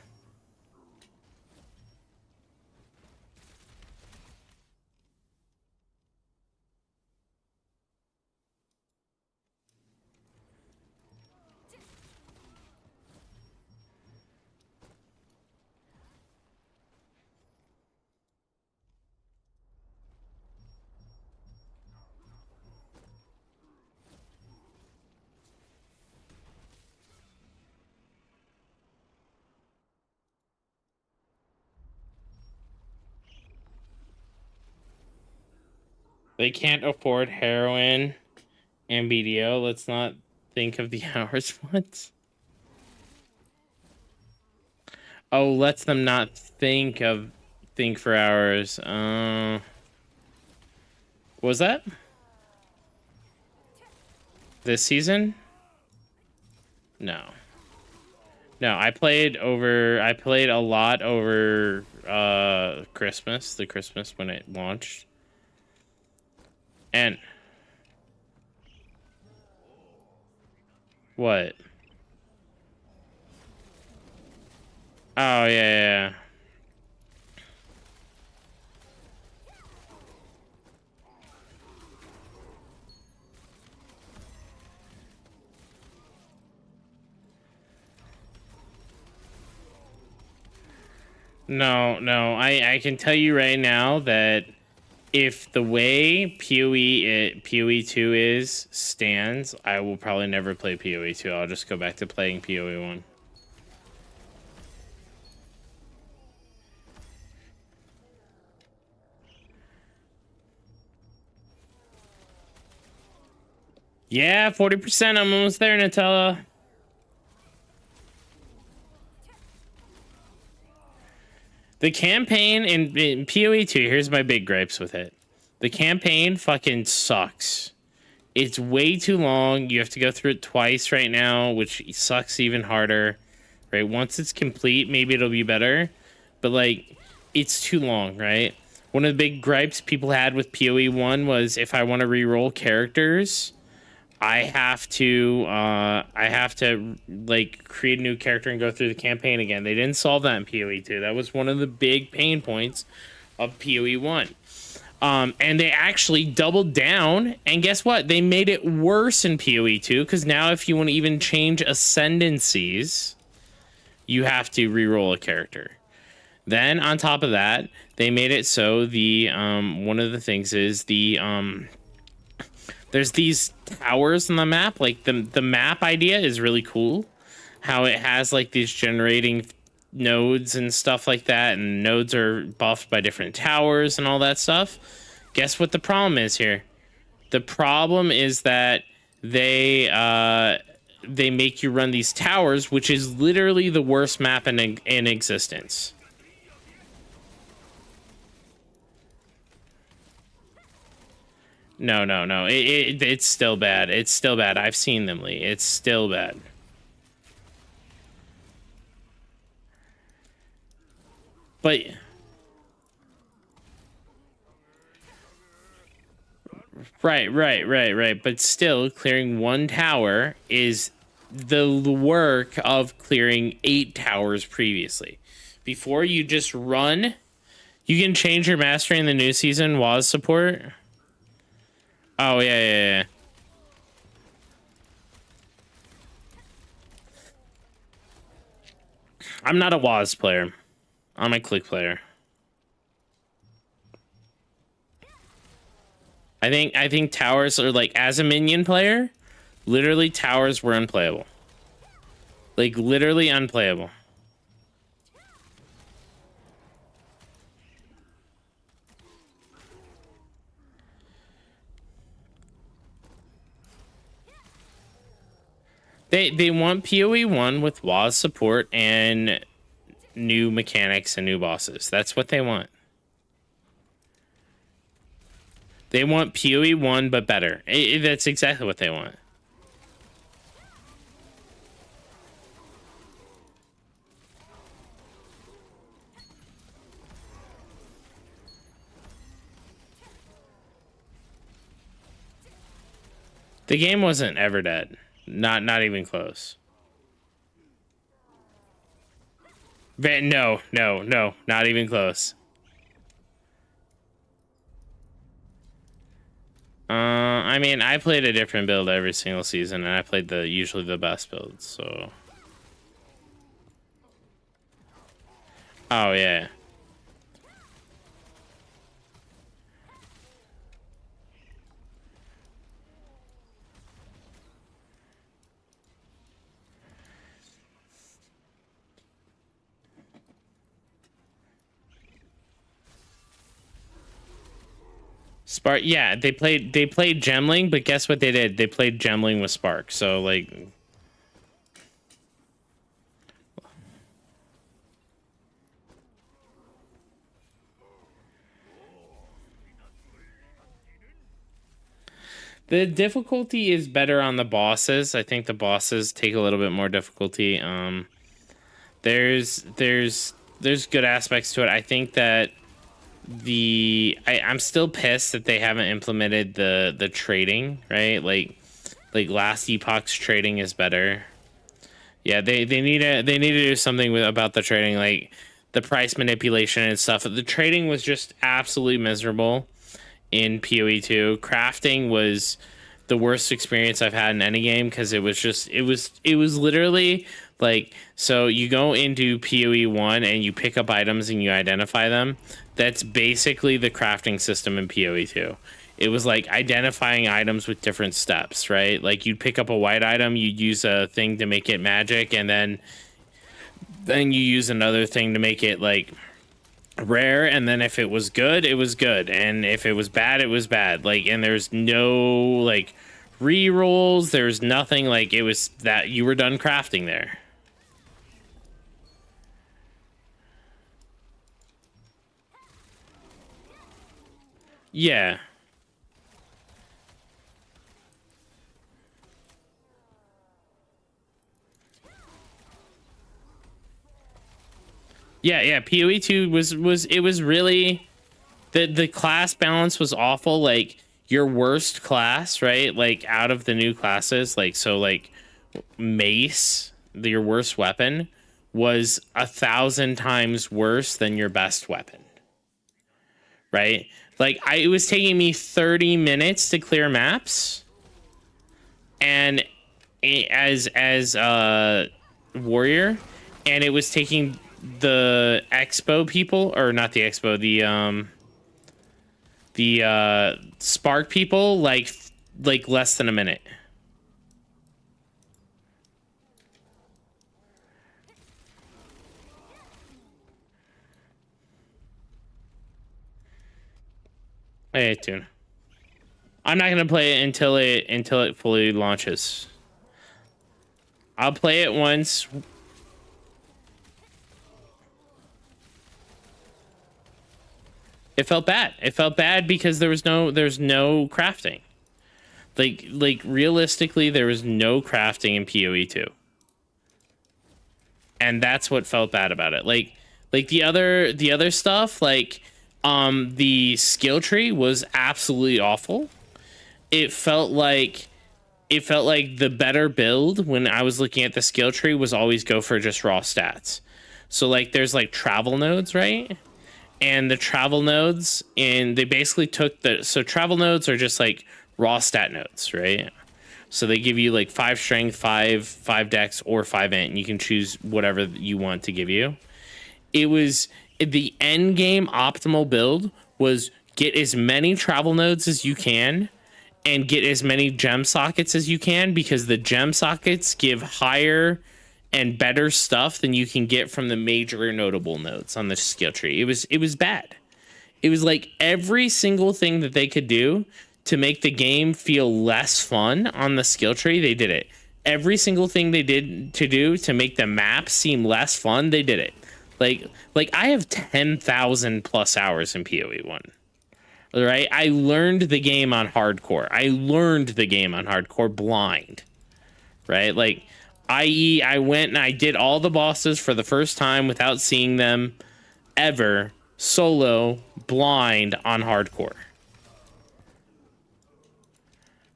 They can't afford heroin and BDO. Let's not think of the hours. What? Oh, lets them not think for hours. Was that this season? No. No, I played a lot over Christmas, the Christmas when it launched. And what? Oh, yeah. No. I can tell you right now that if the way PoE 2 stands, I will probably never play PoE 2. I'll just go back to playing PoE 1. Yeah, 40%. I'm almost there, Nutella. The campaign in PoE 2, here's my big gripes with it. The campaign fucking sucks. It's way too long. You have to go through it twice right now, which sucks even harder. Right? Once it's complete, maybe it'll be better. But, like, it's too long, right? One of the big gripes people had with PoE 1 was if I want to re-roll characters, I have to like create a new character and go through the campaign again. They didn't solve that in PoE 2. That was one of the big pain points of PoE 1. And they actually doubled down, and guess what? They made it worse in PoE 2, because now if you want to even change ascendancies, you have to re-roll a character. Then on top of that, they made it so the one of the things is the there's these towers on the map. Like the map idea is really cool. How it has like these generating nodes and stuff like that, and nodes are buffed by different towers and all that stuff. Guess what the problem is here? The problem is that they make you run these towers, which is literally the worst map in existence. No. It's still bad. It's still bad. I've seen them, Lee. It's still bad. But right. But still, clearing one tower is the work of clearing 8 towers previously. Before you just run, you can change your mastery in the new season. WAS support. Oh, yeah. I'm not a WAS player. I'm a click player. I think towers are like, as a minion player, literally towers were unplayable. Like, literally unplayable. They want PoE 1 with WAS support and new mechanics and new bosses. That's what they want. They want PoE 1 but better. That's exactly what they want. The game wasn't ever dead. Not even close. No, not even close. I mean, I played a different build every single season, and I played usually the best builds, so. Oh, yeah. Spark, yeah, they played Gemling, but guess what they did? They played Gemling with Spark. So like the difficulty is better on the bosses. I think the bosses take a little bit more difficulty. There's good aspects to it. I think that I'm still pissed that they haven't implemented the trading, right? Like last Epoch's trading is better. Yeah, they need to do something about the trading, like the price manipulation and stuff. The trading was just absolutely miserable in PoE 2. Crafting was the worst experience I've had in any game because it was literally like, so you go into PoE 1 and you pick up items and you identify them. That's basically the crafting system in PoE 2. It was like identifying items with different steps, right? Like you'd pick up a white item, you'd use a thing to make it magic, and then you use another thing to make it like rare, and then if it was good, it was good, and if it was bad, it was bad. Like, and there's no like re-rolls, there's nothing. Like, it was that you were done crafting there. Yeah. Yeah, PoE 2 was really the class balance was awful. Like your worst class, right? Like out of the new classes, like so like mace, your worst weapon was 1,000 times worse than your best weapon. Right? Like it was taking me 30 minutes to clear maps, and as warrior, and it was taking the expo people, or not the expo, the spark people like less than a minute. Hey, Tune. I'm not gonna play it until it fully launches. I'll play it once. It felt bad. It felt bad because there's no crafting. Like realistically, there was no crafting in PoE 2. And that's what felt bad about it. Like the other stuff, like the skill tree was absolutely awful. It felt like the better build when I was looking at the skill tree was always go for just raw stats. So like there's like travel nodes, right? And the travel nodes, and they basically took so travel nodes are just like raw stat nodes, right? So they give you like 5 strength, 5 dex, or 5 int, and you can choose whatever you want to give you. It was the end game optimal build was get as many travel nodes as you can and get as many gem sockets as you can, because the gem sockets give higher and better stuff than you can get from the major notable nodes on the skill tree. It was bad. It was like every single thing that they could do to make the game feel less fun on the skill tree, they did it. Every single thing they did to make the map seem less fun, they did it. Like I have 10,000 plus hours in PoE1. Right? I learned the game on hardcore. I learned the game on hardcore blind. Right? Like, i.e., I went and I did all the bosses for the first time without seeing them ever, solo, blind on hardcore.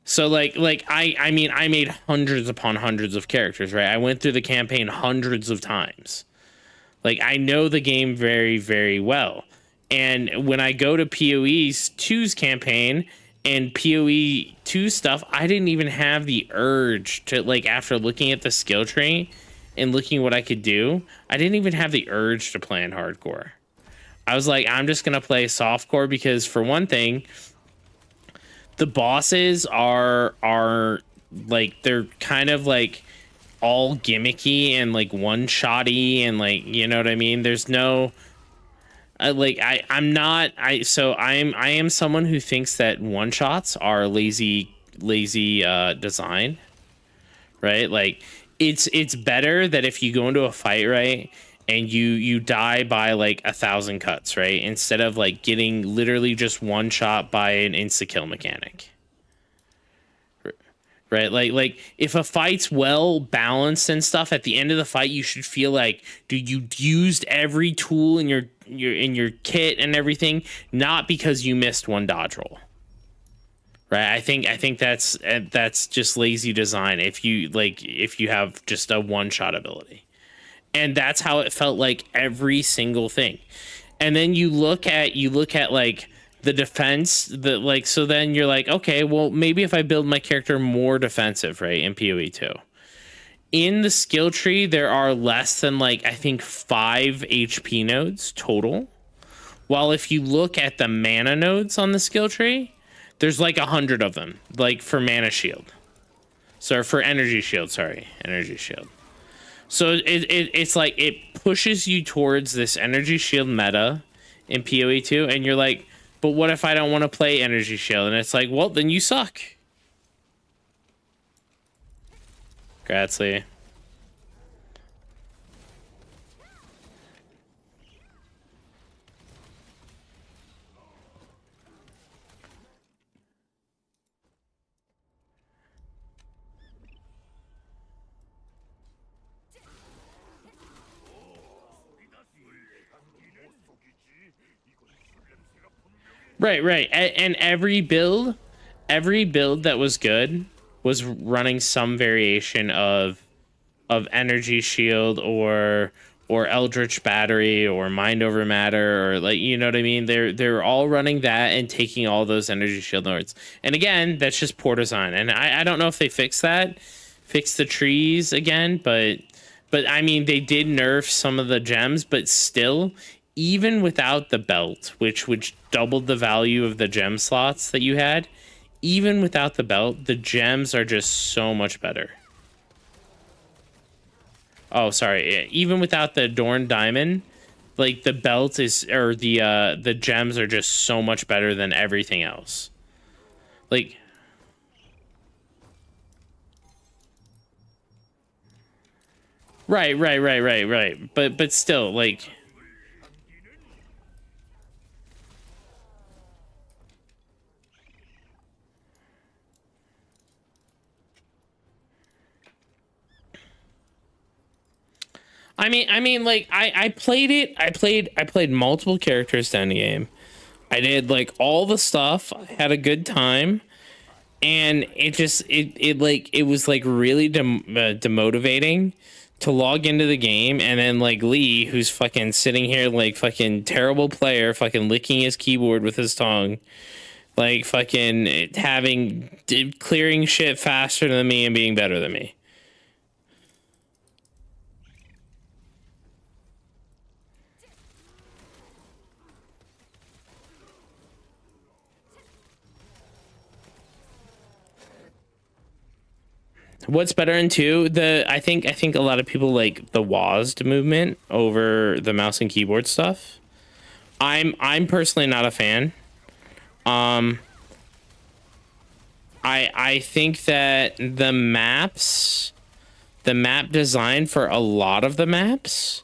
So like I mean, I made hundreds upon hundreds of characters, right? I went through the campaign hundreds of times. Like, I know the game very, very well. And when I go to PoE 2's campaign and PoE 2 stuff, I didn't even have the urge to, like, after looking at the skill tree and looking what I could do, I didn't even have the urge to play in hardcore. I was like, I'm just going to play softcore because, for one thing, the bosses are like, they're kind of like all gimmicky and like one-shotty and like, you know what I mean? There's no... I am someone who thinks that one shots are lazy design, right? Like, it's better that if you go into a fight, right, and you die by like 1,000 cuts, right, instead of like getting literally just one shot by an insta kill mechanic. Right, like if a fight's well balanced and stuff, at the end of the fight, you should feel like, dude, you used every tool in your kit and everything, not because you missed one dodge roll. Right, I think that's just lazy design. If you have just a one shot ability, and that's how it felt like every single thing. And then you look at like the defense, so then you're like, okay, well, maybe if I build my character more defensive, right, in PoE 2. In the skill tree, there are less than, like, I think 5 HP nodes total. While if you look at the mana nodes on the skill tree, there's like 100 of them, like for mana shield. So for energy shield, energy shield. So it's like, it pushes you towards this energy shield meta in PoE 2, and you're like, but what if I don't want to play energy shield? And it's like, well, then you suck. Grazie. Right. And every build that was good was running some variation of energy shield or eldritch battery or mind over matter, or, like, you know what I mean? They're all running that and taking all those energy shield nodes. And again, that's just poor design. And I don't know if they fix the trees again, but I mean, they did nerf some of the gems, but still, even without the belt, which doubled the value of the gem slots that you had, even without the belt, the gems are just so much better. Oh, sorry. Even without the adorned diamond, like, the belt or the gems are just so much better than everything else. Like, right. But still, like, I mean, like, I played it. I played multiple characters down the game. I did, like, all the stuff. I had a good time, and it was like really demotivating to log into the game, and then, like, Lee, who's fucking sitting here like fucking terrible player, fucking licking his keyboard with his tongue, like fucking clearing shit faster than me and being better than me. What's better in 2? I think a lot of people like the WASD movement over the mouse and keyboard stuff. I'm personally not a fan. I think that the map design for a lot of the maps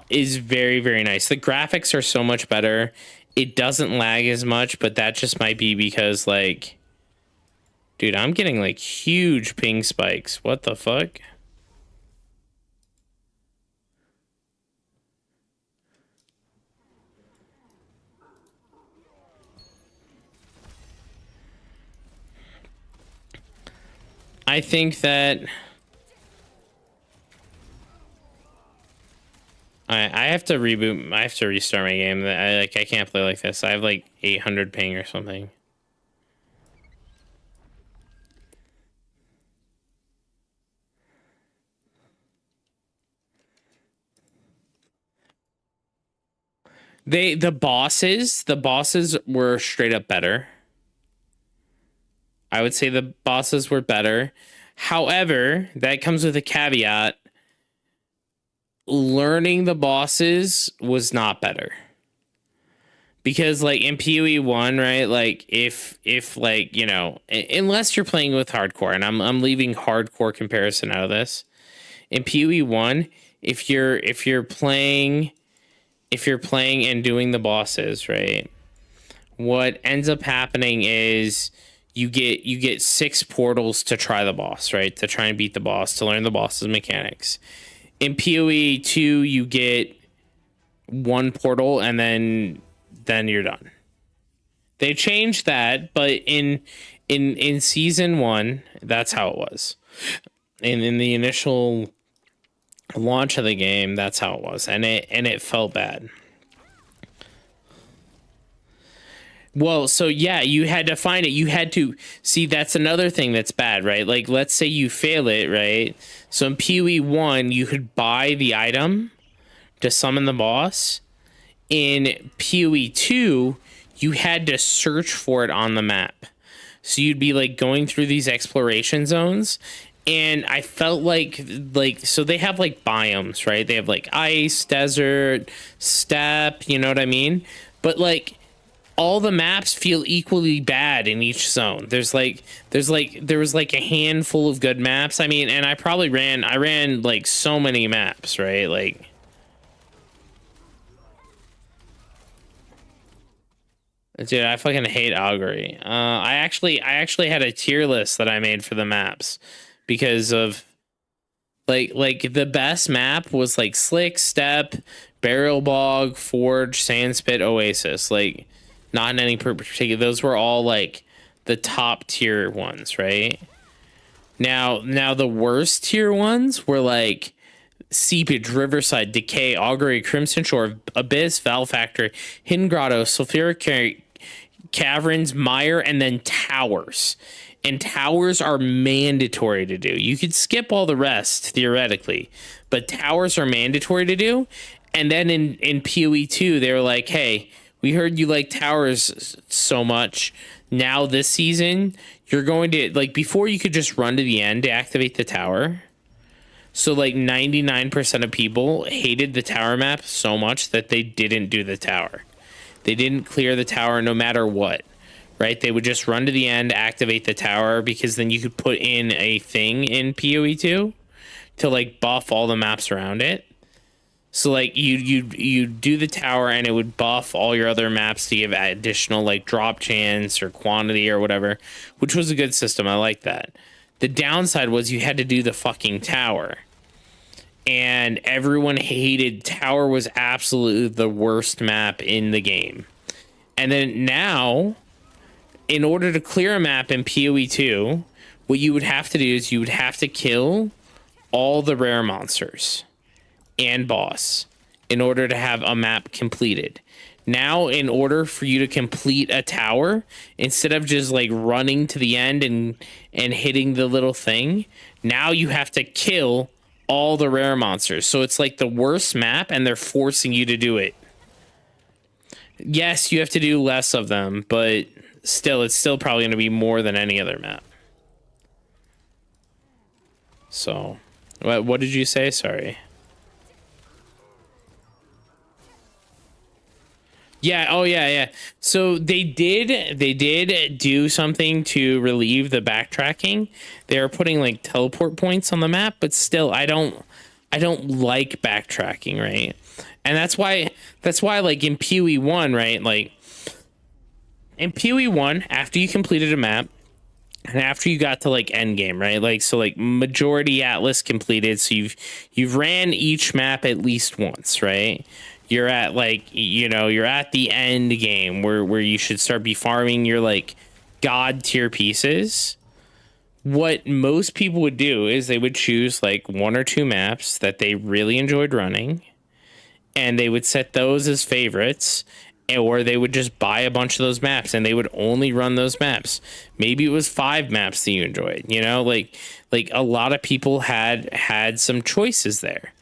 is very, very nice. The graphics are so much better. It doesn't lag as much, but that just might be because, like, dude, I'm getting like huge ping spikes. What the fuck? I think that I have to reboot. I have to restart my game. I can't play like this. I have like 800 ping or something. The bosses were straight up better. I would say the bosses were better. However, that comes with a caveat. Learning the bosses was not better. Because like in PoE 1, right? Like if like, you know, unless you're playing with hardcore, and I'm leaving hardcore comparison out of this. In PoE 1, if you're playing and doing the bosses, right? What ends up happening is you get 6 portals to try the boss, right? To try and beat the boss, to learn the boss's mechanics. In PoE 2, you get 1 portal and then you're done. They changed that, but in season 1, that's how it was. In the initial launch of the game, that's how it was, and it felt bad. Well, so yeah, you had to find it. You had to see, that's another thing that's bad, right? Like, let's say you fail it, right? So in PoE 1, you could buy the item to summon the boss. In PoE 2, you had to search for it on the map. So you'd be like going through these exploration zones, and I felt like so they have like biomes, right? They have like ice, desert, steppe, you know what I mean? But like all the maps feel equally bad in each zone. There was like a handful of good maps. I mean, and I ran like so many maps, right? Like, dude, I fucking hate Augury. I actually had a tier list that I made for the maps because of like the best map was like Slick, Steppe, Burial Bog, Forge, Sandspit, Oasis. Like, not in any particular. Those were all like the top tier ones, right? Now the worst tier ones were like Seepage, Riverside, Decay, Augury, Crimson Shore, Abyss, Val Factory, Hidden Grotto, Sulfuric Caverns, Mire, and then Towers. And Towers are mandatory to do. You could skip all the rest theoretically, but Towers are mandatory to do. And then in PoE 2, they were like, hey, we heard you like Towers so much. Now this season, you're going to, like, before you could just run to the end to activate the tower. So like 99% of people hated the tower map so much that they didn't do the tower. They didn't clear the tower no matter what, right? They would just run to the end, activate the tower, because then you could put in a thing in PoE 2 to like buff all the maps around it. So like you do the tower and it would buff all your other maps to give additional like drop chance or quantity or whatever, which was a good system. I like that. The downside was you had to do the fucking tower. And everyone hated tower was absolutely the worst map in the game. And then now, in order to clear a map in PoE 2, what you would have to do is you would have to kill all the rare monsters and boss in order to have a map completed. Now, in order for you to complete a tower, instead of just like running to the end and hitting the little thing, now you have to kill all the rare monsters. So it's like the worst map and they're forcing you to do it. Yes, you have to do less of them, but still, it's still probably going to be more than any other map. So, what did you say? Sorry. Yeah, oh yeah. So they did do something to relieve the backtracking. They are putting like teleport points on the map, but still I don't like backtracking, right? And that's why like in PoE 1, right? Like in PoE 1, after you completed a map and after you got to like end game, right? Like so like majority Atlas completed, so you've ran each map at least once, right? You're at like, you know, you're at the end game where you should start be farming your like god tier pieces. What most people would do is they would choose like 1 or 2 maps that they really enjoyed running, and they would set those as favorites, or they would just buy a bunch of those maps and they would only run those maps. Maybe it was 5 maps that you enjoyed, you know, like a lot of people had some choices there.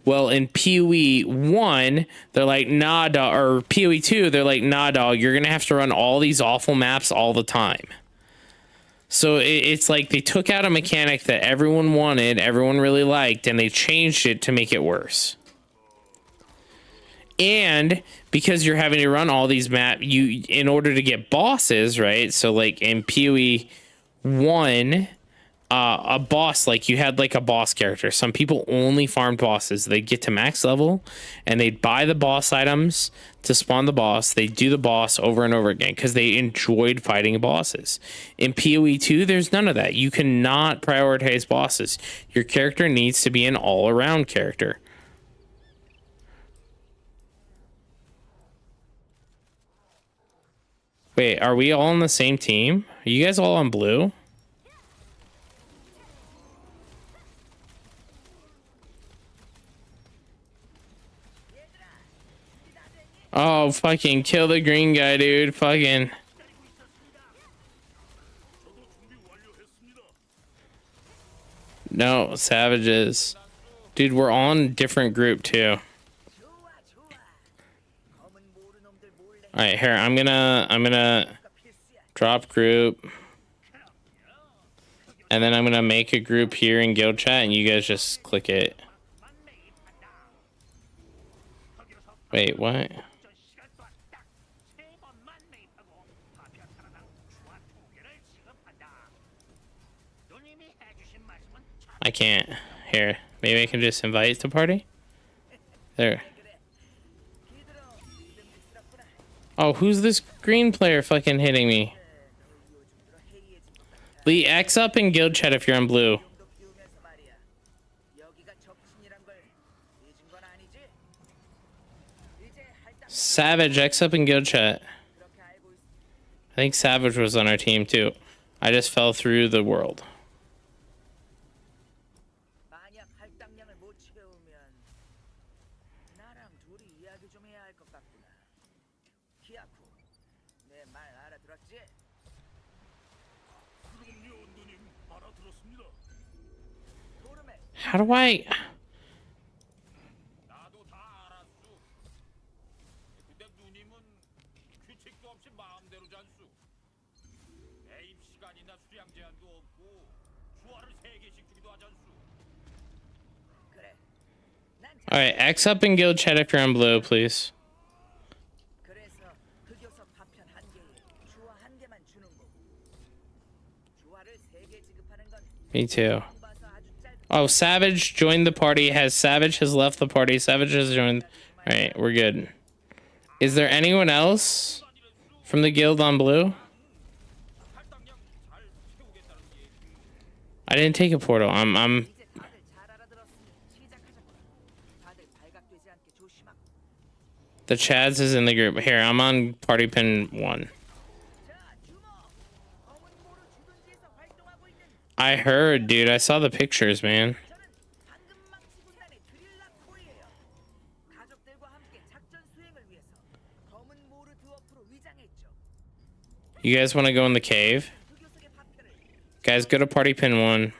Well, in PoE 1, they're like, nah, dog, or PoE 2, they're like, nah, dog, you're gonna have to run all these awful maps all the time. So it's like they took out a mechanic that everyone wanted, everyone really liked, and they changed it to make it worse. And because you're having to run all these maps, in order to get bosses, right? So like in PoE 1, a boss, like you had like a boss character. Some people only farmed bosses. They'd get to max level and they'd buy the boss items to spawn the boss. They'd do the boss over and over again because they enjoyed fighting bosses. In PoE 2, there's none of that. You cannot prioritize bosses. Your character needs to be an all-around character. Wait, are we all on the same team? Are you guys all on blue? Oh, fucking kill the green guy, dude. Fucking. No, savages. Dude, we're on different group too. Alright, here, I'm gonna drop group. And then I'm gonna make a group here in guild chat and you guys just click it. Wait, what? I can't. Here, maybe I can just invite to party? There. Oh, who's this green player fucking hitting me? Lee, X up in guild chat if you're on blue. Savage, X up in guild chat. I think Savage was on our team too. I just fell through the world. How do I... Alright, X up in guild chat if you're on blue, please. Me too. Oh, Savage joined the party. Savage has left the party. Savage has joined. Alright, we're good. Is there anyone else from the guild on blue? I didn't take a portal. I'm the Chads is in the group. Here, I'm on party pin 1. I heard, dude. I saw the pictures, man. You guys want to go in the cave? Guys, go to party pin 1.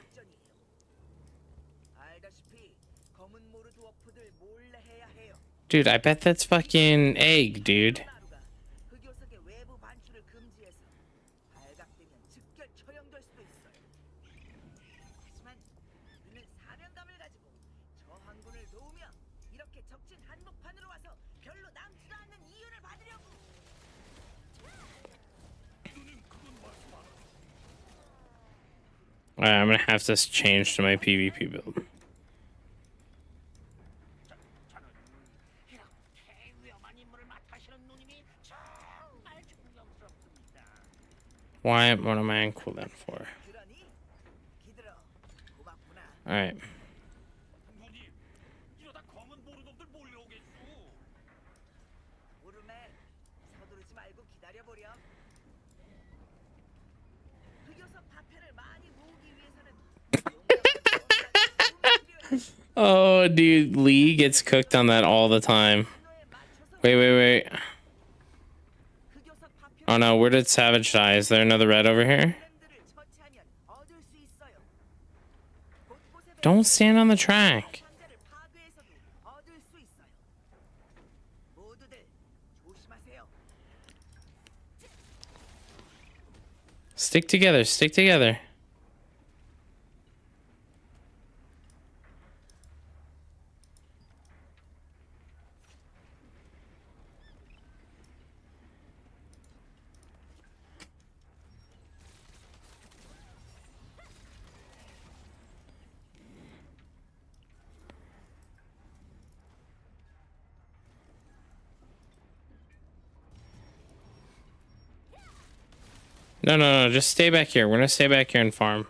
Dude, I bet that's fucking egg, dude. Alright, I'm gonna have to change to my PvP build. Why? What am I in cooldown for? All right. 이러다 검은 보르놈들 몰려오겠어. 오름에 서두르지 말고 기다려보렴. 흑요석 파편을 많이 모으기 위해서는 Oh, dude, Lee gets cooked on that all the time. Wait. Oh no, where did Savage die? Is there another red over here? Don't stand on the track. Stick together, stick together. No, just stay back here. We're gonna stay back here and farm.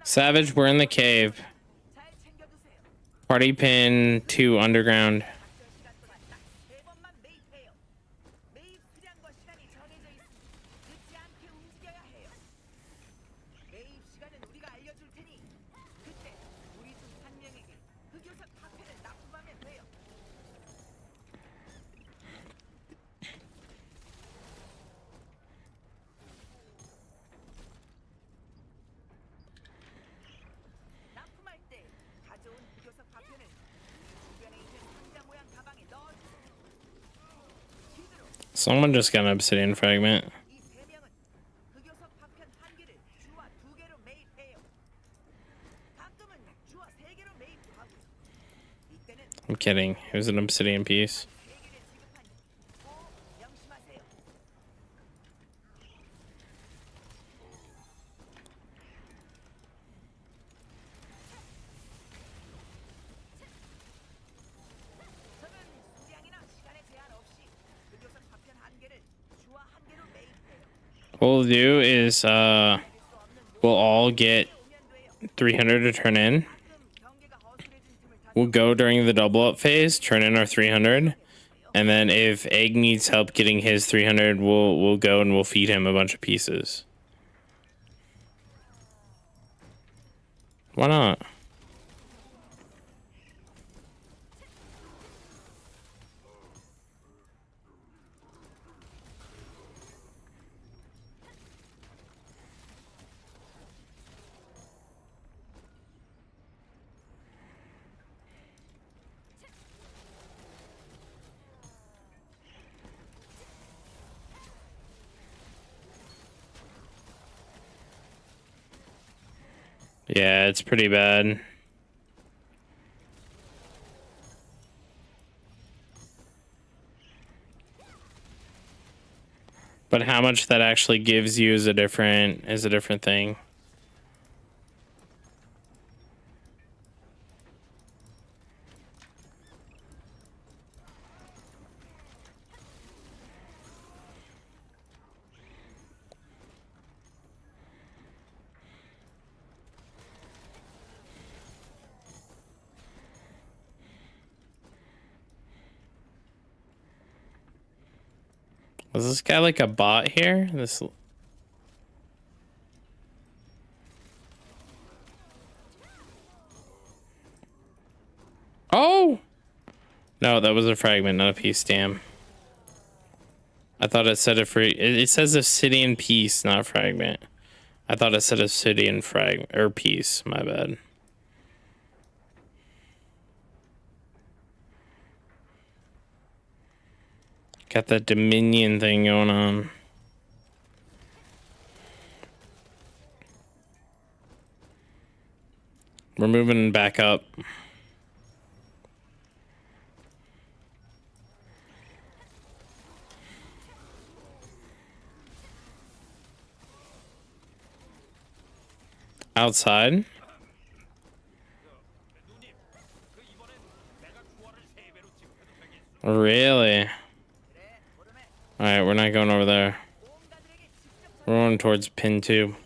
Savage, we're in the cave. Party pin 2 underground. Someone just got an obsidian fragment. I'm kidding. It was an obsidian piece. What we'll do is we'll all get 300 to turn in. We'll go during the double up phase, turn in our 300, and then if Egg needs help getting his 300, we'll go and we'll feed him a bunch of pieces. Why not? Yeah, it's pretty bad. But how much that actually gives you is a different thing. Was this guy like a bot here? This. Oh! No, that was a fragment, not a piece. Damn. I thought it said it says obsidian piece, not fragment. I thought it said obsidian fragment or piece. My bad. Got that Dominion thing going on. We're moving back up. Outside? Really? Alright, we're not going over there. We're going towards pin 2.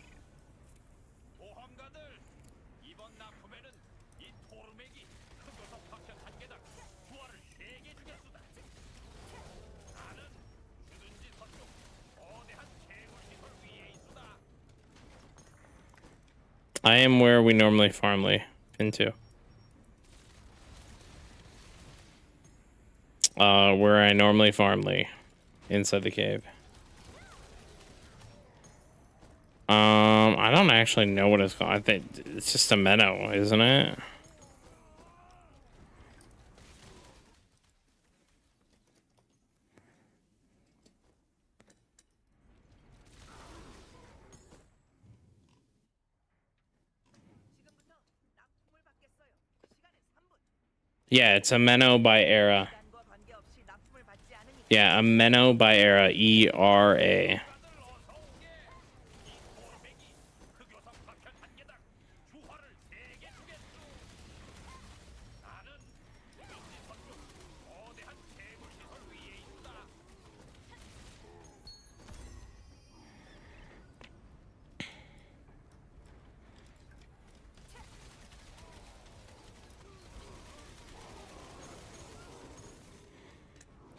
I am where we normally farm Lee. Pin 2. Where I normally farm Lee. Inside the cave. I don't actually know what it's called. I think it's just a meadow, isn't it? Yeah, it's a meadow by era. Yeah, a meadow by era. ERA.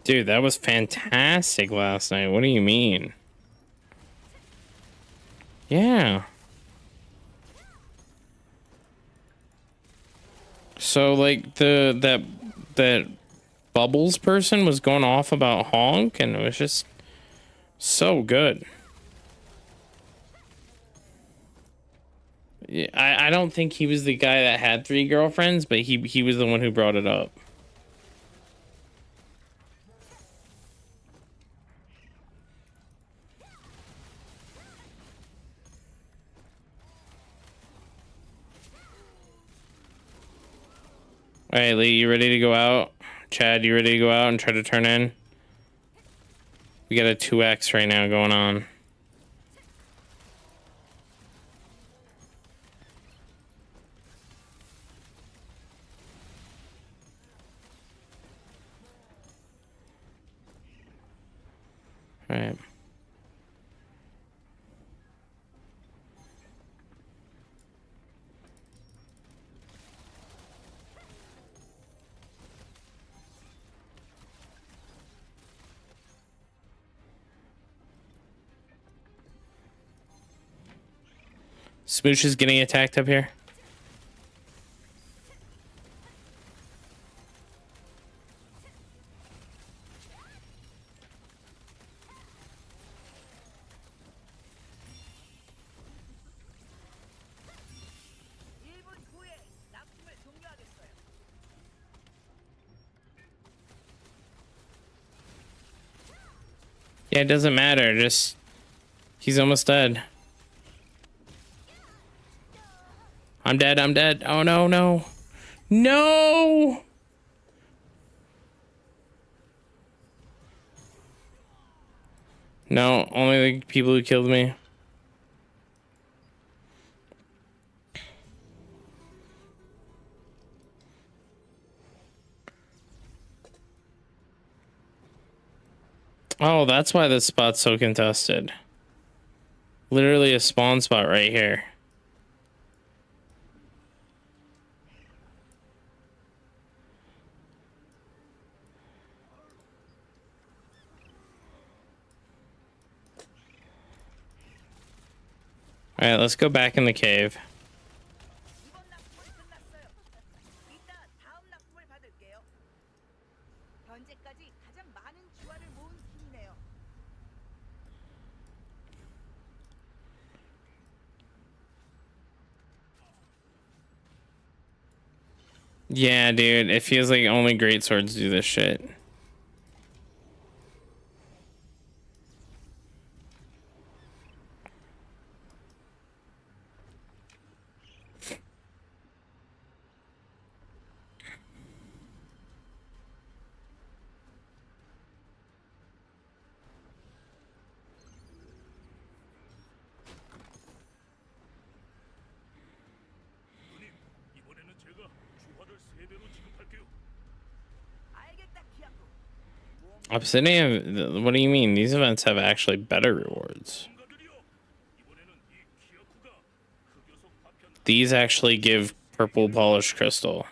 Dude, that was fantastic last night. What do you mean? Yeah. So like that Bubbles person was going off about Honk, and it was just so good. Yeah, I don't think he was the guy that had 3 girlfriends, but he was the one who brought it up. All right, Lee, you ready to go out? Chad, you ready to go out and try to turn in? We got a 2x right now going on. All right. Smooch is getting attacked up here. Yeah, it doesn't matter. Just he's almost dead. I'm dead. I'm dead. Oh no, no. No. No, only the people who killed me. Oh, that's why this spot's so contested. Literally a spawn spot right here. All right, let's go back in the cave. Yeah, dude, it feels like only great swords do this shit. Obsidian, what do you mean? These events have actually better rewards. These actually give purple polished crystal.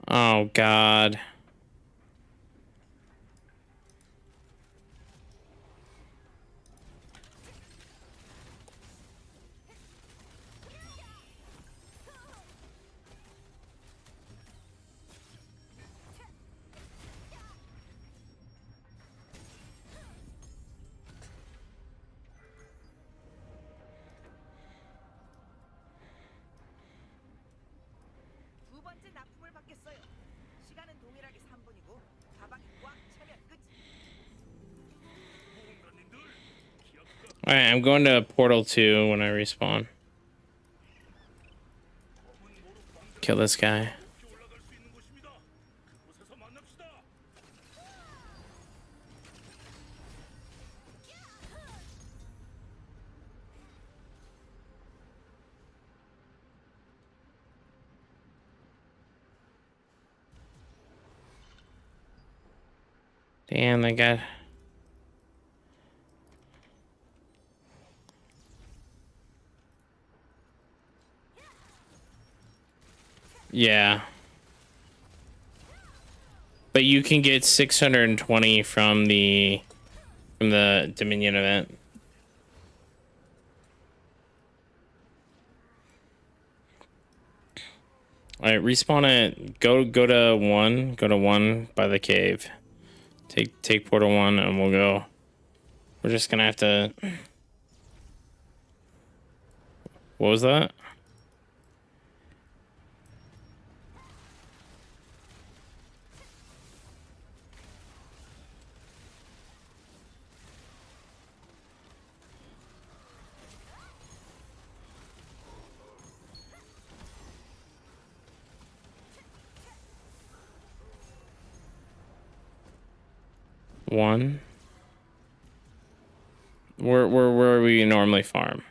Oh, God. 두 번째 납품을 받겠어요. 시간은 동일하게 3분이고 가방이 꽉 차면 끝. Alright, I'm going to Portal 2 when I respawn. Kill this guy. Damn, that guy. Yeah. But you can get 620 from the Dominion event. Alright, respawn it. Go to one by the cave. Take Portal 1 and we'll go. We're just gonna have to. What was that? One. Where we normally farm.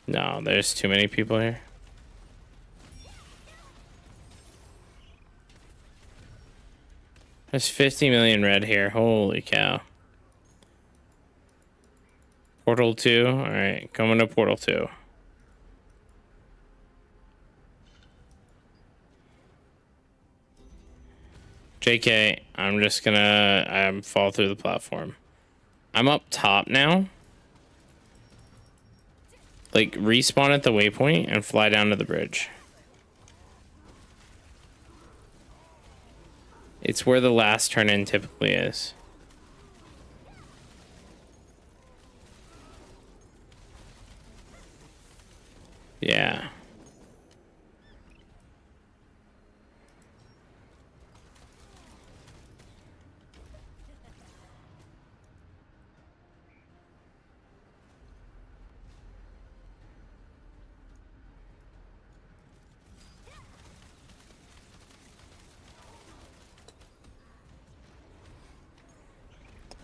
No, there's too many people here. There's 50 million red here. Holy cow. Portal 2. Alright, coming to Portal 2. JK, I'm just gonna fall through the platform. I'm up top now. Like, respawn at the waypoint and fly down to the bridge. It's where the last turn-in typically is. Yeah.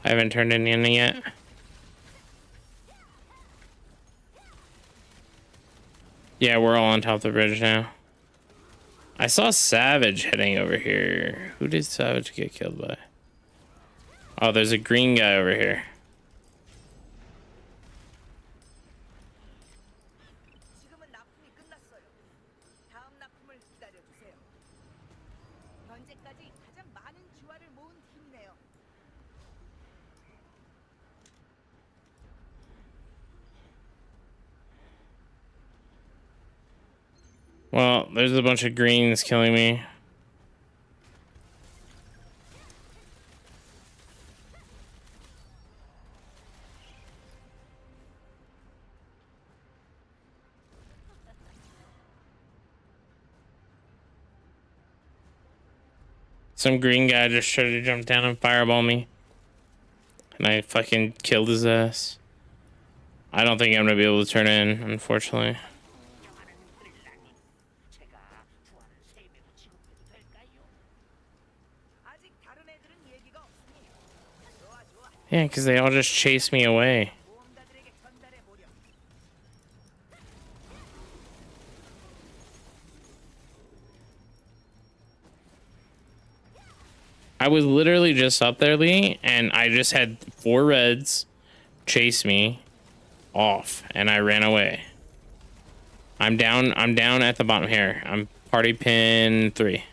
I haven't turned any in yet. Yeah, we're all on top of the bridge now. I saw Savage heading over here. Who did Savage get killed by? Oh, there's a green guy over here. 지금은 납품이 끝났어요. 다음 납품을 기다려 주세요. 현재까지 가장 많은 주화를 모은 팀이네요. Well, there's a bunch of greens killing me. Some green guy just tried to jump down and fireball me. And I fucking killed his ass. I don't think I'm gonna be able to turn in, unfortunately. Yeah, because they all just chase me away. I was literally just up there, Lee, and I just had 4 reds chase me off, and I ran away. I'm down at the bottom here. I'm party pin 3.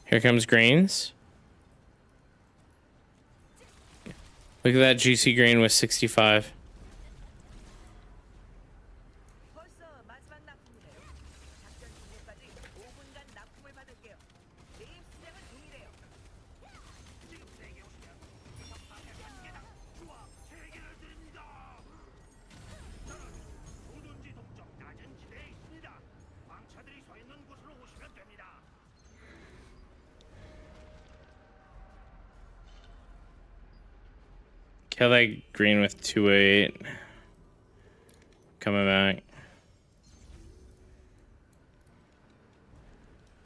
Here comes greens. Look at that GC green with 65. 누군지 동쪽 낮은 지대에 있습니다. 광차들이 서 있는 곳으로 오시면 됩니다. Kill that green with 2-8. Coming back.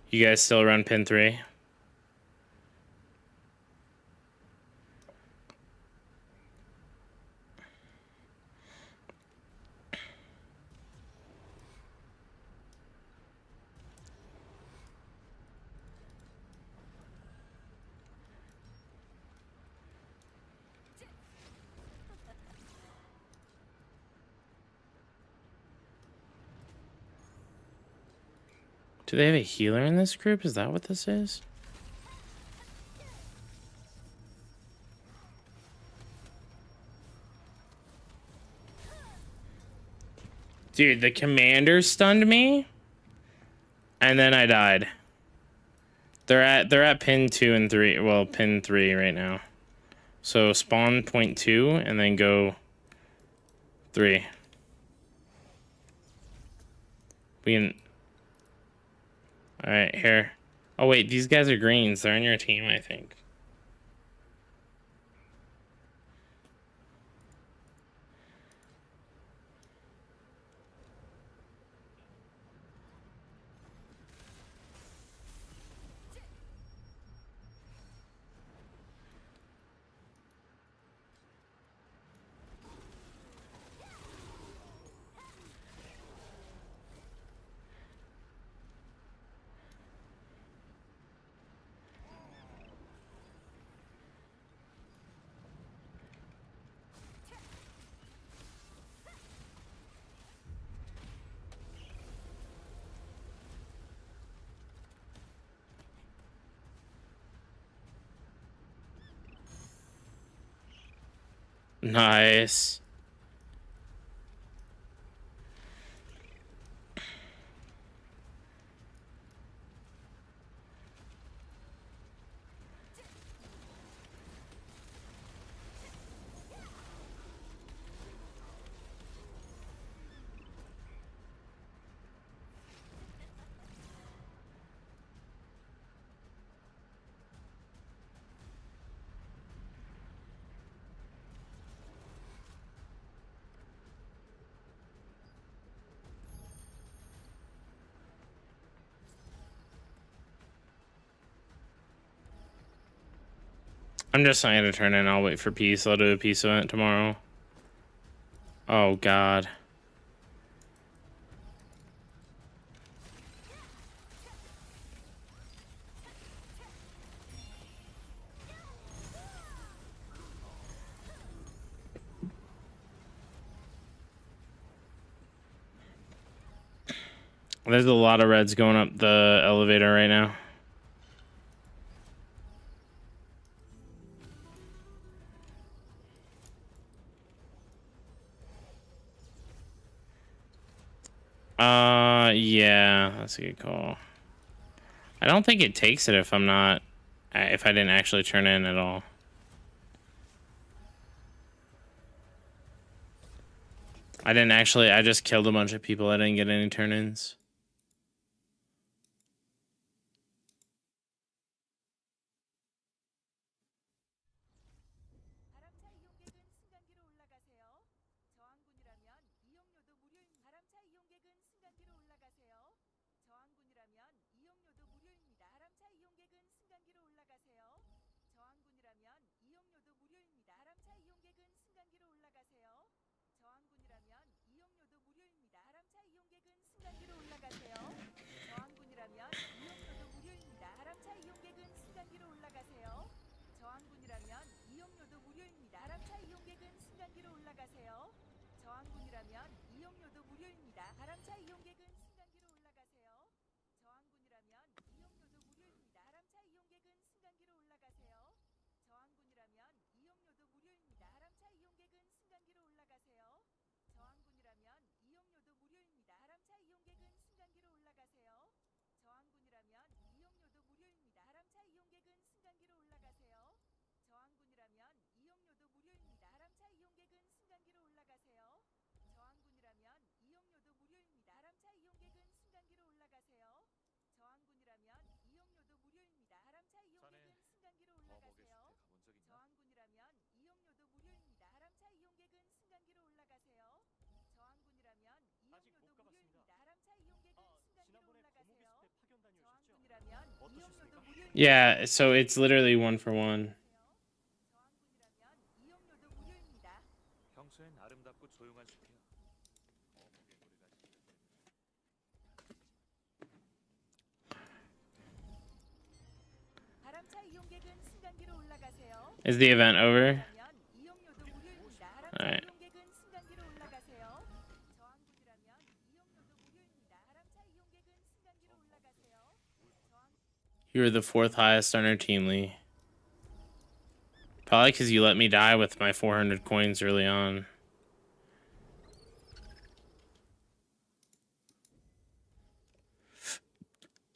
You guys still run pin 3? Do they have a healer in this group? Is that what this is? Dude, the commander stunned me, and then I died. They're at pin 2 and 3. Well, pin 3 right now. So spawn point 2 and then go 3. We can. All right, here. Oh wait, these guys are greens. They're on your team, I think. Nice. I'm just not gonna turn in. I'll wait for peace. I'll do a peace event tomorrow. Oh God. There's a lot of reds going up the elevator right now. Yeah, that's a good call. I don't think it takes it if I'm not, if I didn't actually turn in at all. I just killed a bunch of people. I didn't get any turn-ins. 이용료도 무료입니다. 바람차 이용객은 승강기로 올라가세요. 저항군이라면 이용료도 무료입니다. 바람차 이용객은 승강기로 올라가세요. 저항군이라면 이용료도 무료입니다. 바람차 이용객은 승강기로 올라가세요. 저항군이라면 이용료도 무료입니다. 바람차 이용객은 승강기로 올라가세요. 저항군이라면 이용료도 무료입니다. 바람차 이용객은 승강기로 올라가세요. 저항군이라면 이용료도 무료입니다. 바람차 이용객은 승강기로 올라가세요. 저항군이라면 이용료도 무료입니다. 바람차 이용객은 승강기로 올라가세요. 저항군이라면 이용료도 무료입니다. 바람차 이용객은 승강기로 올라가세요. 저항군이라면 이용료도 무료입니다. 바람차 이용객은 승강기로 올라가세요. 저항군이라면 이용료도 무료입니다. 바람차 이용객은 승강기로 올라가세요. 저항군이라면 이용료도 무료입니다. 바람차 이용객은 승강기로 올라가세요. 저항군이라면 이용료도 무료입니다. Yeah, so it's literally 1 for 1. 저항군이라면 이용료도 무료입니다. 평소엔 아름답고 조용한 숲이야. 거목의 소리가 바람차 이용객은 승강기로 올라가세요. Is the event over? 그러면 이용료도 무료입니다. 바람차 Alright. 이용객은 승강기로 올라가세요. 저항군이라면 이용료도 무료입니다. 바람차 이용객은 승강기로 올라가세요. You were the 4th highest on our team, Lee. Probably because you let me die with my 400 coins early on.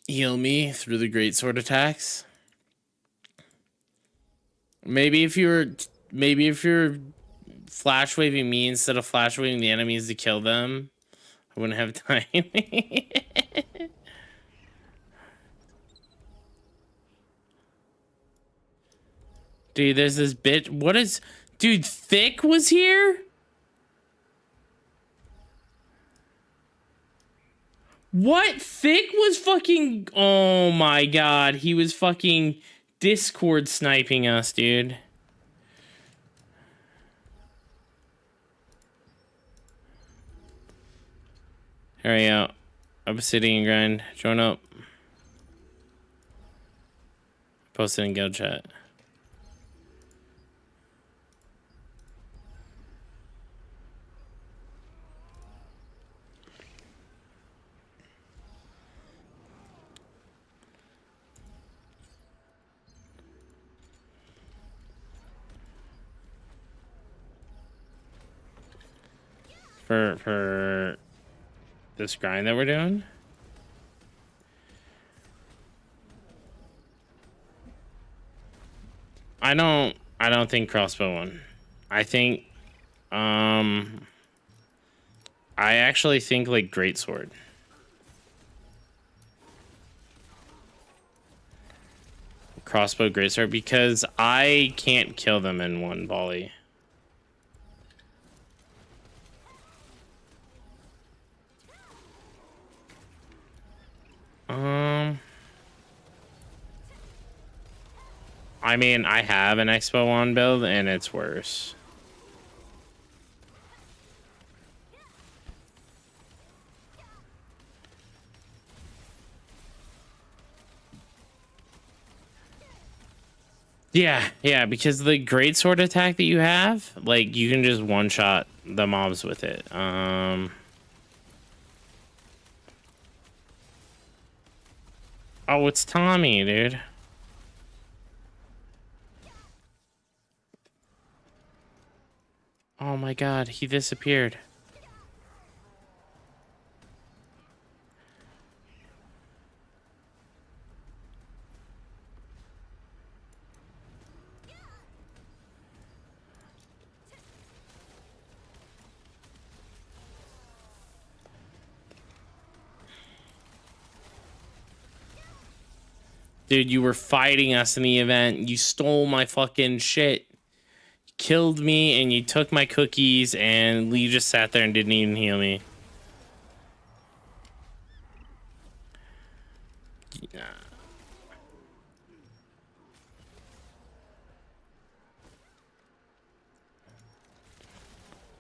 Heal me through the great sword attacks. Maybe if you're flash waving me instead of flash waving the enemies to kill them, I wouldn't have time. Dude, there's this bitch. What is... Dude, Thick was here? What? Thick was fucking... Oh my god. He was fucking Discord sniping us, dude. Hurry out. Obsidian grind. Join up. Post it in guild chat. For this grind that we're doing. I don't think crossbow won. I think I actually think like greatsword. Crossbow greatsword because I can't kill them in one volley. I mean, I have an Expo on build, and it's worse. Yeah, because the greatsword attack that you have, like, you can just one-shot the mobs with it. Oh, it's Tommy, dude. Oh my god, he disappeared. Dude, you were fighting us in the event. You stole my fucking shit. You killed me and you took my cookies and Lee just sat there and didn't even heal me.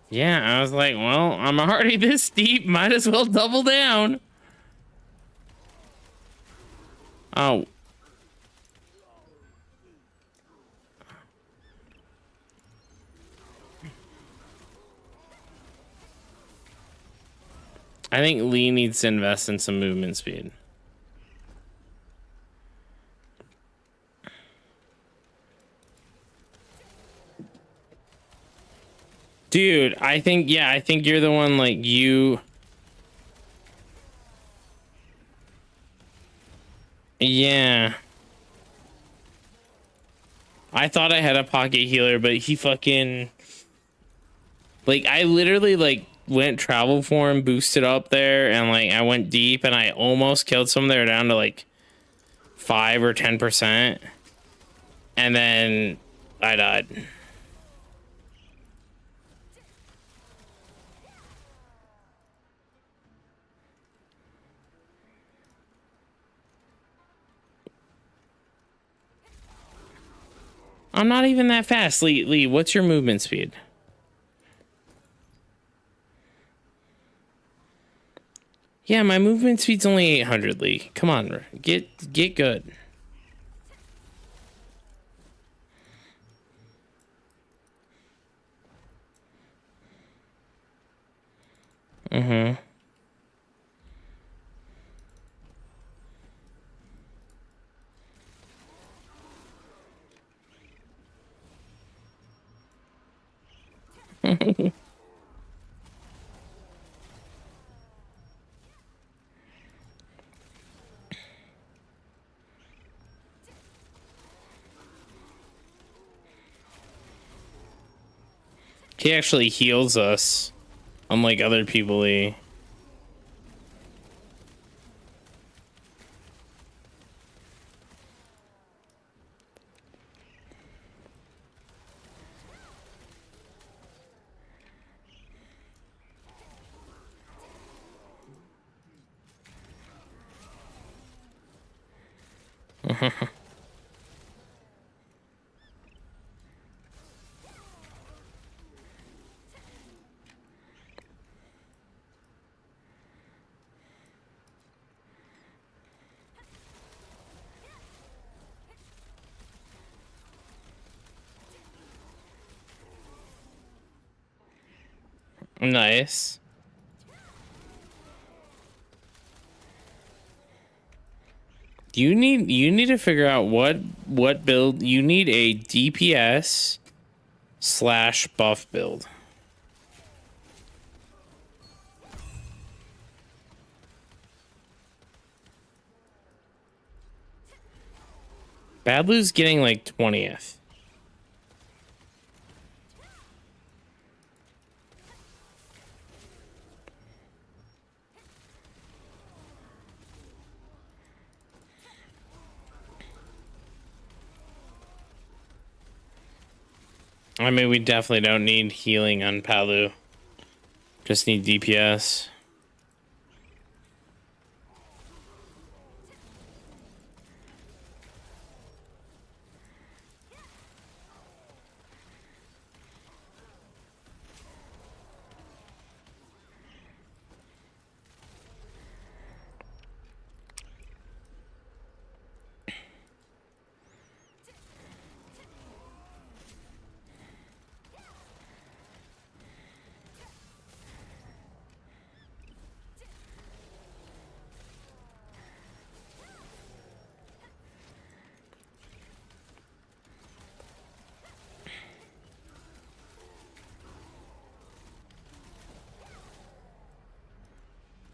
Yeah, I was like, well, I'm already this deep. Might as well double down. Oh. I think Lee needs to invest in some movement speed. Dude, I think you're the one, like, you... Yeah. I thought I had a pocket healer, but he fucking... Like, I literally, like, went travel form, boosted up there, and, like, I went deep, and I almost killed some there down to, like, 5 or 10%. And then I died. I'm not even that fast. Lee, what's your movement speed? Yeah, my movement speed's only 800, Lee. Come on, get good. Mm-hmm. He actually heals us, unlike other people. Lee. Nice. You need to figure out what build you need. A DPS / buff build. Badlu's getting like 20th. I mean, we definitely don't need healing on Palu. Just need DPS.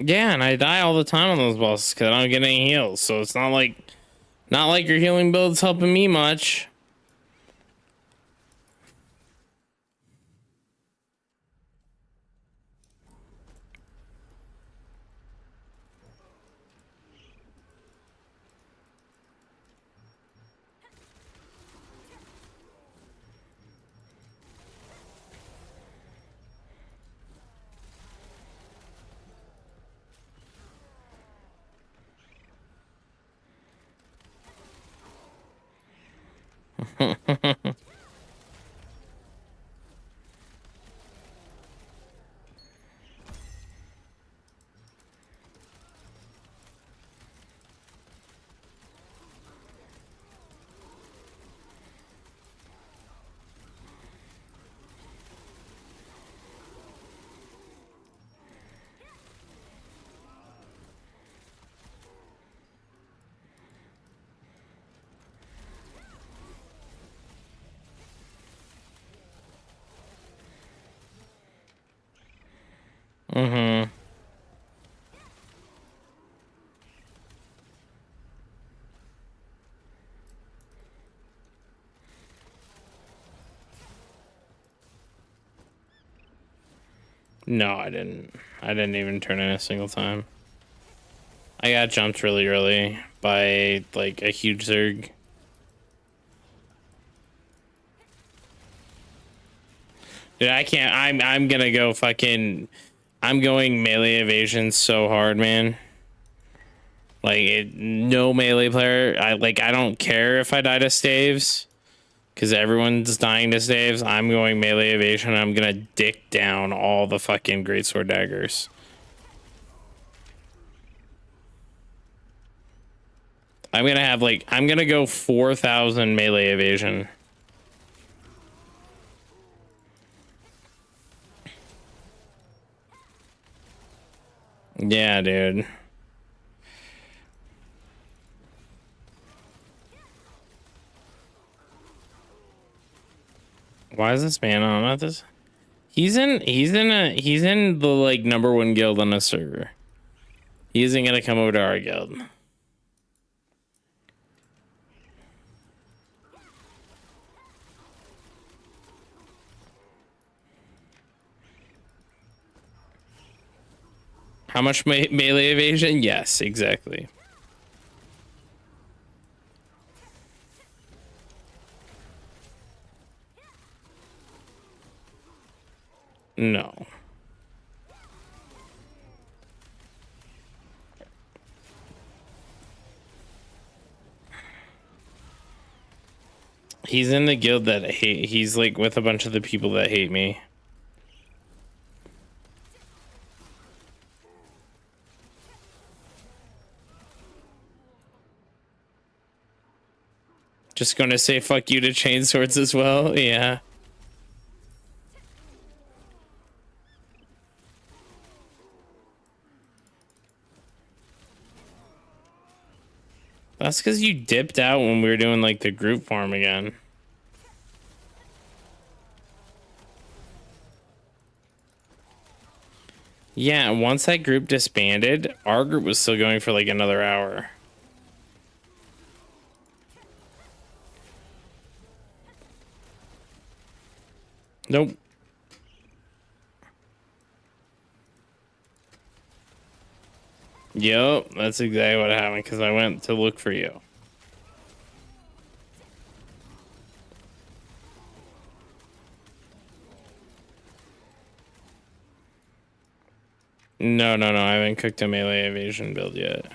Yeah, and I die all the time on those bosses because I don't get any heals. So it's not like your healing build's helping me much. Mm-hmm. No, I didn't. I didn't even turn in a single time. I got jumped really early by like a huge Zerg. Dude, I can't. I'm gonna go fucking. I'm going melee evasion so hard, man. Like no melee player. I don't care if I die to staves, because everyone's dying to staves. I'm going melee evasion. I'm gonna dick down all the fucking greatsword daggers. I'm gonna have like I'm gonna go 4,000 melee evasion. Yeah, dude. Why is this man on at this? He's in the like #1 guild on a server. He isn't gonna come over to our guild. How much melee evasion? Yes, exactly. No. He's in the guild that hate. He's like with a bunch of the people that hate me. Just gonna say fuck you to chainswords as well. Yeah. That's because you dipped out when we were doing like the group farm again. Yeah, once that group disbanded, our group was still going for like another hour. Nope. Yep, that's exactly what happened because I went to look for you. No, I haven't cooked a melee evasion build yet.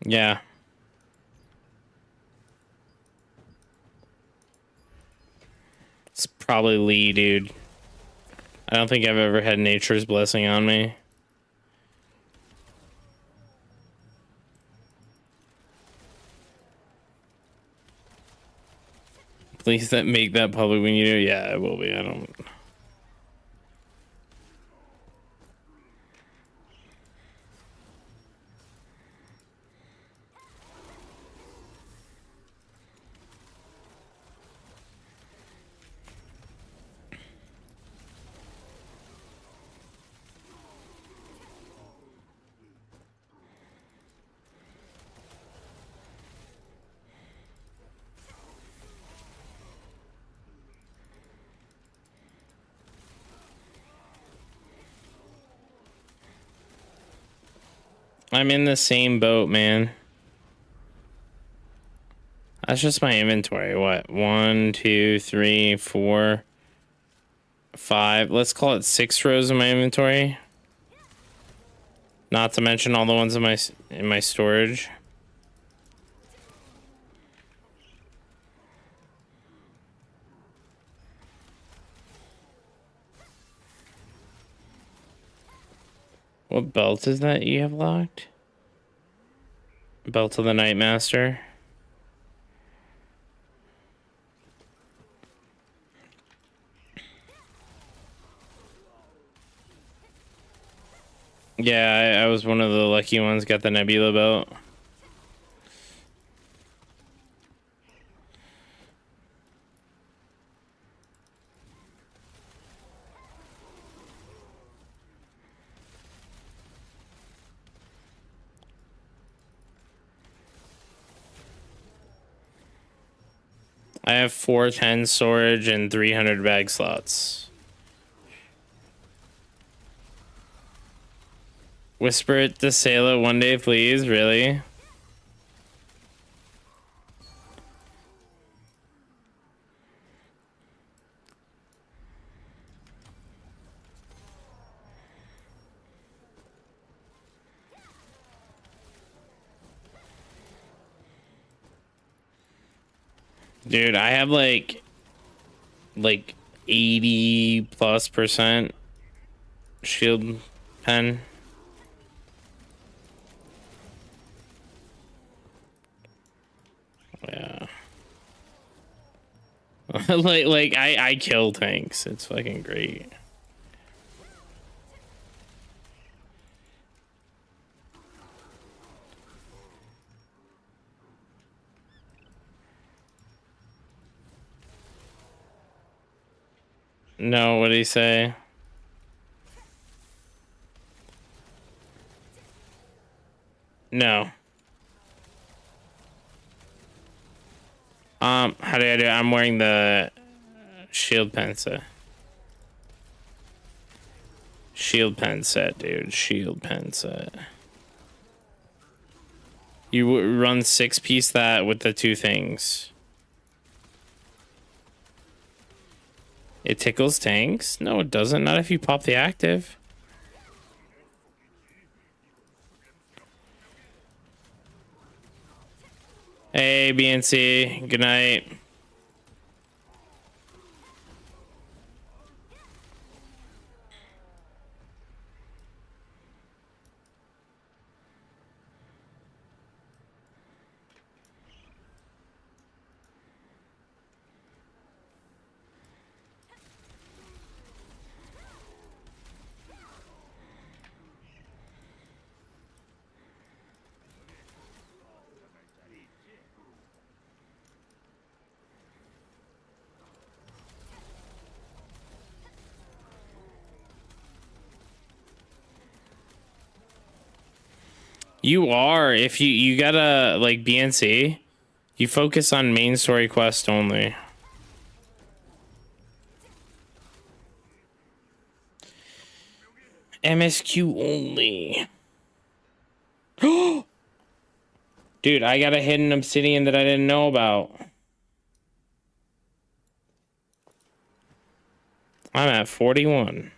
Yeah. It's probably Lee, dude. I don't think I've ever had nature's blessing on me. Please make that public when you do. Yeah, it will be. I don't. I'm in the same boat, man. That's just my inventory. What? 1, 2, 3, 4, 5. Let's call it 6 rows in my inventory. Not to mention all the ones in my storage. What belt is that you have locked? Belt of the Nightmaster. Yeah, I was one of the lucky ones, got the Nebula belt. I have 410 storage and 300 bag slots. Whisper it to Sayla one day, please. Really? Dude, I have like 80+% shield pen. Yeah. like I kill tanks. It's fucking great. No, what'd he say? No. How do I do it? I'm wearing the shield pen set. Shield pen set, dude. Shield pen set. You run 6-piece that with the 2 things. It tickles tanks? No, it doesn't. Not if you pop the active. Hey, BNC. Good night. You are. If you gotta like BNC, you focus on main story quest only. MSQ only. Dude, I got a hidden obsidian that I didn't know about. I'm at 41.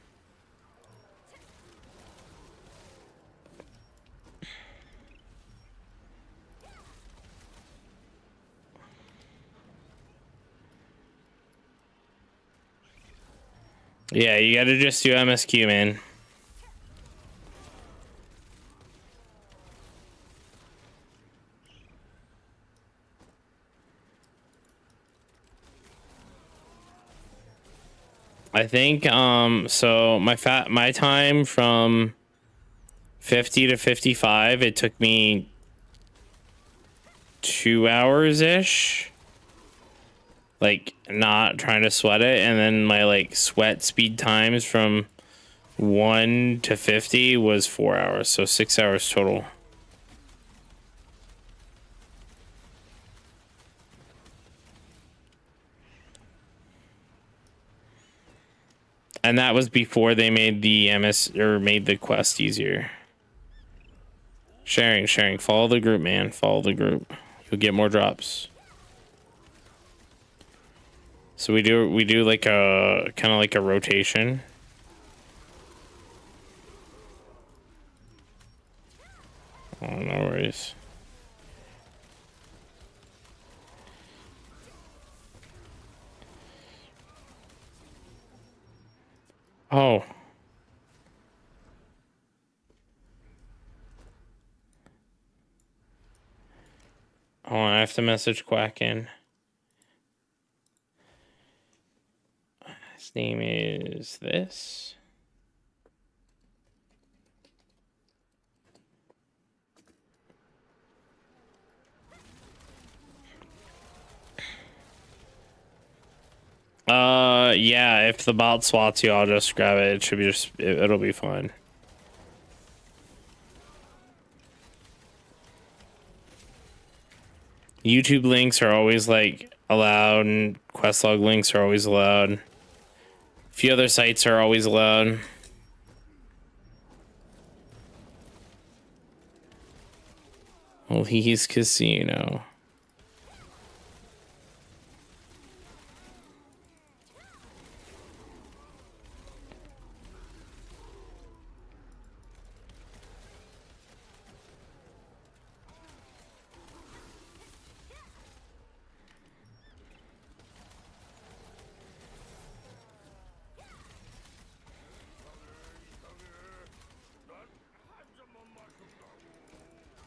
Yeah, you gotta just do MSQ, man. I think so my time from 50 to 55, it took me 2 hours ish. Like not trying to sweat it, and then my like sweat speed times from 1 to 50 was 4 hours, so 6 hours total. And that was before they made the made the quest easier. Sharing. Follow the group, man. Follow the group. You'll get more drops. So we do like a kind of like a rotation. Oh, no worries. Oh. Oh, I have to message Quacken. His name is this. Yeah, if the bot swats you, I'll just grab it. It should be it'll be fine. YouTube links are always like allowed, and quest log links are always allowed. A few other sites are always allowed. Lee's Casino.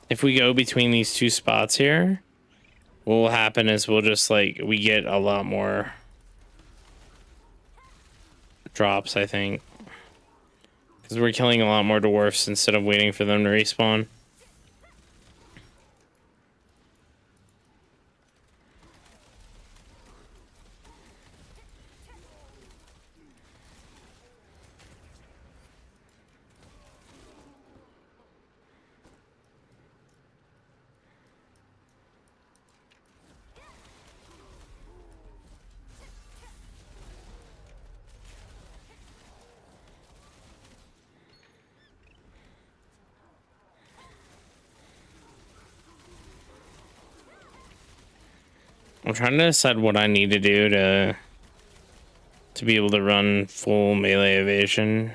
If we go between these two spots here, what will happen is we'll just like, we get a lot more drops, I think. Because we're killing a lot more dwarfs instead of waiting for them to respawn. I'm trying to decide what I need to do to be able to run full melee evasion.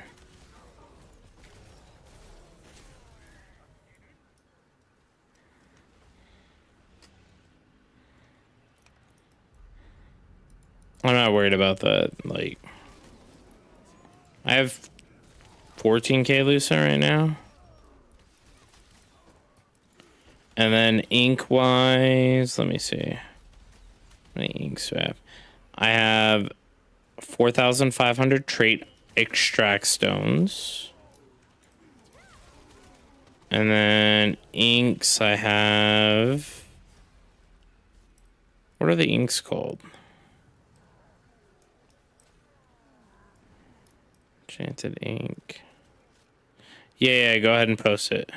I'm not worried about that. Like, I have 14k lucent right now. And then ink wise, let me see. How many inks do I have? I have 4,500 trait extract stones. And then inks I have. What are the inks called? Enchanted ink. Yeah, go ahead and post it.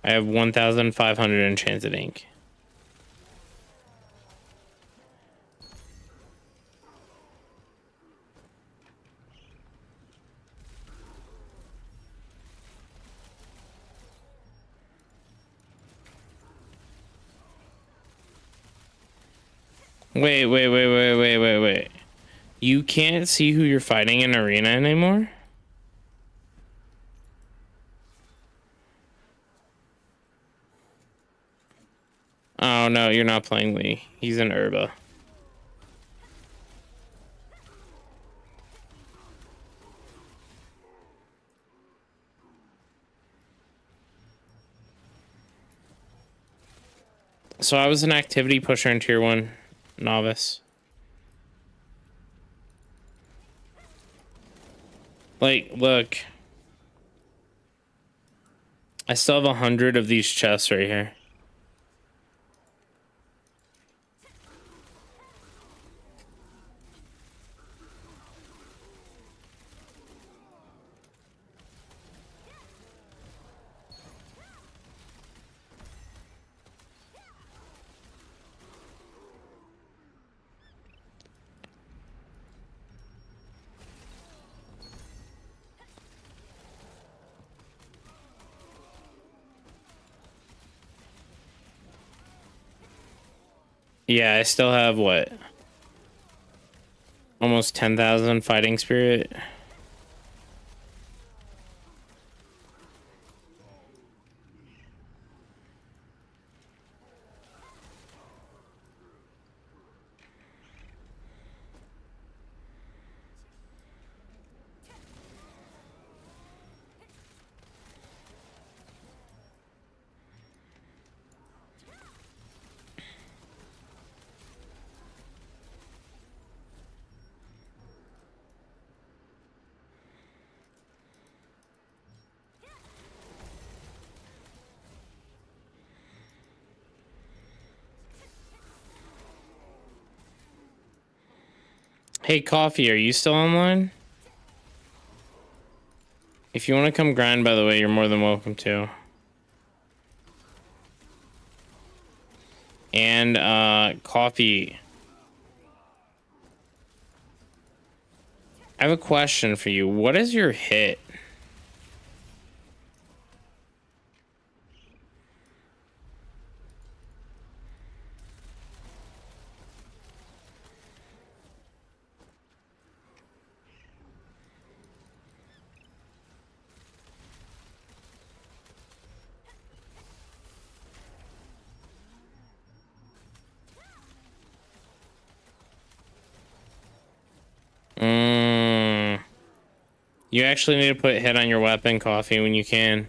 I have 1,500 enchanted ink. Wait. You can't see who you're fighting in arena anymore? Oh no, you're not playing Lee. He's in Herba. So I was an activity pusher in tier 1 novice. Like, look. I still have 100 of these chests right here. Yeah, I still have what? Almost 10,000 fighting spirit. Hey, Coffee, are you still online? If you want to come grind, by the way, you're more than welcome to. And coffee. I have a question for you. What is your hit? You actually need to put hit on your weapon, coffee, when you can.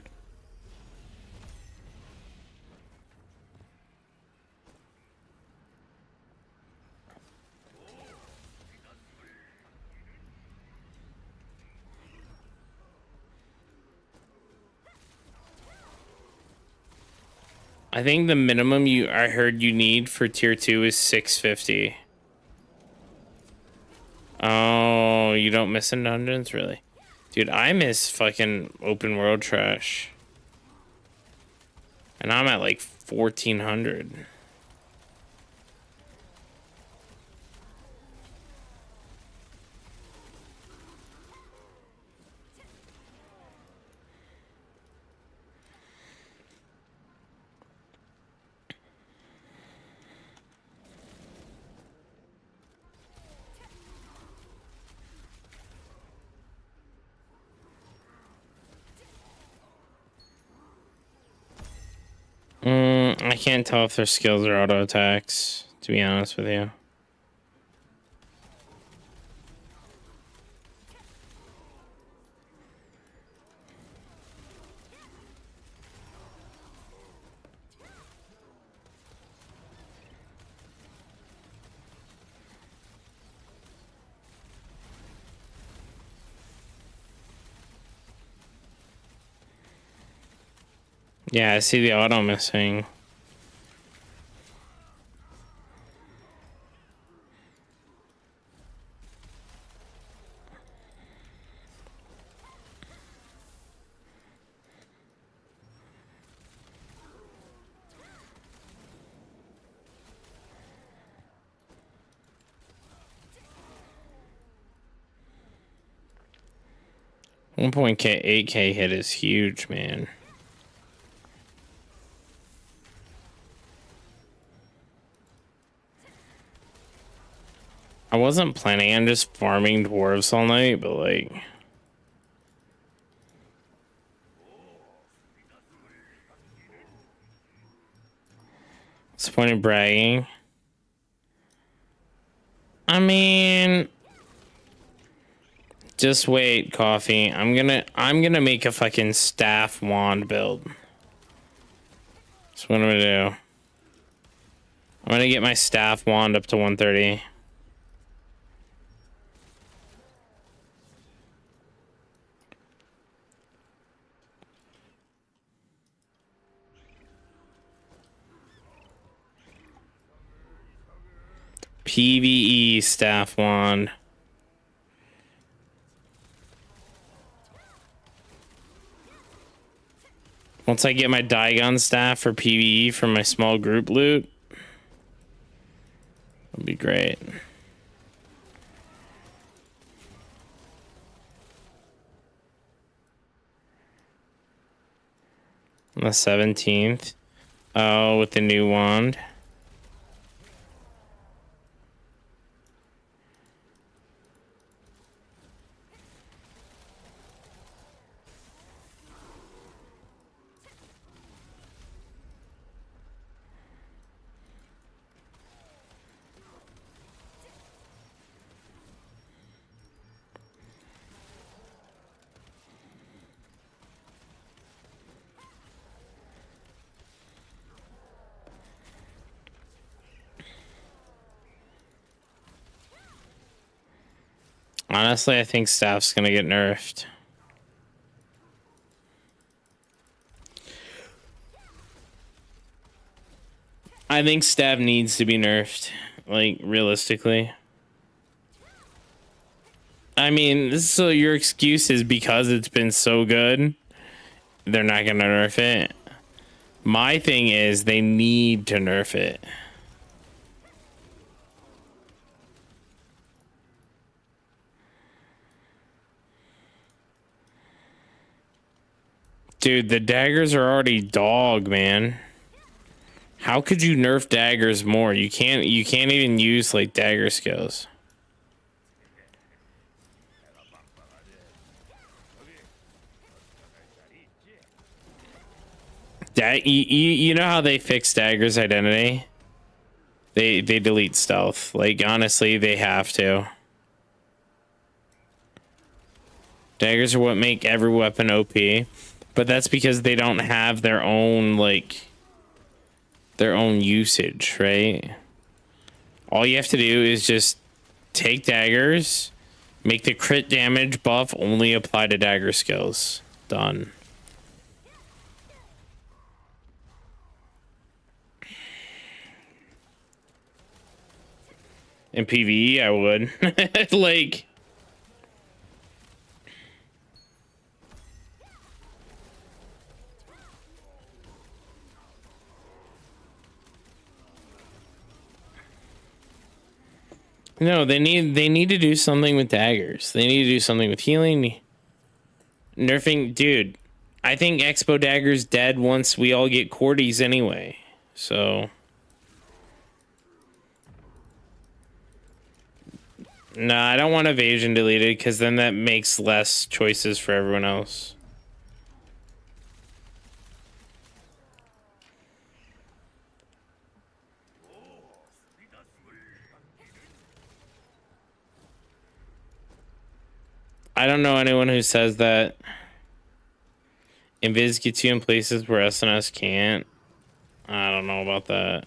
I think the minimum I heard you need for tier 2 is 650. Oh, you don't miss in dungeons, really? Dude, I miss fucking open world trash. And I'm at like 1400. I can't tell if their skills are auto attacks, to be honest with you. Yeah, I see the auto missing. $1.8K hit is huge, man. I wasn't planning on just farming dwarves all night, but like... What's the point of bragging? I mean... Just wait, coffee. I'm gonna make a fucking staff wand build. That's what I'm gonna do. I'm gonna get my staff wand up to 130. PvE staff wand. Once I get my Diagon staff for PvE from my small group loot, it'll be great. On the 17th. Oh, with the new wand. Honestly, I think staff's gonna get nerfed. I think staff needs to be nerfed, like, realistically. I mean, so your excuse is because it's been so good, they're not gonna nerf it. My thing is they need to nerf it. Dude, the daggers are already dog, man. How could you nerf daggers more? You can't even use like dagger skills. You know how they fix daggers identity? They delete stealth. Like honestly, they have to. Daggers are what make every weapon OP, but that's because they don't have their own like their own usage, right? All you have to do is just take daggers, make the crit damage buff only apply to dagger skills. Done. In PvE, I would. Like... No, they need to do something with daggers. They need to do something with healing. Nerfing, dude. I think Expo Dagger's dead once we all get Cordies anyway. So... Nah, I don't want evasion deleted because then that makes less choices for everyone else. I don't know anyone who says that Invis gets you in places where SNS can't. I don't know about that.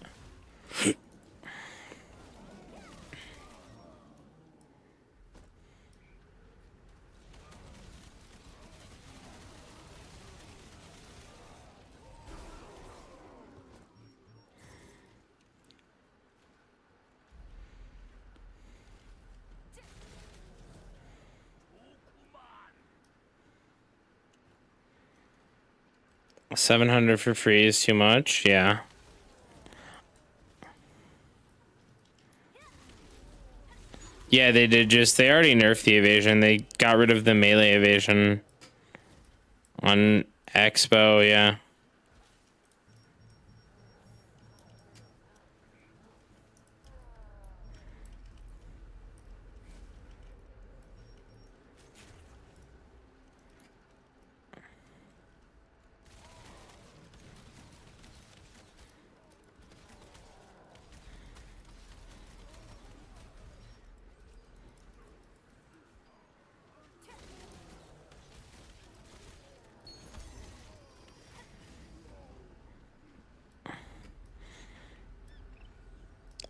$700 for free is too much, yeah. Yeah, they already nerfed the evasion. They got rid of the melee evasion on Expo, yeah.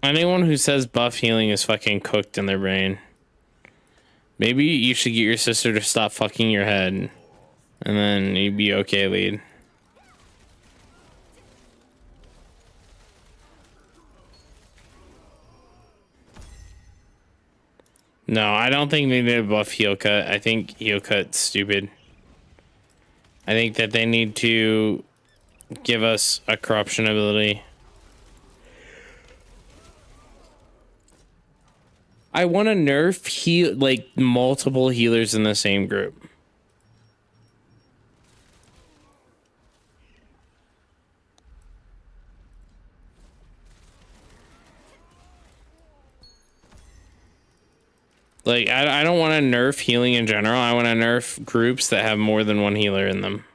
Anyone who says buff healing is fucking cooked in their brain. Maybe you should get your sister to stop fucking your head. And then you'd be okay, lead. No, I don't think they need to buff heal cut. I think heal cut's stupid. I think that they need to give us a corruption ability. I want to nerf heal like multiple healers in the same group. Like I don't want to nerf healing in general. I want to nerf groups that have more than one healer in them.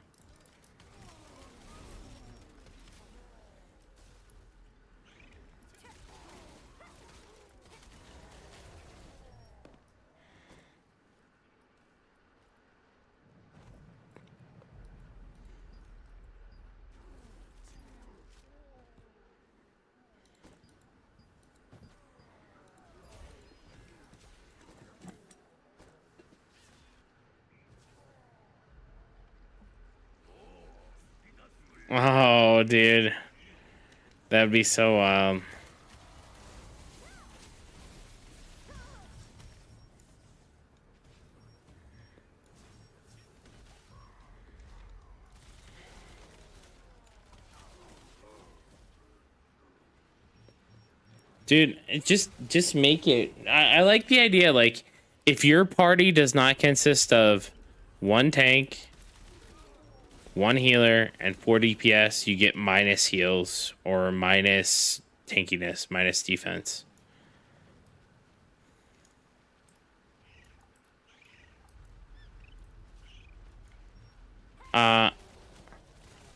Oh, dude. That'd be so wild. Dude, just make it. I like the idea, like, if your party does not consist of one tank, 1 healer and 4 DPS, you get minus heals or minus tankiness, minus defense.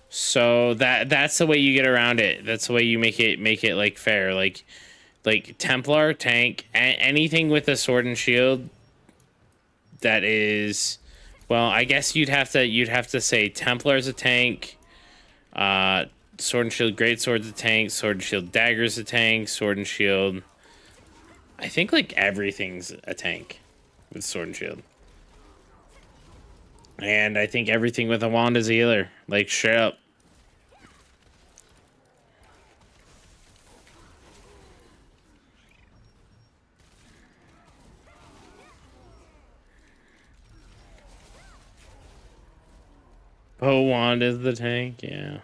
So that's the way you get around it. That's the way you make it like fair. Like Templar, tank, anything with a sword and shield that is, well, I guess you'd have to say Templar's a tank, sword and shield great sword's a tank, sword and shield dagger's a tank, sword and shield, I think like everything's a tank with sword and shield. And I think everything with a wand is a healer. Like, straight up. Oh, wand is the tank, yeah.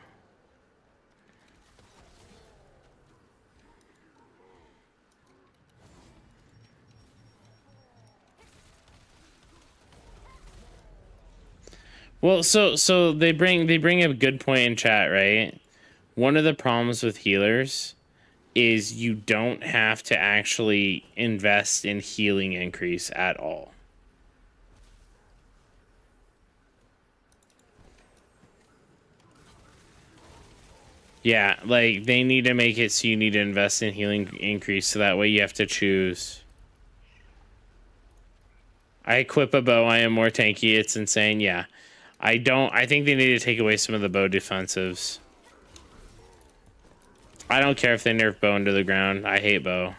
Well, so they bring a good point in chat, right? One of the problems with healers is you don't have to actually invest in healing increase at all. Yeah, like they need to make it so you need to invest in healing increase, so that way you have to choose. I equip a bow, I am more tanky, it's insane, yeah. I think they need to take away some of the bow defensives. I don't care if they nerf bow into the ground. I hate bow.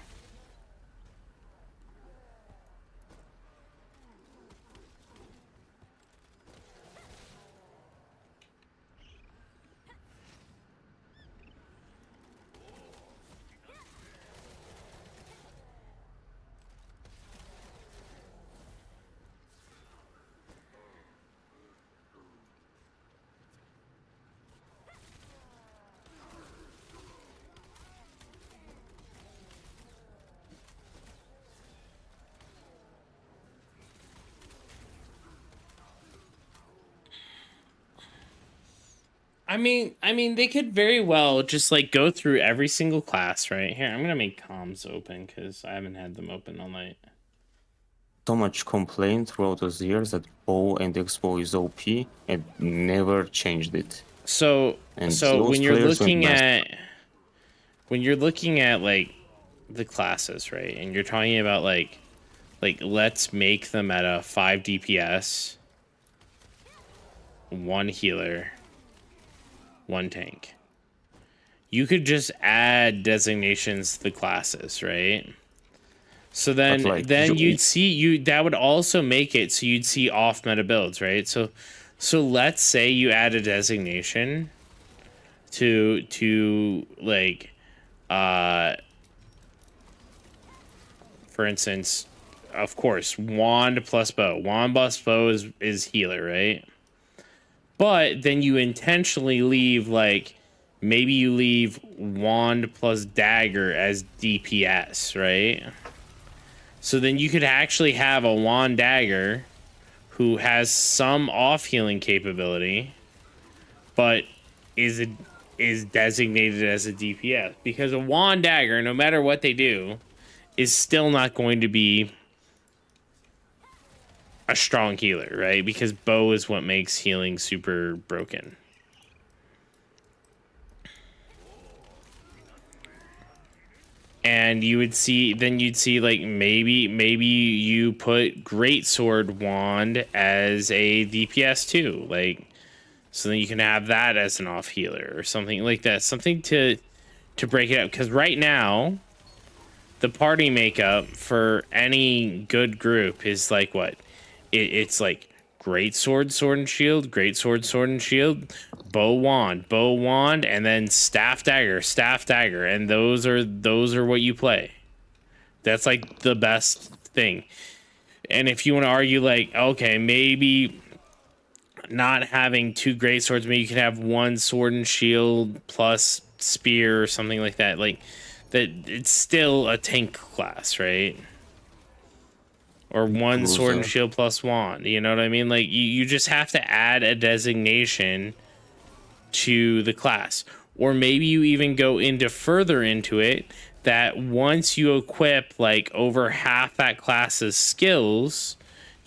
I mean, they could very well just like go through every single class, right? Here, I'm gonna make comms open because I haven't had them open all night. So much complaint throughout those years that bow and expo is OP and never changed it. So when you're looking at like the classes, right? And you're talking about like let's make them at a 5 DPS, 1 healer, 1 tank. You could just add designations to the classes, right? So then you'd see that would also make it so you'd see off meta builds, right? So let's say you add a designation to like for instance, of course, wand plus bow. Wand plus bow is healer, right? But then you intentionally leave, like, maybe you leave wand plus dagger as DPS, right? So then you could actually have a wand dagger who has some off healing capability, but is designated as a DPS, because a wand dagger, no matter what they do, is still not going to be a strong healer, right? Because bow is what makes healing super broken. And you'd see like maybe you put greatsword wand as a DPS too, like, so then you can have that as an off healer or something like that, something to break it up. Because right now, the party makeup for any good group is like what? It's like greatsword, sword and shield, greatsword, sword and shield, bow, wand, and then staff, dagger, and those are what you play. That's like the best thing. And if you want to argue, like, okay, maybe not having 2 greatswords, maybe you can have 1 sword and shield plus spear or something like that. Like, that, it's still a tank class, right? Or 1 sword and shield plus wand. You know what I mean? Like, you just have to add a designation to the class. Or maybe you even go into further into it that once you equip like over half that class's skills,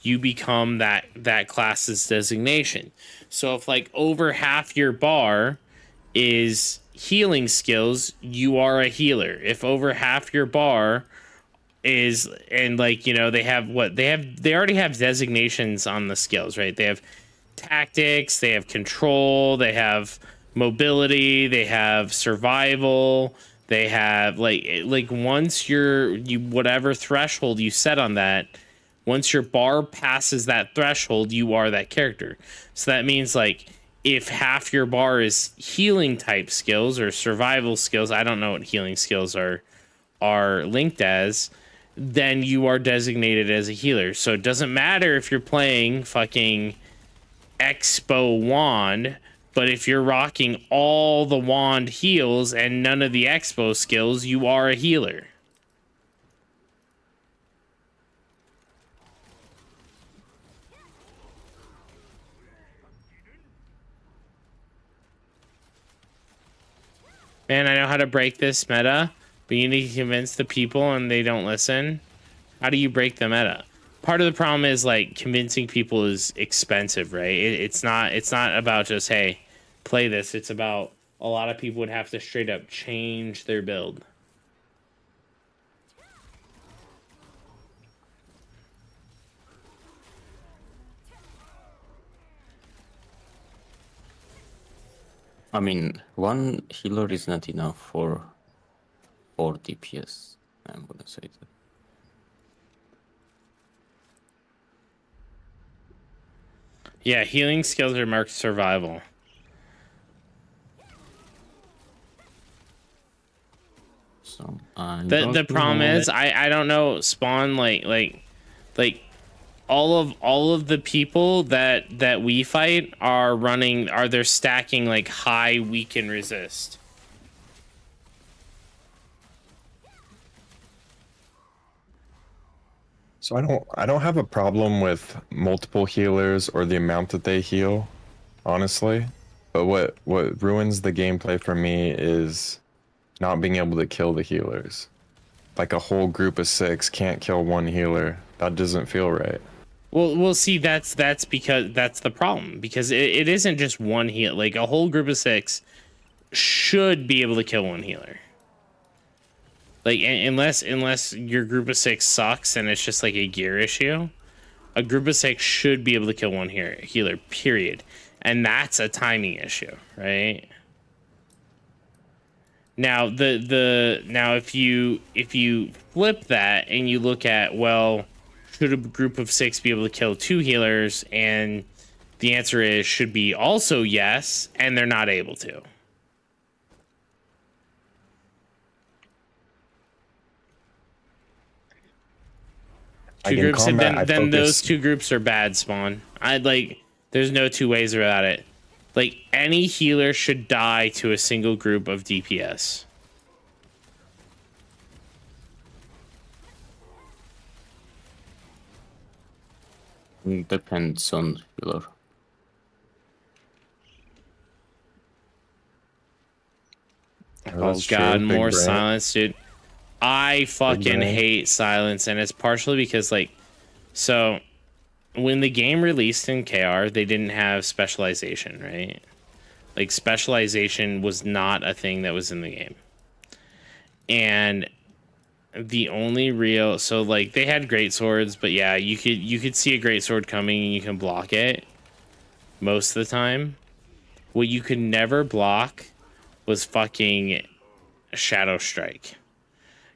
you become that class's designation. So if like over half your bar is healing skills, you are a healer. If over half your bar is, and like, you know, they already have designations on the skills, right? They have tactics, they have control, they have mobility, they have survival, they have like once you whatever threshold you set on that, once your bar passes that threshold, you are that character. So that means like if half your bar is healing type skills or survival skills, I don't know what healing skills are linked as, then you are designated as a healer. So it doesn't matter if you're playing fucking Expo wand, but if you're rocking all the wand heals and none of the Expo skills, you are a healer. Man, I know how to break this meta, but you need to convince the people and they don't listen. How do you break the meta? Part of the problem is like convincing people is expensive, right? It's not about just, hey, play this. It's about a lot of people would have to straight up change their build. I mean, one healer is not enough for 4 DPS. I'm gonna say that. Yeah, healing skills are marked survival. So the problem is I don't know, Spawn, like all of the people that we fight they're stacking like high weaken resist. So I don't have a problem with multiple healers or the amount that they heal, honestly. But what ruins the gameplay for me is not being able to kill the healers. Like a whole group of 6 can't kill one healer. That doesn't feel right. Well, see, that's because that's the problem, because it isn't just one heal. Like a whole group of 6 should be able to kill one healer. Like unless your group of 6 sucks and it's just like a gear issue, a group of 6 should be able to kill one healer, period. And that's a timing issue, right? Now now if you flip that and you look at, well, should a group of 6 be able to kill 2 healers? And the answer is should be also yes, and they're not able to. Two groups, and then those 2 groups are bad, Spawn. There's no 2 ways about it. Like, any healer should die to a single group of DPS. Depends on healer. Oh god, more silence, dude. I fucking hate silence, and it's partially because, like, so when the game released in KR, they didn't have specialization, right? Like, specialization was not a thing that was in the game. And the only real, so like they had great swords, but yeah, you could see a great sword coming and you can block it most of the time. What you could never block was fucking Shadow Strike,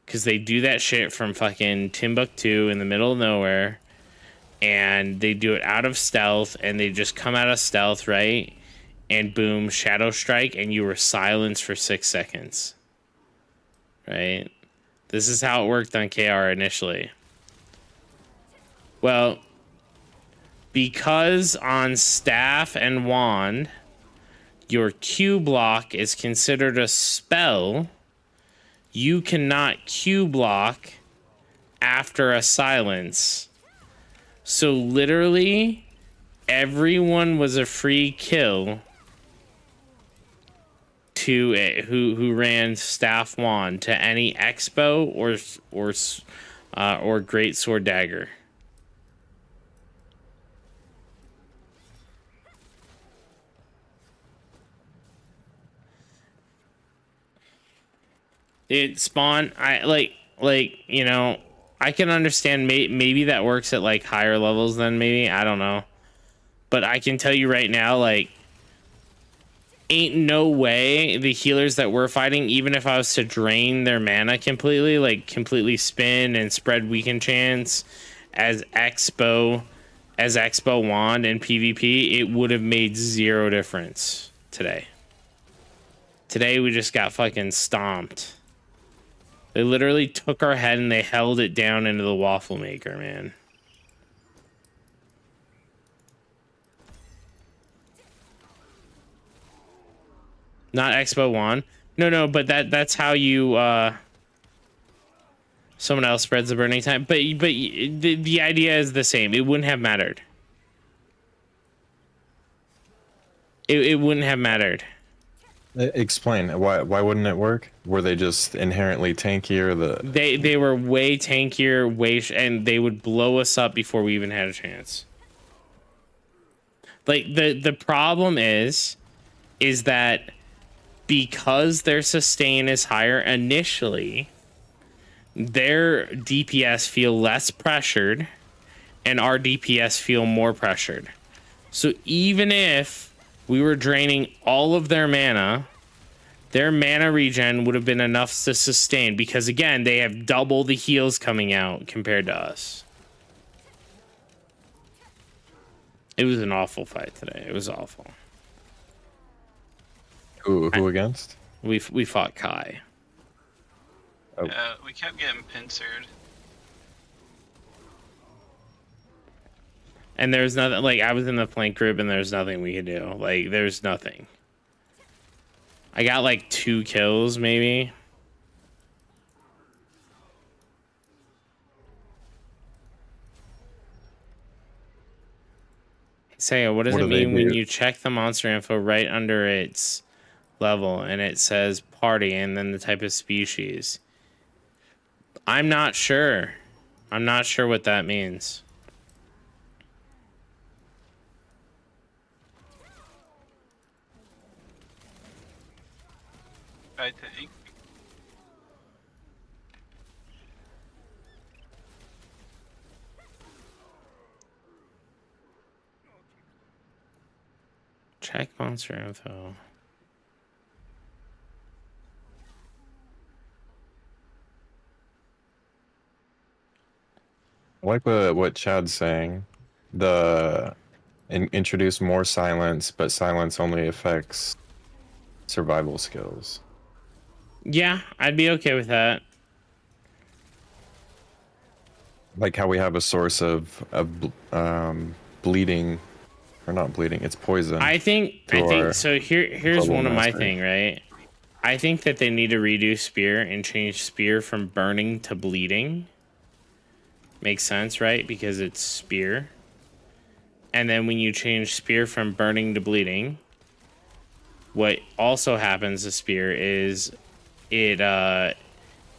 because they do that shit from fucking Timbuktu in the middle of nowhere, and they do it out of stealth, and they just come out of stealth, right? And boom, Shadow Strike, and you were silenced for 6 seconds, right? This is how it worked on KR initially. Well, because on staff and wand, your Q block is considered a spell, you cannot Q block after a silence. So literally, everyone was a free kill to it, who ran staff wand to any expo or great sword dagger. It spawn. I like you know. I can understand maybe that works at like higher levels than maybe, I don't know. But I can tell you right now, like, ain't no way the healers that we're fighting, even if I was to drain their mana completely, like completely spin and spread weaken chance as Expo wand and PvP, it would have made zero difference today. Today we just got fucking stomped. They literally took our head and they held it down into the waffle maker, man. Not Expo wand. No, but that's how you someone else spreads the burning time. But the idea is the same. It wouldn't have mattered. It wouldn't have mattered. Explain why wouldn't it work? Were they just inherently tankier? They were way tankier, and they would blow us up before we even had a chance. Like the problem is that because their sustain is higher initially, their DPS feel less pressured, and our DPS feel more pressured. So even if we were draining all of their mana regen would have been enough to sustain, because again, they have double the heals coming out compared to us. It was an awful fight today. It was awful. Who against? We fought Kai. Oh. We kept getting pincered. And there's nothing, like, I was in the flank group and there's nothing we could do. Like, there's nothing. I got like 2 kills, maybe. Say, what does it mean when you check the monster info right under its level and it says party and then the type of species? I'm not sure. I'm not sure what that means. I think. Check monster info. I like what Chad's saying. Introduce more silence, but silence only affects survival skills. Yeah, I'd be okay with that. Like how we have a source of bleeding, or not bleeding, it's poison. I think so. Here's one of my thing, right? I think that they need to redo spear and change spear from burning to bleeding. Makes sense, right? Because it's spear. And then when you change spear from burning to bleeding, what also happens to spear is it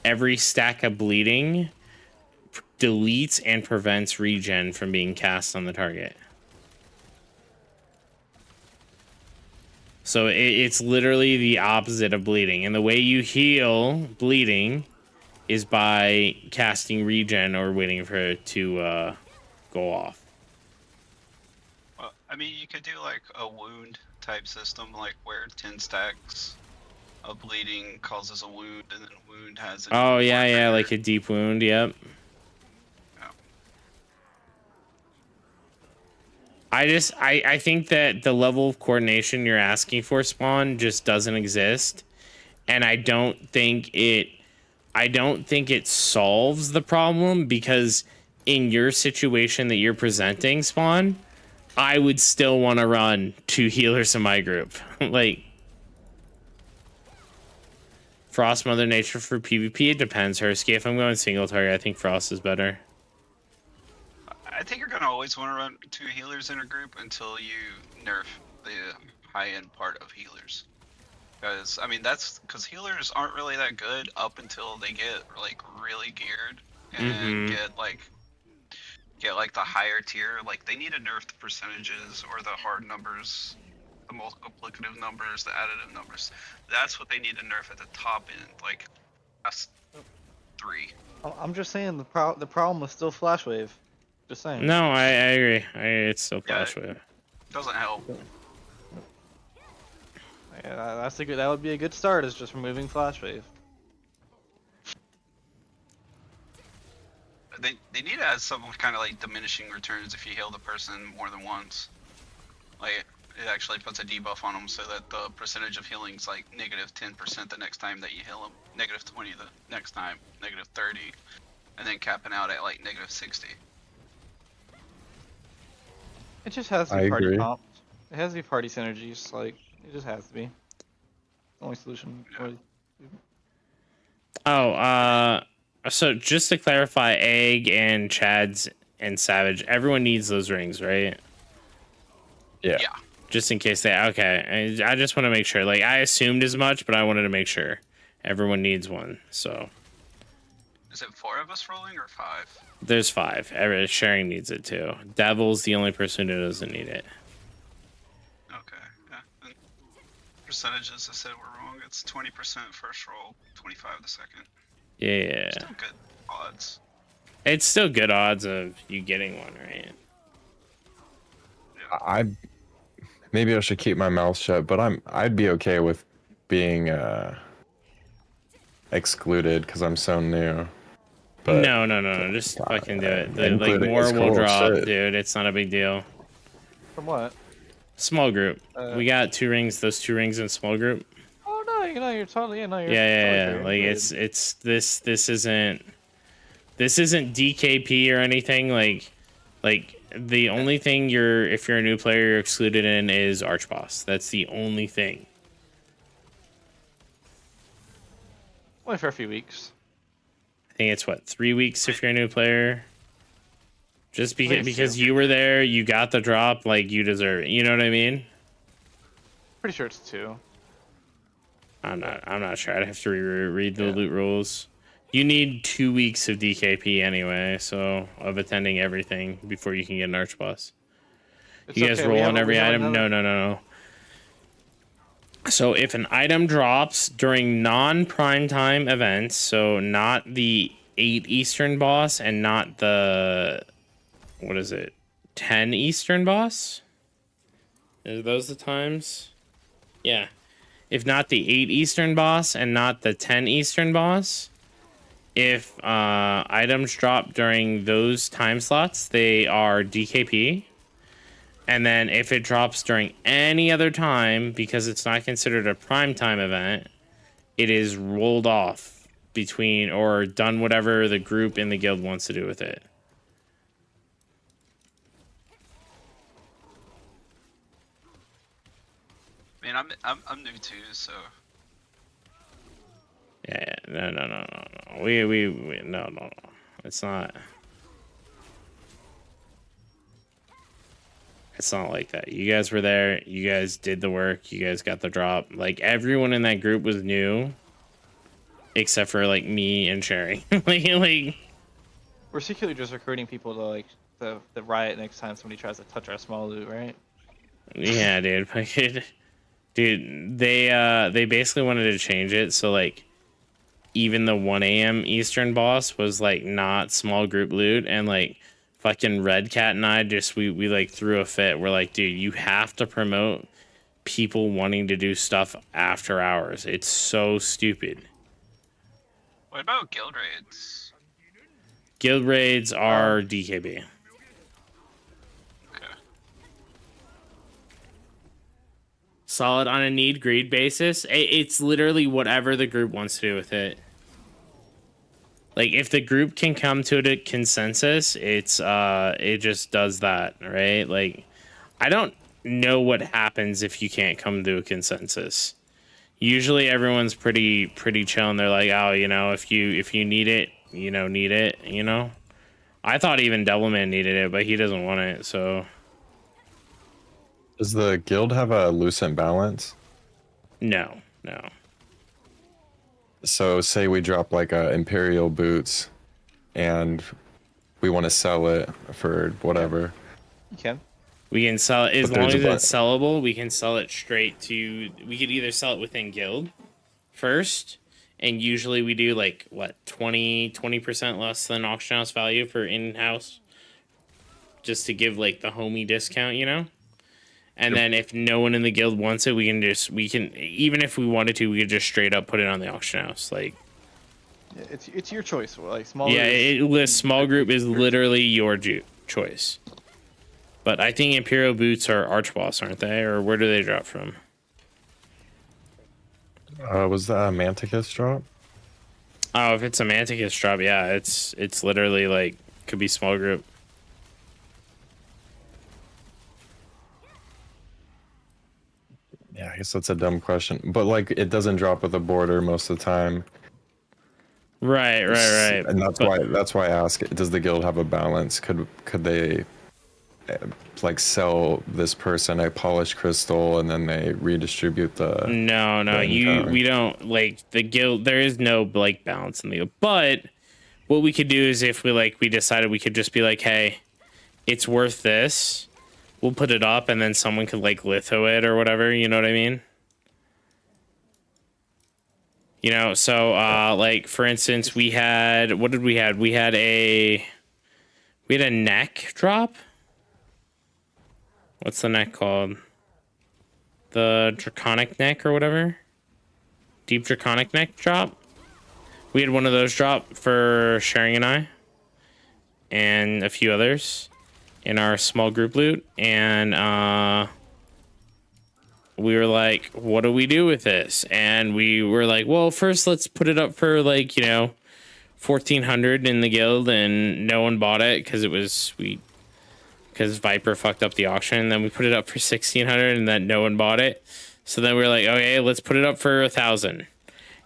every stack of bleeding deletes and prevents regen from being cast on the target. So it's literally the opposite of bleeding. And the way you heal bleeding is by casting regen or waiting for it to go off. Well, I mean, you could do like a wound type system, like where 10 stacks of bleeding causes a wound, and then wound has. Oh yeah, like a deep wound. Yep. I think that the level of coordination you're asking for, Spawn, just doesn't exist, and I don't think it solves the problem, because in your situation that you're presenting, Spawn, I would still want to run 2 healers in my group. Like, Frost Mother Nature for PvP, it depends, Hersky. If I'm going single target, I think Frost is better. I think you're gonna always want to run 2 healers in a group until you nerf the high-end part of healers. Because I mean that's because healers aren't really that good up until they get like really geared and get like the higher tier. Like they need to nerf the percentages or the hard numbers, the multiplicative numbers, the additive numbers. That's what they need to nerf at the top end, like that's 3. I'm just saying the problem was still Flash Wave. Just saying. No, I agree. It's still Flash Wave. Doesn't help. Yeah, that would be a good start. Is just removing Flash Wave. They need to add some kind of like diminishing returns if you heal the person more than once. Like it actually puts a debuff on them so that the percentage of healing is like -10% the next time that you heal them, -20 the next time, -30, and then capping out at like -60. It just has to be party comp. It has to be party synergies. Like it just has to be. The only solution. So just to clarify, Egg and Chad's and Savage, everyone needs those rings, right? Yeah. Just in case they... Okay, I just want to make sure. Like, I assumed as much, but I wanted to make sure. Everyone needs one, so... Is it 4 of us rolling or 5? There's 5. Sharing needs it, too. Devil's the only person who doesn't need it. Okay, yeah. And percentages, I said were wrong. It's 20% first roll, 25 the second. Yeah. Still good odds. It's still good odds of you getting one, right? Maybe I should keep my mouth shut, but I'd be okay with being excluded because I'm so new. But No, just fucking do it. Like more will drop, dude. It's not a big deal. From what? Small group. We got 2 rings. Those 2 rings in small group. Oh no, you're totally you're Yeah. totally Like it's this isn't DKP or anything. Like the only thing if you're a new player you're excluded in is Archboss. That's the only thing. Only for a few weeks. I think it's what, 3 weeks if you're a new player. Just because you were there, you got the drop, like you deserve it. You know what I mean? Pretty sure it's 2. I'm not sure. I'd have to read the loot rules. You need 2 weeks of DKP anyway, so of attending everything before you can get an Archboss. You guys roll on every item? No. So if an item drops during non-primetime events, so not the 8 Eastern boss and not the 10 Eastern boss? Are those the times? Yeah. If not the 8 Eastern boss and not the 10 Eastern boss, if items drop during those time slots, they are DKP. And then if it drops during any other time, because it's not considered a prime time event, it is rolled off between or done whatever the group in the guild wants to do with it. I mean, I'm new too, so. Yeah, no. We no. It's not. It's not like that. You guys were there. You guys did the work. You guys got the drop. Like everyone in that group was new, except for like me and Sherry. like. We're secretly just recruiting people to like the riot next time somebody tries to touch our small loot, right? Yeah, dude. Dude, they basically wanted to change it so like even the 1 a.m. Eastern boss was like not small group loot, and like fucking Red Cat and I just we like threw a fit. We're like, dude, you have to promote people wanting to do stuff after hours. It's so stupid. What about guild raids? Guild raids are DKB. Solid on a need greed basis. It's literally whatever the group wants to do with it. Like if the group can come to a consensus, it just does that, right? Like I don't know what happens if you can't come to a consensus. Usually everyone's pretty chill and they're like, oh, you know, if you need it, need it, I thought even Devilman needed it, but he doesn't want it, so. Does the guild have a lucent balance? No. No. So say we drop like a Imperial boots, and we want to sell it for whatever. You can. We can sell it as But long there's as a it's sellable. We can sell it straight to. We could either sell it within guild first, and usually we do like what 20% less than auction house value for in-house, just to give like the homie discount, you know. And then if no one in the guild wants it, we can even if we wanted to, we could just straight up put it on the auction house. Like, Yeah, it's your choice. Like small. yeah, small group is literally your choice. But I think Imperial boots are Archboss, aren't they? Or where do they drop from? Was that a Manticus drop? Oh, if it's a Manticus drop, yeah, it's literally like could be small group. Yeah, I guess that's a dumb question. But like, it doesn't drop with a border most of the time. Right. And that's why I ask: does the guild have a balance? Could they like sell this person a polished crystal and then they redistribute the? No, we don't like the guild. There is no like balance in the guild. But what we could do is if we decided we could just be like, hey, it's worth this. We'll put it up, and then someone could like litho it or whatever. You know what I mean? You know, so like for instance, we had what did we had? We had a neck drop. What's the neck called? The draconic neck or whatever. Deep draconic neck drop. We had one of those drop for Sharing and I, and a few others in our small group loot, and we were like, what do we do with this? And we were like, well, first let's put it up for like, you know, 1,400 in the guild, and no one bought it because Viper fucked up the auction. And then we put it up for 1,600, and then no one bought it. So then we were like, okay, let's put it up for 1,000.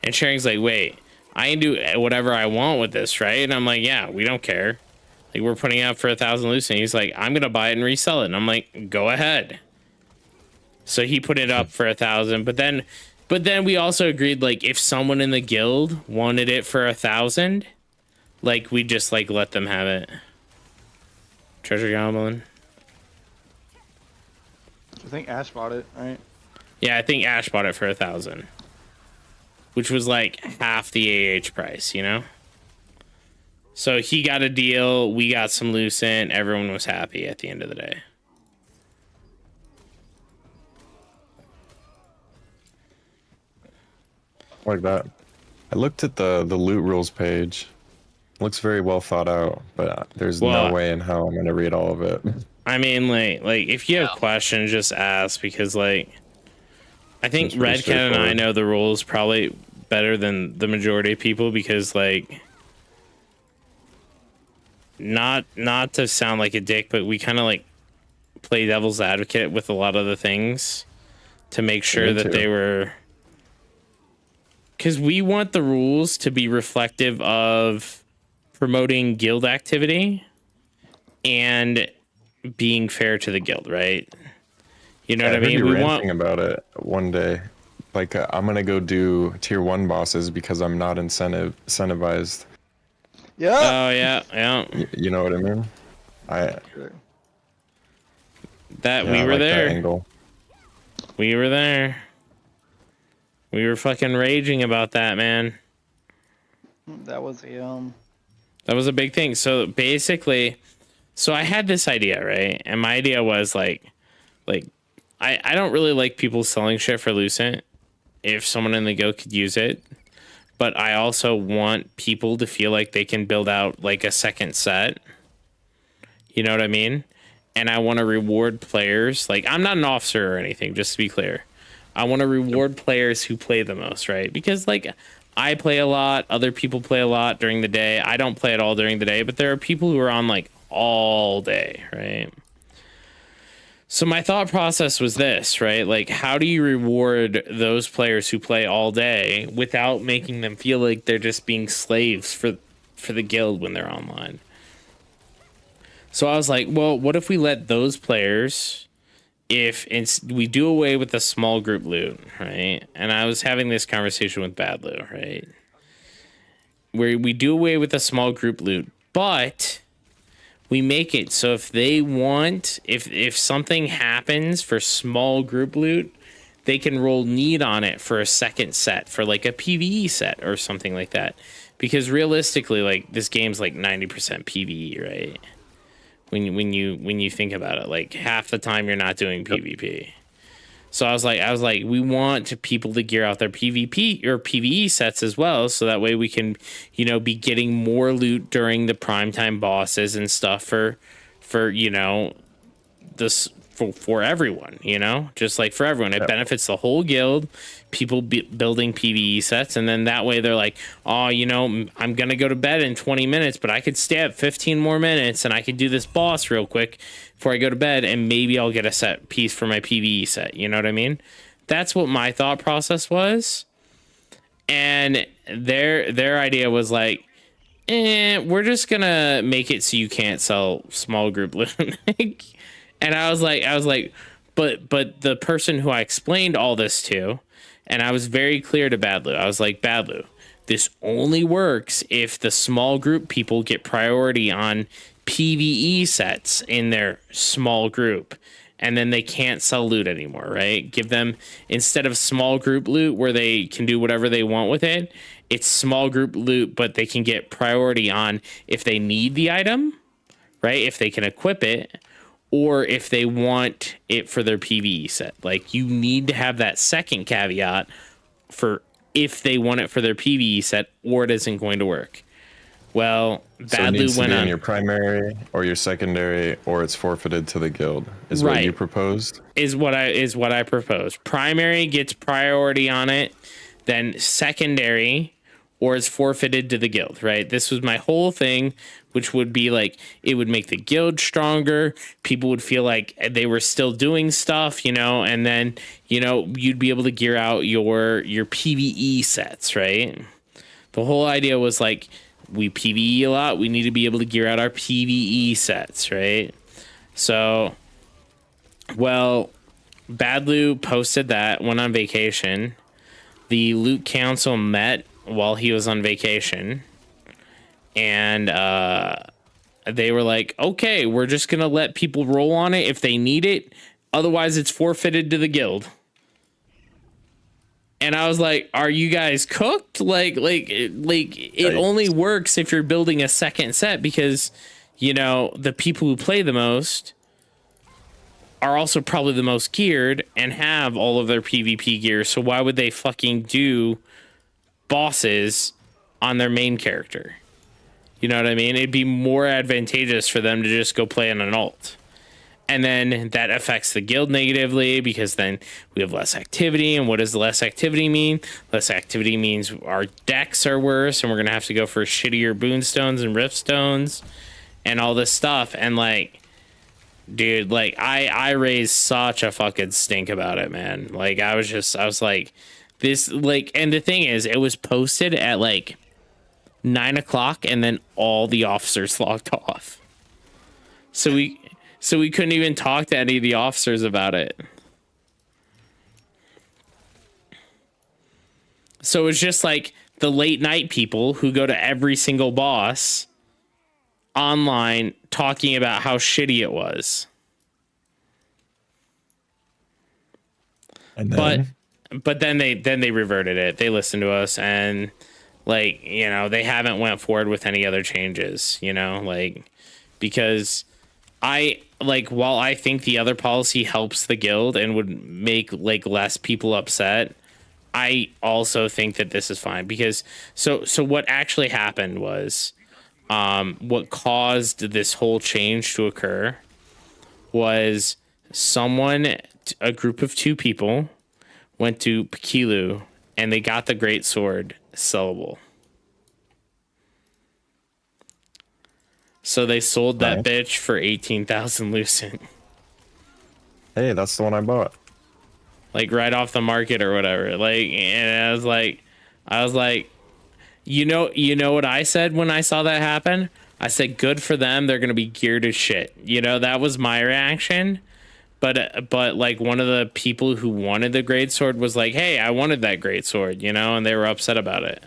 And Sharing's like, wait, I can do whatever I want with this, right? And I'm like, yeah, we don't care. Like, we're putting it up for 1,000 loose, and he's like, I'm gonna buy it and resell it. And I'm like, go ahead. So he put it up for 1,000, but then we also agreed, like, if someone in the guild wanted it for 1,000, like, we just like let them have it. Treasure Goblin. I think Ash bought it, right? Yeah, I think Ash bought it for 1,000, which was like half the AH price, you know. So he got a deal, we got some Lucent, everyone was happy at the end of the day. Like that. I looked at the loot rules page. Looks very well thought out, but there's no way in hell I'm gonna read all of it. I mean, like if you have questions, just ask, because like I think Redcat and I know the rules probably better than the majority of people, because like not to sound like a dick, but we kind of like play devil's advocate with a lot of the things to make sure that they were, because we want the rules to be reflective of promoting guild activity and being fair to the guild, right? You know what I mean? We ranting about it one day. Like, I'm gonna go do tier 1 bosses because I'm not incentivized. Yeah. Oh yeah. You know what I mean? We were there. We were there. We were fucking raging about that, man. That was a big thing. So basically, I had this idea, right? And my idea was like I don't really like people selling shit for Lucent if someone in the guild could use it. But I also want people to feel like they can build out like a second set. You know what I mean? And I want to reward players. Like, I'm not an officer or anything, just to be clear. I want to reward players who play the most, right? Because like I play a lot, other people play a lot during the day. I don't play at all during the day, but there are people who are on like all day, right? So my thought process was this, right? Like, how do you reward those players who play all day without making them feel like they're just being slaves for the guild when they're online? So I was like, well, what if we let those players we do away with the small group loot, right? And I was having this conversation with Badlu, right? Where we do away with the small group loot, but we make it so if they want, if something happens for small group loot, they can roll need on it for a second set, for like a PvE set or something like that. Because realistically, like, this game's like 90% PvE, right? When you think about it, like, half the time you're not doing PvP. So I was like, we want people to gear out their PvP or PvE sets as well, so that way we can, you know, be getting more loot during the primetime bosses and stuff for you know, this for everyone, you know, just like for everyone. It benefits the whole guild, people building PvE sets, and then that way they're like, oh, you know, I'm gonna go to bed in 20 minutes, but I could stay up 15 more minutes and I could do this boss real quick before I go to bed, and maybe I'll get a set piece for my PvE set. You know what I mean? That's what my thought process was. And their idea was like, we're just gonna make it so you can't sell small group loot. And I was like, but the person who I explained all this to, and I was very clear to Badlu, I was like, Badlu, this only works if the small group people get priority on PvE sets in their small group, and then they can't sell loot anymore, right? Give them, instead of small group loot where they can do whatever they want with it, it's small group loot, but they can get priority on if they need the item, right? If they can equip it, or if they want it for their PvE set. Like, you need to have that second caveat for if they want it for their PvE set, or it isn't going to work. Well, Badlu went on your primary or your secondary, or it's forfeited to the guild. Is what you proposed? Is what I proposed. Primary gets priority on it, then secondary, or it's forfeited to the guild, right? This was my whole thing, which would be like, it would make the guild stronger. People would feel like they were still doing stuff, you know, and then, you know, you'd be able to gear out your PvE sets, right? The whole idea was like, we PvE a lot, we need to be able to gear out our PvE sets, right? So, well, Badlu posted that, went on vacation. The Loot Council met while he was on vacation, and they were like, okay, we're just gonna let people roll on it if they need it, otherwise it's forfeited to the guild. And I was like, are you guys cooked? Like it only works if you're building a second set, because, you know, the people who play the most are also probably the most geared and have all of their PvP gear. So why would they fucking do bosses on their main character? You know what I mean? It'd be more advantageous for them to just go play on an alt. And then that affects the guild negatively, because then we have less activity. And what does less activity mean? Less activity means our decks are worse, and we're going to have to go for shittier boonstones and riftstones and all this stuff. And like, dude, like, I raised such a fucking stink about it, man. Like, I was like, this, like, and the thing is, it was posted at like 9 o'clock, and then all the officers logged off. So we couldn't even talk to any of the officers about it. So it was just like the late night people who go to every single boss online talking about how shitty it was. And then? But then they reverted it. They listened to us, and like, you know, they haven't went forward with any other changes, you know, like, because while I think the other policy helps the guild and would make like less people upset, I also think that this is fine, because so what actually happened was, what caused this whole change to occur was a group of 2 people went to Pakilu and they got the great sword sellable. So they sold that bitch for 18,000 lucent. Hey, that's the one I bought. Like right off the market or whatever. Like, and I was like, you know what I said when I saw that happen? I said, good for them. They're gonna be geared as shit. You know, that was my reaction. but like one of the people who wanted the greatsword was like, hey, I wanted that greatsword, you know, and they were upset about it.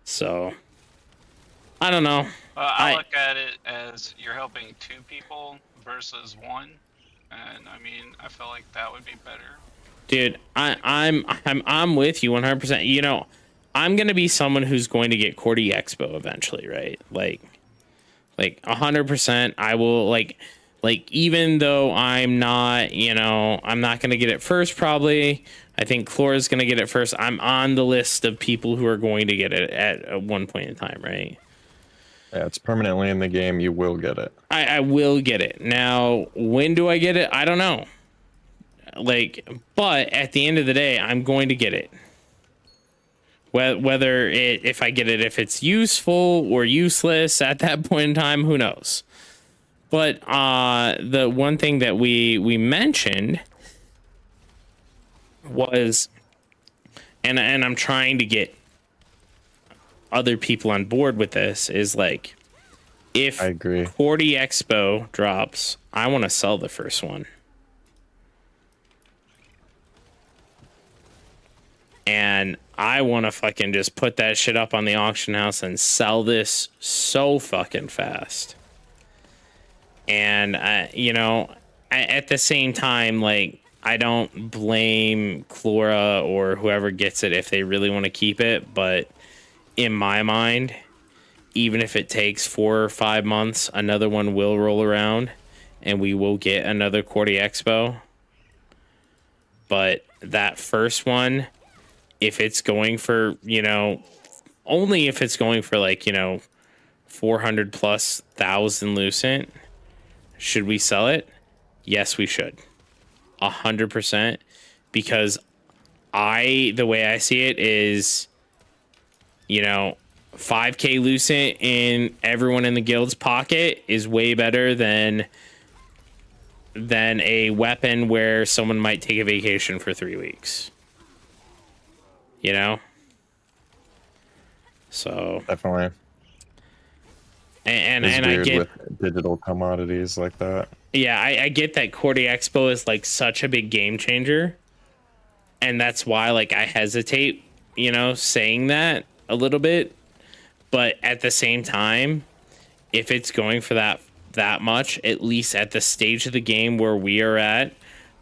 So I don't know. I look at it as you're helping 2 people versus 1, and I mean, I feel like that would be better. Dude, I'm with you 100%. You know, I'm gonna be someone who's going to get Cordy Expo eventually, right? Like 100%. I will like even though I'm not, you know, I'm not gonna get it first probably. I think Flora's gonna get it first. I'm on the list of people who are going to get it at one point in time, right? Yeah, it's permanently in the game. You will get it. I will get it. Now, when do I get it? I don't know. Like, but at the end of the day, I'm going to get it. Whether if I get it, if it's useful or useless at that point in time, who knows? But the one thing that we mentioned was, and I'm trying to get other people on board with this, is like, if I agree. 40 Expo drops, I want to sell the first one. And I want to fucking just put that shit up on the auction house and sell this so fucking fast. And, you know, at the same time, like, I don't blame Clora or whoever gets it if they really want to keep it. But in my mind, even if it takes 4 or 5 months, another one will roll around and we will get another Cordy Expo. But that first one, if it's going for, you know, only if it's going for like, you know, 400 plus thousand Lucent, should we sell it? Yes, we should. 100%. Because the way I see it is, you know, 5k Lucent in everyone in the guild's pocket is way better than a weapon where someone might take a vacation for 3 weeks. You know? So definitely. And it's I weird get with digital commodities like that. Yeah, I get that Cordy Expo is like such a big game changer. And that's why like I hesitate, you know, saying that a little bit. But at the same time, if it's going for that much, at least at the stage of the game where we are at,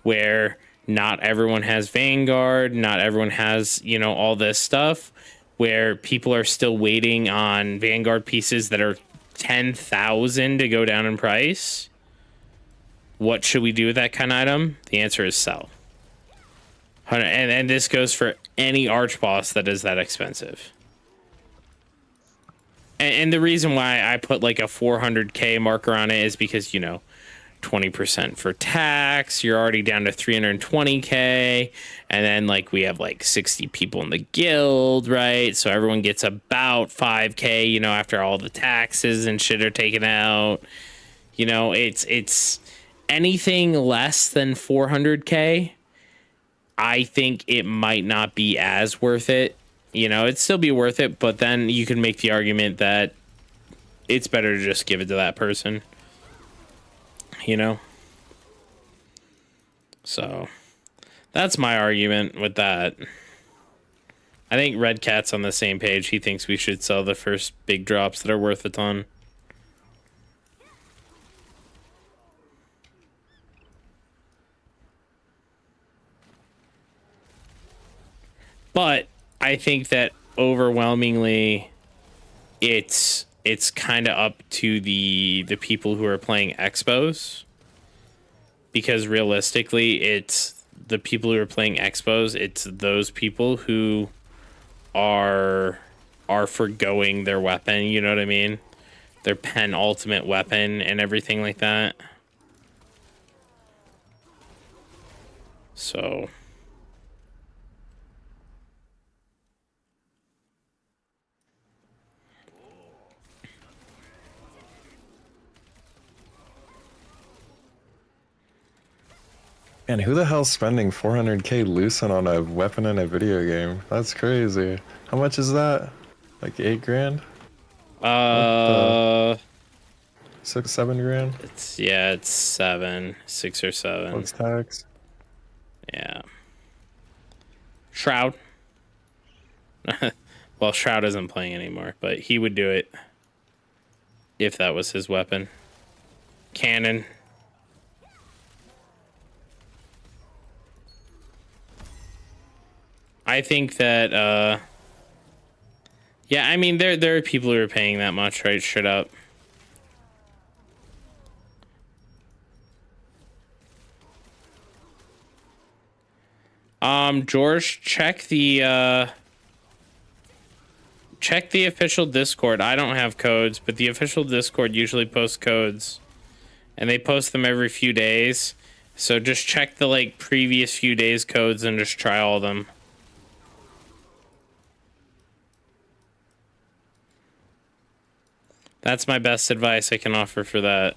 where not everyone has Vanguard, not everyone has, you know, all this stuff, where people are still waiting on Vanguard pieces that are 10,000 to go down in price. What should we do with that kind of item? The answer is sell. And this goes for any arch boss that is that expensive. And the reason why I put like a 400k marker on it is because, you know, 20% for tax, you're already down to 320k, and then like we have like 60 people in the guild, right? So everyone gets about 5k, you know, after all the taxes and shit are taken out. You know, it's anything less than 400k, I think it might not be as worth it. You know, it'd still be worth it, but then you can make the argument that it's better to just give it to that person. You know? So, that's my argument with that. I think Red Cat's on the same page. He thinks we should sell the first big drops that are worth a ton. But I think that overwhelmingly it's kind of up to the people who are playing expos, because realistically it's the people who are playing expos, it's those people who are forgoing their weapon, you know what I mean, their penultimate weapon and everything like that. So And who the hell's spending 400k Lucent on a weapon in a video game? That's crazy. How much is that? Like 8 grand? Uh, 6-7 grand. it's 7, 6 or 7. What's tax? Yeah. Shroud. Well, Shroud isn't playing anymore, but he would do it if that was his weapon. Cannon. I think that yeah, I mean there are people who are paying that much, right? Straight up. George, check the official Discord. I don't have codes, but the official Discord usually posts codes, and they post them every few days. So just check the like previous few days codes and just try all of them. That's my best advice I can offer for that.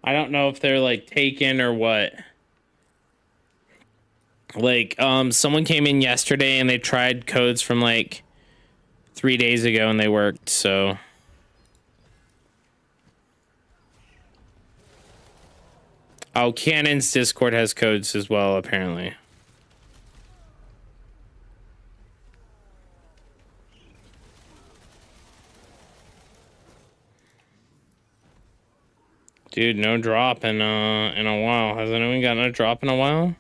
I don't know if they're like taken or what. Like, someone came in yesterday and they tried codes from like 3 days ago and they worked, so. Oh, Cannon's Discord has codes as well, apparently. Dude, no drop in a while. Has anyone gotten a drop in a while?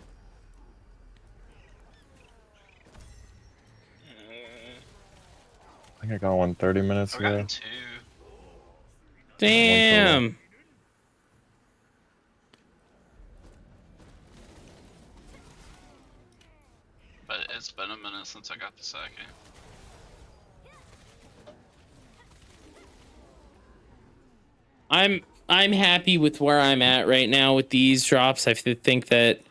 I think I got one 30 minutes I've ago. gotten 2. Damn. But it's been a minute since I got the second. I'm happy with where I'm at right now with these drops. I think that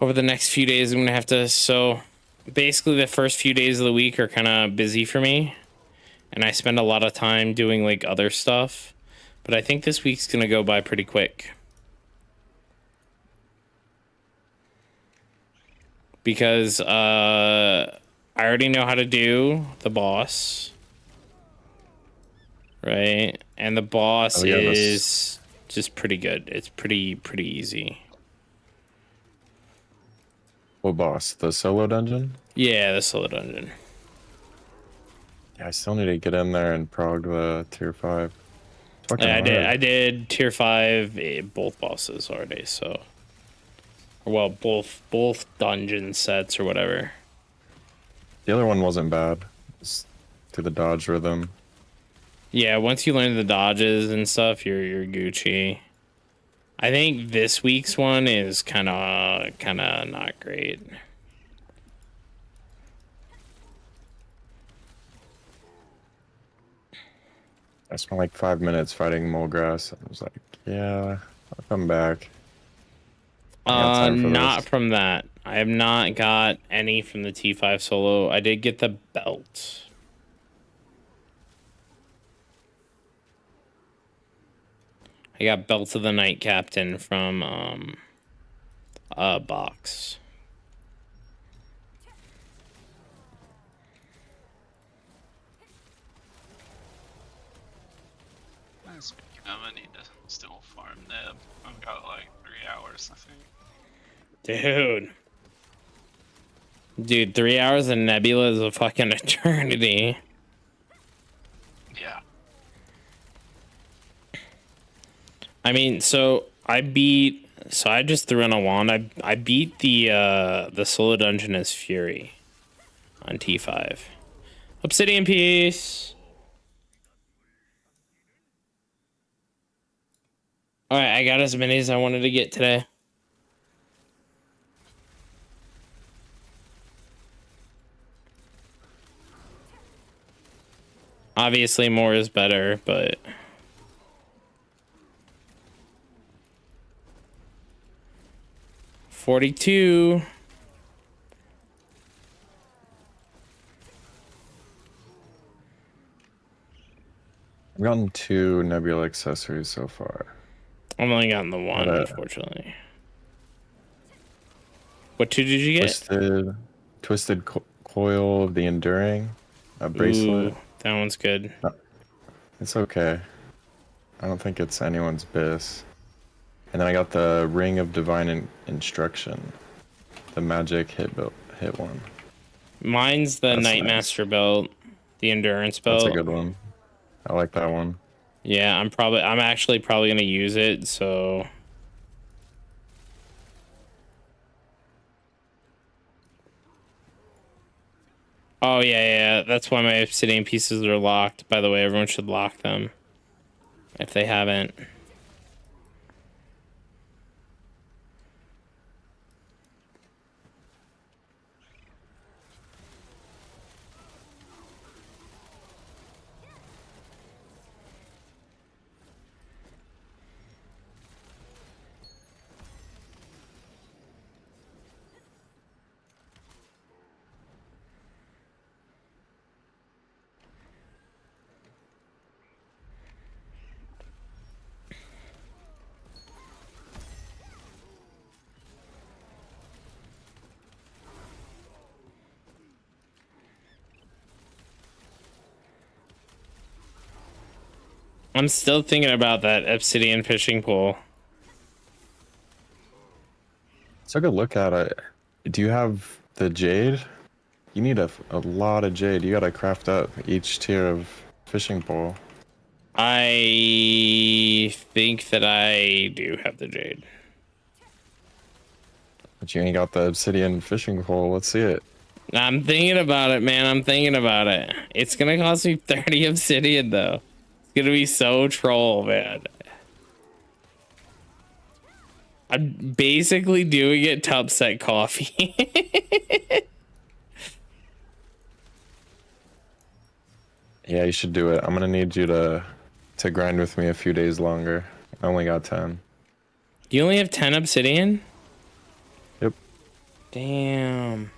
over the next few days I'm gonna have to, so basically the first few days of the week are kind of busy for me, and I spend a lot of time doing like other stuff, but I think this week's gonna go by pretty quick because I already know how to do the boss, right? And the boss is just pretty good. It's pretty easy. What boss? The solo dungeon? Yeah, the solo dungeon. Yeah, I still need to get in there and prog the tier 5. Yeah, I did tier 5 both bosses already, so, or well, both dungeon sets or whatever. The other one wasn't bad. Just do the dodge rhythm. Yeah, once you learn the dodges and stuff, you're Gucci. I think this week's one is kind of not great. I spent like 5 minutes fighting Mulgrass. I was like, yeah, I'll come back. Not from that. I have not got any from the T5 solo. I did get the belt. I got Belt of the Night Captain from a box. Speaking of, I need to still farm Neb. I've got like 3 hours, I think. Dude, 3 hours in Nebula is a fucking eternity. Yeah. I mean, so I just threw in a wand. I beat the solo dungeon as Fury on T5. Obsidian piece. All right, I got as many as I wanted to get today. Obviously, more is better, but 42. I've gotten 2 Nebula accessories so far. I've only gotten the one, unfortunately. What 2 did you get? Twisted Coil of the Enduring. A bracelet. Ooh, that one's good. It's okay. I don't think it's anyone's biz. And then I got the Ring of Divine Instruction. The magic hit one. Mine's the That's Nightmaster belt, the endurance belt. That's a good one. I like that one. Yeah, I'm actually probably gonna use it, so. Oh yeah, that's why my obsidian pieces are locked. By the way, everyone should lock them if they haven't. I'm still thinking about that obsidian fishing pole. Took a look at it. Do you have the jade? You need a lot of jade. You gotta craft up each tier of fishing pole. I think that I do have the jade. But you ain't got the obsidian fishing pole. Let's see it. I'm thinking about it, man. I'm thinking about it. It's gonna cost me 30 obsidian, though. It's gonna be so troll, man. I'm basically doing it to upset coffee. Yeah, you should do it. I'm gonna need you to grind with me a few days longer. I only got 10. You only have 10 obsidian? Yep. Damn.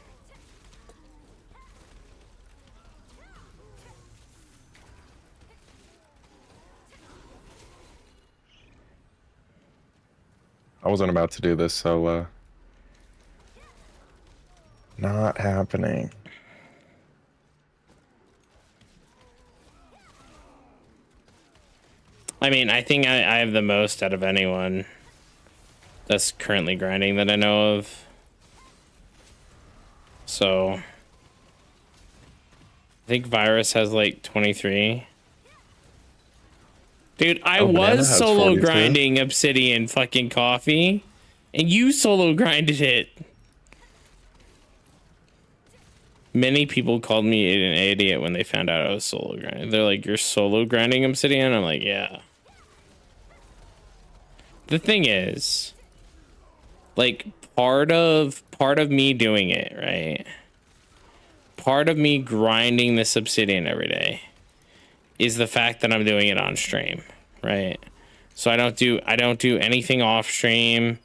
I wasn't about to do this, so not happening. I mean, I think I have the most out of anyone that's currently grinding that I know of. So I think Virus has like 23. Dude, I was solo 42. grinding obsidian fucking coffee, and you solo grinded it. Many people called me an idiot when they found out I was solo grinding. They're like, "You're solo grinding obsidian?" I'm like, "Yeah." The thing is, like, part of me doing it, right? Part of me grinding this obsidian every day is the fact that I'm doing it on stream, right? So I don't do anything off stream.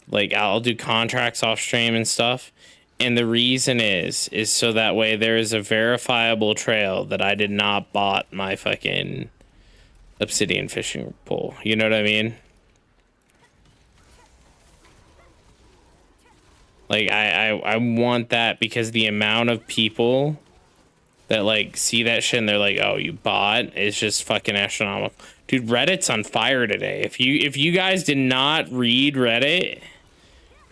Like, I'll do contracts off stream and stuff. And the reason is so that way there is a verifiable trail that I did not bought my fucking obsidian fishing pole. You know what I mean? Like, I want that because the amount of people that like see that shit and they're like, "Oh, you bought," is just fucking astronomical. Dude, Reddit's on fire today. If you guys did not read Reddit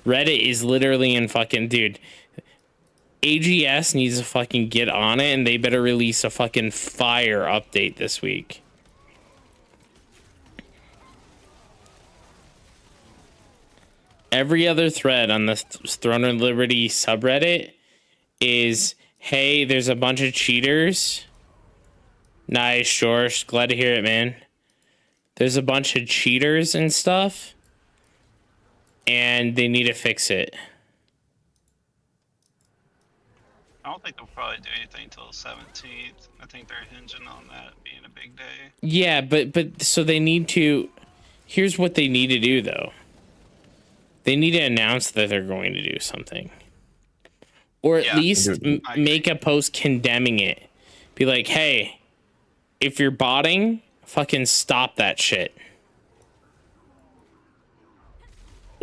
is literally in fucking, dude. AGS needs to fucking get on it, and they better release a fucking fire update this week. Every other thread on the Throne of Liberty subreddit is, "Hey, there's a bunch of cheaters." Nice, George. Glad to hear it, man. There's a bunch of cheaters and stuff, and they need to fix it. I don't think they'll probably do anything until the 17th. I think they're hinging on that being a big day. Yeah, but so they need to. Here's what they need to do, though. They need to announce that they're going to do something, or at least make a post condemning it. Be like, "Hey, if you're botting, fucking stop that shit."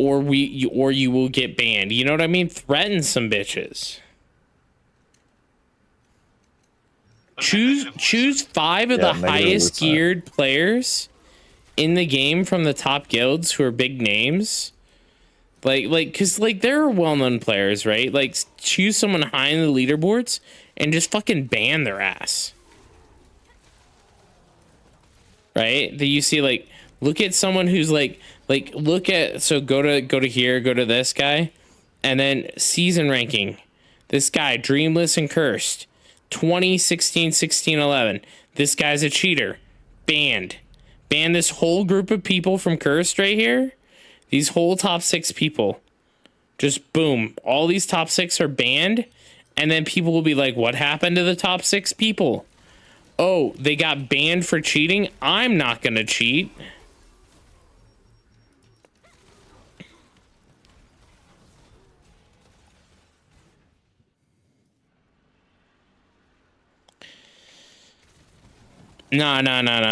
or you will get banned. You know what I mean? Threaten some bitches. Choose 5 of the highest geared players in the game from the top guilds who are big names. Cause there are well-known players, right? Like, choose someone high in the leaderboards and just fucking ban their ass. Right? That you see, like, look at someone who's look at, so go to here, go to this guy, and then season ranking. This guy, Dreamless and Cursed, 20, 16, 16, 11. This guy's a cheater. Banned. Ban this whole group of people from Cursed right here. These whole top 6 people. Just boom. All these top 6 are banned. And then people will be like, what happened to the top 6 people? Oh, they got banned for cheating? I'm not going to cheat. No.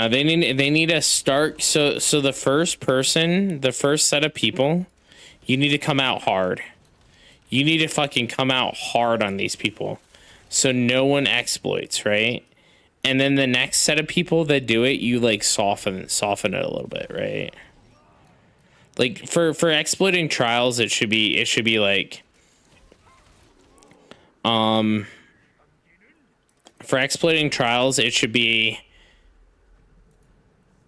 They need to start. So the first person, the first set of people, you need to come out hard. You need to fucking come out hard on these people, so no one exploits, right? And then the next set of people that do it, you like soften it a little bit, right? Like for exploiting trials, it should be like, for exploiting trials, it should be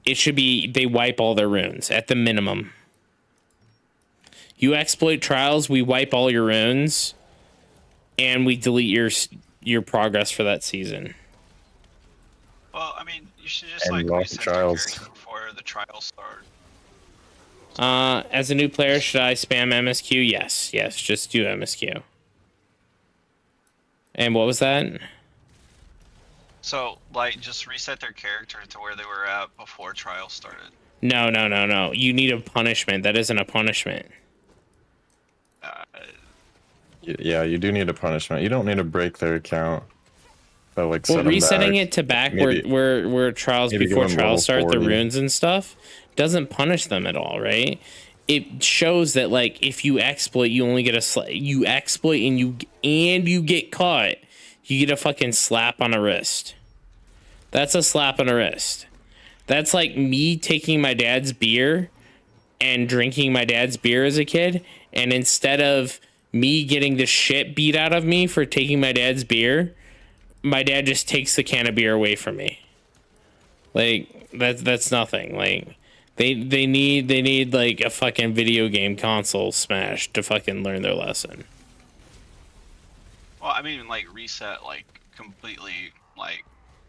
they wipe all their runes at the minimum. You exploit trials, we wipe all your runes, and we delete your progress for that season. Well, I mean, you should just like reset trials before the trials start. As a new player, should I spam MSQ? Yes, just do MSQ. And what was that? So, like, just reset their character to where they were at before trials started. No. You need a punishment. That isn't a punishment. Yeah, you do need a punishment. You don't need to break their account. But like, well, resetting it to back where trials before trials start, the runes and stuff, doesn't punish them at all, right? It shows that like if you exploit, you only get you exploit and you get caught, you get a fucking slap on the wrist. That's a slap on the wrist. That's like me taking my dad's beer and drinking my dad's beer as a kid, and instead of me getting the shit beat out of me for taking my dad's beer, my dad just takes the can of beer away from me. Like that's nothing. Like they need like a fucking video game console smashed to fucking learn their lesson. Well, I mean, like reset, like completely, like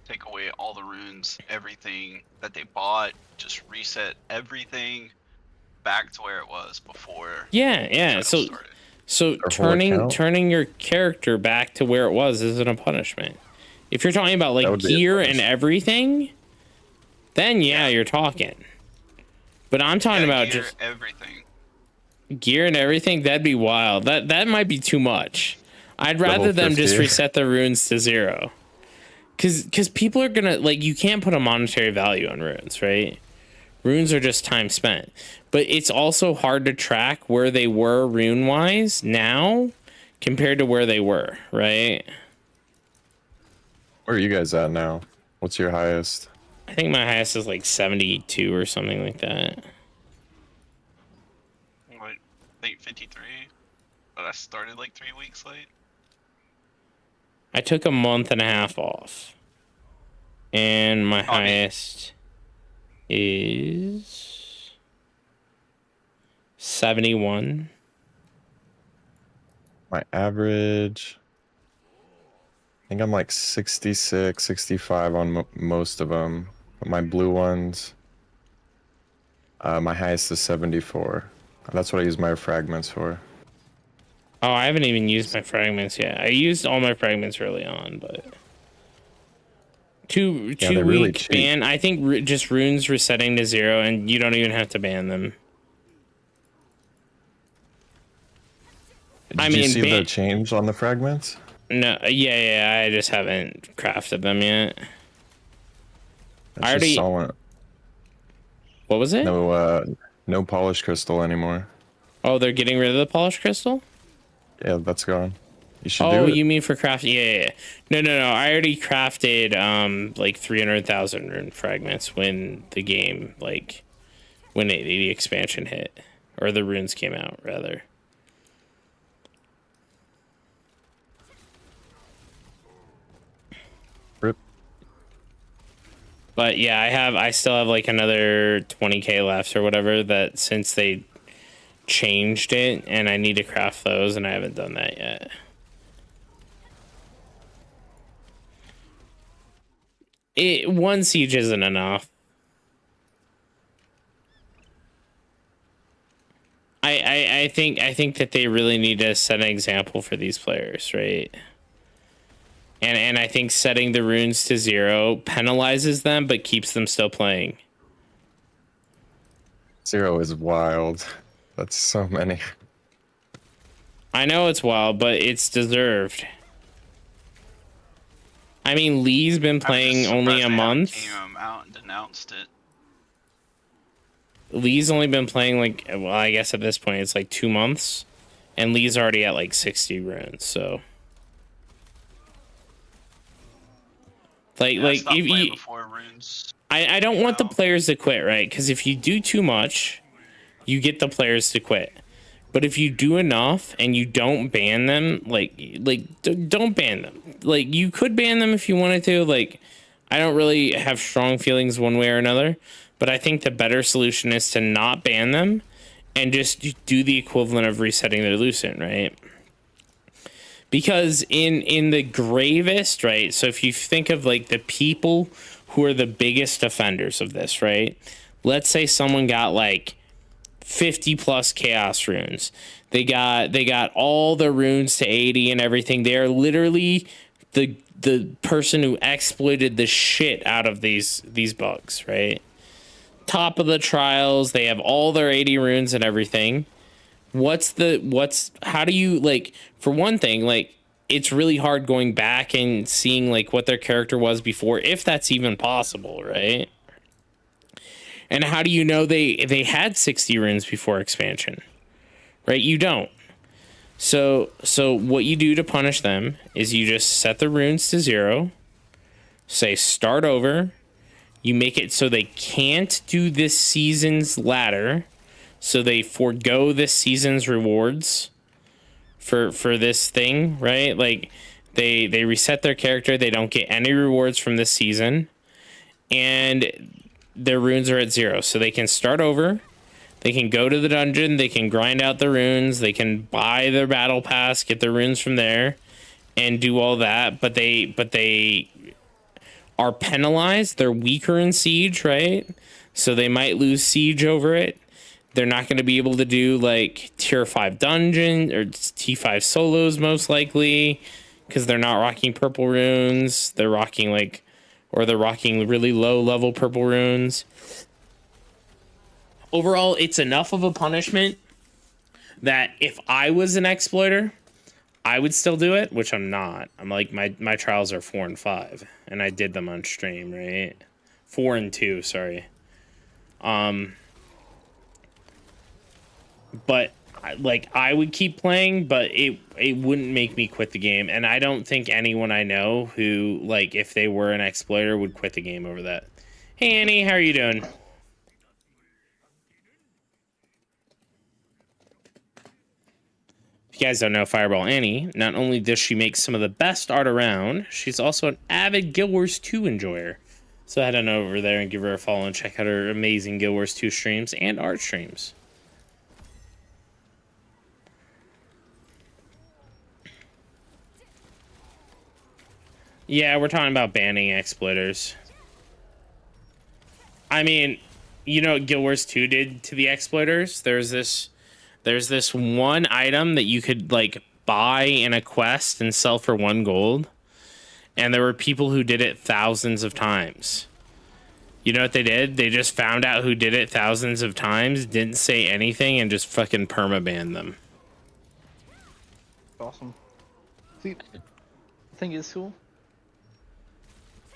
take away all the runes, everything that they bought, just reset everything back to where it was before. Yeah. So turning your character back to where it was isn't a punishment. If you're talking about like gear and everything, then yeah, you're talking. But I'm talking about just everything. Gear and everything, that'd be wild. That might be too much. I'd rather them just reset the runes to 0. Cause people are gonna, like, you can't put a monetary value on runes, right? Runes are just time spent. But it's also hard to track where they were rune-wise now compared to where they were, right? Where are you guys at now? What's your highest? I think my highest is like 72 or something like that. Like, late 53? But I started like 3 weeks late. I took a month and a half off. And my highest is 71. My average, I think I'm like 66, 65 on most of them. But my blue ones, my highest is 74. That's what I use my fragments for. Oh, I haven't even used my fragments yet. I used all my fragments early on, but two week really ban. I think just runes resetting to 0, and you don't even have to ban them. Did you see the change on the fragments? No, yeah. I just haven't crafted them yet. I already saw it. What was it? No polished crystal anymore. Oh, they're getting rid of the polished crystal? Yeah, that's gone. You should Oh, do it. you mean for craft? Yeah. No. I already crafted like 300,000 rune fragments when the game when the expansion hit, or the runes came out rather. Rip. But yeah, I still have like another 20k left or whatever, that since they changed it, and I need to craft those, and I haven't done that yet. One siege isn't enough. I think that they really need to set an example for these players, right? And I think setting the runes to 0 penalizes them, but keeps them still playing. 0 is wild. That's so many. I know it's wild, but it's deserved. I mean, Lee's been playing only a month. Came out and denounced it. Lee's only been playing like, well, I guess at this point it's like 2 months, and Lee's already at like 60 runes. So, like if you, before runes. I don't want the players to quit, right? Because if you do too much, you get the players to quit. But if you do enough and you don't ban them, don't ban them. Like, you could ban them if you wanted to. Like, I don't really have strong feelings one way or another. But I think the better solution is to not ban them and just do the equivalent of resetting their lucent, right? Because in the gravest, right? So if you think of like the people who are the biggest offenders of this, right? Let's say someone got like 50 plus chaos runes. They got all the runes to 80 and everything. They are literally the person who exploited the shit out of these bugs, right? Top of the trials, they have all their 80 runes and everything. How do you, like, for one thing, like, it's really hard going back and seeing like what their character was before, if that's even possible, right? And how do you know they had 60 runes before expansion? Right? You don't. So what you do to punish them is you just set the runes to 0, say start over, you make it so they can't do this season's ladder, so they forego this season's rewards for this thing, right? Like they reset their character, they don't get any rewards from this season, and their runes are at 0, so they can start over. They can go to the dungeon, they can grind out the runes, they can buy their battle pass, get the runes from there, and do all that. But they are penalized. They're weaker in siege, right? So they might lose siege over it. They're not going to be able to do like tier 5 dungeon or T5 solos most likely, because they're not rocking purple runes. They're rocking they're rocking really low level purple runes. Overall, it's enough of a punishment that if I was an exploiter, I would still do it, which I'm not. I'm like, my trials are 4 and 5, and I did them on stream, right? 4 and 2, sorry. But like, I would keep playing, but it wouldn't make me quit the game. And I don't think anyone I know who, like, if they were an exploiter, would quit the game over that. Hey Annie, how are you doing? If you guys don't know Fireball Annie, not only does she make some of the best art around, she's also an avid Guild Wars 2 enjoyer. So head on over there and give her a follow and check out her amazing Guild Wars 2 streams and art streams. Yeah, we're talking about banning exploiters. I mean, you know what Guild Wars 2 did to the exploiters? There's this one item that you could like buy in a quest and sell for 1 gold. And there were people who did it thousands of times. You know what they did? They just found out who did it thousands of times, didn't say anything, and just fucking perma-banned them. Awesome. See, the thing is cool.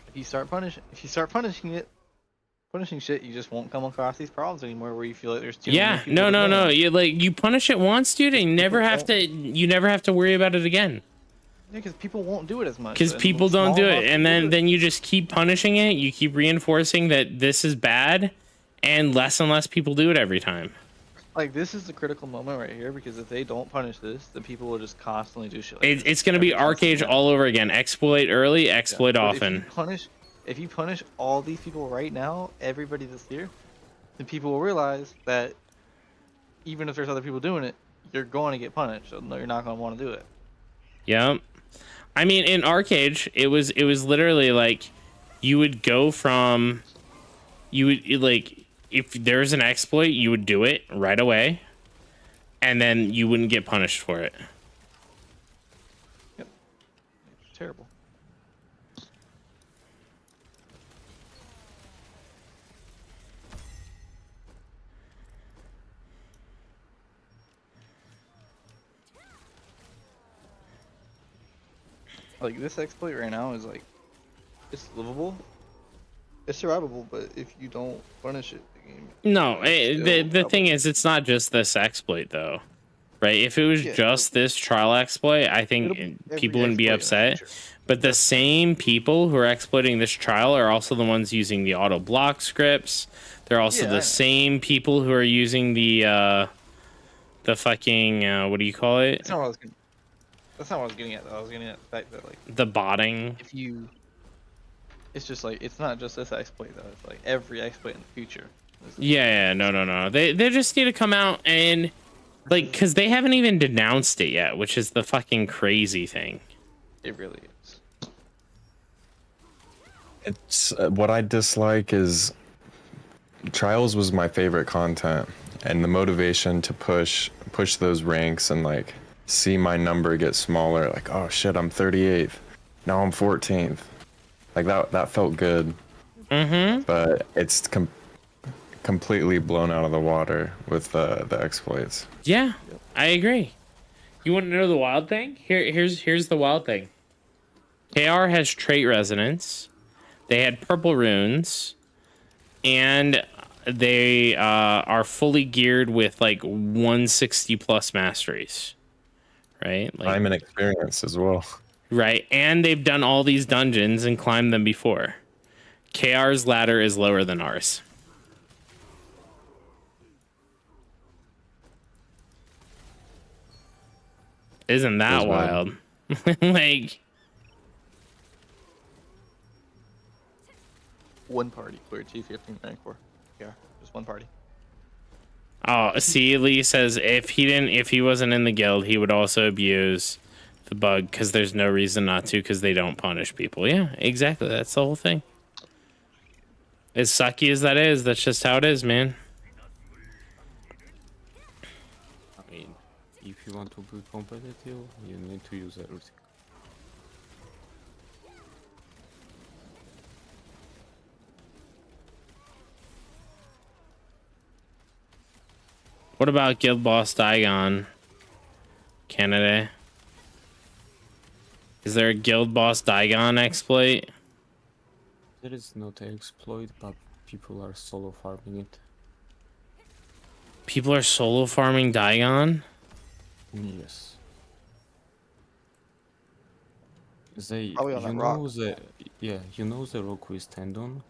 If you start punishing it, punishing shit, you just won't come across these problems anymore where you feel like there's too many Yeah, people. no, to no, blame. no. You punish it once, dude, and you never have to worry about it again. Yeah, because people won't do it as much. Because and people don't small do enough it, and people do then you just keep punishing it. You keep reinforcing that this is bad, and less people do it every time. Like, this is the critical moment right here, because if they don't punish this, then people will just constantly do shit. It's gonna be Arcade all over again. Exploit early, exploit often. If you punish all these people right now, everybody that's here, then people will realize that even if there's other people doing it, you're going to get punished. So no, you're not going to want to do it. Yep. I mean, in Arcade, it was literally like you would go from if there's an exploit, you would do it right away, and then you wouldn't get punished for it. Yep. It's terrible. Like, this exploit right now is like, it's livable. It's survivable, but if you don't punish it, the game. No, the thing is, it's not just this exploit though, right? If it was just this trial exploit, I think people wouldn't be upset. But the same people who are exploiting this trial are also the ones using the auto block scripts. They're also the same people who are using the fucking what do you call it? That's not what I was getting at though. I was getting at the fact that like the botting. It's just like, it's not just this exploit though. It's like every exploit in the future. Yeah, no. They just need to come out and like, because they haven't even denounced it yet, which is the fucking crazy thing. It really is. It's what I dislike is Trials was my favorite content, and the motivation to push those ranks and like see my number get smaller. Like, oh shit, I'm 38th. Now I'm 14th. Like that felt good. Mm-hmm. But it's completely blown out of the water with the exploits. Yeah, I agree. You want to know the wild thing? Here's the wild thing. KR has trait resonance. They had purple runes, and they are fully geared with like 160 plus masteries. Right? Like, I'm an experience as well. Right, and they've done all these dungeons and climbed them before. KR's ladder is lower than ours. Isn't that wild? Like, one party cleared T15 rank 4. Yeah, just one party. oh, see, Lee says if he wasn't in the guild, he would also abuse the bug because there's no reason not to, because they don't punish people. Yeah, exactly. That's the whole thing. As sucky as that is, that's just how it is, man. I mean, if you want to be competitive, you need to use everything. What about Guild Boss Daigon? Canada? Is there a Guild Boss Daigon exploit? There is not an exploit, but people are solo farming it. People are solo farming Daigon? Yes. They, Probably on that rock. You know the rock we stand on?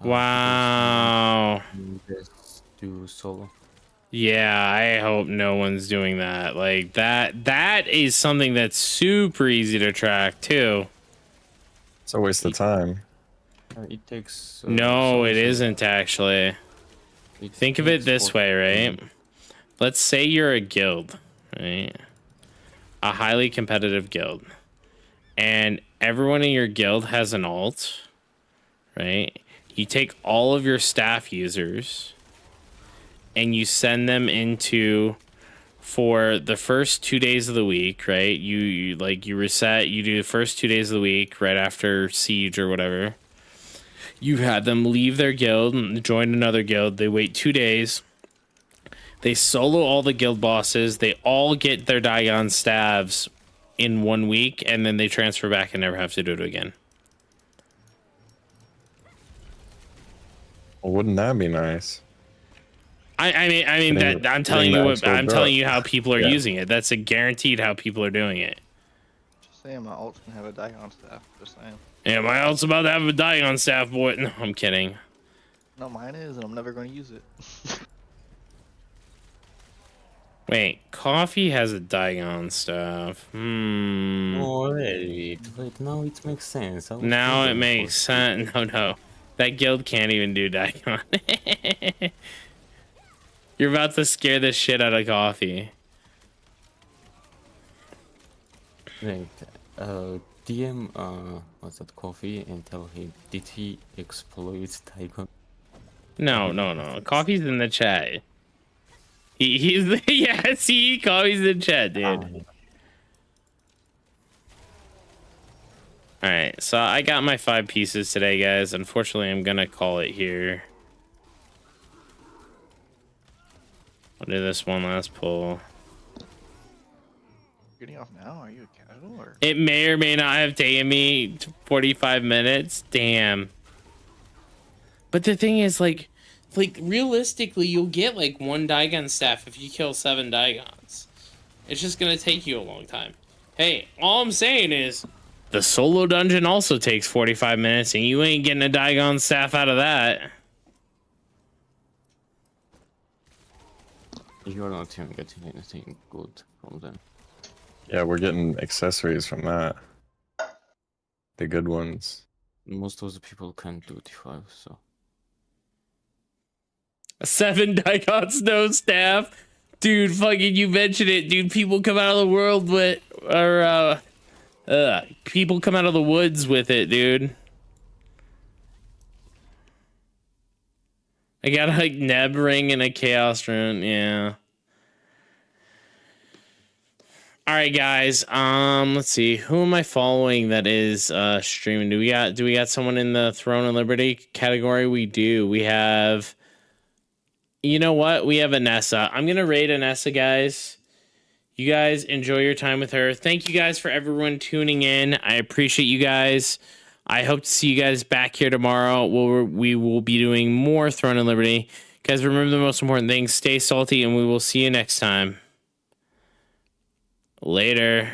Wow. Just do solo. Yeah, I hope no one's doing that. Like, that is something that's super easy to track, too. It's a waste of time. It takes... no, it isn't, actually. Think of it this way, right? Let's say you're a guild, right? A highly competitive guild. And everyone in your guild has an alt, right? You take all of your staff users and you send them into, for the first 2 days of the week, right? You reset, you do the first 2 days of the week right after siege or whatever. You had them leave their guild and join another guild. They wait 2 days. They solo all the guild bosses. They all get their Daigon staves in 1 week, and then they transfer back and never have to do it again. Well, wouldn't that be nice? I mean Getting- that I'm telling getting you the what actual I'm drop. telling you how people are Yeah. using it. That's a guaranteed how people are doing it. Just saying my ult's gonna have a Dagon staff. Just saying. Yeah, my ult's about to have a Dagon staff, boy. No, I'm kidding. No, mine is, and I'm never gonna use it. Wait, coffee has a Dagon staff. Oh, wait, now it makes sense. I was Now it thinking makes sense. No. That guild can't even do Dagon. You're about to scare the shit out of coffee. Wait, DM, what's that, Coffee, and tell him, did he exploit Tycoon? No. Coffee's in the chat. He's yeah, see, Coffee's in chat, dude. Alright, so I got my 5 pieces today, guys. Unfortunately, I'm gonna call it here. I'll do this one last pull. Getting off now? Are you a casual or? It may or may not have taken me 45 minutes. Damn. But the thing is, like realistically, you'll get like 1 Dagon staff if you kill 7 Dagons. It's just gonna take you a long time. Hey, all I'm saying is, the solo dungeon also takes 45 minutes, and you ain't getting a Dagon staff out of that. You're not even getting anything good from them. Yeah, we're getting accessories from that. The good ones. Most of the people can't do T5, so. 7 Dagon snow staff. Dude, fucking you mentioned it, dude. People come out of the world with, or, people come out of the woods with it, dude. I got a Neb ring and a Chaos rune, yeah. Alright, guys, let's see. Who am I following that is streaming? Do we got someone in the Throne of Liberty category? We do. We have, you know what? We have Anessa. I'm gonna raid Anessa, guys. You guys enjoy your time with her. Thank you guys for everyone tuning in. I appreciate you guys. I hope to see you guys back here tomorrow. We will be doing more Throne of Liberty. Guys, remember the most important thing. Stay salty, and we will see you next time. Later.